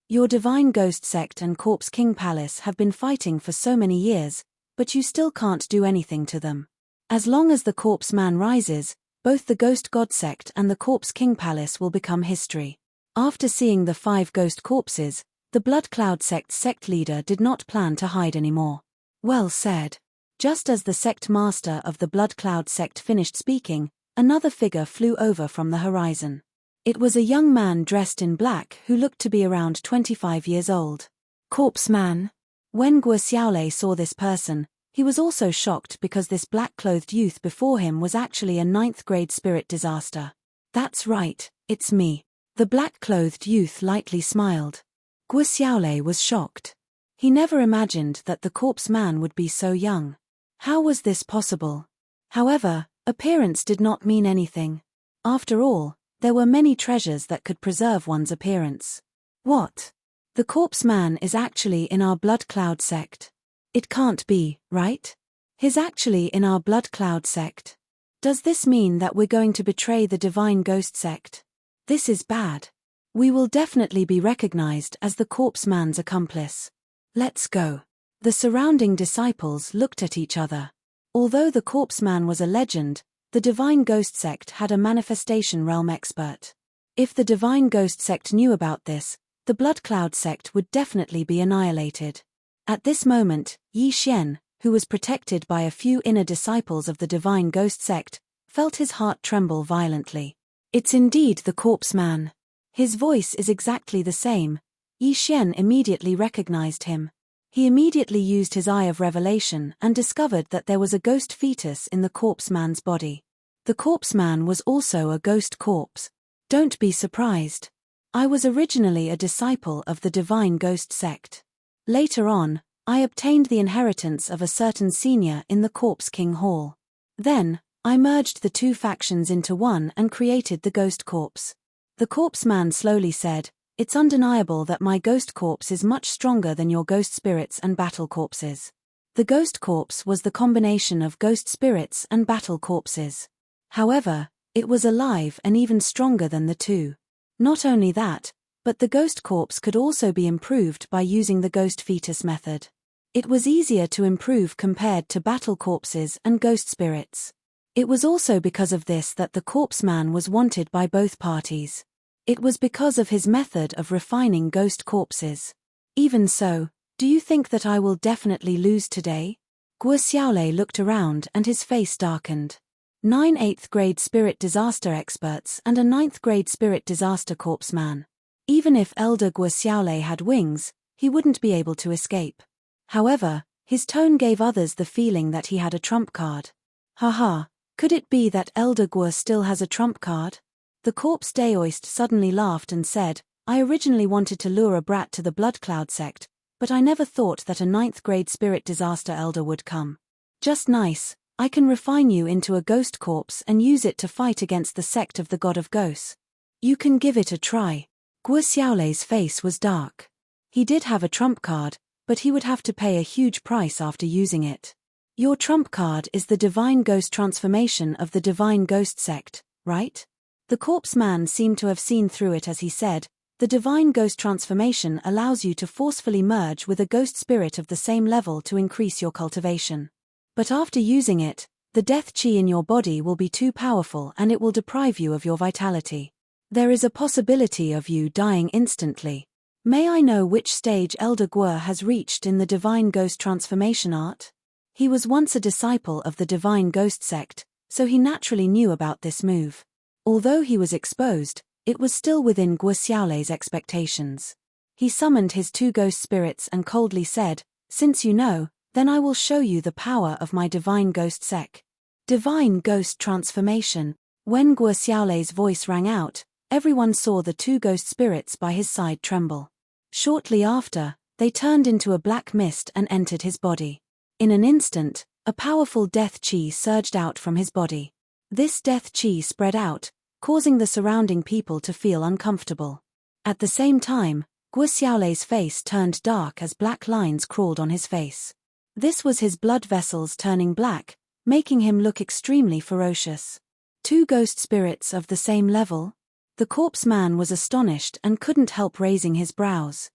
Speaker 1: Your Divine Ghost sect and Corpse King Palace have been fighting for so many years, but you still can't do anything to them. As long as the Corpse Man rises, both the Ghost God sect and the Corpse King Palace will become history. After seeing the 5 ghost corpses, the Blood Cloud sect's sect leader did not plan to hide anymore. Well said. Just as the sect master of the Blood Cloud sect finished speaking, another figure flew over from the horizon. It was a young man dressed in black who looked to be around 25 years old. Corpse Man. When Guo Xiaolei saw this person, he was also shocked because this black-clothed youth before him was actually a 9th grade spirit disaster. That's right, it's me. The black-clothed youth lightly smiled. Guo Xiaolei was shocked. He never imagined that the corpse man would be so young. How was this possible? However, appearance did not mean anything. After all, there were many treasures that could preserve one's appearance. What? The corpse man is actually in our Blood Cloud sect. It can't be, right? He's actually in our Blood Cloud sect. Does this mean that we're going to betray the Divine Ghost sect? This is bad. We will definitely be recognized as the corpse man's accomplice. Let's go. The surrounding disciples looked at each other. Although the corpse man was a legend, the Divine Ghost Sect had a manifestation realm expert. If the Divine Ghost Sect knew about this, the Blood Cloud Sect would definitely be annihilated. At this moment, Yi Xian, who was protected by a few inner disciples of the Divine Ghost Sect, felt his heart tremble violently. It's indeed the corpse man. His voice is exactly the same. Yi Xian immediately recognized him. He immediately used his eye of revelation and discovered that there was a ghost fetus in the corpse man's body. The corpse man was also a ghost corpse. Don't be surprised. I was originally a disciple of the Divine Ghost Sect. Later on, I obtained the inheritance of a certain senior in the Corpse King Hall. Then, I merged the two factions into one and created the Ghost Corpse. The corpse man slowly said, "It's undeniable that my ghost corpse is much stronger than your ghost spirits and battle corpses." The ghost corpse was the combination of ghost spirits and battle corpses. However, it was alive and even stronger than the two. Not only that, but the ghost corpse could also be improved by using the ghost fetus method. It was easier to improve compared to battle corpses and ghost spirits. It was also because of this that the corpse man was wanted by both parties. It was because of his method of refining ghost corpses. Even so, do you think that I will definitely lose today? Guo Xiaolei looked around and his face darkened. 9 8th grade spirit disaster experts and a 9th grade spirit disaster corpse man. Even if Elder Guo Xiaolei had wings, he wouldn't be able to escape. However, his tone gave others the feeling that he had a trump card. Haha, could it be that Elder Guo still has a trump card? The corpse Daoist suddenly laughed and said, "I originally wanted to lure a brat to the Blood Cloud Sect, but I never thought that a 9th grade spirit disaster elder would come. Just nice, I can refine you into a ghost corpse and use it to fight against the sect of the God of Ghosts. You can give it a try." Guo Xiaolei's face was dark. He did have a trump card, but he would have to pay a huge price after using it. Your trump card is the Divine Ghost transformation of the Divine Ghost Sect, right? The corpse man seemed to have seen through it as he said, "The Divine Ghost transformation allows you to forcefully merge with a ghost spirit of the same level to increase your cultivation. But after using it, the death chi in your body will be too powerful and it will deprive you of your vitality. There is a possibility of you dying instantly. May I know which stage Elder Guo has reached in the Divine Ghost transformation art?" He was once a disciple of the Divine Ghost Sect, so he naturally knew about this move. Although he was exposed, it was still within Guo Xiaolei's expectations. He summoned his 2 ghost spirits and coldly said, "Since you know, then I will show you the power of my Divine Ghost Sect." Divine Ghost transformation. When Guo Xiaolei's voice rang out, everyone saw the 2 ghost spirits by his side tremble. Shortly after, they turned into a black mist and entered his body. In an instant, a powerful death chi surged out from his body. This death chi spread out, causing the surrounding people to feel uncomfortable. At the same time, Guo Xiaolei's face turned dark as black lines crawled on his face. This was his blood vessels turning black, making him look extremely ferocious. 2 ghost spirits of the same level? The corpse man was astonished and couldn't help raising his brows.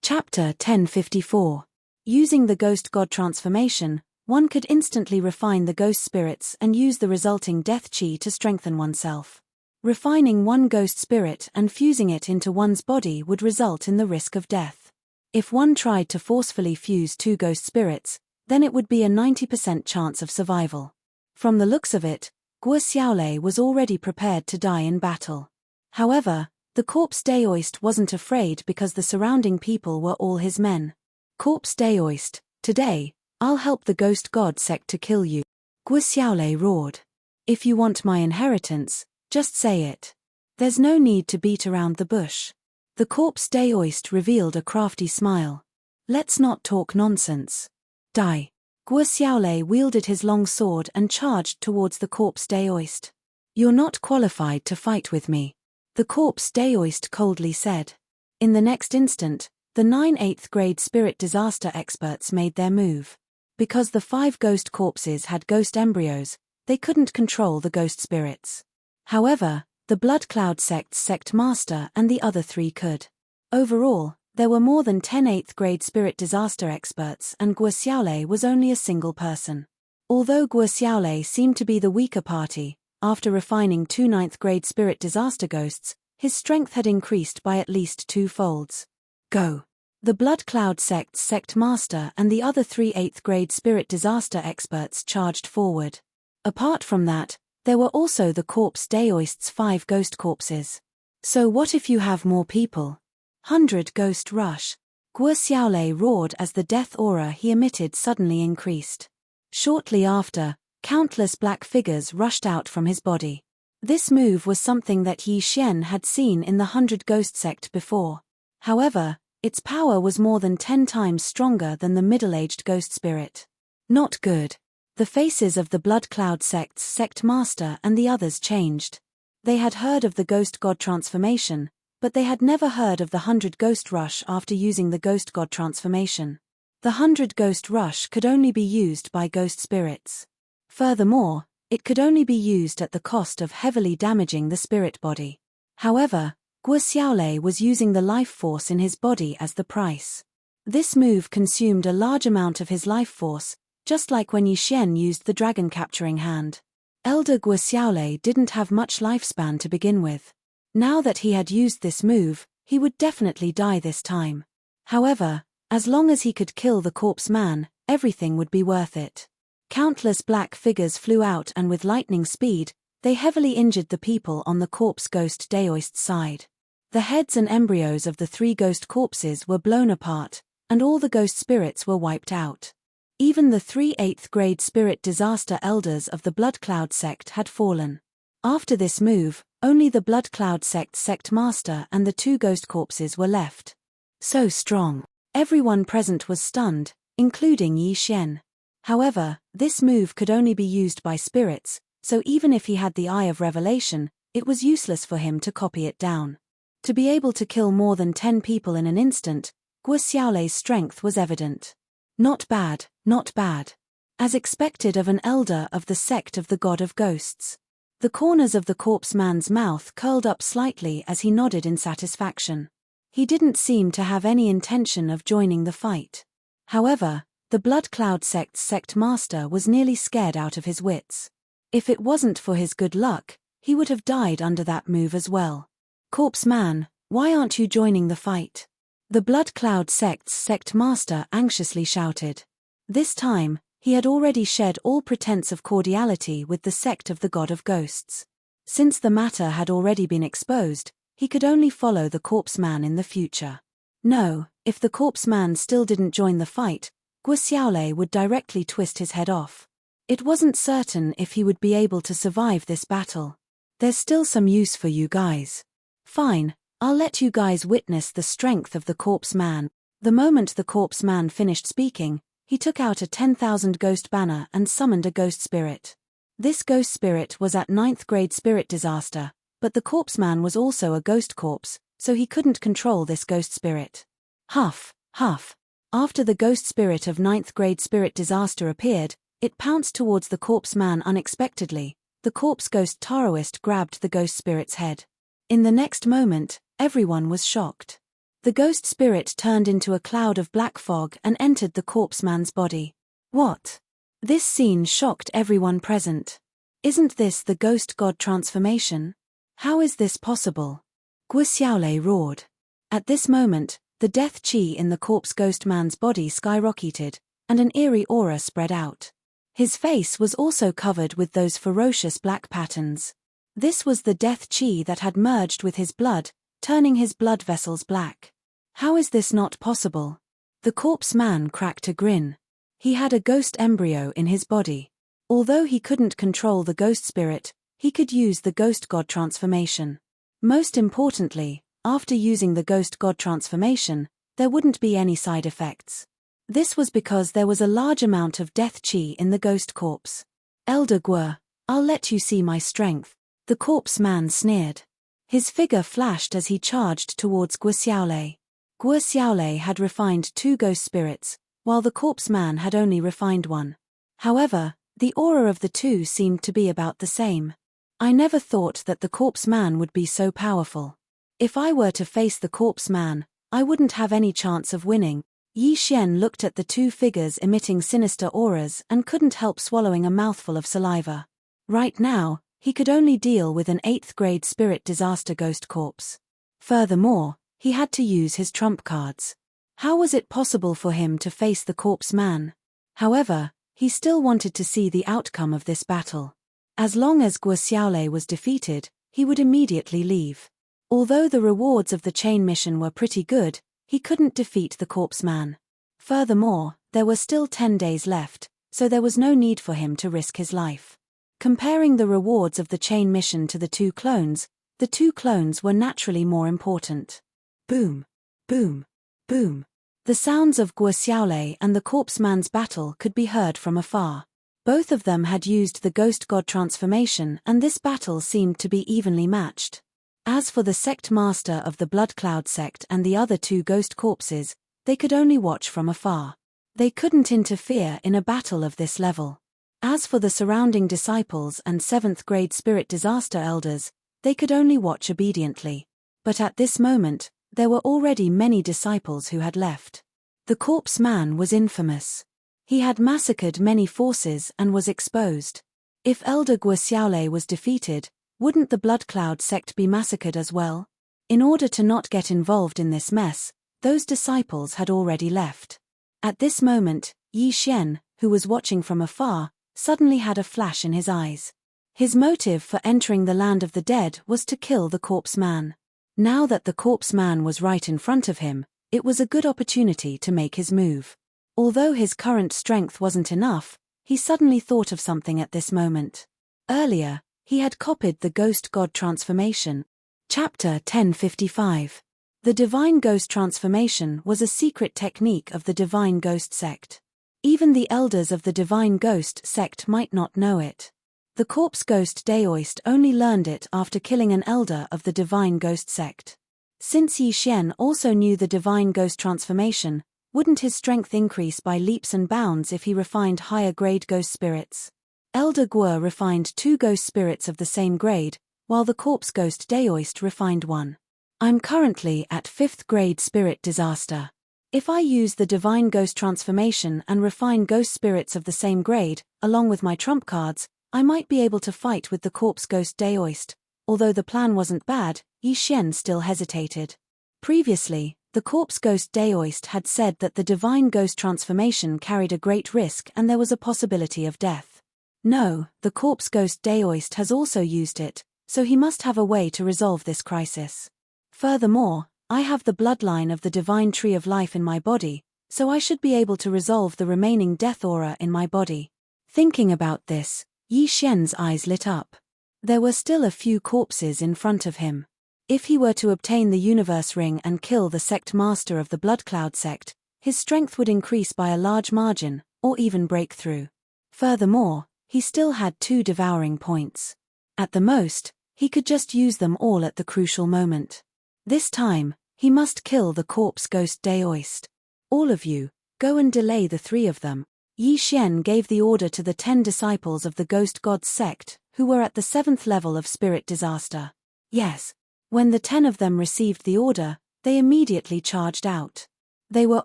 Speaker 1: Chapter 1054. Using the Ghost God transformation, one could instantly refine the ghost spirits and use the resulting death chi to strengthen oneself. Refining one ghost spirit and fusing it into one's body would result in the risk of death. If one tried to forcefully fuse 2 ghost spirits, then it would be a 90% chance of survival. From the looks of it, Guo Xiaolei was already prepared to die in battle. However, the corpse Daoist wasn't afraid because the surrounding people were all his men. "Corpse Daoist, today, I'll help the Ghost God Sect to kill you," Guo Xiaolei roared. "If you want my inheritance, just say it. There's no need to beat around the bush." The corpse Daoist revealed a crafty smile. "Let's not talk nonsense. Die." Guo Xiaolei wielded his long sword and charged towards the corpse Daoist. "You're not qualified to fight with me," the corpse Daoist coldly said. In the next instant, the 9 8th grade spirit disaster experts made their move. Because the 5 ghost corpses had ghost embryos, they couldn't control the ghost spirits. However, the Blood Cloud sect's sect master and the other 3 could. Overall, there were more than 10 8th grade spirit disaster experts and Guo Xiaolei was only a single person. Although Guo Xiaolei seemed to be the weaker party, after refining 2 9th grade spirit disaster ghosts, his strength had increased by at least 2 folds. Go! The Blood Cloud sect's sect master and the other 3 8th grade spirit disaster experts charged forward. Apart from that, there were also the corpse daoist's 5 ghost corpses. So what if you have more people? 100 ghost rush. Guo Xiaolei roared as the death aura he emitted suddenly increased. Shortly after, countless black figures rushed out from his body. This move was something that Yi Xian had seen in the 100 Ghost sect before. However, its power was more than 10 times stronger than the middle-aged ghost spirit. Not good. The faces of the Blood Cloud sect's sect master and the others changed. They had heard of the ghost god transformation, but they had never heard of the 100 Ghost Rush after using the ghost god transformation. The 100 Ghost Rush could only be used by ghost spirits. Furthermore, it could only be used at the cost of heavily damaging the spirit body. However, Guo Xiaolei was using the life force in his body as the price. This move consumed a large amount of his life force, just like when Yi Xian used the dragon capturing hand. Elder Guo Xiaolei didn't have much lifespan to begin with. Now that he had used this move, he would definitely die this time. However, as long as he could kill the corpse man, everything would be worth it. Countless black figures flew out and with lightning speed, they heavily injured the people on the corpse ghost daoist's side. The heads and embryos of the 3 ghost corpses were blown apart, and all the ghost spirits were wiped out. Even the 3 8th grade spirit disaster elders of the Blood Cloud sect had fallen. After this move, only the Blood Cloud sect's sect master and the 2 ghost corpses were left. So strong. Everyone present was stunned, including Yi Xian. However, this move could only be used by spirits, so even if he had the Eye of Revelation, it was useless for him to copy it down. To be able to kill more than 10 people in an instant, Guo Xiaolei's strength was evident. Not bad, not bad. As expected of an elder of the sect of the God of Ghosts. The corners of the corpse man's mouth curled up slightly as he nodded in satisfaction. He didn't seem to have any intention of joining the fight. However, the Blood Cloud sect's sect master was nearly scared out of his wits. If it wasn't for his good luck, he would have died under that move as well. Corpse man, why aren't you joining the fight? The Blood Cloud sect's sect master anxiously shouted. This time, he had already shed all pretense of cordiality with the sect of the God of Ghosts. Since the matter had already been exposed, he could only follow the corpse man in the future. No, if the corpse man still didn't join the fight, Guo Xiaolei would directly twist his head off. It wasn't certain if he would be able to survive this battle. There's still some use for you guys. Fine, I'll let you guys witness the strength of the corpse man. The moment the corpse man finished speaking, he took out a 10,000 ghost banner and summoned a ghost spirit. This ghost spirit was at 9th grade spirit disaster, but the corpse man was also a ghost corpse, so he couldn't control this ghost spirit. Huff, huff. After the ghost spirit of 9th grade spirit disaster appeared, it pounced towards the corpse man unexpectedly. The corpse ghost Taoist grabbed the ghost spirit's head. In the next moment, everyone was shocked. The ghost spirit turned into a cloud of black fog and entered the corpse man's body. What? This scene shocked everyone present. Isn't this the ghost god transformation? How is this possible? Guo Xiaolei roared. At this moment, the death chi in the corpse ghost man's body skyrocketed, and an eerie aura spread out. His face was also covered with those ferocious black patterns. This was the death chi that had merged with his blood, turning his blood vessels black. How is this not possible? The corpse man cracked a grin. He had a ghost embryo in his body. Although he couldn't control the ghost spirit, he could use the ghost god transformation. Most importantly, after using the ghost god transformation, there wouldn't be any side effects. This was because there was a large amount of death chi in the ghost corpse. Elder Guo, I'll let you see my strength. The corpse man sneered. His figure flashed as he charged towards Guo Xiaolei. Guo Xiaolei had refined 2 ghost spirits, while the corpse man had only refined 1. However, the aura of the 2 seemed to be about the same. I never thought that the corpse man would be so powerful. If I were to face the corpse man, I wouldn't have any chance of winning. Yi Xian looked at the two figures emitting sinister auras and couldn't help swallowing a mouthful of saliva. Right now, he could only deal with an 8th grade spirit disaster ghost corpse. Furthermore, he had to use his trump cards. How was it possible for him to face the corpse man? However, he still wanted to see the outcome of this battle. As long as Guo Xiaolei was defeated, he would immediately leave. Although the rewards of the chain mission were pretty good, he couldn't defeat the corpse man. Furthermore, there were still 10 days left, so there was no need for him to risk his life. Comparing the rewards of the chain mission to the two clones were naturally more important. Boom, boom, boom. The sounds of Guo Xiaolei and the corpse man's battle could be heard from afar. Both of them had used the ghost god transformation, and this battle seemed to be evenly matched. As for the sect master of the Blood Cloud sect and the other two ghost corpses, they could only watch from afar. They couldn't interfere in a battle of this level. As for the surrounding disciples and 7th grade spirit disaster elders, they could only watch obediently. But at this moment, there were already many disciples who had left. The corpse man was infamous. He had massacred many forces and was exposed. If Elder Guo Xiaolei was defeated, wouldn't the Blood Cloud sect be massacred as well? In order to not get involved in this mess, those disciples had already left. At this moment, Yi Xian, who was watching from afar, suddenly had a flash in his eyes. His motive for entering the land of the dead was to kill the corpse man. Now that the corpse man was right in front of him, it was a good opportunity to make his move. Although his current strength wasn't enough, he suddenly thought of something at this moment. Earlier, he had copied the ghost god transformation. Chapter 1055. The divine ghost transformation was a secret technique of the divine ghost sect. Even the elders of the divine ghost sect might not know it. The corpse ghost Daoist only learned it after killing an elder of the divine ghost sect. Since Yi Xian also knew the divine ghost transformation, wouldn't his strength increase by leaps and bounds if he refined higher grade ghost spirits? Elder Guo refined 2 ghost spirits of the same grade, while the corpse ghost Daoist refined 1. I'm currently at 5th grade spirit disaster. If I use the divine ghost transformation and refine ghost spirits of the same grade, along with my trump cards, I might be able to fight with the corpse ghost Daoist. Although the plan wasn't bad, Yi Xian still hesitated. Previously, the corpse ghost Daoist had said that the divine ghost transformation carried a great risk and there was a possibility of death. No, the corpse ghost Daoist has also used it, so he must have a way to resolve this crisis. Furthermore, I have the bloodline of the divine tree of life in my body, so I should be able to resolve the remaining death aura in my body. Thinking about this, Yi Xian's eyes lit up. There were still a few corpses in front of him. If he were to obtain the universe ring and kill the sect master of the Blood Cloud sect, his strength would increase by a large margin, or even break through. Furthermore, he still had 2 devouring points. At the most, he could just use them all at the crucial moment. This time, he must kill the corpse ghost Daoist. All of you, go and delay the 3 of them. Yi Xian gave the order to the 10 disciples of the ghost god sect, who were at the 7th level of spirit disaster. Yes. When the 10 of them received the order, they immediately charged out. They were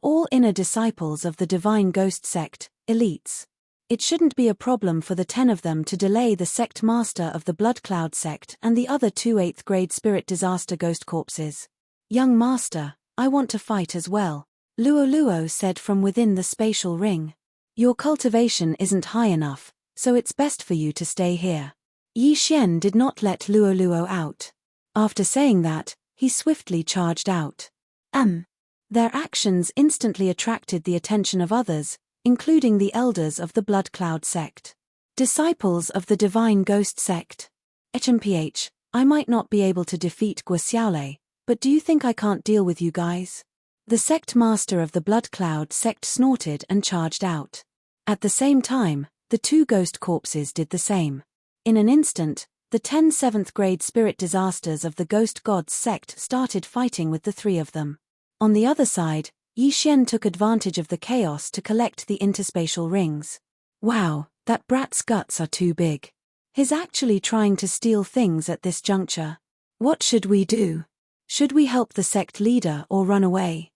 Speaker 1: all inner disciples of the divine ghost sect, elites. It shouldn't be a problem for the 10 of them to delay the sect master of the Blood Cloud sect and the other 2 8th grade spirit disaster ghost corpses. Young master, I want to fight as well, Luo Luo said from within the spatial ring. Your cultivation isn't high enough, so it's best for you to stay here. Yi Xian did not let Luo Luo out. After saying that, he swiftly charged out. Their actions instantly attracted the attention of others, including the elders of the Blood Cloud sect. Disciples of the Divine Ghost sect. HMPH, I might not be able to defeat Guo Xiaolei, but do you think I can't deal with you guys? The sect master of the Blood Cloud sect snorted and charged out. At the same time, the 2 ghost corpses did the same. In an instant, the 10 7th grade spirit disasters of the ghost gods sect started fighting with the 3 of them. On the other side, Yi Xian took advantage of the chaos to collect the interspatial rings. Wow, that brat's guts are too big. He's actually trying to steal things at this juncture. What should we do? Should we help the sect leader or run away?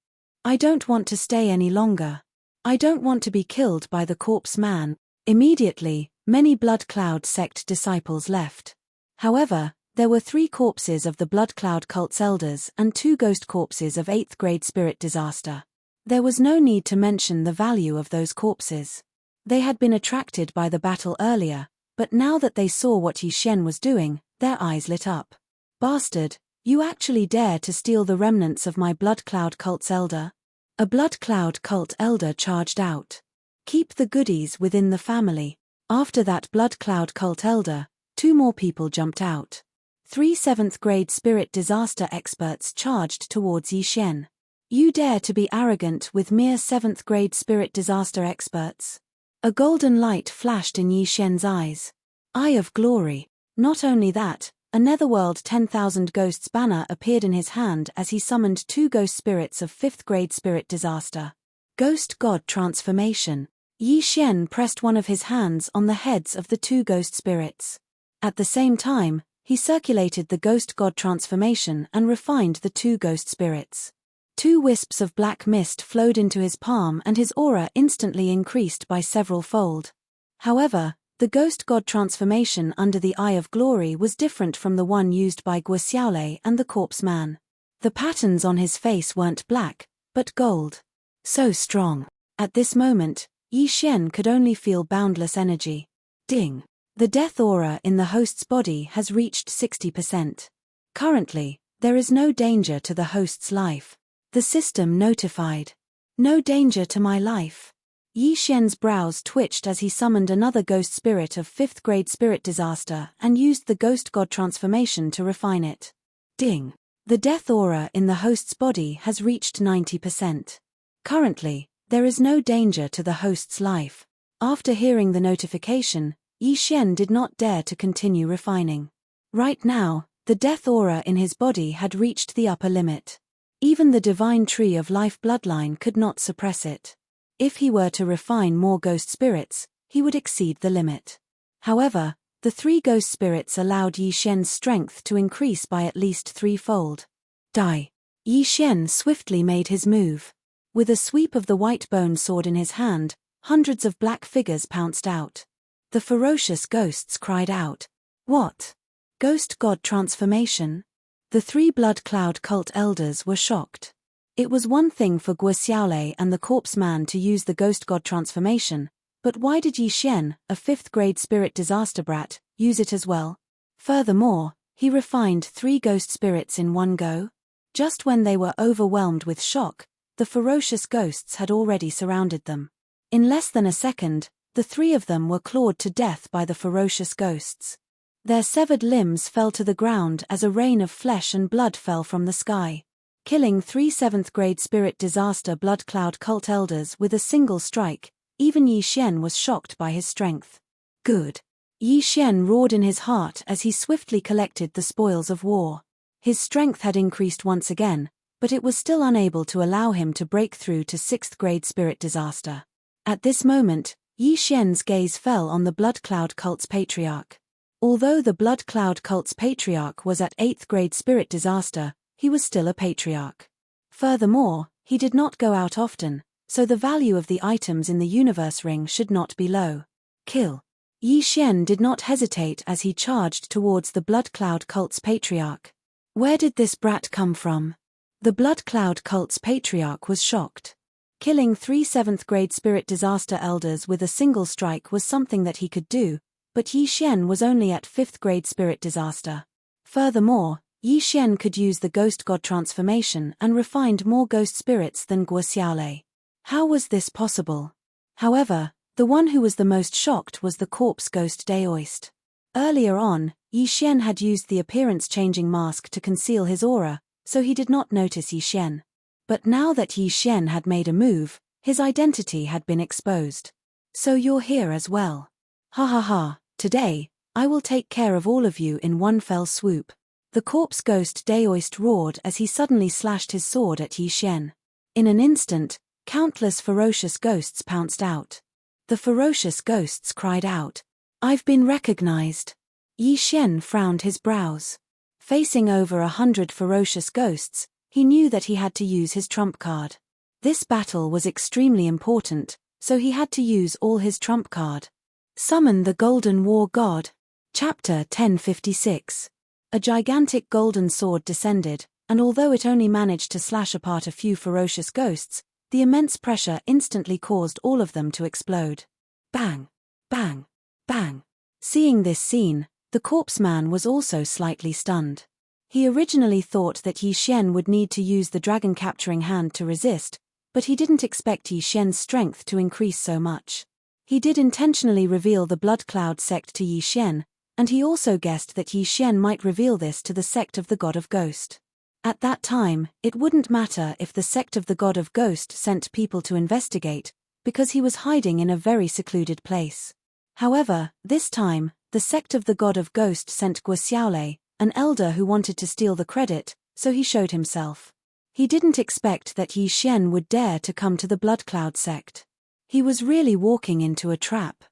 Speaker 1: I don't want to stay any longer. I don't want to be killed by the corpse man. Immediately, many Blood Cloud sect disciples left. However, there were 3 corpses of the Blood Cloud cult's elders and 2 ghost corpses of 8th grade spirit disaster. There was no need to mention the value of those corpses. They had been attracted by the battle earlier, but now that they saw what Yi Xian was doing, their eyes lit up. Bastard, you actually dare to steal the remnants of my Blood Cloud cult's elder? A Blood Cloud cult elder charged out. Keep the goodies within the family. After that Blood Cloud cult elder, 2 more people jumped out. 3 7th grade spirit disaster experts charged towards Yi Xian. You dare to be arrogant with mere 7th grade spirit disaster experts? A golden light flashed in Yi Xian's eyes. Eye of glory. Not only that, a Netherworld 10,000 Ghosts banner appeared in his hand as he summoned 2 ghost spirits of 5th grade spirit disaster. Ghost God transformation. Yi Xian pressed one of his hands on the heads of the 2 ghost spirits. At the same time, he circulated the Ghost God transformation and refined the 2 ghost spirits. 2 wisps of black mist flowed into his palm and his aura instantly increased by several fold. However, the Ghost God transformation under the Eye of Glory was different from the one used by Guo and the Corpse Man. The patterns on his face weren't black, but gold. So strong. At this moment, Yi Xian could only feel boundless energy. Ding. The death aura in the host's body has reached 60%. Currently, there is no danger to the host's life. The system notified. No danger to my life. Yi Xian's brows twitched as he summoned another ghost spirit of 5th grade spirit disaster and used the Ghost God transformation to refine it. Ding. The death aura in the host's body has reached 90%. Currently, there is no danger to the host's life. After hearing the notification, Yi Xian did not dare to continue refining. Right now, the death aura in his body had reached the upper limit. Even the divine tree of life bloodline could not suppress it. If he were to refine more ghost spirits, he would exceed the limit. However, the 3 ghost spirits allowed Yi Xian's strength to increase by at least 3-fold. Die. Yi Xian swiftly made his move. With a sweep of the white bone sword in his hand, hundreds of black figures pounced out. The ferocious ghosts cried out. What? Ghost God transformation? The 3 Blood Cloud cult elders were shocked. It was one thing for Guo and the Corpse Man to use the Ghost God transformation, but why did Yi Xian, a 5th grade spirit disaster brat, use it as well? Furthermore, he refined 3 ghost spirits in one go. Just when they were overwhelmed with shock, the ferocious ghosts had already surrounded them. In less than a second, the 3 of them were clawed to death by the ferocious ghosts. Their severed limbs fell to the ground as a rain of flesh and blood fell from the sky. Killing 3 7th grade spirit disaster Blood Cloud cult elders with a single strike, even Yi Xian was shocked by his strength. Good. Yi Xian roared in his heart as he swiftly collected the spoils of war. His strength had increased once again, but it was still unable to allow him to break through to 6th grade spirit disaster. At this moment, Yi Xian's gaze fell on the Blood Cloud cult's patriarch. Although the Blood Cloud cult's patriarch was at 8th grade spirit disaster, he was still a patriarch. Furthermore, he did not go out often, so the value of the items in the universe ring should not be low. Kill. Yi Xian did not hesitate as he charged towards the Blood Cloud cult's patriarch. Where did this brat come from? The Blood Cloud cult's patriarch was shocked. Killing 3 7th grade spirit disaster elders with a single strike was something that he could do, but Yi Xian was only at 5th grade spirit disaster. Furthermore, Yi Xian could use the Ghost God transformation and refined more ghost spirits than Guo. How was this possible? However, the one who was the most shocked was the corpse ghost Daoist. Earlier on, Yi Xian had used the appearance-changing mask to conceal his aura, so he did not notice Yi Xian. But now that Yi Xian had made a move, his identity had been exposed. So you're here as well. Ha ha ha, today, I will take care of all of you in one fell swoop. The corpse ghost Daoist roared as he suddenly slashed his sword at Yi Xian. In an instant, countless ferocious ghosts pounced out. The ferocious ghosts cried out, "I've been recognized." Yi Xian frowned his brows. Facing over 100 ferocious ghosts, he knew that he had to use his trump card. This battle was extremely important, so he had to use all his trump card. Summon the Golden War God. Chapter 1056. A gigantic golden sword descended, and although it only managed to slash apart a few ferocious ghosts, the immense pressure instantly caused all of them to explode. Bang! Bang! Bang! Seeing this scene, the corpse man was also slightly stunned. He originally thought that Yi Xian would need to use the dragon capturing hand to resist, but he didn't expect Yi Xian's strength to increase so much. He did intentionally reveal the Blood Cloud sect to Yi Xian, and he also guessed that Yi Xian might reveal this to the sect of the God of Ghost. At that time, it wouldn't matter if the sect of the God of Ghost sent people to investigate, because he was hiding in a very secluded place. However, this time, the sect of the God of Ghost sent Guoxiaolei, an elder who wanted to steal the credit, so he showed himself. He didn't expect that Yi Xian would dare to come to the Blood Cloud sect. He was really walking into a trap.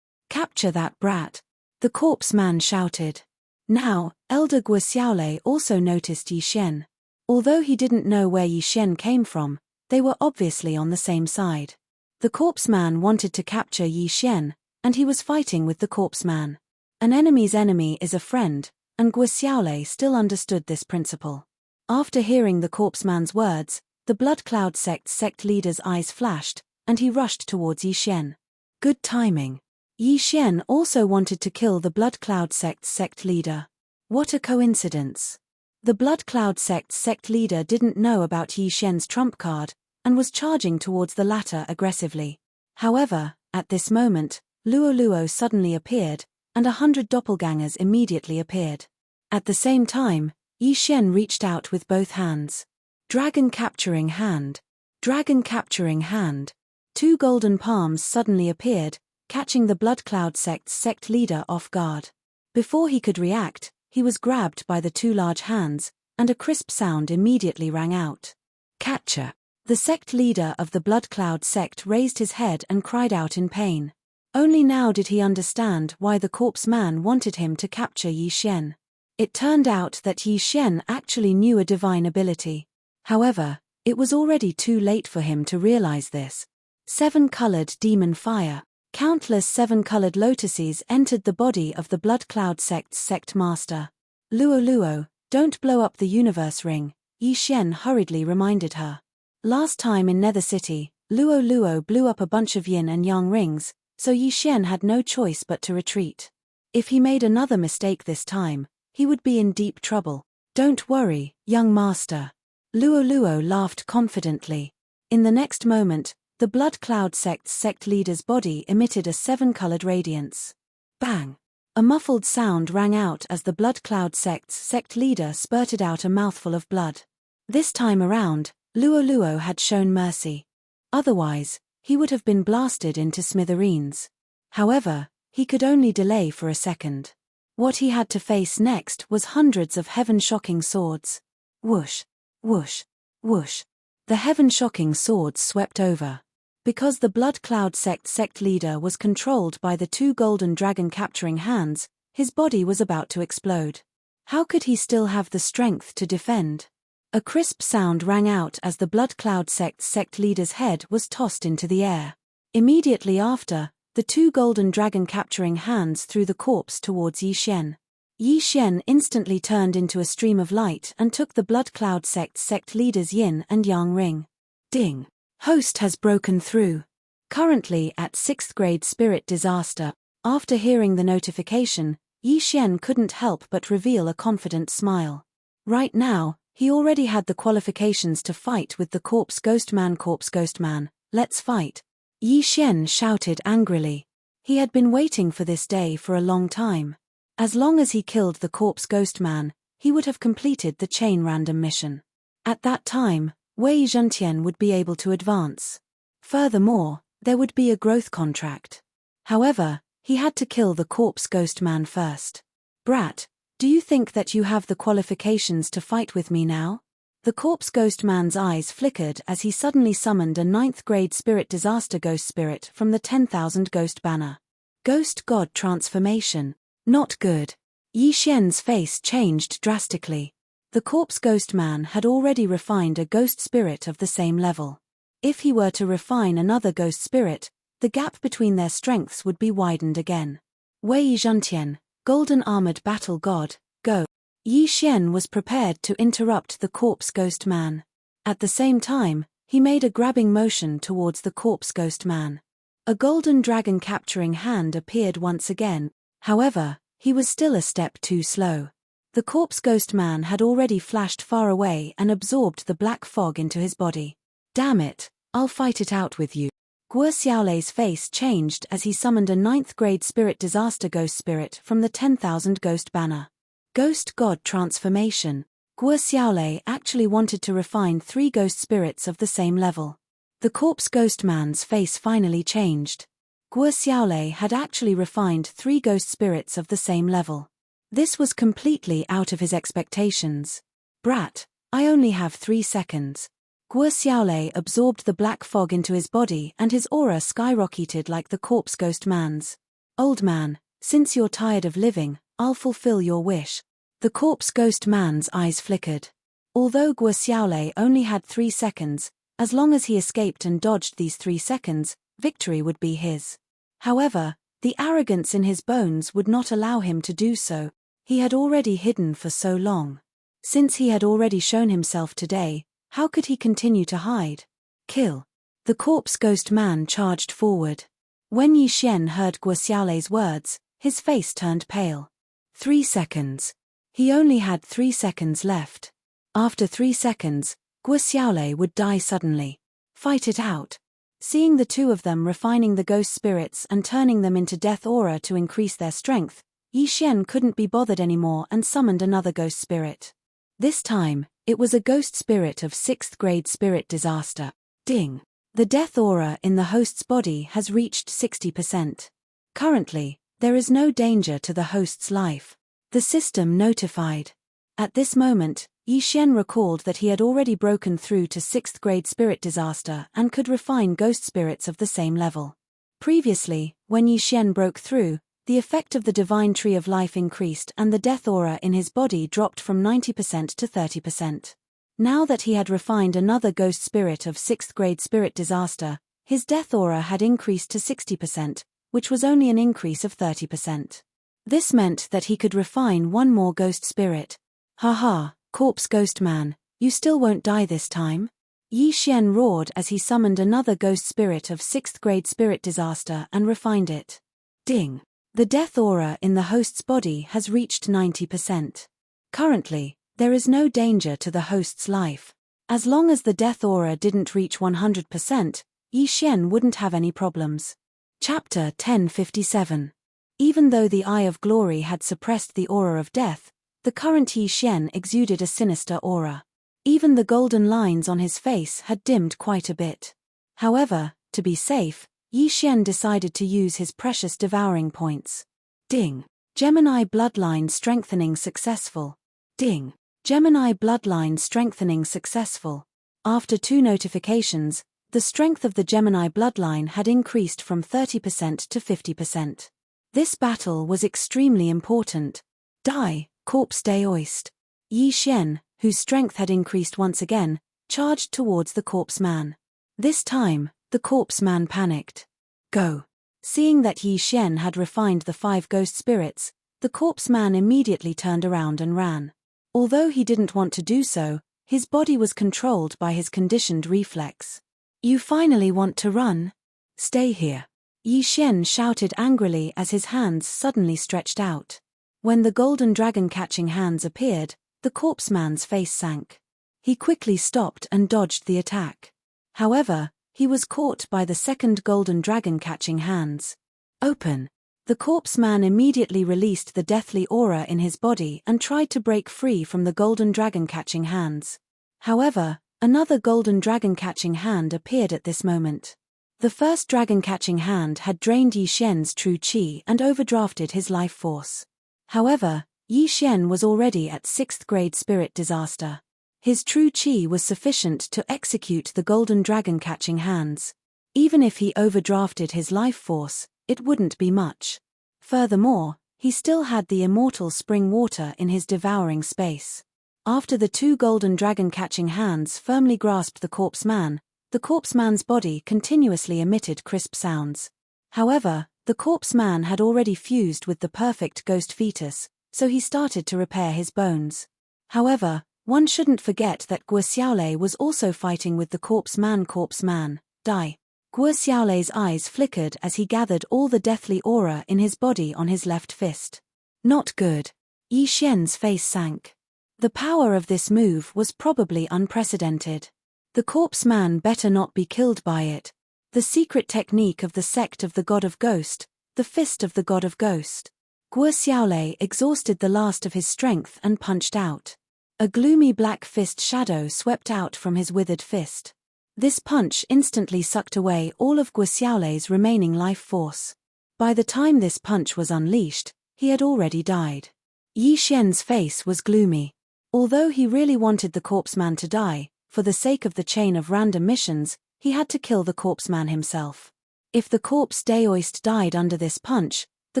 Speaker 1: Capture that brat! The corpse man shouted. Now, Elder Guoxiaolei also noticed Yi Xian. Although he didn't know where Yi Xian came from, they were obviously on the same side. The corpse man wanted to capture Yi Xian, and he was fighting with the corpse man. An enemy's enemy is a friend, and Guoxiaolei still understood this principle. After hearing the corpse man's words, the Blood Cloud sect leader's eyes flashed, and he rushed towards Yi Xian. Good timing. Yi Xian also wanted to kill the Blood Cloud sect leader. What a coincidence. The Blood Cloud sect leader didn't know about Yi Xian's trump card, and was charging towards the latter aggressively. However, at this moment, Luo suddenly appeared, and 100 doppelgangers immediately appeared. At the same time, Yi Xian reached out with both hands. Dragon capturing hand. Dragon capturing hand. 2 golden palms suddenly appeared, catching the Blood Cloud sect leader off guard. Before he could react, he was grabbed by the 2 large hands, and a crisp sound immediately rang out. Catcher. The sect leader of the Blood Cloud sect raised his head and cried out in pain. Only now did he understand why the corpse man wanted him to capture Yi Xian. It turned out that Yi Xian actually knew a divine ability. However, it was already too late for him to realize this. 7-colored demon fire. Countless 7-colored lotuses entered the body of the Blood Cloud sect master. Luo, don't blow up the universe ring, Yi Xian hurriedly reminded her. Last time in Nether City, Luo blew up a bunch of yin and yang rings, so Yi Xian had no choice but to retreat. If he made another mistake this time, he would be in deep trouble. Don't worry, young master. Luo laughed confidently. In the next moment, the Blood Cloud sect leader's body emitted a 7-colored radiance. Bang! A muffled sound rang out as the Blood Cloud sect leader spurted out a mouthful of blood. This time around, Luo had shown mercy. Otherwise, he would have been blasted into smithereens. However, he could only delay for a second. What he had to face next was hundreds of heaven-shocking swords. Whoosh! Whoosh! Whoosh! The heaven-shocking swords swept over. Because the Blood Cloud sect leader was controlled by the 2 golden dragon capturing hands, his body was about to explode. How could he still have the strength to defend? A crisp sound rang out as the Blood Cloud sect leader's head was tossed into the air. Immediately after, the 2 golden dragon capturing hands threw the corpse towards Yi Xian. Yi Xian instantly turned into a stream of light and took the Blood Cloud sect leader's yin and yang ring. Ding! Host has broken through. Currently at 6th grade Spirit Disaster, after hearing the notification, Yi Xian couldn't help but reveal a confident smile. Right now, he already had the qualifications to fight with the Corpse Ghost Man. Let's fight. Yi Xian shouted angrily. He had been waiting for this day for a long time. As long as he killed the Corpse Ghost Man, he would have completed the chain random mission. At that time, Wei Zhentian would be able to advance. Furthermore, there would be a growth contract. However, he had to kill the Corpse Ghost Man first. Brat, do you think that you have the qualifications to fight with me now? The Corpse Ghost Man's eyes flickered as he suddenly summoned a 9th grade Spirit Disaster Ghost Spirit from the 10,000 Ghost banner. Ghost God Transformation. Not good. Yi Xian's face changed drastically. The corpse ghost man had already refined a ghost spirit of the same level. If he were to refine another ghost spirit, the gap between their strengths would be widened again. Wei Zhentian, Golden Armored Battle God, go. Yi Xian was prepared to interrupt the corpse ghost man. At the same time, he made a grabbing motion towards the corpse ghost man. A golden dragon capturing hand appeared once again, however, he was still a step too slow. The corpse ghost man had already flashed far away and absorbed the black fog into his body. Damn it, I'll fight it out with you. Guo Xiaolei's face changed as he summoned a 9th grade spirit disaster ghost spirit from the 10,000 ghost banner. Ghost God transformation. Guo Xiaolei actually wanted to refine 3 ghost spirits of the same level. The corpse ghost man's face finally changed. Guo Xiaolei had actually refined 3 ghost spirits of the same level. This was completely out of his expectations. Brat, I only have 3 seconds. Guo Xiaolei absorbed the black fog into his body and his aura skyrocketed like the corpse ghost man's. Old man, since you're tired of living, I'll fulfill your wish. The corpse ghost man's eyes flickered. Although Guo Xiaolei only had 3 seconds, as long as he escaped and dodged these 3 seconds, victory would be his. However, the arrogance in his bones would not allow him to do so. He had already hidden for so long. Since he had already shown himself today, how could he continue to hide? Kill. The corpse ghost man charged forward. When Yi Xian heard Guo Xiaolei's words, his face turned pale. 3 seconds. He only had 3 seconds left. After 3 seconds, Guo Xiaolei would die suddenly. Fight it out. Seeing the two of them refining the ghost spirits and turning them into death aura to increase their strength, Yi Xian couldn't be bothered anymore and summoned another ghost spirit. This time, it was a ghost spirit of 6th grade spirit disaster. Ding. The death aura in the host's body has reached 60%. Currently, there is no danger to the host's life. The system notified. At this moment, Yi Xian recalled that he had already broken through to 6th grade spirit disaster and could refine ghost spirits of the same level. Previously, when Yi Xian broke through, the effect of the divine tree of life increased and the death aura in his body dropped from 90% to 30%. Now that he had refined another ghost spirit of 6th grade spirit disaster, his death aura had increased to 60%, which was only an increase of 30%. This meant that he could refine one more ghost spirit. Haha, corpse ghost man, you still won't die this time? Yi Xian roared as he summoned another ghost spirit of 6th grade spirit disaster and refined it. Ding. The death aura in the host's body has reached 90%. Currently, there is no danger to the host's life. As long as the death aura didn't reach 100%, Yi Xian wouldn't have any problems. Chapter 1057. Even though the Eye of Glory had suppressed the aura of death, the current Yi Xian exuded a sinister aura. Even the golden lines on his face had dimmed quite a bit. However, to be safe, Yi Xian decided to use his precious devouring points. Ding. Gemini bloodline strengthening successful. Ding. Gemini bloodline strengthening successful. After 2 notifications, the strength of the Gemini bloodline had increased from 30% to 50%. This battle was extremely important. Die, corpse deoist. Yi Xian, whose strength had increased once again, charged towards the corpse man. This time, the corpse man panicked. Go. Seeing that Yi Xian had refined the 5 ghost spirits, the corpse man immediately turned around and ran. Although he didn't want to do so, his body was controlled by his conditioned reflex. You finally want to run? Stay here. Yi Xian shouted angrily as his hands suddenly stretched out. When the golden dragon catching hands appeared, the corpse man's face sank. He quickly stopped and dodged the attack. However, he was caught by the second golden dragon catching hands. Open. The corpse man immediately released the deathly aura in his body and tried to break free from the golden dragon catching hands. However, another golden dragon catching hand appeared at this moment. The first dragon catching hand had drained Yi Xian's true qi and overdrafted his life force. However, Yi Xian was already at 6th grade spirit disaster. His true qi was sufficient to execute the golden dragon catching hands. Even if he overdrafted his life force, it wouldn't be much. Furthermore, He still had the immortal spring water in his devouring space. After the two golden dragon-catching hands firmly grasped the corpse man's body continuously emitted crisp sounds. However, the corpse man had already fused with the perfect ghost fetus, so he started to repair his bones. However, one shouldn't forget that Guo Xiaolei was also fighting with the corpse man, die. Guo Xiaolei's eyes flickered as he gathered all the deathly aura in his body on his left fist. Not good. Yi Xian's face sank. The power of this move was probably unprecedented. The corpse man better not be killed by it. The secret technique of the sect of the God of Ghost, the fist of the God of Ghost. Guo Xiaolei exhausted the last of his strength and punched out. A gloomy black fist shadow swept out from his withered fist. This punch instantly sucked away all of Guo Xiaolei's remaining life force. By the time this punch was unleashed, he had already died. Yi Xian's face was gloomy. Although he really wanted the corpse man to die, for the sake of the chain of random missions, he had to kill the corpse man himself. If the corpse daoist died under this punch, the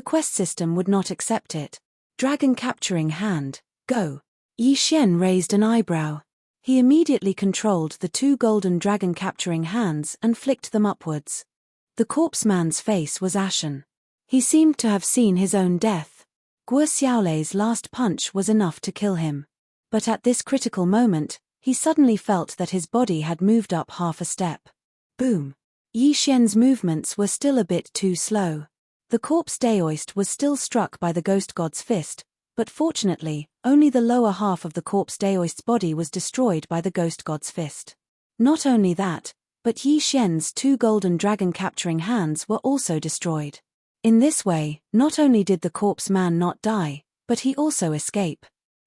Speaker 1: quest system would not accept it. Dragon capturing hand, go. Yi Xian raised an eyebrow. He immediately controlled the two golden dragon capturing hands and flicked them upwards. The corpse man's face was ashen. He seemed to have seen his own death. Guo Xiaolei's last punch was enough to kill him. But at this critical moment, he suddenly felt that his body had moved up half a step. Boom. Yi Xian's movements were still a bit too slow. The corpse daoist was still struck by the ghost god's fist, but fortunately, only the lower half of the corpse daoist's body was destroyed by the ghost god's fist. Not only that, but Yi Xian's two golden dragon capturing hands were also destroyed. In this way, not only did the corpse man not die, but he also escape.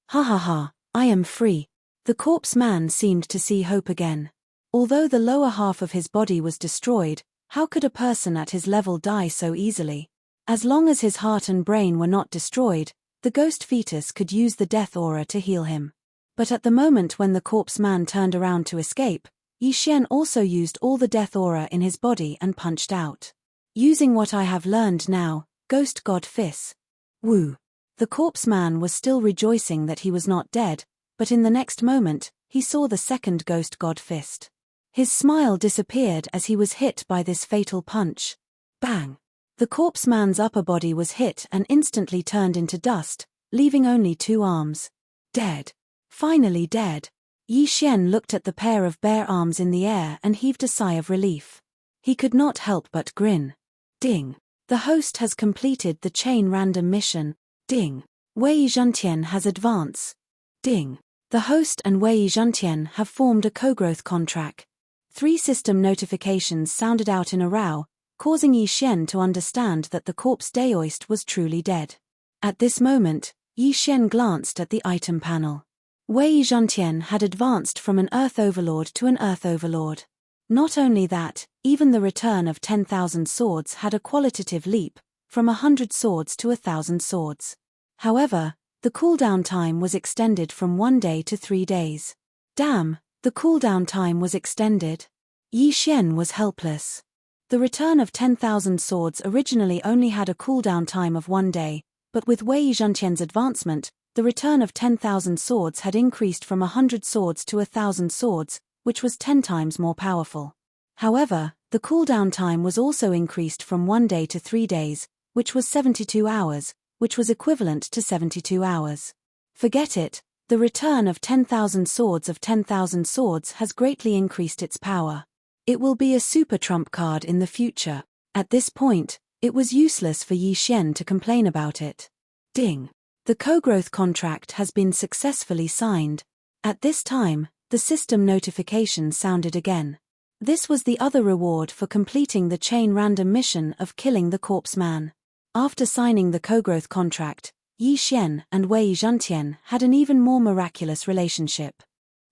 Speaker 1: Ha ha ha, I am free. The corpse man seemed to see hope again. Although the lower half of his body was destroyed, how could a person at his level die so easily? As long as his heart and brain were not destroyed, the ghost fetus could use the death aura to heal him. But at the moment when the corpse man turned around to escape, Yi Xian also used all the death aura in his body and punched out. Using what I have learned now, ghost god fist. Woo. The corpse man was still rejoicing that he was not dead, but in the next moment, he saw the second ghost god fist. His smile disappeared as he was hit by this fatal punch. Bang! The corpse man's upper body was hit and instantly turned into dust, leaving only two arms. Dead. Finally dead. Yi Xian looked at the pair of bare arms in the air and heaved a sigh of relief. He could not help but grin. Ding. The host has completed the chain random mission. Ding. Wei Zhentian has advanced. Ding. The host and Wei Zhentian have formed a co-growth contract. 3 system notifications sounded out in a row, causing Yi Xian to understand that the corpse daoist was truly dead. At this moment, Yi Xian glanced at the item panel. Wei Zhentian had advanced from an Earth Overlord to an Earth Overlord. Not only that, even the return of 10,000 swords had a qualitative leap, from 100 swords to 1,000 swords. However, the cooldown time was extended from 1 day to 3 days. Damn, the cooldown time was extended. Yi Xian was helpless. The return of 10,000 swords originally only had a cooldown time of 1 day, but with Wei Zhentian's advancement, the return of 10,000 swords had increased from 100 swords to 1,000 swords, which was 10 times more powerful. However, the cooldown time was also increased from 1 day to 3 days, which was 72 hours, which was equivalent to 72 hours. Forget it, the return of 10,000 swords has greatly increased its power. It will be a super trump card in the future. At this point, it was useless for Yi Xian to complain about it. Ding. The co-growth contract has been successfully signed. At this time, the system notification sounded again. This was the other reward for completing the chain random mission of killing the corpse man. After signing the co-growth contract, Yi Xian and Wei Zhentian had an even more miraculous relationship.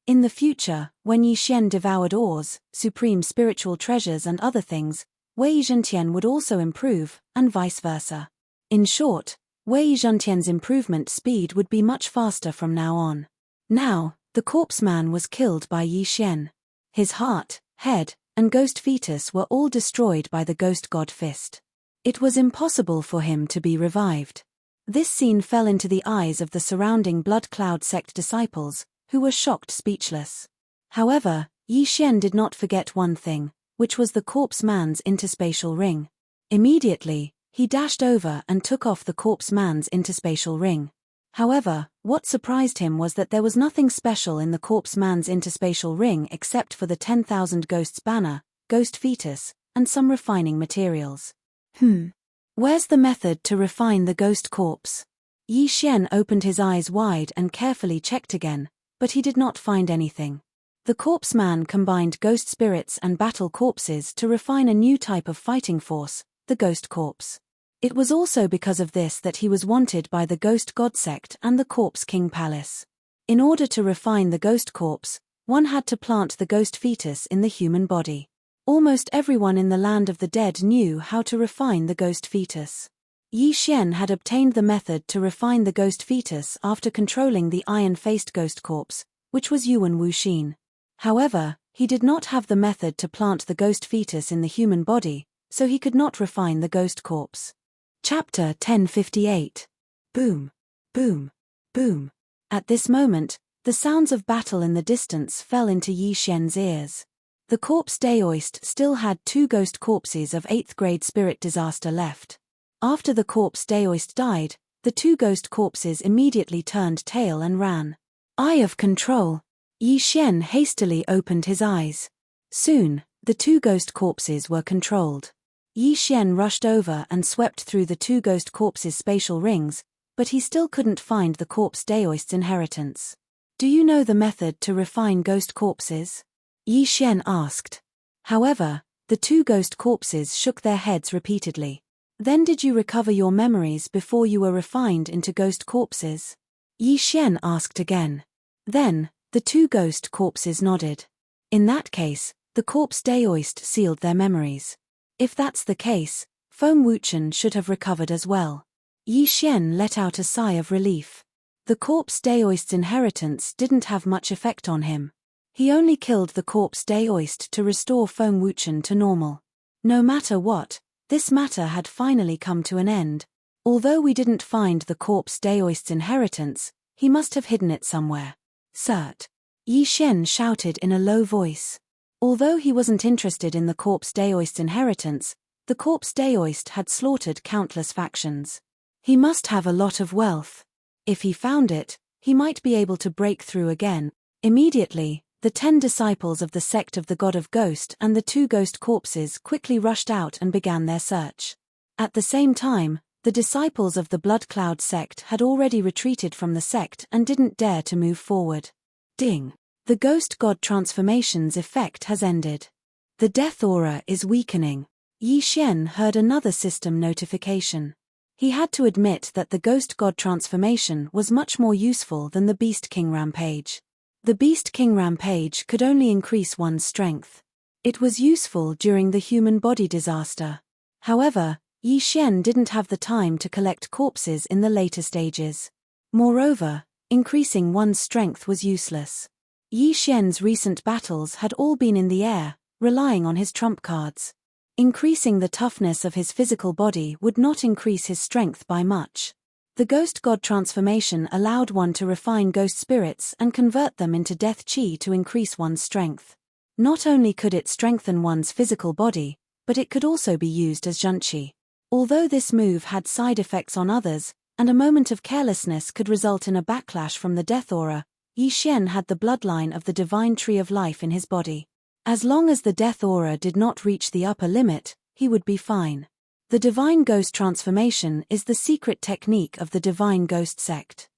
Speaker 1: In the future, when Yi Xian devoured ores, supreme spiritual treasures and other things, Wei Zhentian would also improve, and vice versa. In short, Wei Zhentian's improvement speed would be much faster from now on. Now, the corpse man was killed by Yi Xian. His heart, head, and ghost fetus were all destroyed by the ghost god fist. It was impossible for him to be revived. This scene fell into the eyes of the surrounding Blood Cloud sect disciples, who were shocked speechless. However, Yi Xian did not forget one thing, which was the corpse man's interspatial ring. Immediately, he dashed over and took off the corpse man's interspatial ring. However, what surprised him was that there was nothing special in the corpse man's interspatial ring except for the 10,000 ghosts banner, ghost fetus, and some refining materials. Where's the method to refine the ghost corpse? Yi Xian opened his eyes wide and carefully checked again, but he did not find anything. The corpse man combined ghost spirits and battle corpses to refine a new type of fighting force, the ghost corpse. It was also because of this that he was wanted by the Ghost God sect and the Corpse King Palace. In order to refine the ghost corpse, one had to plant the ghost fetus in the human body. Almost everyone in the land of the dead knew how to refine the ghost fetus. Yi Xian had obtained the method to refine the ghost fetus after controlling the iron-faced ghost corpse, which was Yuan Wuxin. However, he did not have the method to plant the ghost fetus in the human body, so he could not refine the ghost corpse. Chapter 1058. Boom, boom, boom. At this moment, the sounds of battle in the distance fell into Yi Xian's ears. The corpse Daoist still had 2 ghost corpses of 8th grade spirit disaster left. After the corpse Daoist died, the 2 ghost corpses immediately turned tail and ran. Eye of control. Yi Xian hastily opened his eyes. Soon, the 2 ghost corpses were controlled. Yi Xian rushed over and swept through the 2 ghost corpses' spatial rings, but he still couldn't find the corpse Daoist's inheritance. Do you know the method to refine ghost corpses? Yi Xian asked. However, the 2 ghost corpses shook their heads repeatedly. Then did you recover your memories before you were refined into ghost corpses? Yi Xian asked again. Then, the 2 ghost corpses nodded. In that case, the corpse Daoist sealed their memories. If that's the case, Feng Wuchen should have recovered as well. Yi Xian let out a sigh of relief. The corpse Daoist's inheritance didn't have much effect on him. He only killed the corpse Daoist to restore Feng Wuchen to normal. No matter what, this matter had finally come to an end. Although we didn't find the corpse Daoist's inheritance, he must have hidden it somewhere. Cert. Yi Xian shouted in a low voice. Although he wasn't interested in the corpse Daoist's inheritance, the corpse Daoist had slaughtered countless factions. He must have a lot of wealth. If he found it, he might be able to break through again. Immediately, the 10 disciples of the sect of the God of Ghost and the 2 ghost corpses quickly rushed out and began their search. At the same time, the disciples of the Blood Cloud sect had already retreated from the sect and didn't dare to move forward. Ding! The Ghost God transformation's effect has ended. The death aura is weakening. Yi Xian heard another system notification. He had to admit that the Ghost God transformation was much more useful than the Beast King Rampage. The Beast King Rampage could only increase one's strength. It was useful during the human body disaster. However, Yi Xian didn't have the time to collect corpses in the later stages. Moreover, increasing one's strength was useless. Yi Xian's recent battles had all been in the air, relying on his trump cards. Increasing the toughness of his physical body would not increase his strength by much. The Ghost God transformation allowed one to refine ghost spirits and convert them into death chi to increase one's strength. Not only could it strengthen one's physical body, but it could also be used as junchi. Although this move had side effects on others, and a moment of carelessness could result in a backlash from the death aura, Yi Xian had the bloodline of the divine tree of life in his body. As long as the death aura did not reach the upper limit, he would be fine. The divine ghost transformation is the secret technique of the divine ghost sect.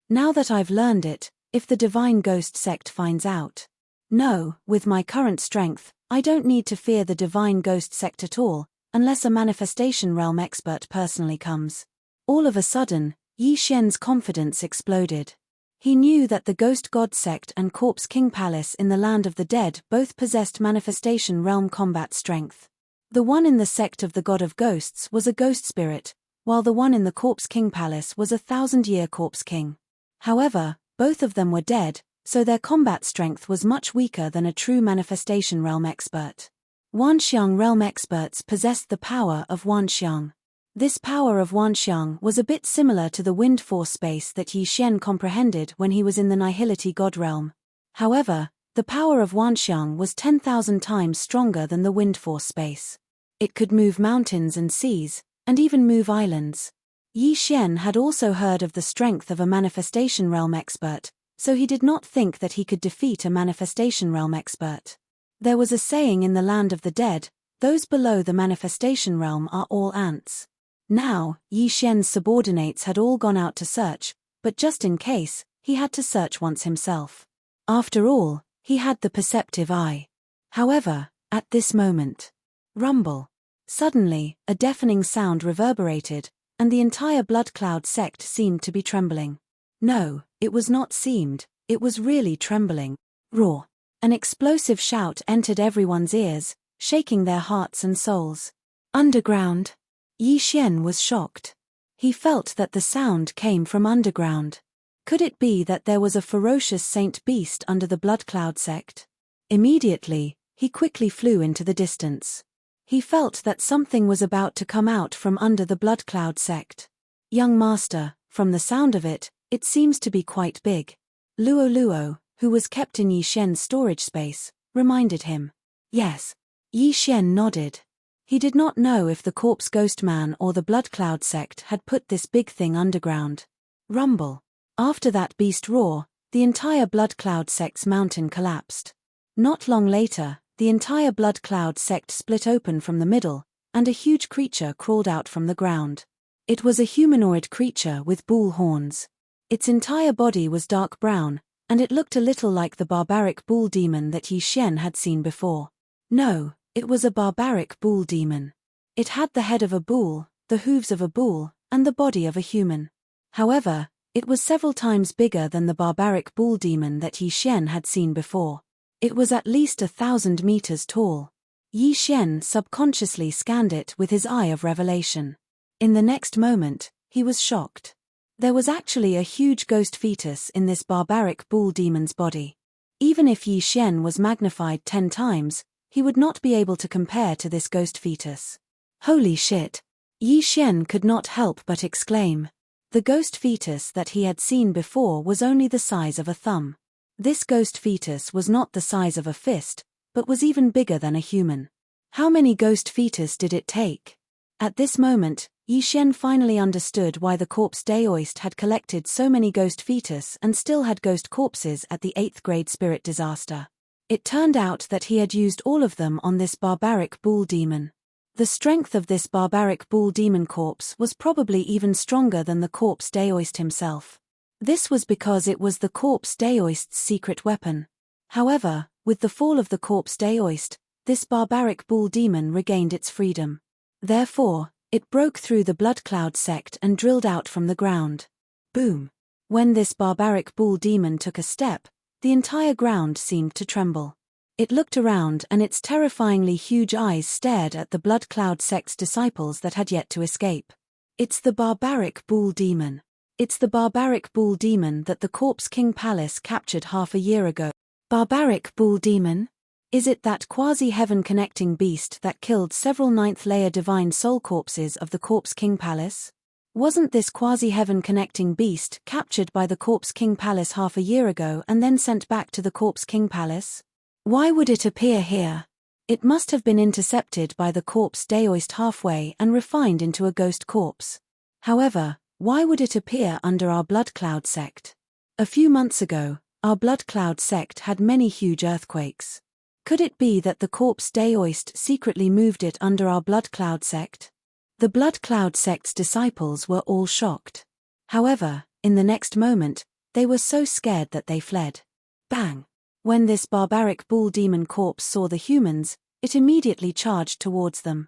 Speaker 1: Now that I've learned it, if the divine ghost sect finds out. No, with my current strength, I don't need to fear the divine ghost sect at all, unless a manifestation realm expert personally comes. All of a sudden, Yi Xian's confidence exploded. He knew that the Ghost God sect and Corpse King Palace in the land of the dead both possessed manifestation realm combat strength. The one in the sect of the God of Ghosts was a ghost spirit, while the one in the Corpse King Palace was a 1,000-year Corpse King. However, both of them were dead, so their combat strength was much weaker than a true manifestation realm expert. Wanxiang realm experts possessed the power of Wanxiang. This power of Wanxiang was a bit similar to the wind force space that Yi Xian comprehended when he was in the Nihility God realm. However, the power of Wanxiang was 10,000 times stronger than the wind force space. It could move mountains and seas, and even move islands. Yi Xian had also heard of the strength of a manifestation realm expert, so he did not think that he could defeat a manifestation realm expert. There was a saying in the land of the dead, those below the manifestation realm are all ants. Now, Yi Xian's subordinates had all gone out to search, but just in case, he had to search once himself. After all, he had the perceptive eye. However, at this moment, rumble. Suddenly, a deafening sound reverberated, and the entire blood cloud sect seemed to be trembling. No, it was not seemed, it was really trembling. Roar. An explosive shout entered everyone's ears, shaking their hearts and souls. Underground. Yi Xian was shocked. He felt that the sound came from underground. Could it be that there was a ferocious saint beast under the blood cloud sect? Immediately, he quickly flew into the distance. He felt that something was about to come out from under the blood cloud sect. Young master, from the sound of it, it seems to be quite big. Luo Luo, who was kept in Yi Xian's storage space, reminded him. Yes. Yi Xian nodded. He did not know if the corpse ghost man or the blood cloud sect had put this big thing underground. Rumble. After that beast roar, the entire blood cloud sect's mountain collapsed. Not long later, the entire blood cloud sect split open from the middle, and a huge creature crawled out from the ground. It was a humanoid creature with bull horns. Its entire body was dark brown, and it looked a little like the barbaric bull demon that Yi Xian had seen before. No, it was a barbaric bull demon. It had the head of a bull, the hooves of a bull, and the body of a human. However, it was several times bigger than the barbaric bull demon that Yi Xian had seen before. It was at least 1,000 meters tall. Yi Xian subconsciously scanned it with his eye of revelation. In the next moment, he was shocked. There was actually a huge ghost fetus in this barbaric bull demon's body. Even if Yi Xian was magnified 10 times, he would not be able to compare to this ghost fetus. Holy shit! Yi Xian could not help but exclaim. The ghost fetus that he had seen before was only the size of a thumb. This ghost fetus was not the size of a fist, but was even bigger than a human. How many ghost fetus did it take? At this moment, Yi Xian finally understood why the corpse Daoist had collected so many ghost fetus and still had ghost corpses at the 8th grade spirit disaster. It turned out that he had used all of them on this barbaric bull demon. The strength of this barbaric bull demon corpse was probably even stronger than the corpse Daoist himself. This was because it was the corpse Daoist's secret weapon. However, with the fall of the corpse Daoist, this barbaric bull demon regained its freedom. Therefore, it broke through the blood cloud sect and drilled out from the ground. Boom! When this barbaric bull demon took a step, the entire ground seemed to tremble. It looked around and its terrifyingly huge eyes stared at the blood cloud sect's disciples that had yet to escape. It's the barbaric bull demon. It's the barbaric bull demon that the Corpse King Palace captured half a year ago. Barbaric bull demon? Is it that quasi-heaven connecting beast that killed several 9th-layer divine soul corpses of the Corpse King Palace? Wasn't this quasi-heaven connecting beast captured by the Corpse King Palace half a year ago and then sent back to the Corpse King Palace? Why would it appear here? It must have been intercepted by the corpse Daoist halfway and refined into a ghost corpse. However, why would it appear under our blood cloud sect? A few months ago, our blood cloud sect had many huge earthquakes. Could it be that the corpse Daoist secretly moved it under our blood cloud sect? The blood cloud sect's disciples were all shocked. However, in the next moment, they were so scared that they fled. Bang! When this barbaric bull demon corpse saw the humans, it immediately charged towards them.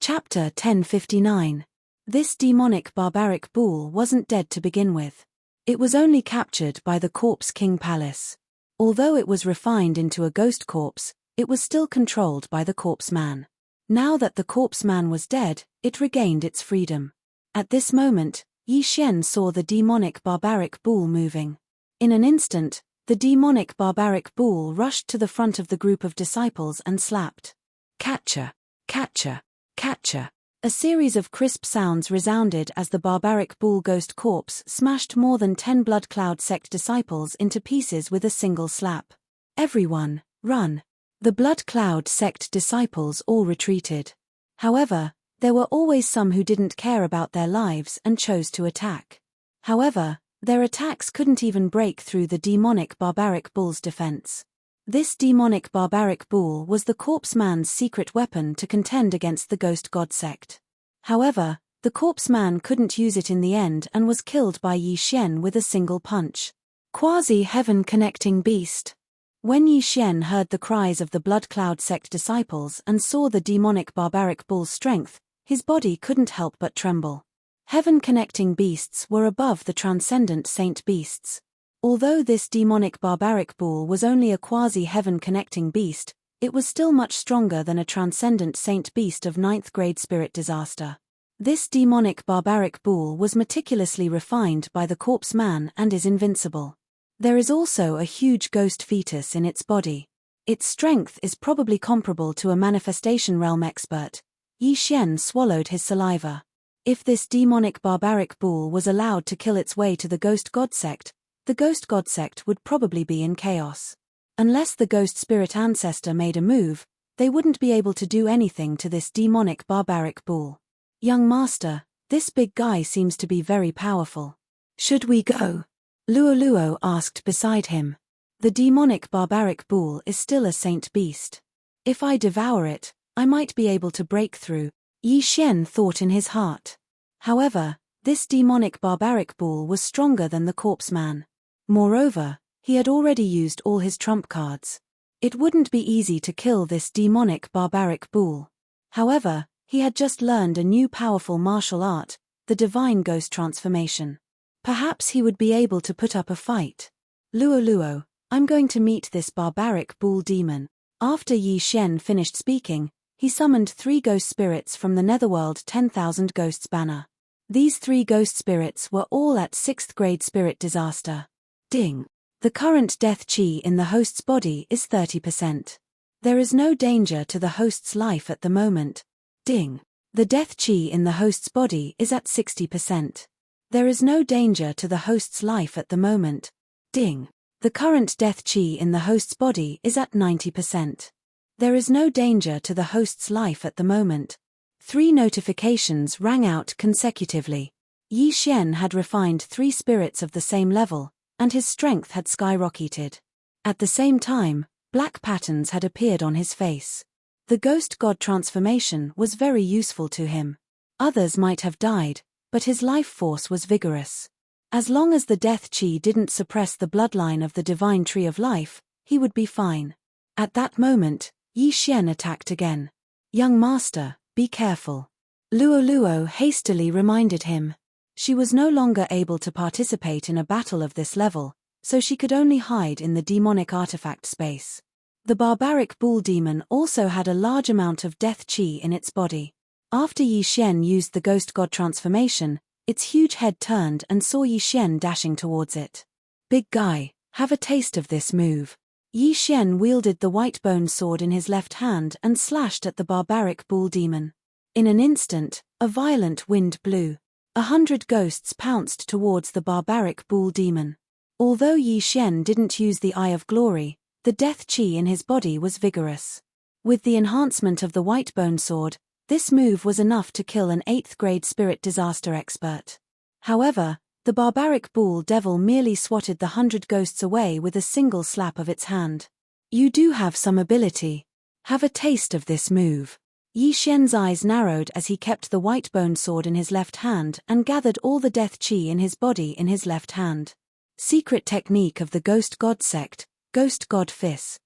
Speaker 1: Chapter 1059. This demonic barbaric bull wasn't dead to begin with. It was only captured by the Corpse King Palace. Although it was refined into a ghost corpse, it was still controlled by the corpse man. Now that the corpse man was dead, it regained its freedom. At this moment, Yi Xian saw the demonic barbaric bull moving. In an instant, the demonic barbaric bull rushed to the front of the group of disciples and slapped. Catcher, catcher, catcher. A series of crisp sounds resounded as the barbaric bull ghost corpse smashed more than 10 Blood Cloud sect disciples into pieces with a single slap. Everyone, run! The Blood Cloud sect disciples all retreated. However, there were always some who didn't care about their lives and chose to attack. However, their attacks couldn't even break through the demonic barbaric bull's defense. This demonic barbaric bull was the corpse man's secret weapon to contend against the ghost god sect. However, the corpse man couldn't use it in the end and was killed by Yi Xian with a single punch. Quasi-heaven connecting beast. When Yi Xian heard the cries of the Blood Cloud sect disciples and saw the demonic barbaric bull's strength, his body couldn't help but tremble. Heaven-connecting beasts were above the transcendent saint beasts. Although this demonic barbaric bull was only a quasi-heaven-connecting beast, it was still much stronger than a transcendent saint beast of 9th grade spirit disaster. This demonic barbaric bull was meticulously refined by the corpse man and is invincible. There is also a huge ghost fetus in its body. Its strength is probably comparable to a manifestation realm expert. Yi Xian swallowed his saliva. If this demonic barbaric bull was allowed to kill its way to the ghost god sect, the ghost god sect would probably be in chaos. Unless the ghost spirit ancestor made a move, they wouldn't be able to do anything to this demonic barbaric bull. Young master, this big guy seems to be very powerful. Should we go? Luo asked beside him. The demonic barbaric bull is still a saint beast. If I devour it, I might be able to break through, Yi Xian thought in his heart. However, this demonic barbaric bull was stronger than the corpse man. Moreover, he had already used all his trump cards. It wouldn't be easy to kill this demonic barbaric bull. However, he had just learned a new powerful martial art, the divine ghost transformation. Perhaps he would be able to put up a fight. Luo, I'm going to meet this barbaric bull demon. After Yi Xian finished speaking, he summoned 3 ghost spirits from the Netherworld 10,000 Ghosts banner. These 3 ghost spirits were all at 6th grade spirit disaster. Ding. The current death chi in the host's body is 30%. There is no danger to the host's life at the moment. Ding. The death chi in the host's body is at 60%. There is no danger to the host's life at the moment. Ding. The current death chi in the host's body is at 90%. There is no danger to the host's life at the moment. 3 notifications rang out consecutively. Yi Xian had refined 3 spirits of the same level, and his strength had skyrocketed. At the same time, black patterns had appeared on his face. The ghost god transformation was very useful to him. Others might have died, but his life force was vigorous. As long as the death chi didn't suppress the bloodline of the divine tree of life, he would be fine. At that moment, Yi Xian attacked again. Young master, be careful. Luo hastily reminded him. She was no longer able to participate in a battle of this level, so she could only hide in the demonic artifact space. The barbaric bull demon also had a large amount of death chi in its body. After Yi Xian used the ghost god transformation, its huge head turned and saw Yi Xian dashing towards it. Big guy, have a taste of this move. Yi Xian wielded the white bone sword in his left hand and slashed at the barbaric bull demon. In an instant, a violent wind blew. 100 ghosts pounced towards the barbaric bull demon. Although Yi Xian didn't use the Eye of Glory, the death chi in his body was vigorous. With the enhancement of the white bone sword, this move was enough to kill an 8th grade spirit disaster expert. However, the barbaric bull devil merely swatted the 100 ghosts away with a single slap of its hand. You do have some ability. Have a taste of this move. Yi Xian's eyes narrowed as he kept the white bone sword in his left hand and gathered all the death chi in his body in his left hand. Secret technique of the ghost god sect, ghost god fist.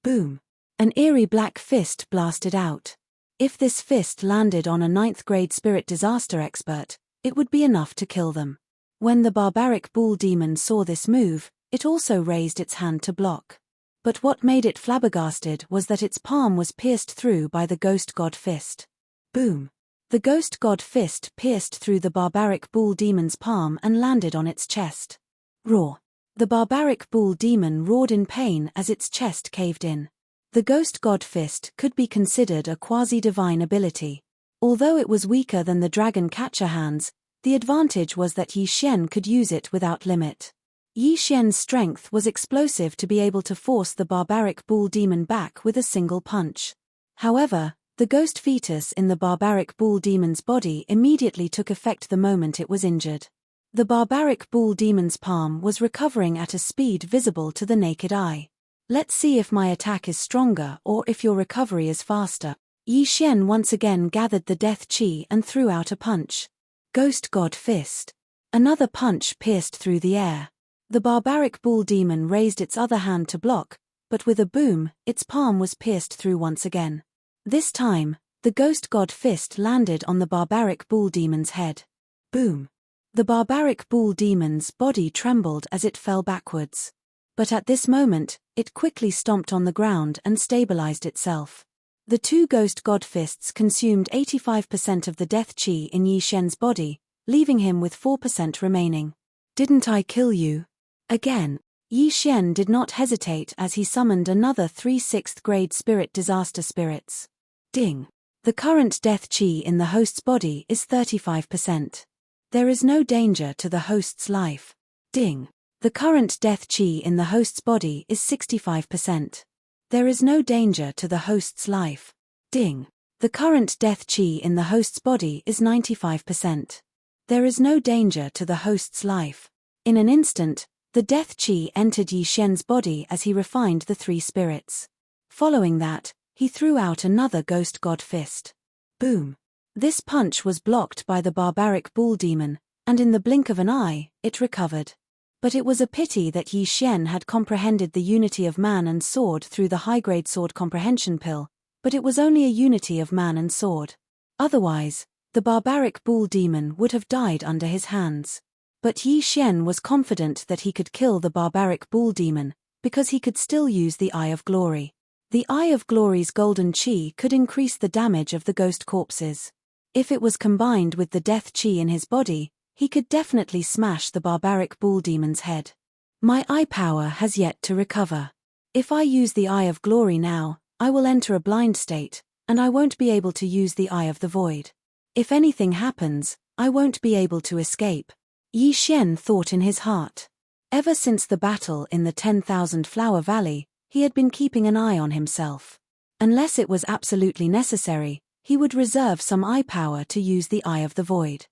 Speaker 1: Boom. An eerie black fist blasted out. If this fist landed on a 9th grade spirit disaster expert, it would be enough to kill them. When the barbaric bull demon saw this move, it also raised its hand to block. But what made it flabbergasted was that its palm was pierced through by the ghost god fist. Boom. The ghost god fist pierced through the barbaric bull demon's palm and landed on its chest. Roar. The barbaric bull demon roared in pain as its chest caved in. The ghost god fist could be considered a quasi-divine ability. Although it was weaker than the dragon catcher hands, the advantage was that Yi Xian could use it without limit. Yi Xian's strength was explosive to be able to force the barbaric bull demon back with a single punch. However, the ghost fetus in the barbaric bull demon's body immediately took effect the moment it was injured. The barbaric bull demon's palm was recovering at a speed visible to the naked eye. Let's see if my attack is stronger or if your recovery is faster. Yi Xian once again gathered the death chi and threw out a punch. Ghost God Fist. Another punch pierced through the air. The barbaric bull demon raised its other hand to block, but with a boom, its palm was pierced through once again. This time, the ghost god fist landed on the barbaric bull demon's head. Boom! The barbaric bull demon's body trembled as it fell backwards. But at this moment, it quickly stomped on the ground and stabilized itself. The two ghost god fists consumed 85% of the death chi in Yi Xian's body, leaving him with 4% remaining. Didn't I kill you? Again. Yi Xian did not hesitate as he summoned another 3 6th grade spirit disaster spirits. Ding. The current death chi in the host's body is 35%. There is no danger to the host's life. Ding. The current death chi in the host's body is 65%. There is no danger to the host's life. Ding. The current death chi in the host's body is 95%. There is no danger to the host's life. In an instant, the death chi entered Yi Xian's body as he refined the 3 spirits. Following that, he threw out another ghost god fist. Boom! This punch was blocked by the barbaric bull demon, and in the blink of an eye, it recovered. But it was a pity that Yi Xian had comprehended the unity of man and sword through the high-grade sword comprehension pill, but it was only a unity of man and sword. Otherwise, the barbaric bull demon would have died under his hands. But Yi Xian was confident that he could kill the barbaric bull demon, because he could still use the Eye of Glory. The Eye of Glory's golden chi could increase the damage of the ghost corpses. If it was combined with the death chi in his body, he could definitely smash the barbaric bull demon's head. My eye power has yet to recover. If I use the Eye of Glory now, I will enter a blind state, and I won't be able to use the Eye of the Void. If anything happens, I won't be able to escape. Yi Xian thought in his heart. Ever since the battle in the 10,000 Flower Valley, he had been keeping an eye on himself. Unless it was absolutely necessary, he would reserve some eye power to use the Eye of the Void.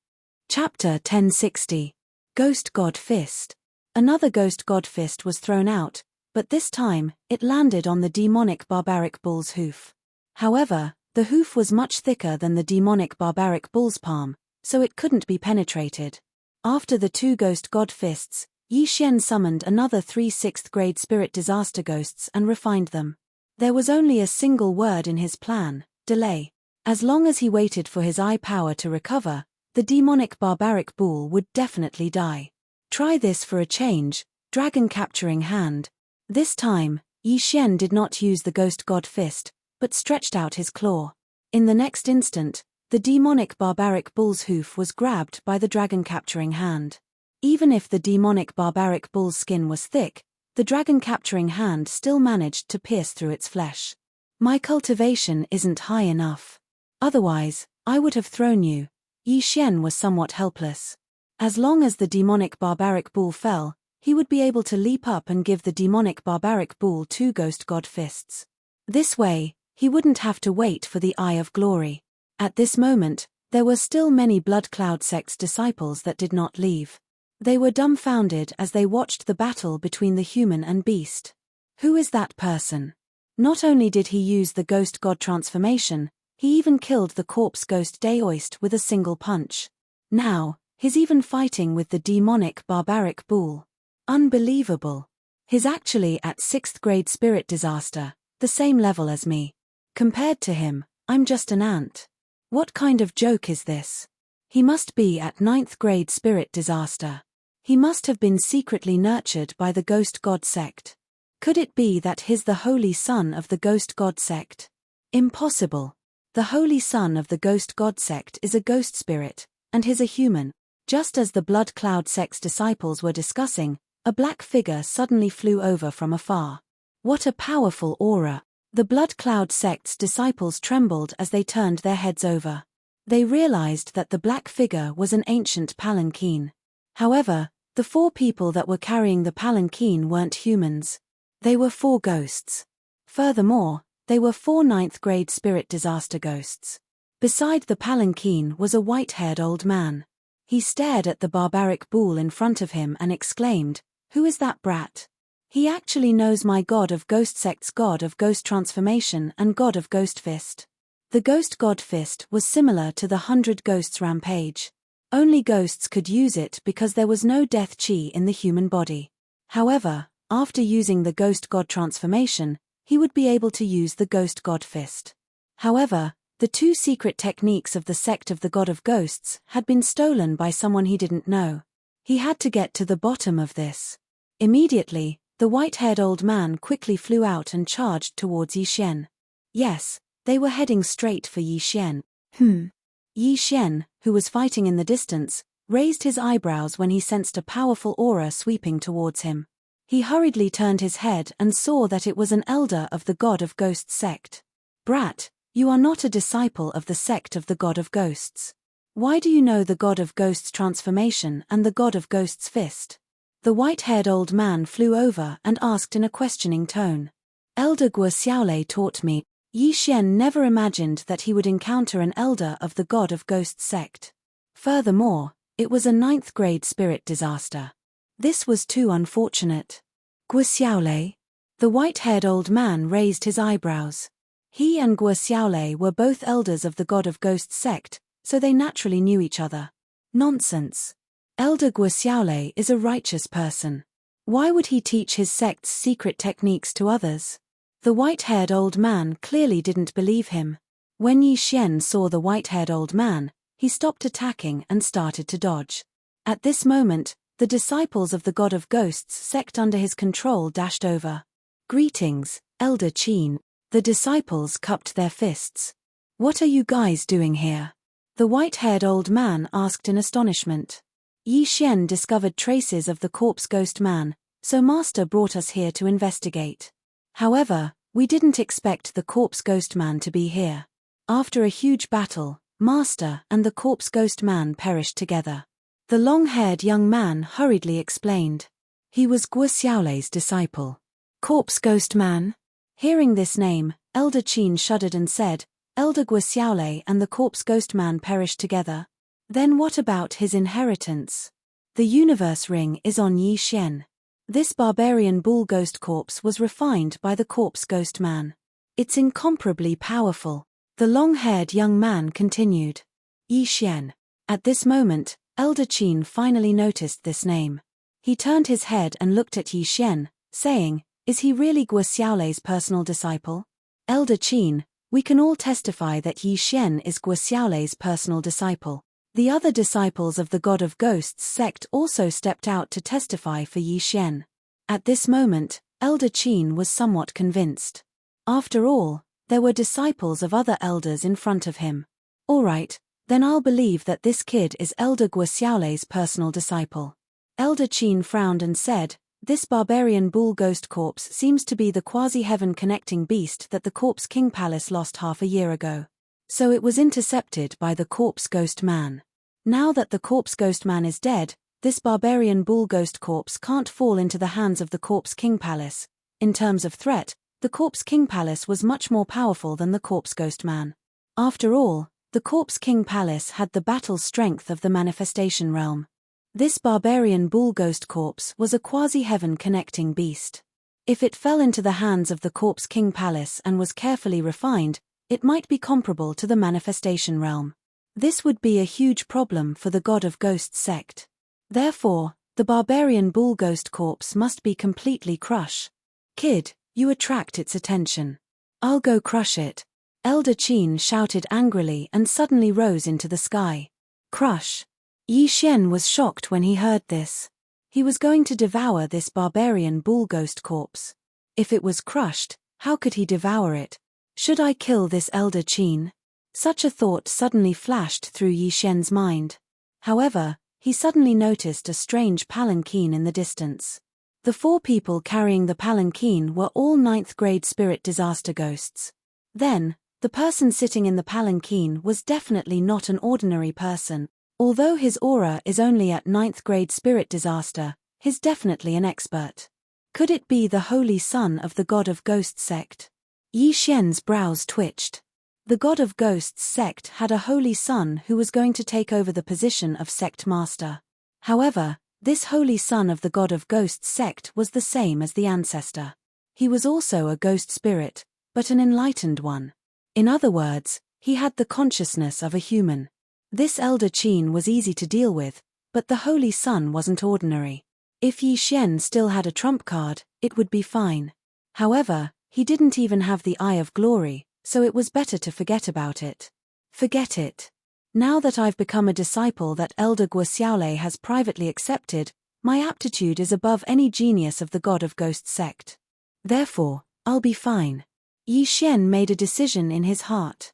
Speaker 1: Chapter 1060. Ghost God Fist. Another Ghost God Fist was thrown out, but this time, it landed on the demonic barbaric bull's hoof. However, the hoof was much thicker than the demonic barbaric bull's palm, so it couldn't be penetrated. After the 2 ghost god fists, Yi Xian summoned another 3 6th grade spirit disaster ghosts and refined them. There was only a single word in his plan: delay. As long as he waited for his eye power to recover, the demonic barbaric bull would definitely die. Try this for a change, dragon capturing hand. This time, Yi Xian did not use the ghost god fist, but stretched out his claw. In the next instant, the demonic barbaric bull's hoof was grabbed by the dragon capturing hand. Even if the demonic barbaric bull's skin was thick, the dragon capturing hand still managed to pierce through its flesh. My cultivation isn't high enough. Otherwise, I would have thrown you. Yi Xian was somewhat helpless. As long as the demonic barbaric bull fell, he would be able to leap up and give the demonic barbaric bull 2 ghost god fists. This way, he wouldn't have to wait for the Eye of Glory. At this moment, there were still many Blood Cloud sect's disciples that did not leave. They were dumbfounded as they watched the battle between the human and beast. Who is that person? Not only did he use the ghost god transformation, he even killed the corpse ghost Daoist with a single punch. Now, he's even fighting with the demonic barbaric bull. Unbelievable. He's actually at 6th grade spirit disaster, the same level as me. Compared to him, I'm just an ant. What kind of joke is this? He must be at 9th grade spirit disaster. He must have been secretly nurtured by the ghost god sect. Could it be that he's the holy son of the ghost god sect? Impossible. The holy son of the ghost god sect is a ghost spirit, and he's a human. Just as the Blood Cloud sect's disciples were discussing, a black figure suddenly flew over from afar. What a powerful aura! The Blood Cloud sect's disciples trembled as they turned their heads over. They realized that the black figure was an ancient palanquin. However, the 4 people that were carrying the palanquin weren't humans. They were 4 ghosts. Furthermore, they were 4 ninth-grade spirit disaster ghosts. Beside the palanquin was a white-haired old man. He stared at the barbaric bull in front of him and exclaimed, "Who is that brat? He actually knows my god of ghost sect's god of ghost transformation and god of ghost fist." The ghost god fist was similar to the 100 ghosts rampage. Only ghosts could use it because there was no death chi in the human body. However, after using the ghost god transformation, he would be able to use the ghost god fist. However, the 2 secret techniques of the sect of the god of ghosts had been stolen by someone he didn't know. He had to get to the bottom of this. Immediately, the white-haired old man quickly flew out and charged towards Yi Xian. Yes, they were heading straight for Yi Xian. Yi Xian, who was fighting in the distance, raised his eyebrows when he sensed a powerful aura sweeping towards him. He hurriedly turned his head and saw that it was an elder of the god of ghosts sect. "Brat, you are not a disciple of the sect of the god of ghosts. Why do you know the god of ghosts transformation and the god of ghosts fist?" The white-haired old man flew over and asked in a questioning tone. "Elder Guo Xiaolei taught me." Yi Xian never imagined that he would encounter an elder of the god of ghosts sect. Furthermore, it was a 9th-grade spirit disaster. This was too unfortunate. "Guo Xiaolei?" The white-haired old man raised his eyebrows. He and Guo Xiaolei were both elders of the god of ghosts sect, so they naturally knew each other. Nonsense. Elder Guo Xiaolei is a righteous person. Why would he teach his sect's secret techniques to others? The white-haired old man clearly didn't believe him. When Yi Xian saw the white-haired old man, he stopped attacking and started to dodge. At this moment, the disciples of the god of ghosts sect under his control dashed over. "Greetings, Elder Qin." The disciples cupped their fists. "What are you guys doing here?" The white-haired old man asked in astonishment. "Yi Xian discovered traces of the corpse ghost man, so Master brought us here to investigate. However, we didn't expect the corpse ghost man to be here. After a huge battle, Master and the corpse ghost man perished together." The long-haired young man hurriedly explained. He was Guo Xiaolei's disciple. Corpse ghost man? Hearing this name, Elder Qin shuddered and said, "Elder Guo Xiaolei and the corpse ghost man perished together? Then what about his inheritance? The universe ring is on Yi Xian. This barbarian bull ghost corpse was refined by the corpse ghost man. It's incomparably powerful." The long-haired young man continued. Yi Xian. At this moment, Elder Qin finally noticed this name. He turned his head and looked at Yi Xian, saying, "Is he really Guo Xiaolei's personal disciple?" "Elder Qin, we can all testify that Yi Xian is Guo Xiaolei's personal disciple." The other disciples of the God of Ghosts sect also stepped out to testify for Yi Xian. At this moment, Elder Qin was somewhat convinced. After all, there were disciples of other elders in front of him. "Alright, then I'll believe that this kid is Elder Guo Xiaolei's personal disciple." Elder Qin frowned and said, "This barbarian bull ghost corpse seems to be the quasi-heaven connecting beast that the Corpse King Palace lost half a year ago. So it was intercepted by the Corpse Ghost Man. Now that the Corpse Ghost Man is dead, this barbarian bull ghost corpse can't fall into the hands of the Corpse King Palace. In terms of threat, the Corpse King Palace was much more powerful than the Corpse Ghost Man. After all, the Corpse King Palace had the battle strength of the manifestation realm. This barbarian bull ghost corpse was a quasi-heaven connecting beast. If it fell into the hands of the Corpse King Palace and was carefully refined, it might be comparable to the manifestation realm. This would be a huge problem for the God of Ghosts sect. Therefore, the barbarian bull ghost corpse must be completely crushed. Kid, you attract its attention. I'll go crush it. Elder Qin shouted angrily and suddenly rose into the sky. Crush. Yi Xian was shocked when he heard this. He was going to devour this barbarian bull ghost corpse. If it was crushed, how could he devour it? Should I kill this Elder Qin? Such a thought suddenly flashed through Yi Xian's mind. However, he suddenly noticed a strange palanquin in the distance. The 4 people carrying the palanquin were all 9th grade spirit disaster ghosts. Then, The person sitting in the palanquin was definitely not an ordinary person. Although his aura is only at 9th grade spirit disaster, he's definitely an expert. Could it be the holy son of the God of Ghosts sect? Yi Xian's brows twitched. The God of Ghosts sect had a holy son who was going to take over the position of sect master. However, this holy son of the God of Ghosts sect was the same as the ancestor. He was also a ghost spirit, but an enlightened one. In other words, he had the consciousness of a human. This elder Qin was easy to deal with, but the holy son wasn't ordinary. If Yi Xian still had a trump card, it would be fine. However, he didn't even have the Eye of Glory, so it was better to forget about it. Forget it. Now that I've become a disciple that Elder Guo Xiaolei has privately accepted, my aptitude is above any genius of the God of Ghosts sect. Therefore, I'll be fine. Yi Xian made a decision in his heart.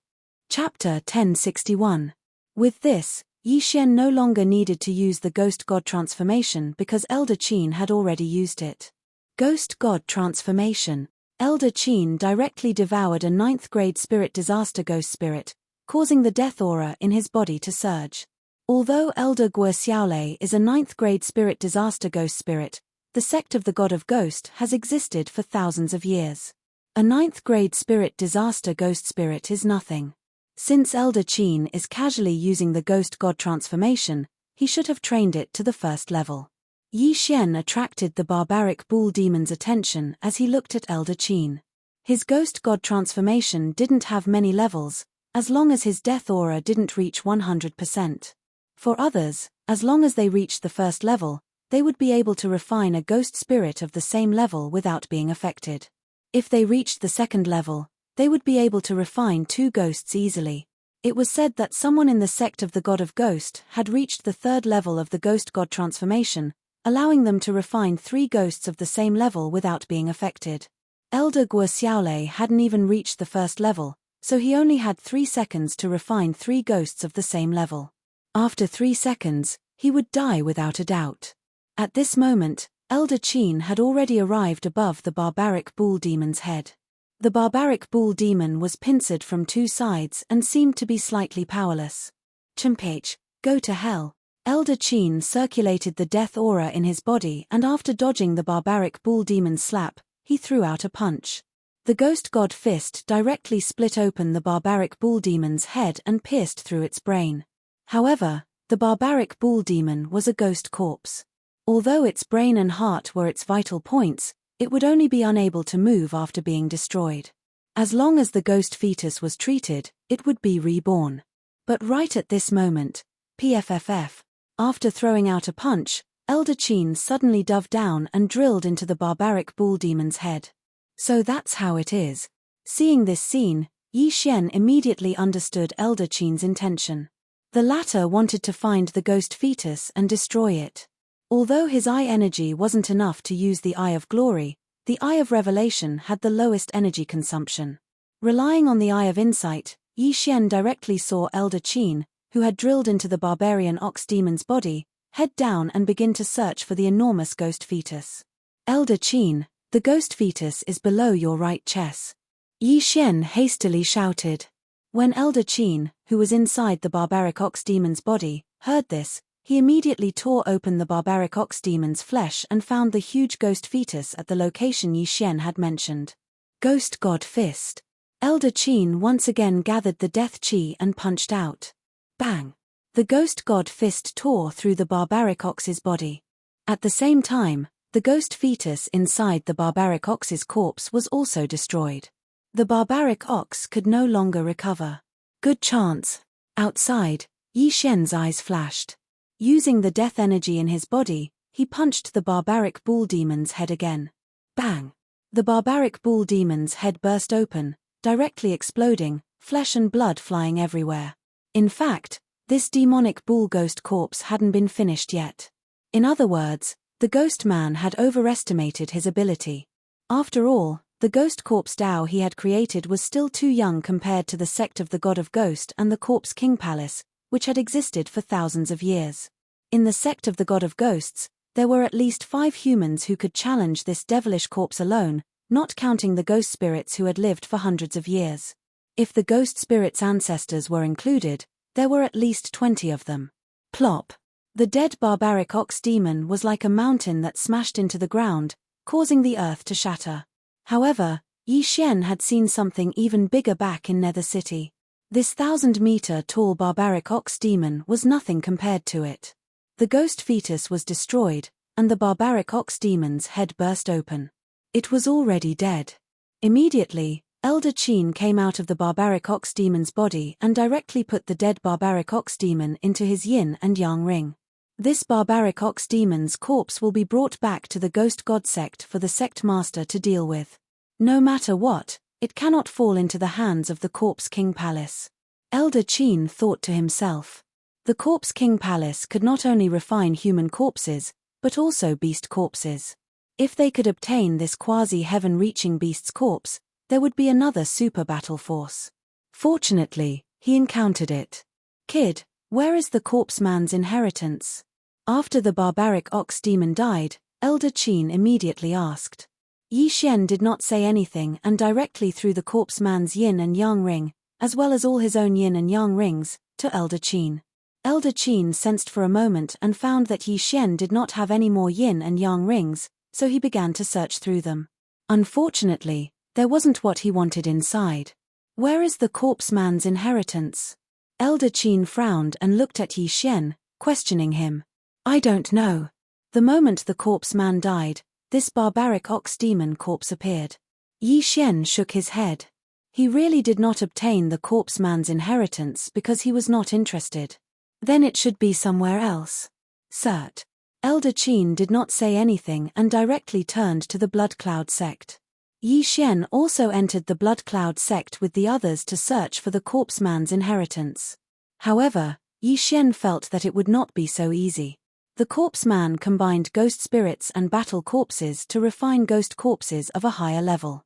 Speaker 1: Chapter 1061. With this, Yi Xian no longer needed to use the Ghost God transformation because Elder Qin had already used it. Ghost God transformation. Elder Qin directly devoured a 9th grade spirit disaster ghost spirit, causing the death aura in his body to surge. Although Elder Guo Xiaolei is a 9th grade spirit disaster ghost spirit, the sect of the God of Ghost has existed for thousands of years. A 9th grade spirit disaster ghost spirit is nothing. Since Elder Qin is casually using the Ghost God transformation, he should have trained it to the first level. Yi Xian attracted the barbaric bull demon's attention as he looked at Elder Qin. His Ghost God transformation didn't have many levels, as long as his death aura didn't reach 100%. For others, as long as they reached the first level, they would be able to refine a ghost spirit of the same level without being affected. If they reached the second level, they would be able to refine 2 ghosts easily. It was said that someone in the sect of the God of Ghost had reached the 3rd level of the Ghost God transformation, allowing them to refine 3 ghosts of the same level without being affected. Elder Guo Xiaolei hadn't even reached the 1st level, so he only had 3 seconds to refine 3 ghosts of the same level. After 3 seconds, he would die without a doubt. At this moment, Elder Qin had already arrived above the barbaric bull demon's head. The barbaric bull demon was pincered from 2 sides and seemed to be slightly powerless. Chimpage, go to hell. Elder Qin circulated the death aura in his body and after dodging the barbaric bull demon's slap, he threw out a punch. The Ghost God fist directly split open the barbaric bull demon's head and pierced through its brain. However, the barbaric bull demon was a ghost corpse. Although its brain and heart were its vital points, it would only be unable to move after being destroyed. As long as the ghost fetus was treated, it would be reborn. But right at this moment, PFFF, after throwing out a punch, Elder Qin suddenly dove down and drilled into the barbaric bull demon's head. So that's how it is. Seeing this scene, Yi Xian immediately understood Elder Qin's intention. The latter wanted to find the ghost fetus and destroy it. Although his eye energy wasn't enough to use the Eye of Glory, the Eye of Revelation had the lowest energy consumption. Relying on the Eye of Insight, Yi Xian directly saw Elder Qin, who had drilled into the barbarian ox demon's body, head down and begin to search for the enormous ghost fetus. Elder Qin, the ghost fetus is below your right chest. Yi Xian hastily shouted. When Elder Qin, who was inside the barbaric ox demon's body, heard this, he immediately tore open the barbaric ox demon's flesh and found the huge ghost fetus at the location Yi Xian had mentioned. Ghost God Fist. Elder Qin once again gathered the death chi and punched out. Bang! The Ghost God Fist tore through the barbaric ox's body. At the same time, the ghost fetus inside the barbaric ox's corpse was also destroyed. The barbaric ox could no longer recover. Good chance. Outside, Yi Xian's eyes flashed. Using the death energy in his body, he punched the barbaric bull demon's head again. Bang! The barbaric bull demon's head burst open, directly exploding, flesh and blood flying everywhere. In fact, this demonic bull ghost corpse hadn't been finished yet. In other words, the ghost man had overestimated his ability. After all, the ghost corpse Dao he had created was still too young compared to the sect of the God of Ghost and the Corpse King Palace, which had existed for thousands of years. In the sect of the God of Ghosts, there were at least 5 humans who could challenge this devilish corpse alone, not counting the ghost spirits who had lived for hundreds of years. If the ghost spirit's ancestors were included, there were at least 20 of them. Plop! The dead barbaric ox demon was like a mountain that smashed into the ground, causing the earth to shatter. However, Yi Xian had seen something even bigger back in Nether City. This 1,000-meter-tall barbaric ox demon was nothing compared to it. The ghost fetus was destroyed, and the barbaric ox demon's head burst open. It was already dead. Immediately, Elder Qin came out of the barbaric ox demon's body and directly put the dead barbaric ox demon into his yin and yang ring. This barbaric ox demon's corpse will be brought back to the ghost god sect for the sect master to deal with. No matter what, it cannot fall into the hands of the Corpse King Palace. Elder Qin thought to himself. The Corpse King Palace could not only refine human corpses, but also beast corpses. If they could obtain this quasi-heaven-reaching beast's corpse, there would be another super battle force. Fortunately, he encountered it. Kid, where is the corpse man's inheritance? After the barbaric ox demon died, Elder Qin immediately asked. Yi Xian did not say anything and directly threw the corpse man's yin and yang ring, as well as all his own yin and yang rings, to Elder Qin. Elder Qin sensed for a moment and found that Yi Xian did not have any more yin and yang rings, so he began to search through them. Unfortunately, there wasn't what he wanted inside. Where is the corpse man's inheritance? Elder Qin frowned and looked at Yi Xian, questioning him. I don't know. The moment the corpse man died, this barbaric ox demon corpse appeared. Yi Xian shook his head. He really did not obtain the corpse man's inheritance because he was not interested. Then it should be somewhere else. Cert. Elder Qin did not say anything and directly turned to the Blood Cloud sect. Yi Xian also entered the Blood Cloud sect with the others to search for the corpse man's inheritance. However, Yi Xian felt that it would not be so easy. The corpse man combined ghost spirits and battle corpses to refine ghost corpses of a higher level.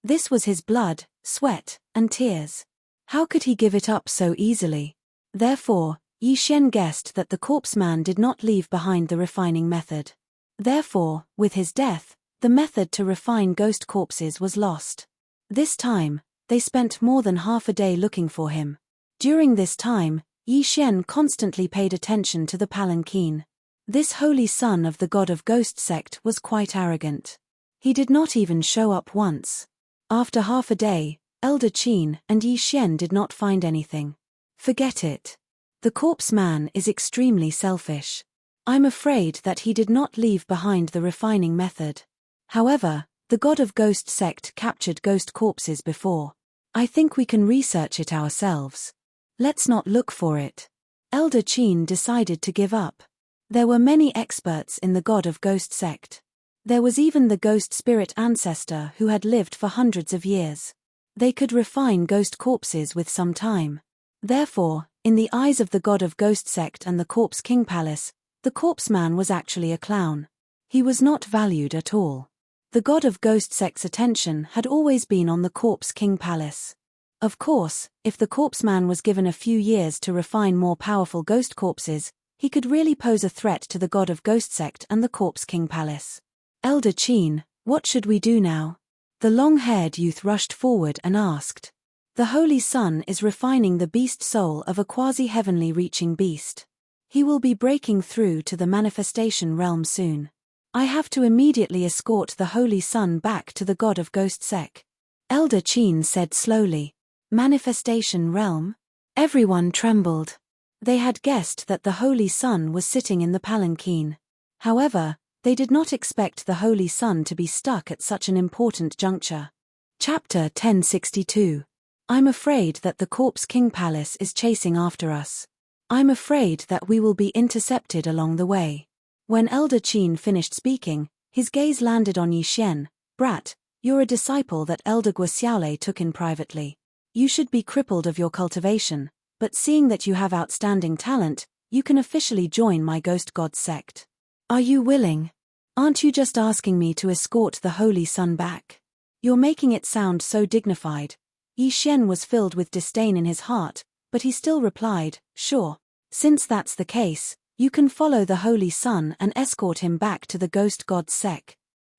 Speaker 1: This was his blood, sweat, and tears. How could he give it up so easily? Therefore, Yi Xian guessed that the corpse man did not leave behind the refining method. Therefore, with his death, the method to refine ghost corpses was lost. This time, they spent more than half a day looking for him. During this time, Yi Xian constantly paid attention to the palanquin. This holy son of the god of ghost sect was quite arrogant. He did not even show up once. After half a day, Elder Qin and Yi Xian did not find anything. Forget it. The corpse man is extremely selfish. I'm afraid that he did not leave behind the refining method. However, the god of ghost sect captured ghost corpses before. I think we can research it ourselves. Let's not look for it. Elder Qin decided to give up. There were many experts in the god of ghost sect. There was even the ghost spirit ancestor who had lived for hundreds of years. They could refine ghost corpses with some time. Therefore, in the eyes of the god of ghost sect and the Corpse King Palace, the corpse man was actually a clown. He was not valued at all. The god of ghost sect's attention had always been on the Corpse King Palace. Of course, if the corpse man was given a few years to refine more powerful ghost corpses, he could really pose a threat to the god of ghost sect and the Corpse King Palace. Elder Qin, what should we do now? The long-haired youth rushed forward and asked. The Holy Sun is refining the beast soul of a quasi-heavenly reaching beast. He will be breaking through to the manifestation realm soon. I have to immediately escort the Holy Sun back to the god of ghost sect. Elder Qin said slowly. Manifestation realm? Everyone trembled. They had guessed that the Holy Sun was sitting in the palanquin. However, they did not expect the Holy Sun to be stuck at such an important juncture. Chapter 1062. I'm afraid that the Corpse King Palace is chasing after us. I'm afraid that we will be intercepted along the way. When Elder Qin finished speaking, his gaze landed on Yi Xian. Brat, you're a disciple that Elder Guo took in privately. You should be crippled of your cultivation, but seeing that you have outstanding talent, you can officially join my ghost god sect. Are you willing? Aren't you just asking me to escort the Holy Sun back? You're making it sound so dignified. Yi Xian was filled with disdain in his heart, but he still replied, sure. Since that's the case, you can follow the Holy Sun and escort him back to the ghost god sect.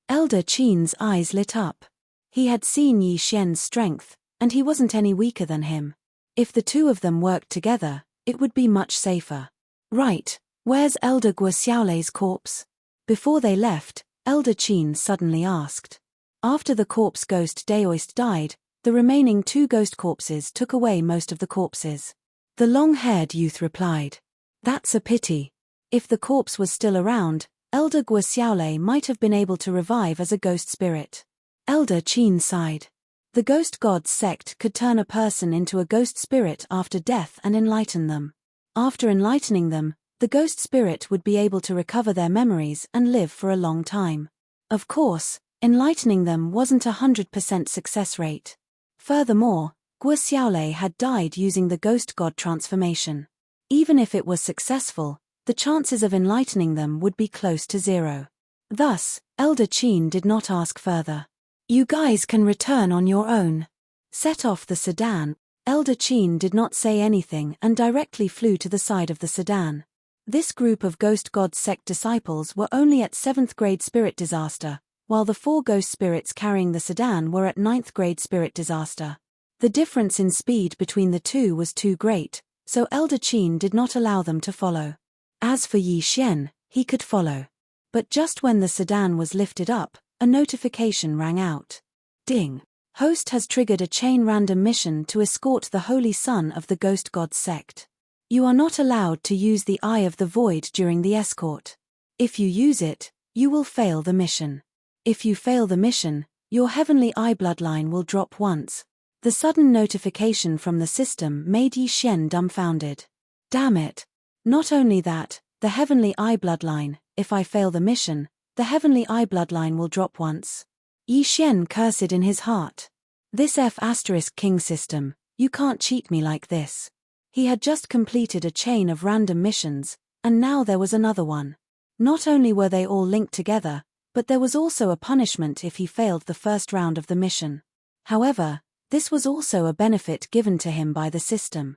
Speaker 1: Elder Qin's eyes lit up. He had seen Yi Xian's strength, and he wasn't any weaker than him. If the two of them worked together, it would be much safer. Right, where's Elder Guo corpse? Before they left, Elder Qin suddenly asked. After the corpse ghost Daoist died, the remaining two ghost corpses took away most of the corpses. The long-haired youth replied. That's a pity. If the corpse was still around, Elder Guo might have been able to revive as a ghost spirit. Elder Qin sighed. The ghost gods sect could turn a person into a ghost spirit after death and enlighten them. After enlightening them, the ghost spirit would be able to recover their memories and live for a long time. Of course, enlightening them wasn't 100% success rate. Furthermore, Guo had died using the ghost god transformation. Even if it was successful, the chances of enlightening them would be close to zero. Thus, Elder Qin did not ask further. You guys can return on your own. Set off the sedan. Elder Qin did not say anything and directly flew to the side of the sedan. This group of Ghost God sect disciples were only at 7th grade spirit disaster, while the 4 ghost spirits carrying the sedan were at 9th grade spirit disaster. The difference in speed between the two was too great, so Elder Qin did not allow them to follow. As for Yi Xian, he could follow. But just when the sedan was lifted up, a notification rang out. Ding. Host has triggered a chain random mission to escort the Holy Son of the Ghost God sect. You are not allowed to use the Eye of the Void during the escort. If you use it, you will fail the mission. If you fail the mission, your Heavenly Eye bloodline will drop once. The sudden notification from the system made Yi Xian dumbfounded. Damn it. Not only that, the Heavenly Eye bloodline, if I fail the mission, the Heavenly Eye bloodline will drop once. Yi Xian cursed in his heart. This F***king system, you can't cheat me like this. He had just completed a chain of random missions, and now there was another one. Not only were they all linked together, but there was also a punishment if he failed the first round of the mission. However, this was also a benefit given to him by the system.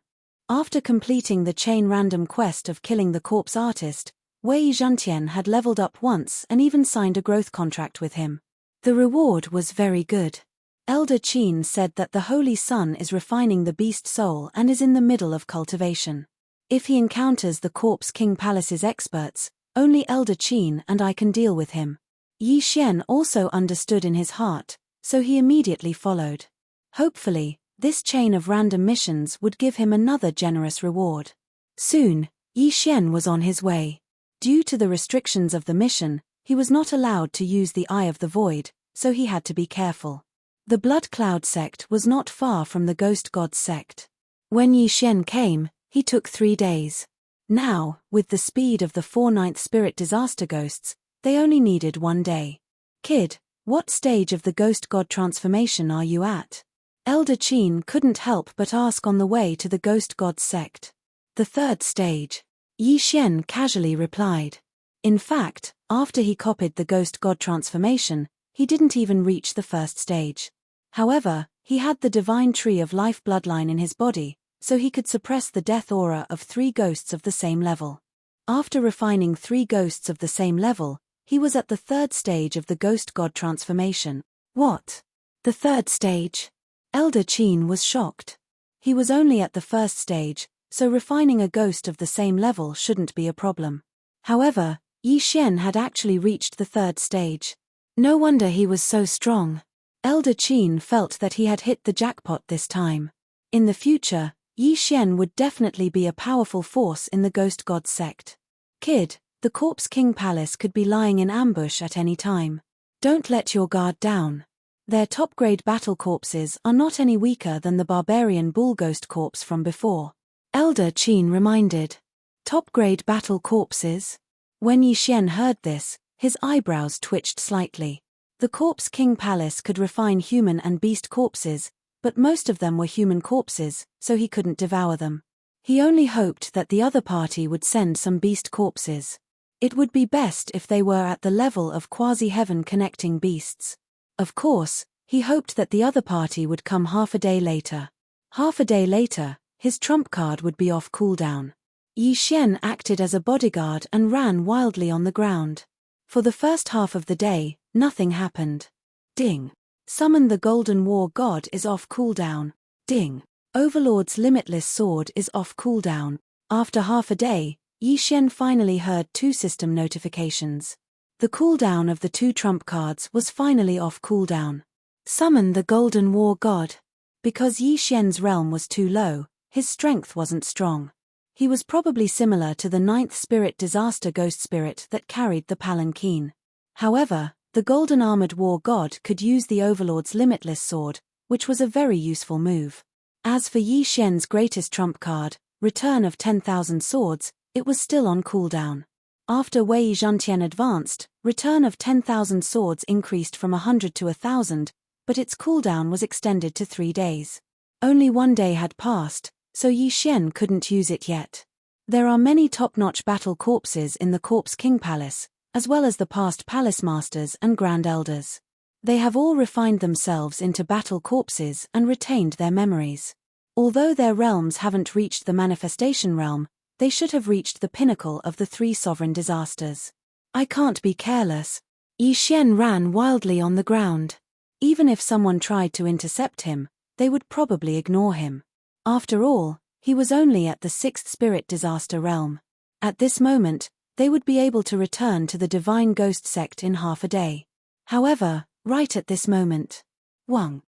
Speaker 1: After completing the chain random quest of killing the corpse artist, Wei Zhentian had leveled up once and even signed a growth contract with him. The reward was very good. Elder Qin said that the Holy Son is refining the beast soul and is in the middle of cultivation. If he encounters the Corpse King Palace's experts, only Elder Qin and I can deal with him. Yi Xian also understood in his heart, so he immediately followed. Hopefully, this chain of random missions would give him another generous reward. Soon, Yi Xian was on his way. Due to the restrictions of the mission, he was not allowed to use the Eye of the Void, so he had to be careful. The Blood Cloud sect was not far from the Ghost God sect. When Yi Xian came, he took 3 days. Now, with the speed of the 4 9th spirit disaster ghosts, they only needed 1 day. Kid, what stage of the Ghost God transformation are you at? Elder Qin couldn't help but ask on the way to the Ghost God sect. The 3rd stage. Yi Xian casually replied. In fact, after he copied the Ghost God transformation, he didn't even reach the 1st stage. However, he had the Divine Tree of Life bloodline in his body, so he could suppress the death aura of 3 ghosts of the same level. After refining 3 ghosts of the same level, he was at the 3rd stage of the Ghost God transformation. What? The 3rd stage? Elder Qin was shocked. He was only at the 1st stage, so refining a ghost of the same level shouldn't be a problem. However, Yi Xian had actually reached the 3rd stage. No wonder he was so strong. Elder Qin felt that he had hit the jackpot this time. In the future, Yi Xian would definitely be a powerful force in the Ghost God sect. Kid, the Corpse King Palace could be lying in ambush at any time. Don't let your guard down. Their top-grade battle corpses are not any weaker than the barbarian bull ghost corpse from before. Elder Qin reminded. Top-grade battle corpses? When Yi Xian heard this, his eyebrows twitched slightly. The Corpse King Palace could refine human and beast corpses, but most of them were human corpses, so he couldn't devour them. He only hoped that the other party would send some beast corpses. It would be best if they were at the level of quasi-heaven connecting beasts. Of course, he hoped that the other party would come half a day later. Half a day later, his trump card would be off cooldown. Yi Xian acted as a bodyguard and ran wildly on the ground. For the first half of the day, nothing happened. Ding. Summon the Golden War God is off cooldown. Ding. Overlord's Limitless sword is off cooldown. After half a day, Yi Xian finally heard 2 system notifications. The cooldown of the 2 trump cards was finally off cooldown. Summon the Golden War God. Because Yi Xian's realm was too low, his strength wasn't strong. He was probably similar to the 9th spirit disaster ghost spirit that carried the palanquin. However, the Golden Armored War God could use the Overlord's Limitless sword, which was a very useful move. As for Yi Xian's greatest trump card, Return of 10,000 Swords, it was still on cooldown. After Wei Zhentian advanced, Return of 10,000 Swords increased from 100 to 1,000, but its cooldown was extended to 3 days. Only 1 day had passed, so Yi Xian couldn't use it yet. There are many top-notch battle corpses in the Corpse King Palace, as well as the past Palace Masters and Grand Elders. They have all refined themselves into battle corpses and retained their memories. Although their realms haven't reached the manifestation realm, they should have reached the pinnacle of the 3 sovereign disasters. I can't be careless. Yi Xian ran wildly on the ground. Even if someone tried to intercept him, they would probably ignore him. After all, he was only at the 6th spirit disaster realm. At this moment, they would be able to return to the Divine Ghost sect in half a day. However, right at this moment, Wang.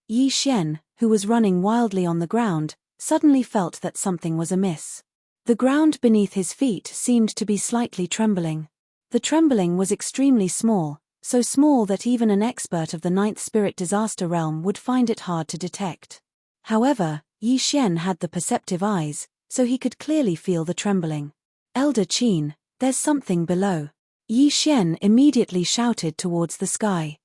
Speaker 1: Yi Xian, who was running wildly on the ground, suddenly felt that something was amiss. The ground beneath his feet seemed to be slightly trembling. The trembling was extremely small, so small that even an expert of the 9th spirit disaster realm would find it hard to detect. However, Yi Xian had the perceptive eyes, so he could clearly feel the trembling. Elder Qin, there's something below. Yi Xian immediately shouted towards the sky.